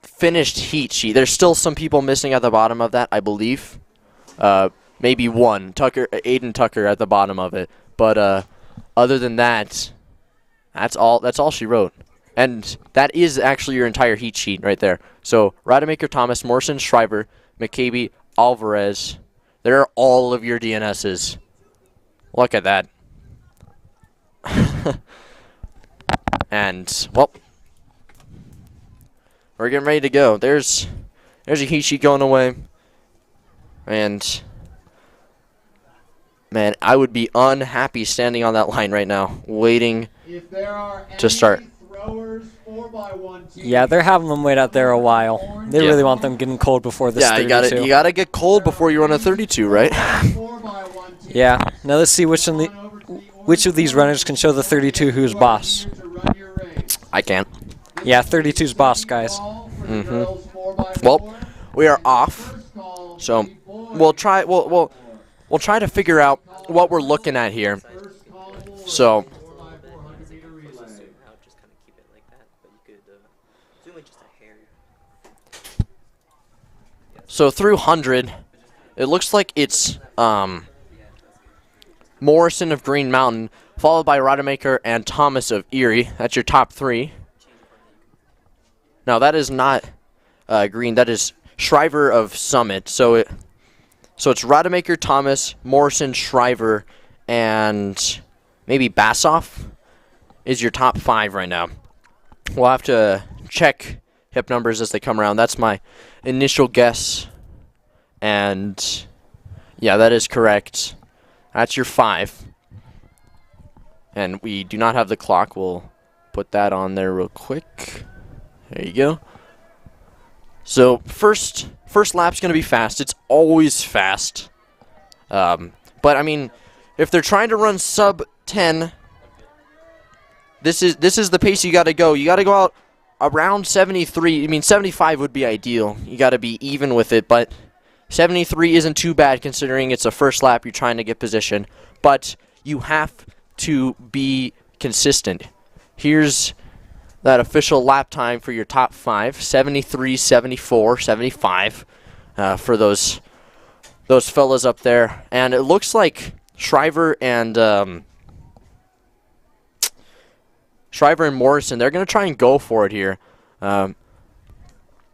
finished heat sheet. There's still some people missing at the bottom of that, I believe. Maybe one, Aiden Tucker at the bottom of it. But other than that, that's all she wrote. And that is actually your entire heat sheet right there. So Rademacher, Thomas, Morrison, Shriver, McCabe, Alvarez. There are all of your DNSs. Look at that. And, well, we're getting ready to go. There's a heat sheet going away. And, man, I would be unhappy standing on that line right now, waiting to start. Yeah, they're having them wait out there a while. They really want them getting cold before this 32. You gotta get cold before you run a 32, right? Yeah. Now let's see which of these runners can show the 32 who's boss. I can't. Yeah, 32's boss, guys. Well, we are off, so we'll try to figure out what we're looking at here. So. So through 100, it looks like it's Morrison of Green Mountain, followed by Rademacher and Thomas of Erie. That's your top three. Now that is not Green. That is Shriver of Summit. So it's Rademacher, Thomas, Morrison, Shriver, and maybe Bassoff is your top 5 right now. We'll have to check hip numbers as they come around. That's my initial guess. And yeah, that is correct. That's your 5. And we do not have the clock. We'll put that on there real quick. There you go. So first lap's going to be fast. It's always fast. But I mean, if they're trying to run sub 10, this is the pace you got to go. You got to go out around 73. I mean, 75 would be ideal. You got to be even with it, but 73 isn't too bad considering it's a first lap. You're trying to get position, but you have to be consistent. Here's that official lap time for your top 5, 73, 74, 75 for those fellas up there. And it looks like Shriver and Morrison, they're going to try and go for it here.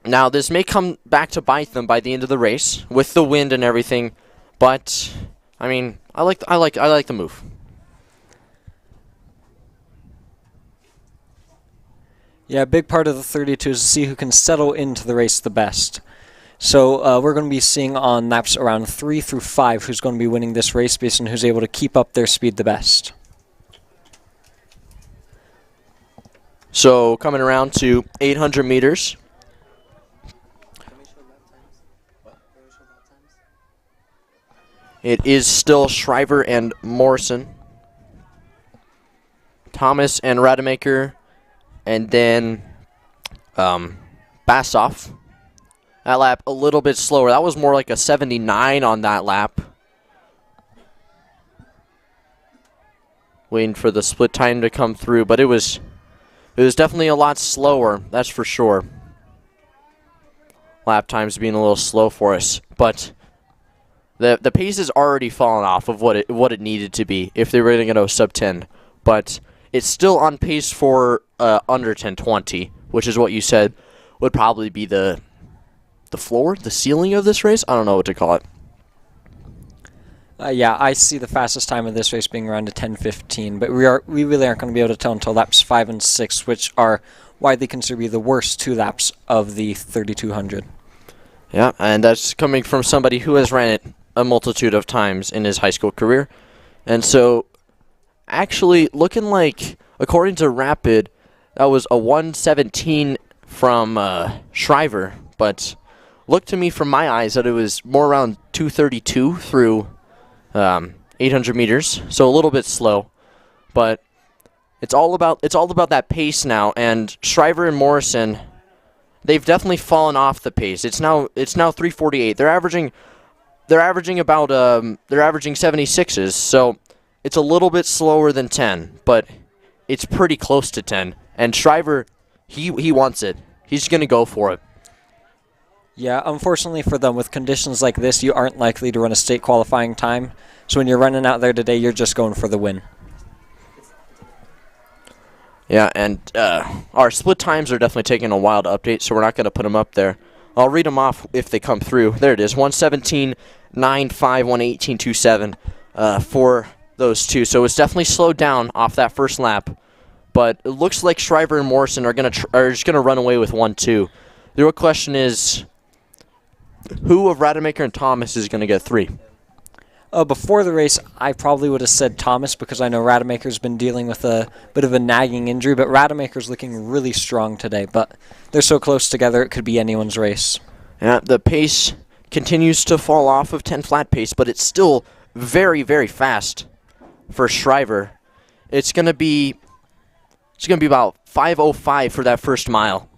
Now, this may come back to bite them by the end of the race with the wind and everything, but I mean, I like the move. Yeah, a big part of the 32 is to see who can settle into the race the best. So we're going to be seeing on laps around 3 through 5 who's going to be winning this race based on who's able to keep up their speed the best. So coming around to 800 meters. It is still Shriver and Morrison. Thomas and Rademacher. And then Bassoff. That lap a little bit slower. That was more like a 79 on that lap. Waiting for the split time to come through, but it was definitely a lot slower, that's for sure. Lap times being a little slow for us, but the pace has already fallen off of what it needed to be if they were going to go sub 10. But it's still on pace for under 10:20, which is what you said would probably be the floor, the ceiling of this race. I don't know what to call it. Yeah, I see the fastest time of this race being around a 10:15, but we really aren't going to be able to tell until laps 5 and 6, which are widely considered to be the worst 2 laps of the 3200. Yeah, and that's coming from somebody who has ran it a multitude of times in his high school career. And so, actually, looking like, according to Rapid, that was a 117 from Shriver, but looked to me from my eyes that it was more around 232 through 800 meters, so a little bit slow, but it's all about that pace now. And Shriver and Morrison, they've definitely fallen off the pace. It's now 3:48. They're averaging about 76s. So it's a little bit slower than 10, but it's pretty close to 10. And Shriver, he wants it. He's going to go for it. Yeah, unfortunately for them, with conditions like this, you aren't likely to run a state qualifying time. So when you're running out there today, you're just going for the win. Yeah, and our split times are definitely taking a while to update, so we're not going to put them up there. I'll read them off if they come through. There it is, 1:17.95, 1:18.27 for those two. So it's definitely slowed down off that first lap. But it looks like Shriver and Morrison are just going to run away with 1-2. The real question is, who of Rademacher and Thomas is going to get 3? Before the race, I probably would have said Thomas because I know Rademacher's been dealing with a bit of a nagging injury, but Rademacher's looking really strong today. But they're so close together, it could be anyone's race. Yeah, the pace continues to fall off of 10 flat pace, but it's still very, very fast for Shriver. It's going to be about 5:05 for that first mile.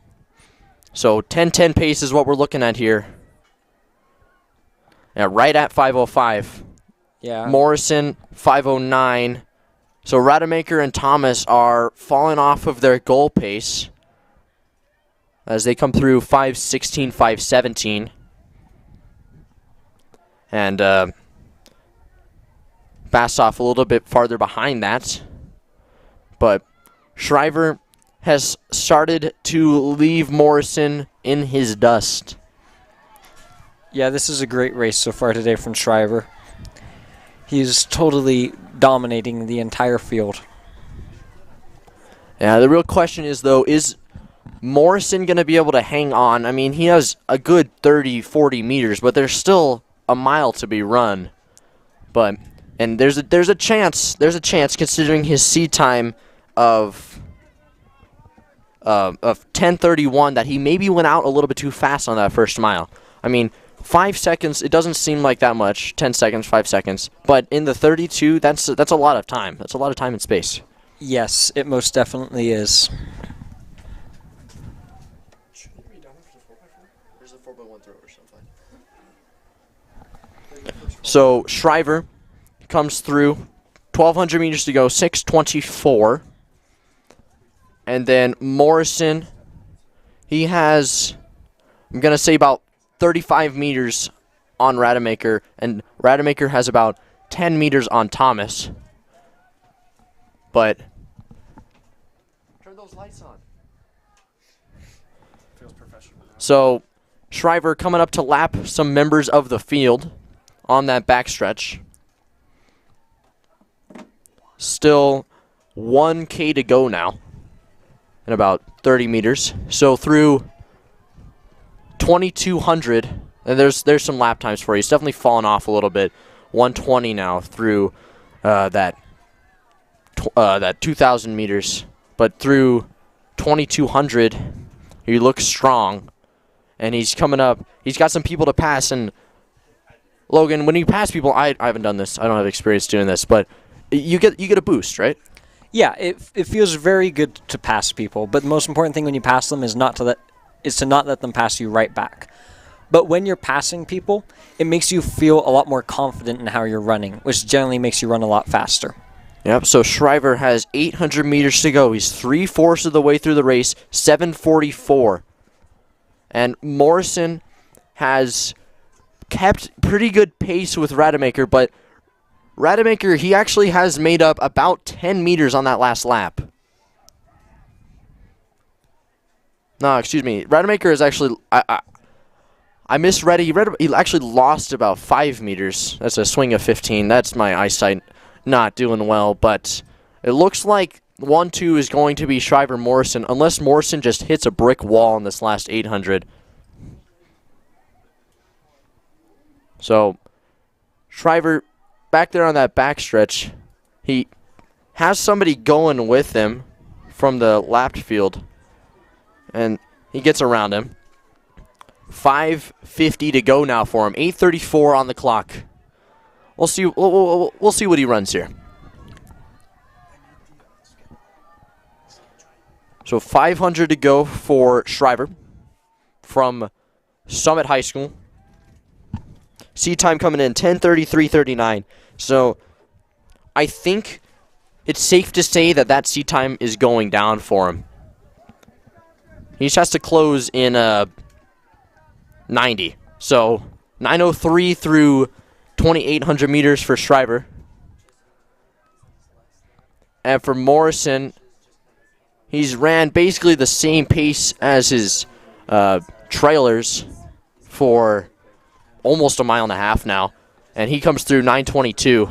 So 10:10 pace is what we're looking at here. Yeah, right at 5:05. Yeah. Morrison, 5:09. So Rademacher and Thomas are falling off of their goal pace as they come through 5:16, 5:17. And Bassoff a little bit farther behind that. But Shriver has started to leave Morrison in his dust. Yeah, this is a great race so far today from Shriver. He's totally dominating the entire field. Yeah, the real question is, though, is Morrison going to be able to hang on? I mean, he has a good 30, 40 meters, but there's still a mile to be run. And there's a chance considering his seed time of 10:31 that he maybe went out a little bit too fast on that first mile. I mean, 5 seconds, it doesn't seem like that much. 10 seconds, 5 seconds. But in the 32, that's a lot of time. That's a lot of time and space. Yes, it most definitely is. So Shriver comes through, 1,200 meters to go, 6:24. And then Morrison, he has, I'm going to say about 35 meters on Rademacher, and Rademacher has about 10 meters on Thomas. But turn those lights on. Feels professional. So Shriver coming up to lap some members of the field on that backstretch. Still 1K to go now in about 30 meters. So through 2,200, and there's some lap times for you. He's definitely fallen off a little bit. 120 now through that 2,000 meters. But through 2,200, he looks strong. And he's coming up. He's got some people to pass. And Logan, when you pass people, I haven't done this. I don't have experience doing this, but you get a boost, right? Yeah, it feels very good to pass people. But the most important thing when you pass them is to not let them pass you right back. But when you're passing people, it makes you feel a lot more confident in how you're running, which generally makes you run a lot faster. Yep, so Shriver has 800 meters to go. He's 3/4 of the way through the race, 7:44. And Morrison has kept pretty good pace with Rademacher, but Rademacher, he actually has made up about 10 meters on that last lap. No, excuse me. Rademacher is actually... I misread it. He actually lost about 5 meters. That's a swing of 15. That's my eyesight not doing well, but it looks like 1-2 is going to be Shriver Morrison, unless Morrison just hits a brick wall in this last 800. So, Shriver, back there on that backstretch, he has somebody going with him from the lapped field, and he gets around him. 5:50 to go now for him. 8:34 on the clock. We'll see. We'll see what he runs here. So 500 to go for Shriver. from Summit High School. Seed time coming in 10:33:39. So I think it's safe to say that seed time is going down for him. He just has to close in 90. So 9:03 through 2,800 meters for Shriver. And for Morrison, he's ran basically the same pace as his trailers for almost a mile and a half now. And he comes through 9:22.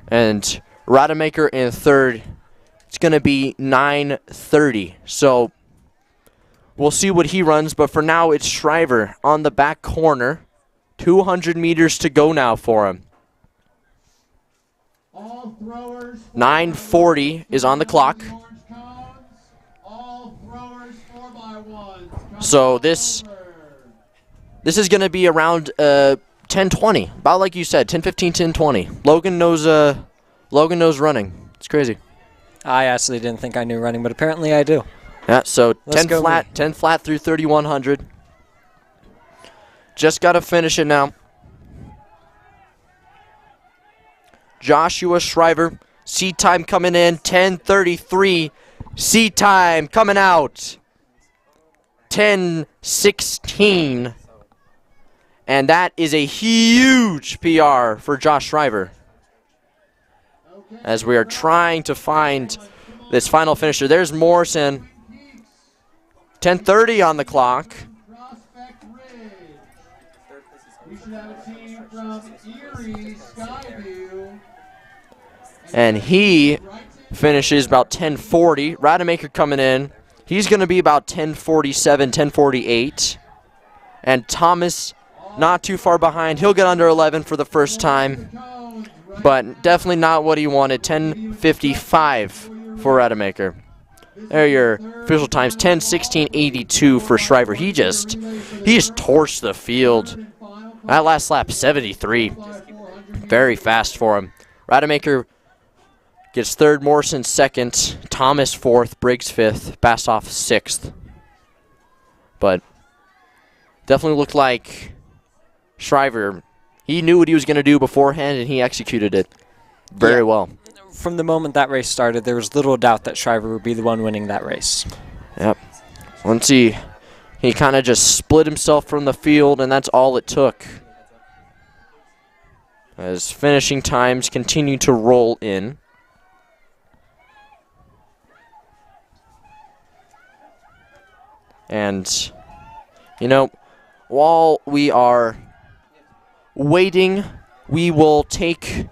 And Rademacher in third, it's going to be 9:30. So we'll see what he runs. But for now, it's Shriver on the back corner. 200 meters to go now for him. 9:40 is on the clock. So this is going to be around 10:20, about like you said, 10:15, 10:20. Logan knows running. It's crazy. I actually didn't think I knew running, but apparently I do. Yeah, so Let's 10 flat through 3,100. Just got to finish it now. Joshua Shriver, seed time coming in, 10:33. Seed time coming out, 10:16. And that is a huge PR for Josh Shriver, as we are trying to find this final finisher. There's Morrison. 10:30 on the clock. We should have a team from Erie, Skyview. And he finishes about 10:40. Rademacher coming in. He's going to be about 10:47, 10:48. And Thomas not too far behind. He'll get under 11 for the first time, but definitely not what he wanted. 10:55 for Rademacher. There are your official times. 10:16.82 for Shriver. He just torched the field. That last lap, 73. Very fast for him. Rademacher gets third, Morrison second, Thomas fourth, Briggs fifth, Bastoff sixth. But definitely looked like Shriver, he knew what he was going to do beforehand, and he executed it very well. From the moment that race started, there was little doubt that Shriver would be the one winning that race. Yep. Once he kind of just split himself from the field, and that's all it took. As finishing times continue to roll in. And, you know, while we are waiting, we will take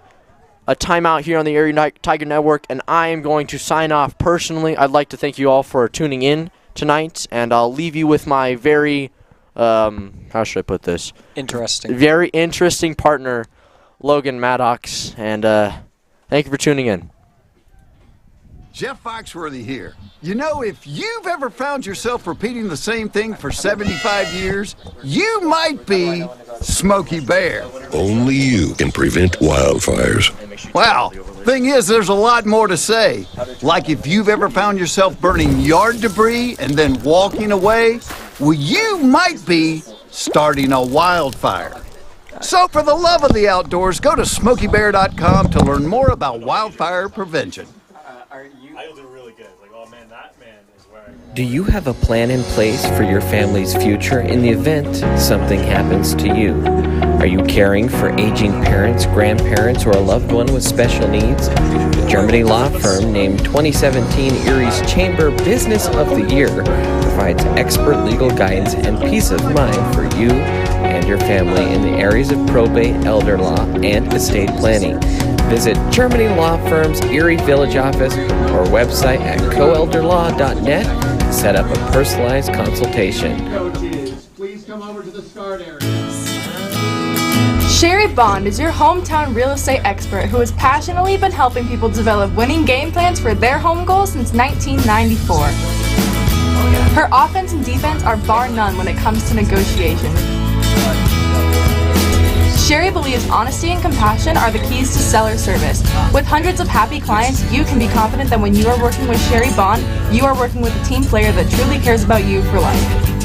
a timeout here on the Erie Tiger Network, and I am going to sign off personally. I'd like to thank you all for tuning in tonight, and I'll leave you with my very, how should I put this? Interesting. Very interesting partner, Logan Maddox, and thank you for tuning in. Jeff Foxworthy here. You know, if you've ever found yourself repeating the same thing for 75 years, you might be Smokey Bear. Only you can prevent wildfires. Well, thing is, there's a lot more to say. Like if you've ever found yourself burning yard debris and then walking away, well, you might be starting a wildfire. So for the love of the outdoors, go to SmokeyBear.com to learn more about wildfire prevention. Do you have a plan in place for your family's future in the event something happens to you? Are you caring for aging parents, grandparents, or a loved one with special needs? The Germany law firm named 2017 Erie's Chamber Business of the Year provides expert legal guidance and peace of mind for you and your family in the areas of probate, elder law, and estate planning. Visit Germany Law Firm's Erie Village office or website at coelderlaw.net to set up a personalized consultation. Coaches, please come over to the start area. Sherry Bond is your hometown real estate expert who has passionately been helping people develop winning game plans for their home goals since 1994. Her offense and defense are bar none when it comes to negotiation. Sherry believes honesty and compassion are the keys to seller service. With hundreds of happy clients, you can be confident that when you are working with Sherry Bond, you are working with a team player that truly cares about you for life.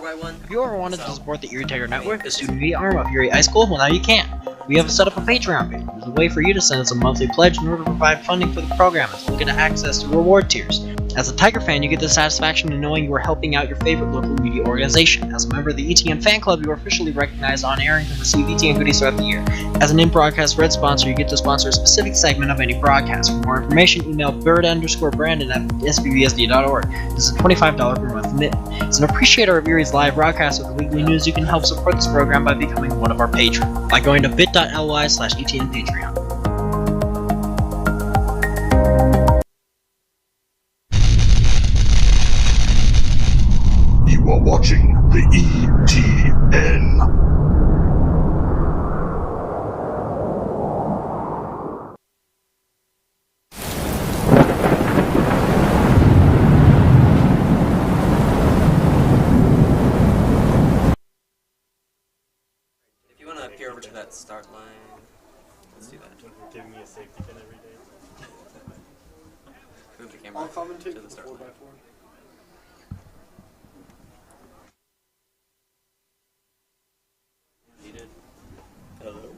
4x1. If you ever wanted to support the Erie Tiger Network, the student media arm of Erie High School, well now you can. We have set up a Patreon page. There's a way for you to send us a monthly pledge in order to provide funding for the program as well as get access to reward tiers. As a Tiger fan, you get the satisfaction of knowing you are helping out your favorite local media organization. As a member of the ETN fan club, you are officially recognized on air and can receive ETN goodies throughout the year. As an in-broadcast red sponsor, you get to sponsor a specific segment of any broadcast. For more information, email bird_brandon at sbbsd.org. This is a $25 per month commitment. As an appreciator of Erie's live broadcast with the weekly news, you can help support this program by becoming one of our patrons by going to bit.ly/ETN Patreon. You are watching the ETN. If you want to appear over to that start line, let's do that. Giving me a safety pin every day. Move the camera to the start line. Needed. Hello.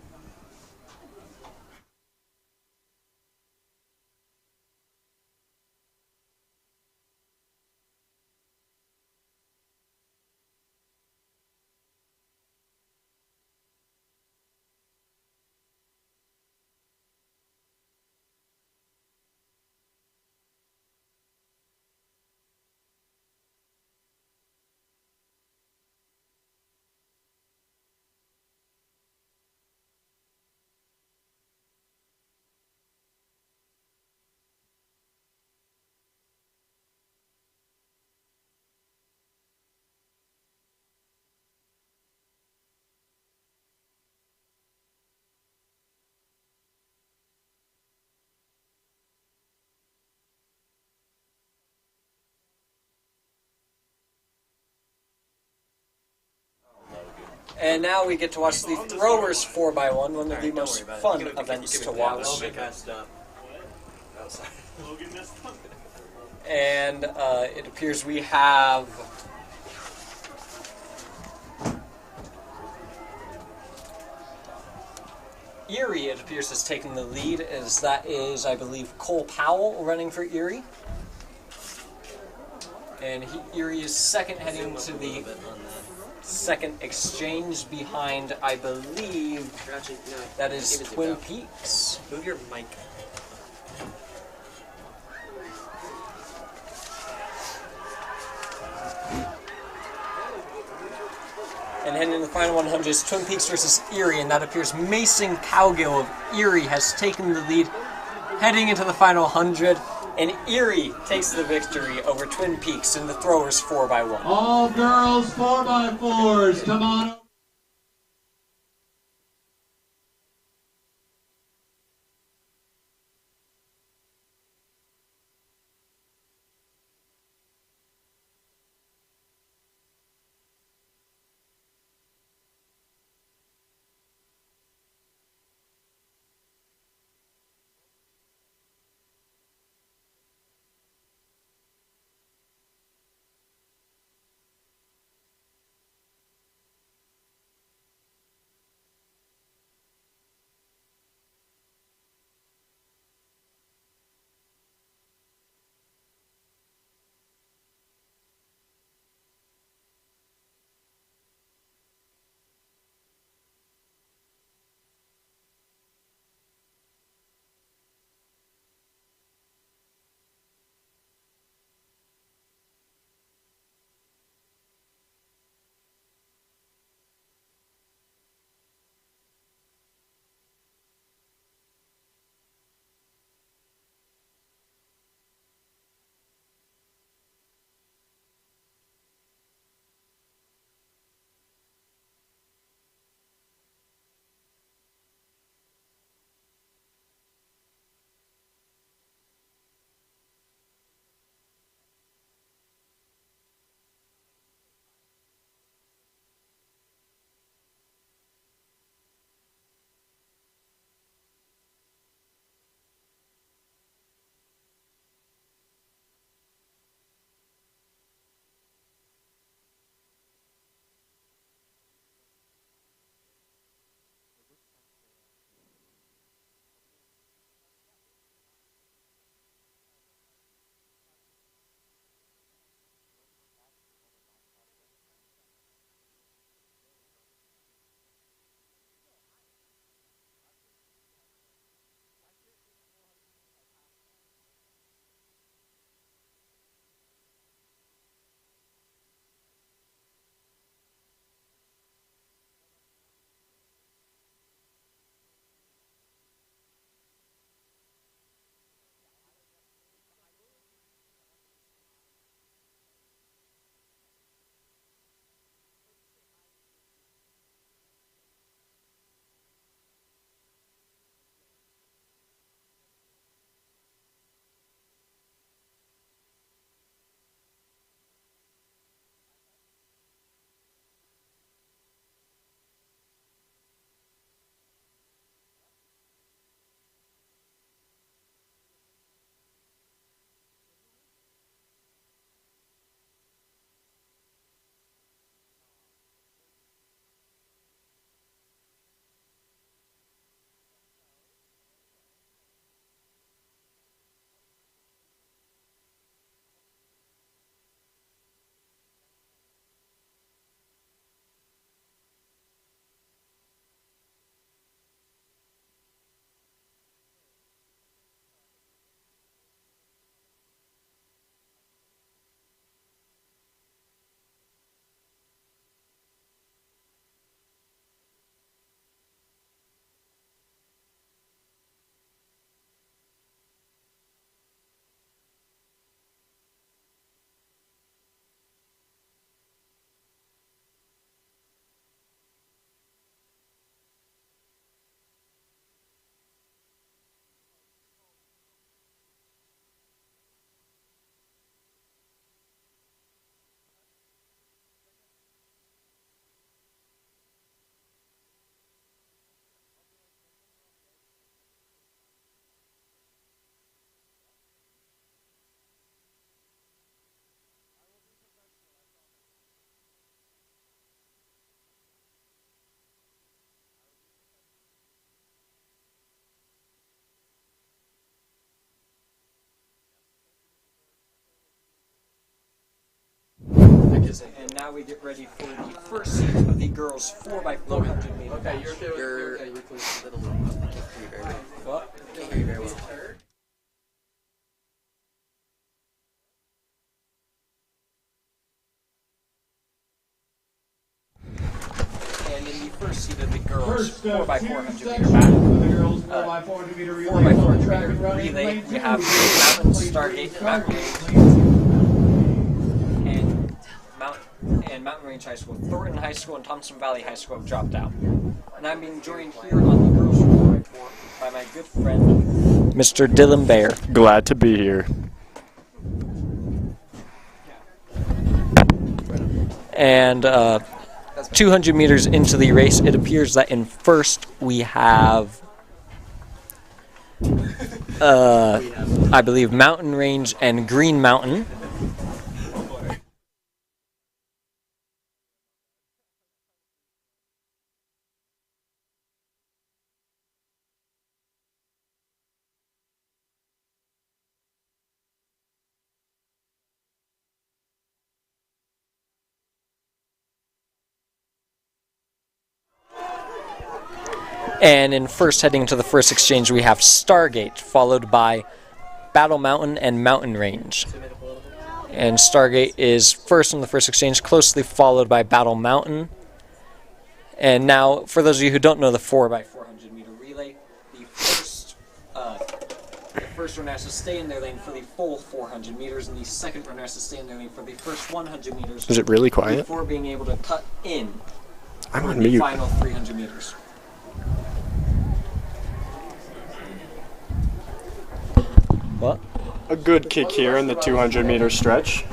And now we get to watch the Throwers 4x1, one of the most fun events to watch. And it appears we have Erie, it appears, is taking the lead, as that is, I believe, Cole Powell running for Erie. And Erie is second, heading to the second exchange behind, I believe, that is Twin Peaks. Move your mic. And heading in the final 100 is Twin Peaks versus Erie, and that appears Mason Cowgill of Erie has taken the lead heading into the final 100, and Erie takes the victory over Twin Peaks in the Throwers 4x1. All girls 4x4s, come on. now we get ready for the first heat of the girls 4x400 meter. Okay, you're close to the little. What? Can't hear you very well. And in the first heat of the girls First 4x400 two meter sections battle, of the girls 4x400 meter relay. 4x400 Track meter and running, relay, lane we two, have Mountain, Stargate, and Mountain Range. And Mountain Range High School, Thornton High School, and Thompson Valley High School have dropped out. And I'm being joined here on the girls 4x4 by my good friend, Mr. Dylan Bayer. Glad to be here. And 200 meters into the race, it appears that in first we have, I believe, Mountain Range and Green Mountain. And in first, heading to the first exchange, we have Stargate, followed by Battle Mountain and Mountain Range. And Stargate is first in the first exchange, closely followed by Battle Mountain. And now, for those of you who don't know the 4x400 meter relay, the first runner has to stay in their lane for the full 400 meters, and the second runner has to stay in their lane for the first 100 meters. Is it really quiet? Before being able to cut in I'm for on the mute. final 300 meters. What? A good kick here in the 200 meter stretch.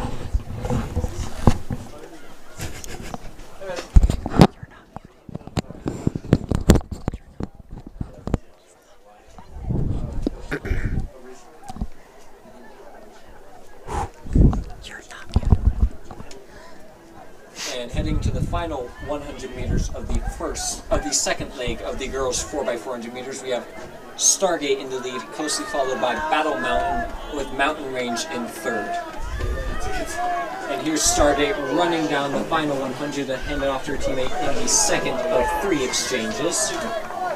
And heading to the final 100 meters of the second leg of the girls 4x400 meters, we have Stargate in the lead, closely followed by Battle Mountain, with Mountain Range in third. And here's Stargate running down the final 100 to hand it off to her teammate in the second of 3 exchanges.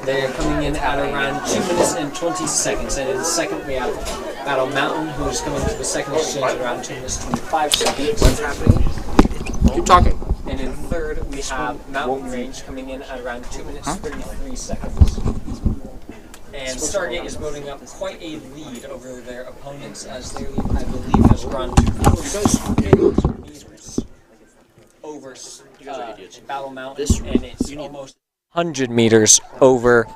They are coming in at around 2 minutes and 20 seconds. And in the second, we have Battle Mountain, who is coming to the second exchange at around 2 minutes 25 seconds. What's happening? Keep talking. And in third, we have Mountain Range coming in at around 2 minutes 33 seconds. And Stargate is building up quite a lead over their opponents, as their lead, I believe, has grown to 40 meters over Battle Mountain, and it's almost 100 meters over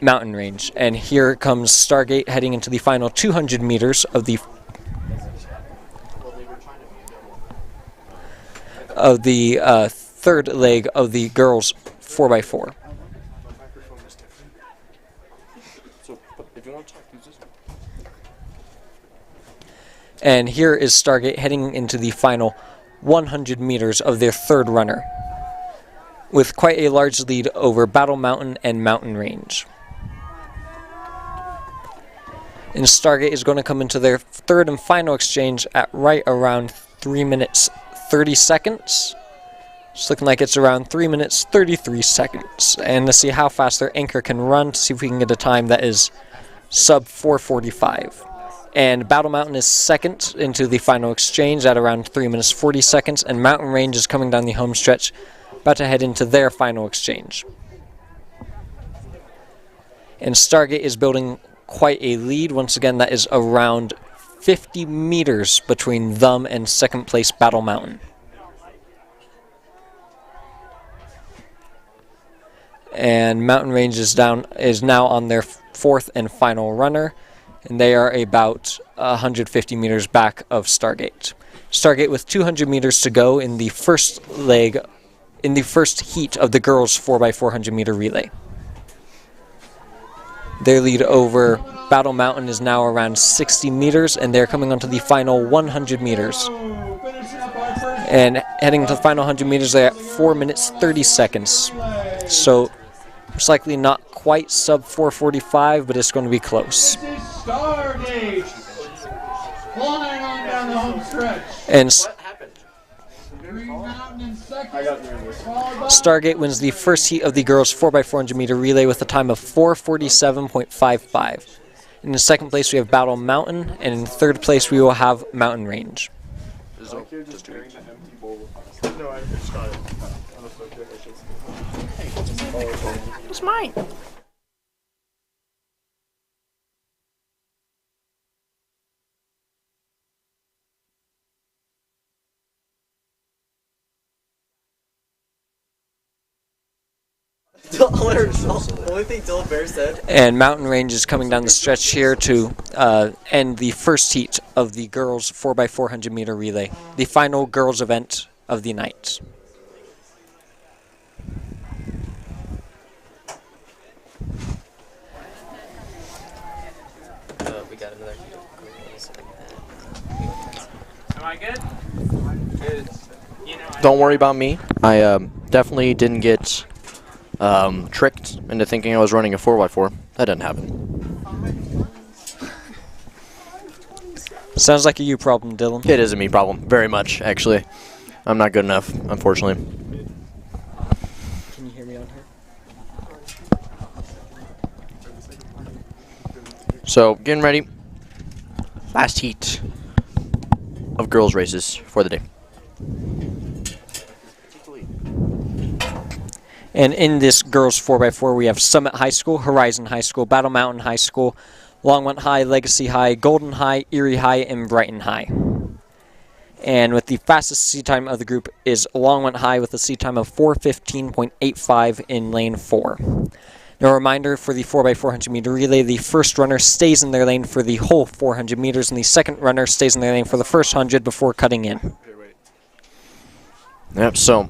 Mountain Range. And here comes Stargate heading into the final 200 meters of the third leg of the girls 4x4. And here is Stargate heading into the final 100 meters of their third runner, with quite a large lead over Battle Mountain and Mountain Range. And Stargate is going to come into their third and final exchange at right around 3 minutes 30 seconds. It's looking like it's around 3 minutes 33 seconds. And to see how fast their anchor can run, to see if we can get a time that is sub 4:45. And Battle Mountain is second into the final exchange at around 3 minutes 40 seconds. And Mountain Range is coming down the home stretch, about to head into their final exchange. And Stargate is building quite a lead. Once again, that is around 50 meters between them and second place Battle Mountain. And Mountain Range is now on their fourth and final runner, and they are about 150 meters back of Stargate. Stargate with 200 meters to go in the first leg, in the first heat of the girls 4x400 meter relay. Their lead over Battle Mountain is now around 60 meters, and they're coming onto the final 100 meters. And heading to the final 100 meters, they're at 4 minutes 30 seconds. So, most likely not quite sub 4:45, but it's going to be close. Stargate flying on down the home stretch. And Stargate wins the first heat of the girls 4x400 meter relay with a time of 4:47.55. In second place, we have Battle Mountain, and in third place, we will have Mountain Range. It's mine. The only thing Dylan Bear said. And Mountain Range is coming down the stretch here to end the first heat of the girls 4x400 meter relay, the final girls event of the night. We got another heat. Am I good? Don't worry about me. I definitely didn't get tricked into thinking I was running a 4x4. That didn't happen. Sounds like a you problem, Dylan. It is a me problem, very much, actually. I'm not good enough, unfortunately. Can you hear me on here? So, getting ready. Last heat of girls' races for the day. And in this girls 4x4, we have Summit High School, Horizon High School, Battle Mountain High School, Longmont High, Legacy High, Golden High, Erie High, and Brighton High. And with the fastest seat time of the group is Longmont High with a seat time of 4:15.85 in lane 4. Now a reminder for the 4x400 meter relay, the first runner stays in their lane for the whole 400 meters, and the second runner stays in their lane for the first 100 before cutting in. Yep, so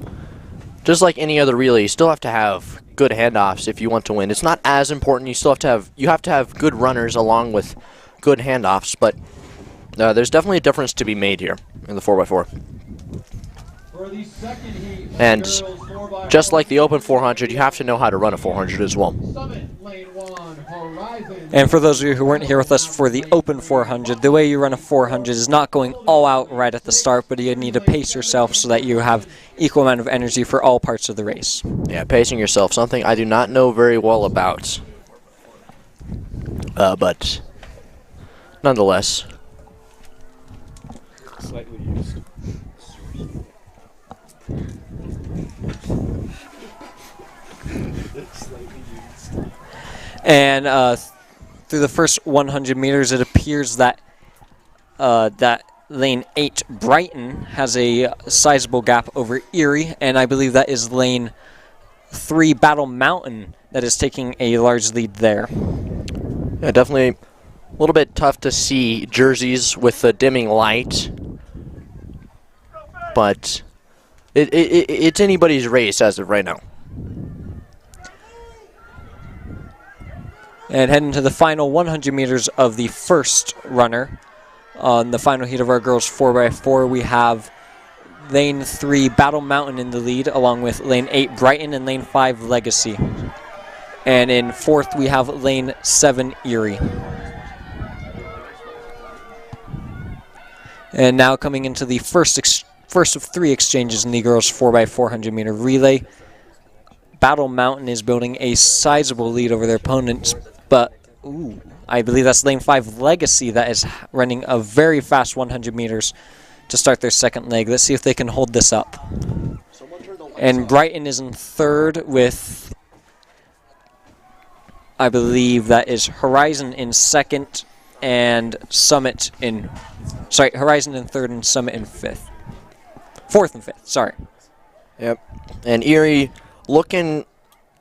just like any other relay, you still have to have good handoffs if you want to win. It's not as important. You have to have good runners along with good handoffs, but there's definitely a difference to be made here in the 4x4. And just like the open 400, you have to know how to run a 400 as well. And for those of you who weren't here with us for the open 400, the way you run a 400 is not going all out right at the start, but you need to pace yourself so that you have equal amount of energy for all parts of the race. Yeah, pacing yourself, something I do not know very well about. But nonetheless. Slightly used. And through the first 100 meters, it appears that that lane 8 Brighton has a sizable gap over Erie, and I believe that is lane 3 Battle Mountain that is taking a large lead there. Yeah, definitely a little bit tough to see jerseys with the dimming light, but it's anybody's race as of right now. And heading to the final 100 meters of the first runner. On the final heat of our girls 4x4, we have lane 3 Battle Mountain in the lead, along with lane 8 Brighton and lane 5 Legacy. And in fourth, we have lane 7 Erie. And now coming into the first of 3 exchanges in the girls 4x400 meter relay. Battle Mountain is building a sizable lead over their opponents, but I believe that's lane 5 Legacy that is running a very fast 100 meters to start their second leg. Let's see if they can hold this up. And Brighton is in third with, I believe that is Horizon in second and Summit in, Horizon in third and Summit in fifth. Fourth and fifth, sorry. Yep. And Erie looking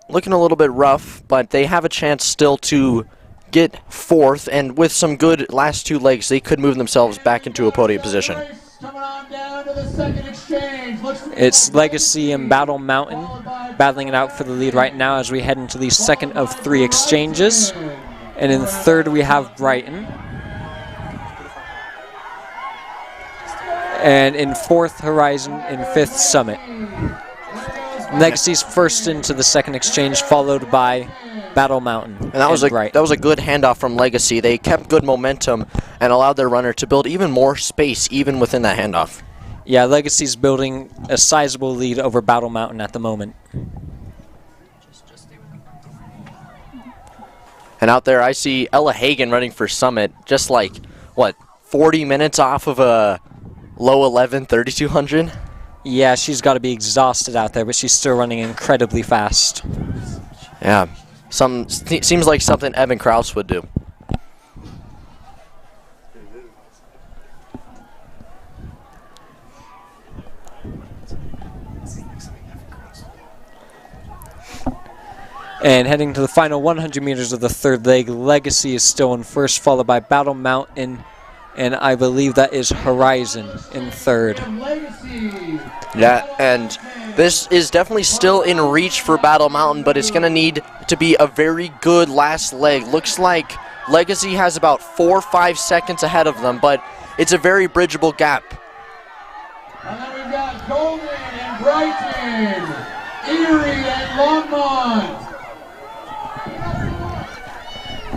a little bit rough, but they have a chance still to get fourth, and with some good last 2 legs, they could move themselves back into a podium position. It's Legacy and Battle Mountain battling it out for the lead right now as we head into the second of 3 exchanges. And in third, we have Brighton. And in fourth, Horizon. In fifth, Summit. Legacy's first into the second exchange, followed by Battle Mountain. And that was a good handoff from Legacy. They kept good momentum and allowed their runner to build even more space even within that handoff. Yeah, Legacy's building a sizable lead over Battle Mountain at the moment. And out there, I see Ella Hagen running for Summit, just like, what, 40 minutes off of a low 11 3200? Yeah, she's got to be exhausted out there, but she's still running incredibly fast. Yeah, seems like something Evan Kraus would do. And heading to the final 100 meters of the third leg, Legacy is still in first, followed by Battle Mountain, and I believe that is Horizon in third. Yeah, and this is definitely still in reach for Battle Mountain, but it's going to need to be a very good last leg. Looks like Legacy has about 4 or 5 seconds ahead of them, but it's a very bridgeable gap. And then we've got Golden and Brighton, Erie and Longmont.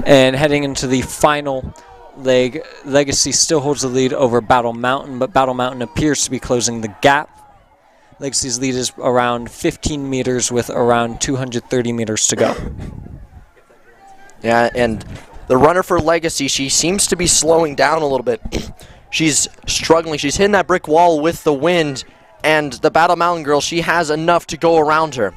And heading into the final leg, Legacy still holds the lead over Battle Mountain, but Battle Mountain appears to be closing the gap. Legacy's lead is around 15 meters with around 230 meters to go. Yeah, and the runner for Legacy, she seems to be slowing down a little bit. She's struggling. She's hitting that brick wall with the wind, and the Battle Mountain girl, she has enough to go around her.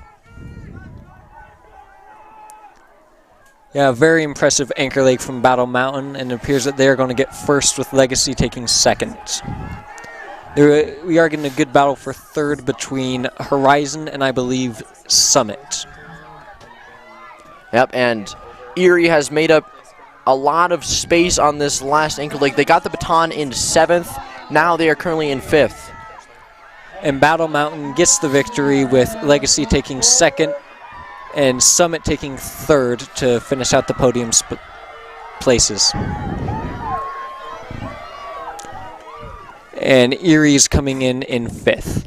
Yeah, very impressive anchor leg from Battle Mountain, and it appears that they are going to get first with Legacy taking second. We are getting a good battle for third between Horizon and I believe Summit. Yep, and Erie has made up a lot of space on this last anchor leg. They got the baton in 7th. Now they are currently in 5th. And Battle Mountain gets the victory with Legacy taking second and Summit taking third to finish out the podium places. And Erie's coming in 5th.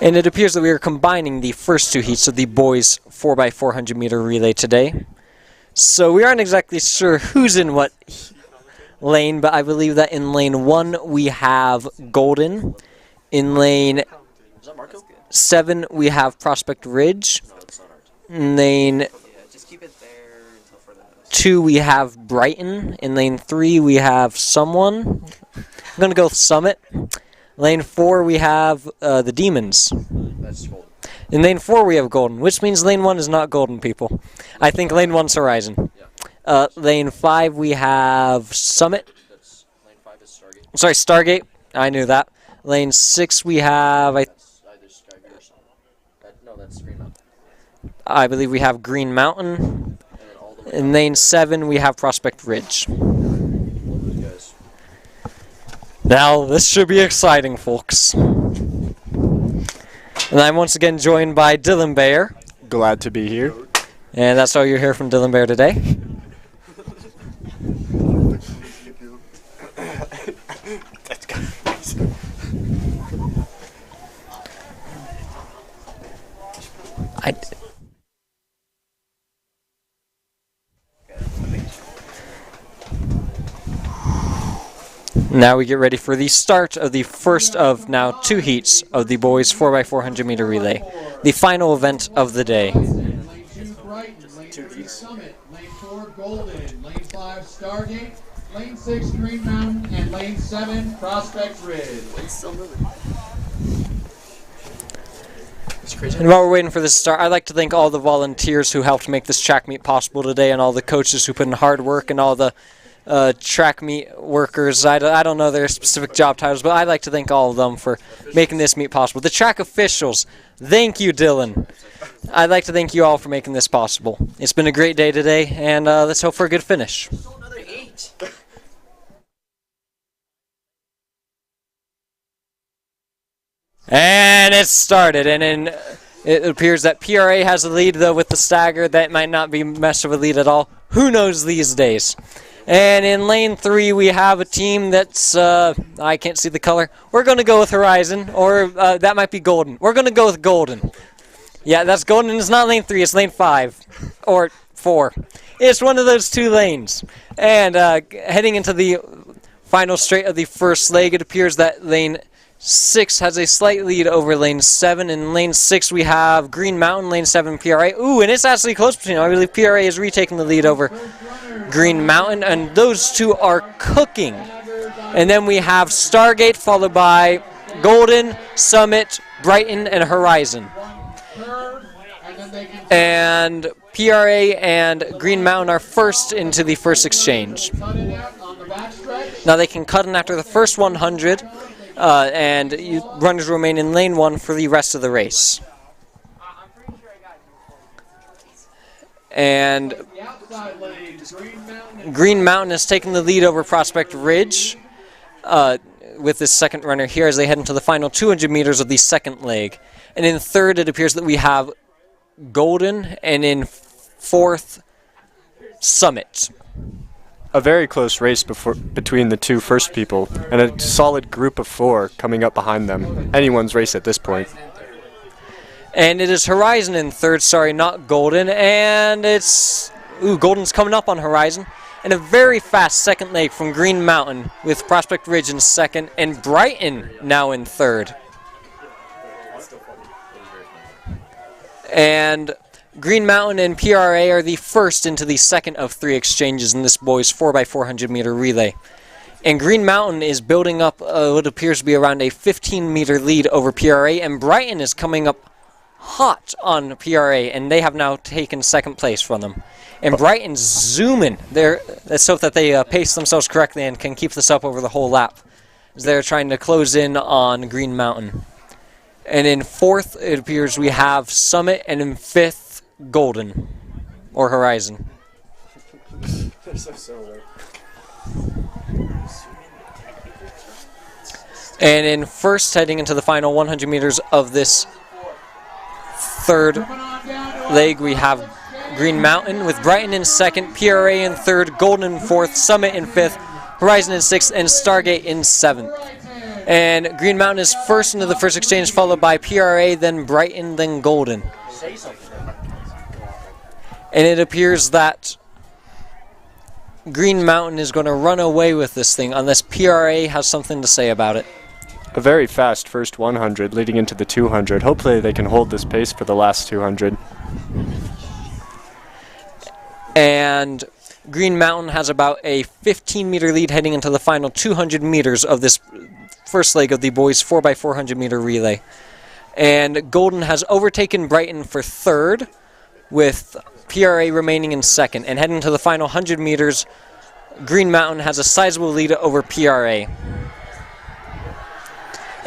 And it appears that we are combining the first two heats of the boys 4x400 meter relay today. So we aren't exactly sure who's in what lane, but I believe that in lane 1 we have Golden. In lane 7 we have Prospect Ridge. In lane 2 we have Brighton. In lane 3 we have someone. I'm going to go with Summit. Lane 4 we have the Demons. In lane 4 we have Golden, which means lane 1 is not Golden, people. I think lane 1's Horizon. Lane 5 we have Summit. Sorry, Stargate. I knew that. Lane 6 we have... I believe we have Green Mountain. In lane 7 we have Prospect Ridge. Now, this should be exciting, folks. And I'm once again joined by Dylan Bayer. Glad to be here. And that's all you're here from Dylan Bayer today. Now we get ready for the start of the first of now 2 heats of the boys 4x400 meter relay, the final event of the day. Lane 2 Brighton, lane 3 Summit, lane 4 Golden, lane 5 Stargate, lane 6 Green Mountain, and lane 7 Prospect Ridge. And while we're waiting for this to start, I'd like to thank all the volunteers who helped make this track meet possible today, and all the coaches who put in hard work, and all the track meet workers. I don't know their specific job titles, but I'd like to thank all of them for making this meet possible. The track officials, thank you, Dylan. I'd like to thank you all for making this possible. It's been a great day today, and let's hope for a good finish. And it started, and it appears that PRA has the lead, though with the stagger, that might not be much of a lead at all. Who knows these days? And in lane 3, we have a team that's, I can't see the color. We're going to go with Horizon, or that might be Golden. We're going to go with Golden. Yeah, that's Golden, and it's not lane 3, it's lane 5, or 4. It's one of those 2 lanes. And heading into the final straight of the first leg, it appears that lane 6 has a slight lead over lane 7. In lane 6, we have Green Mountain, lane 7, PRA. Ooh, and it's actually close between them. I believe PRA is retaking the lead over Green Mountain, and those 2 are cooking. And then we have Stargate, followed by Golden, Summit, Brighton, and Horizon. And PRA and Green Mountain are first into the first exchange. Now they can cut in after the first 100. And runners remain in lane 1 for the rest of the race. And Green Mountain has taken the lead over Prospect Ridge with this second runner here as they head into the final 200 meters of the second leg. And in third, it appears that we have Golden, and in fourth, Summit. A very close race between the 2 first people, and a solid group of 4 coming up behind them. Anyone's race at this point. And it is Horizon in third, sorry, not Golden, and it's... Ooh, Golden's coming up on Horizon. And a very fast second leg from Green Mountain with Prospect Ridge in second, and Brighton now in third. And Green Mountain and PRA are the first into the second of 3 exchanges in this boys 4x400 meter relay. And Green Mountain is building up what appears to be around a 15-meter lead over PRA, and Brighton is coming up hot on PRA, and they have now taken second place from them. And Brighton's zooming. Let's hope that they pace themselves correctly and can keep this up over the whole lap, as they're trying to close in on Green Mountain. And in fourth, it appears we have Summit, and in fifth, Golden, or Horizon. They're so similar. And in first, heading into the final 100 meters of this third leg, we have Green Mountain with Brighton in second, PRA in third, Golden in fourth, Summit in fifth, Horizon in sixth, and Stargate in seventh. And Green Mountain is first into the first exchange, followed by PRA, then Brighton, then Golden. And it appears that Green Mountain is going to run away with this thing unless PRA has something to say about it. A very fast first 100 leading into the 200. Hopefully they can hold this pace for the last 200. And Green Mountain has about a 15-meter lead heading into the final 200 meters of this first leg of the boys 4x400 meter relay. And Golden has overtaken Brighton for third, with PRA remaining in second. And heading to the final 100 meters, Green Mountain has a sizable lead over PRA.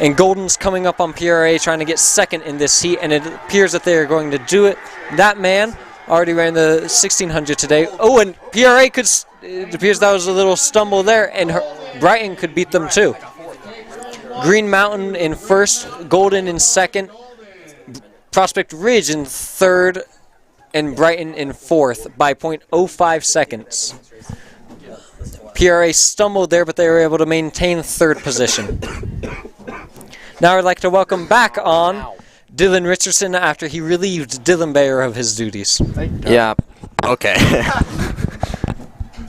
And Golden's coming up on PRA, trying to get second in this heat, and it appears that they are going to do it. That man already ran the 1600 today. Oh, and PRA could, it appears that was a little stumble there, and Brighton could beat them too. Green Mountain in first, Golden in second, Prospect Ridge in third, and Brighton in fourth by 0.05 seconds. PRA stumbled there, but they were able to maintain third position. Now I'd like to welcome back on Dylan Richardson after he relieved Dylan Bayer of his duties. Yeah, okay.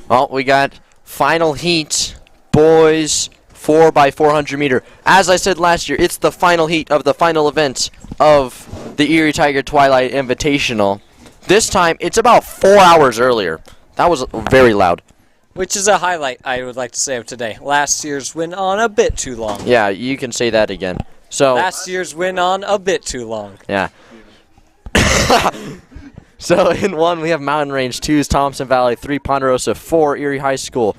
Well, we got final heat, boys, 4x400 meter. As I said last year, it's the final heat of the final event of the Erie Tiger Twilight Invitational. This time, it's about 4 hours earlier. That was very loud. Which is a highlight, I would like to say, of today. Last year's went on a bit too long. Yeah, you can say that again. So last year's went on a bit too long. Yeah. So in 1, we have Mountain Range, 2 is Thompson Valley, 3 Ponderosa, 4 Erie High School,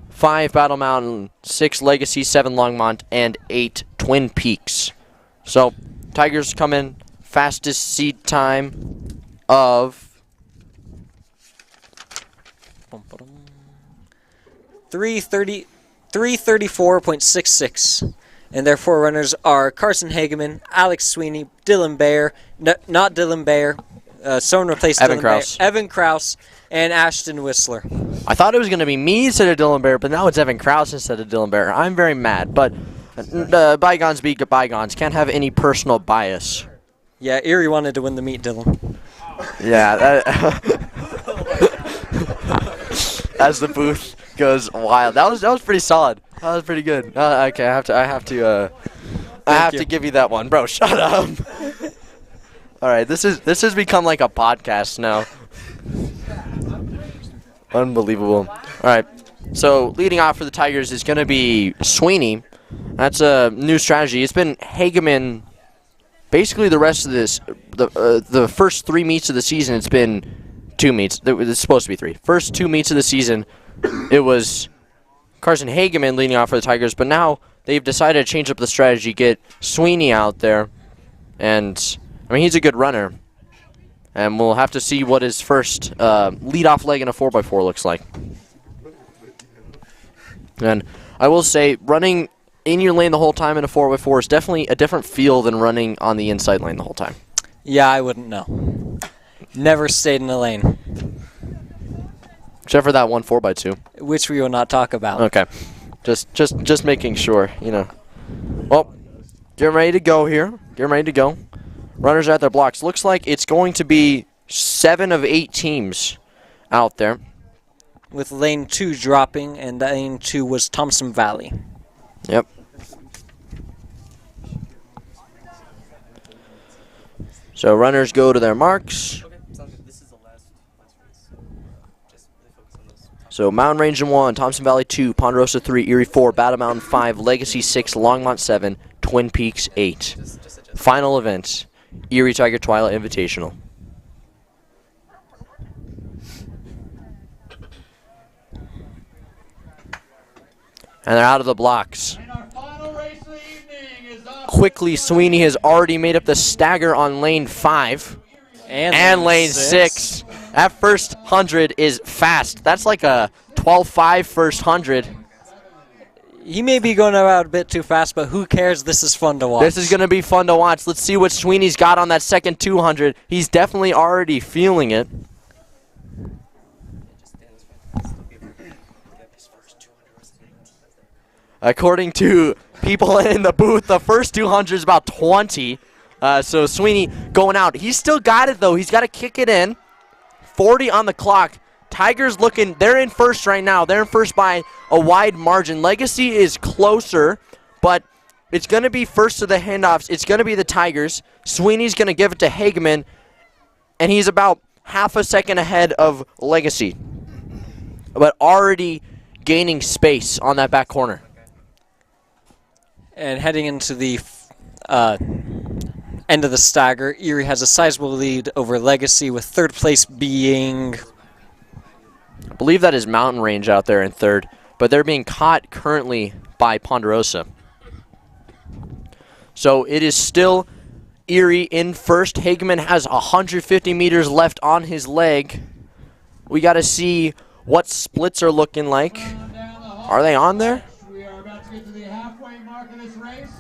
5 Battle Mountain, 6 Legacy, 7 Longmont, and 8 Twin Peaks. So Tigers come in fastest seed time of 334.66. And their forerunners are Carson Hageman, Alex Sweeney, Dylan Bayer, not Dylan Bayer, someone replaced Evan Dylan Kraus. Bayer, Evan Kraus, and Ashton Whistler. I thought it was going to be me instead of Dylan Bayer, but now it's Evan Kraus instead of Dylan Bayer. I'm very mad, but bygones be bygones. Can't have any personal bias. Yeah, Erie wanted to win the meet, Dylan. Yeah, as the booth goes wild. That was pretty solid. That was pretty good. Okay, I have to give you that one, bro. Shut up. All right, this has become like a podcast now. Unbelievable. All right, so leading off for the Tigers is going to be Sweeney. That's a new strategy. It's been Hageman. Basically, the rest of this, the first 3 meets of the season, it's been 2 meets. It's supposed to be 3. First 2 meets of the season, it was Carson Hageman leading off for the Tigers, but now they've decided to change up the strategy, get Sweeney out there, and I mean he's a good runner, and we'll have to see what his first lead-off leg in a 4x4 looks like. And I will say, running in your lane the whole time in a 4x4 is definitely a different feel than running on the inside lane the whole time. Yeah, I wouldn't know. Never stayed in the lane. Except for that one 4x2. Which we will not talk about. Okay. Just making sure, you know. Well, getting ready to go here. Getting ready to go. Runners are at their blocks. Looks like it's going to be 7 of 8 teams out there. With lane 2 dropping, and lane 2 was Thompson Valley. Yep. So runners go to their marks. So Mountain Range in 1, Thompson Valley 2, Ponderosa 3, Erie 4, Battle Mountain 5, Legacy 6, Longmont 7, Twin Peaks 8. Final event, Erie Tiger Twilight Invitational. And they're out of the blocks. Quickly, Sweeney has already made up the stagger on lane 5 and lane 6. That first 100 is fast. That's like a 12.5 first 100. He may be going out a bit too fast, but who cares? This is fun to watch. This is going to be fun to watch. Let's see what Sweeney's got on that second 200. He's definitely already feeling it. According to people in the booth. The first 200 is about 20. So Sweeney going out. He's still got it, though. He's got to kick it in. 40 on the clock. Tigers looking, they're in first right now. They're in first by a wide margin. Legacy is closer, but it's going to be first to the handoffs. It's going to be the Tigers. Sweeney's going to give it to Hageman, and he's about half a second ahead of Legacy, but already gaining space on that back corner. And heading into the end of the stagger, Erie has a sizable lead over Legacy, with third place being... I believe that is Mountain Range out there in third, but they're being caught currently by Ponderosa. So it is still Erie in first. Hageman has 150 meters left on his leg. We got to see what splits are looking like. Are they on there? We are about to get to the halfway mark of this race.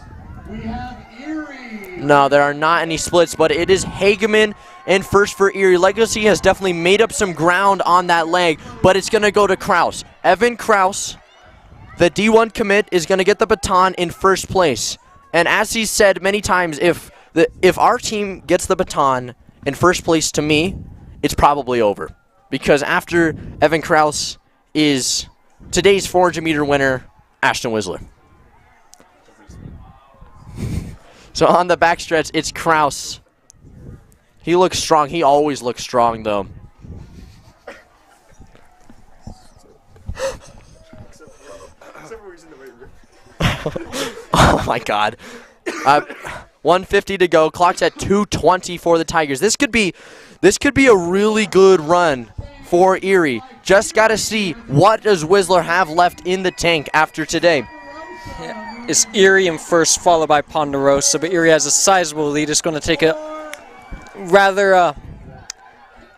We have Erie. No, there are not any splits, but it is Hageman in first for Erie. Legacy has definitely made up some ground on that leg, but it's going to go to Kraus. Evan Kraus, the D1 commit, is going to get the baton in first place. And as he said many times, if our team gets the baton in first place to me, it's probably over. Because after Evan Kraus is today's 400-meter winner, Ashton Whistler. So on the backstretch, it's Kraus. He looks strong. He always looks strong, though. Oh, my God. 150 to go. Clock's at 2:20 for the Tigers. This could be a really good run for Erie. Just got to see what does Whistler have left in the tank after today. Yeah. It's Erie in first, followed by Ponderosa, but Erie has a sizable lead. It's going to take a rather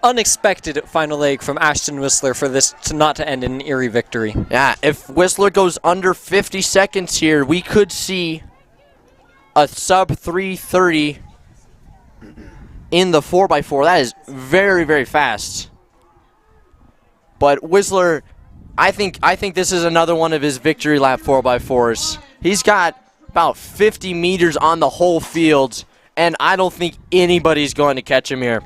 unexpected final leg from Ashton Whistler for this not to end in an Erie victory. Yeah, if Whistler goes under 50 seconds here, we could see a sub 3:30 in the 4x4. That is very, very fast. But Whistler, I think this is another one of his victory lap 4x4s. He's got about 50 meters on the whole field, and I don't think anybody's going to catch him here.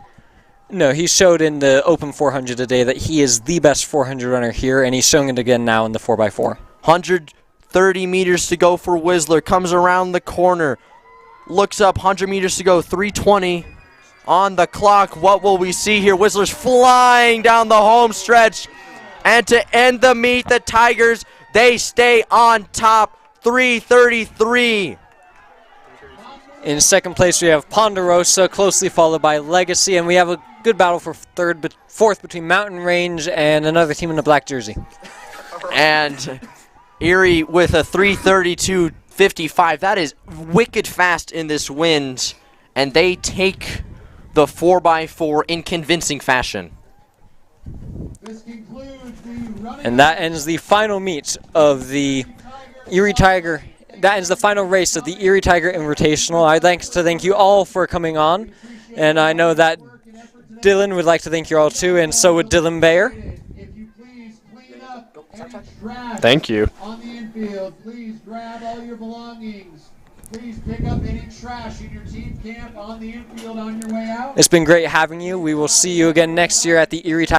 No, he showed in the Open 400 today that he is the best 400 runner here, and he's showing it again now in the 4x4. 130 meters to go for Whistler. Comes around the corner. Looks up, 100 meters to go, 3:20 on the clock. What will we see here? Whistler's flying down the home stretch. And to end the meet, the Tigers, they stay on top, 3:33. In second place, we have Ponderosa, closely followed by Legacy, and we have a good battle for fourth between Mountain Range and another team in a black jersey. And Erie with a 3:32.55. That is wicked fast in this wind, and they take the 4x4 in convincing fashion. And that ends the final meet of the Erie Tiger. That ends the final race of the Erie Tiger Invitational. I'd like to thank you all for coming on, and I know that Dylan would like to thank you all too, and so would Dylan Bayer. Thank you. On the infield, please grab all your belongings. Please pick up any trash in your team camp on the infield on your way out. It's been great having you. We will see you again next year at the Erie Tiger.